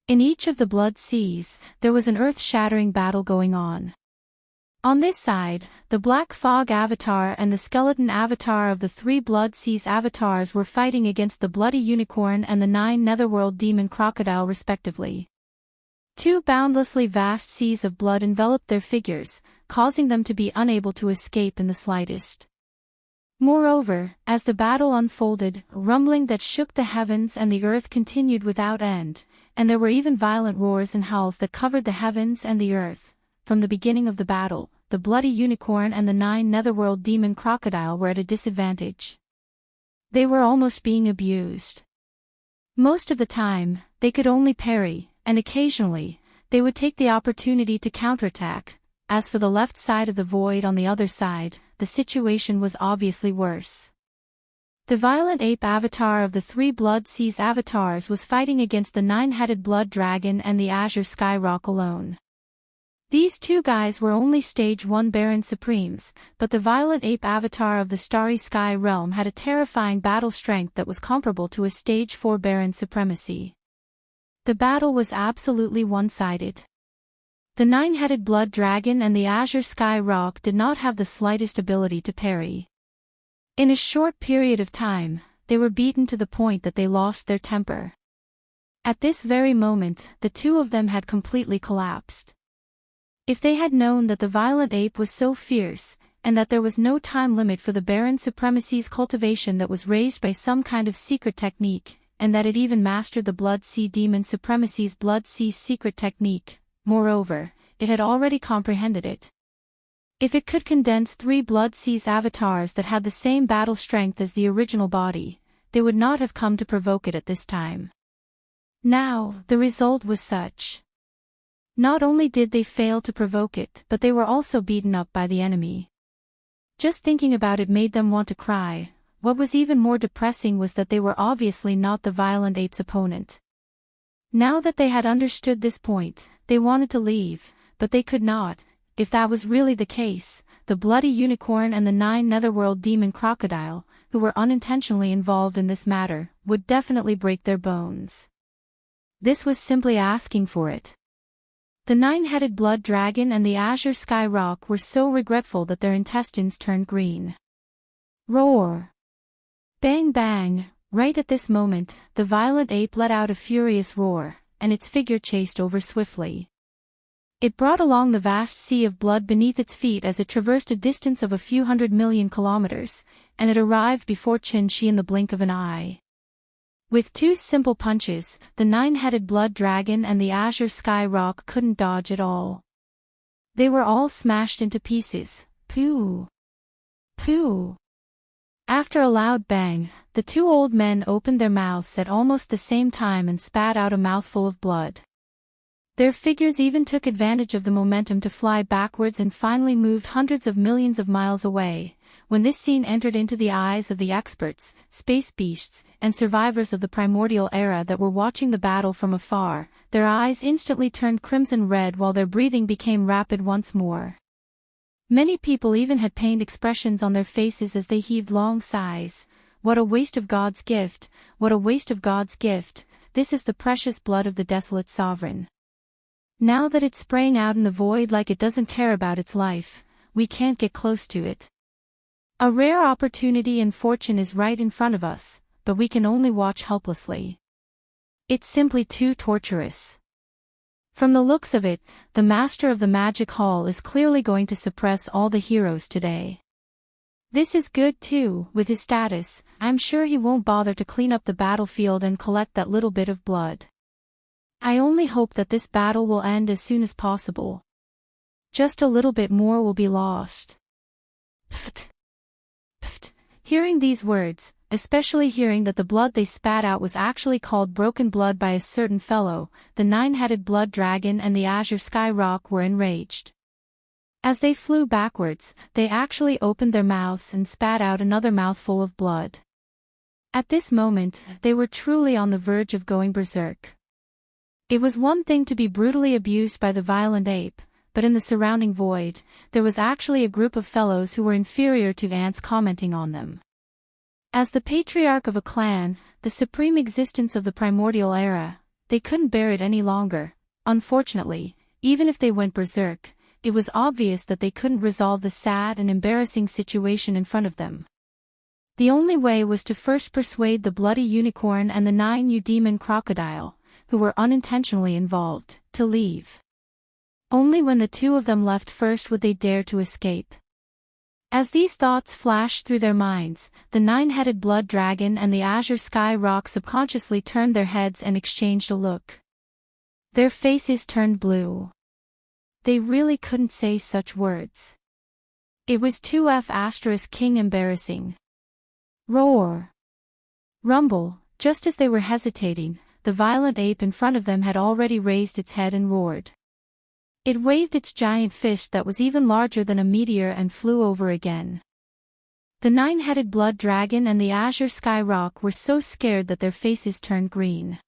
In each of the blood seas, there was an earth-shattering battle going on. On this side, the Black Fog Avatar and the Skeleton Avatar of the 3 Blood Seas avatars were fighting against the Bloody Unicorn and the 9 Netherworld Demon Crocodile respectively. 2 boundlessly vast seas of blood enveloped their figures, causing them to be unable to escape in the slightest. Moreover, as the battle unfolded, rumbling that shook the heavens and the earth continued without end, and there were even violent roars and howls that covered the heavens and the earth. From the beginning of the battle, the Bloody Unicorn and the 9 Netherworld Demon Crocodile were at a disadvantage. They were almost being abused. Most of the time, they could only parry, and occasionally, they would take the opportunity to counterattack. As for the left side of the void on the other side, the situation was obviously worse. The violent ape avatar of the 3 Blood Seas avatars was fighting against the 9-headed blood dragon and the azure sky rock alone. These 2 guys were only Stage 1 Baron Supremes, but the violent ape avatar of the Starry Sky realm had a terrifying battle strength that was comparable to a Stage 4 Baron Supremacy. The battle was absolutely one-sided. The 9-headed blood dragon and the azure sky rock did not have the slightest ability to parry. In a short period of time, they were beaten to the point that they lost their temper. At this very moment, the 2 of them had completely collapsed. If they had known that the violent ape was so fierce, and that there was no time limit for the Baron Supremacy's cultivation that was raised by some kind of secret technique, and that it even mastered the Blood Sea Demon Supremacy's Blood Sea secret technique, moreover, it had already comprehended it. If it could condense 3 Blood Seas avatars that had the same battle strength as the original body, they would not have come to provoke it at this time. Now, the result was such. Not only did they fail to provoke it, but they were also beaten up by the enemy. Just thinking about it made them want to cry. What was even more depressing was that they were obviously not the violent ape's opponent. Now that they had understood this point, they wanted to leave, but they could not. if that was really the case, the bloody unicorn and the 9 netherworld demon crocodile, who were unintentionally involved in this matter, would definitely break their bones. This was simply asking for it. The 9-headed blood dragon and the azure sky rock were so regretful that their intestines turned green. Roar! Bang bang! Right at this moment, the violent ape let out a furious roar, and its figure chased over swiftly. It brought along the vast sea of blood beneath its feet as it traversed a distance of a few 100 million kilometers, and it arrived before Qin in the blink of an eye. With 2 simple punches, the 9-headed blood dragon and the azure sky rock couldn't dodge at all. They were all smashed into pieces. Pooh! Pooh! After a loud bang, the 2 old men opened their mouths at almost the same time and spat out a mouthful of blood. Their figures even took advantage of the momentum to fly backwards and finally moved hundreds of millions of miles away. When this scene entered into the eyes of the experts, space beasts, and survivors of the primordial era that were watching the battle from afar, their eyes instantly turned crimson red while their breathing became rapid once more. Many people even had pained expressions on their faces as they heaved long sighs. What a waste of God's gift! What a waste of God's gift! This is the precious blood of the desolate sovereign. Now that it's spraying out in the void like it doesn't care about its life, we can't get close to it. A rare opportunity and fortune is right in front of us, but we can only watch helplessly. It's simply too torturous. From the looks of it, the master of the magic hall is clearly going to suppress all the heroes today. This is good too, with his status. I'm sure he won't bother to clean up the battlefield and collect that little bit of blood. I only hope that this battle will end as soon as possible. Just a little bit more will be lost. Pfft. Pfft. Hearing these words, especially hearing that the blood they spat out was actually called broken blood by a certain fellow, the 9-headed blood dragon and the azure sky rock were enraged. As they flew backwards, they actually opened their mouths and spat out another mouthful of blood. At this moment, they were truly on the verge of going berserk. It was one thing to be brutally abused by the violent ape, but in the surrounding void, there was actually a group of fellows who were inferior to ants commenting on them. As the patriarch of a clan, the supreme existence of the primordial era, they couldn't bear it any longer. Unfortunately, even if they went berserk, it was obvious that they couldn't resolve the sad and embarrassing situation in front of them. The only way was to first persuade the bloody unicorn and the 9 demon crocodile, who were unintentionally involved, to leave. Only when the 2 of them left first would they dare to escape. As these thoughts flashed through their minds, the 9-headed blood dragon and the azure sky rock subconsciously turned their heads and exchanged a look. Their faces turned blue. They really couldn't say such words. It was too king embarrassing. Roar! Rumble! Just as they were hesitating, the violent ape in front of them had already raised its head and roared. It waved its giant fist that was even larger than a meteor and flew over again. The 9-headed blood dragon and the azure sky rock were so scared that their faces turned green.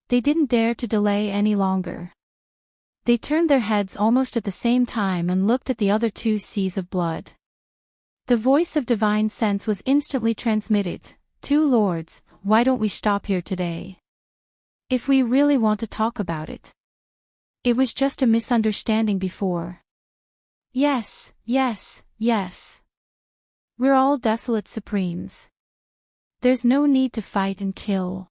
They didn't dare to delay any longer. They turned their heads almost at the same time and looked at the other 2 seas of blood. The voice of divine sense was instantly transmitted. 2 lords, why don't we stop here today? If we really want to talk about it. It was just a misunderstanding before. Yes, yes, yes. We're all desolate supremes. There's no need to fight and kill.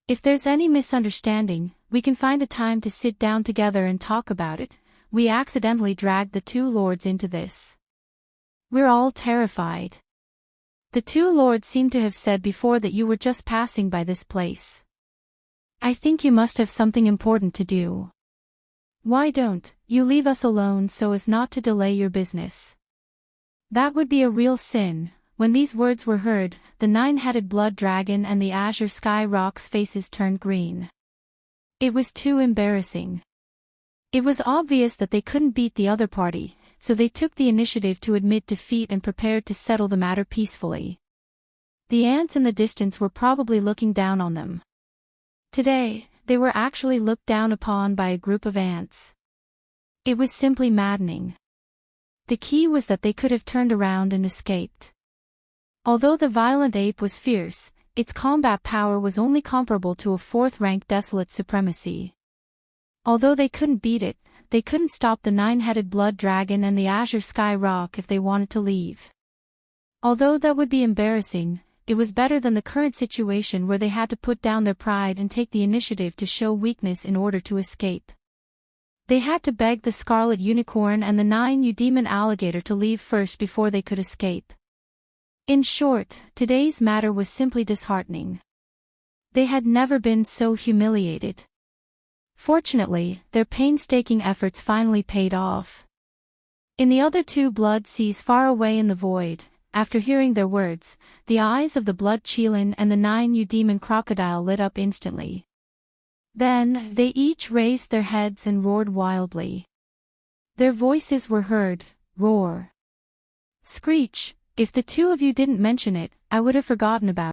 If there's any misunderstanding, we can find a time to sit down together and talk about it. We accidentally dragged the 2 lords into this. We're all terrified. The 2 lords seem to have said before that you were just passing by this place. I think you must have something important to do. Why don't you leave us alone so as not to delay your business? That would be a real sin. When these words were heard, the 9-headed blood dragon and the azure sky rock's faces turned green. It was too embarrassing. It was obvious that they couldn't beat the other party, so they took the initiative to admit defeat and prepared to settle the matter peacefully. The ants in the distance were probably looking down on them. Today, they were actually looked down upon by a group of ants. It was simply maddening. The key was that they could have turned around and escaped. Although the violent ape was fierce, its combat power was only comparable to a fourth-rank desolate supremacy. Although they couldn't beat it, they couldn't stop the nine-headed blood dragon and the azure sky rock if they wanted to leave. Although that would be embarrassing, it was better than the current situation where they had to put down their pride and take the initiative to show weakness in order to escape. They had to beg the scarlet unicorn and the 9-demon alligator to leave first before they could escape. In short, today's matter was simply disheartening. They had never been so humiliated. Fortunately, their painstaking efforts finally paid off. In the other two blood seas far away in the void, after hearing their words, the eyes of the blood Qilin and the 9-demon crocodile lit up instantly. Then, they each raised their heads and roared wildly. Their voices were heard, roar. Screech, if the two of you didn't mention it, I would have forgotten about it.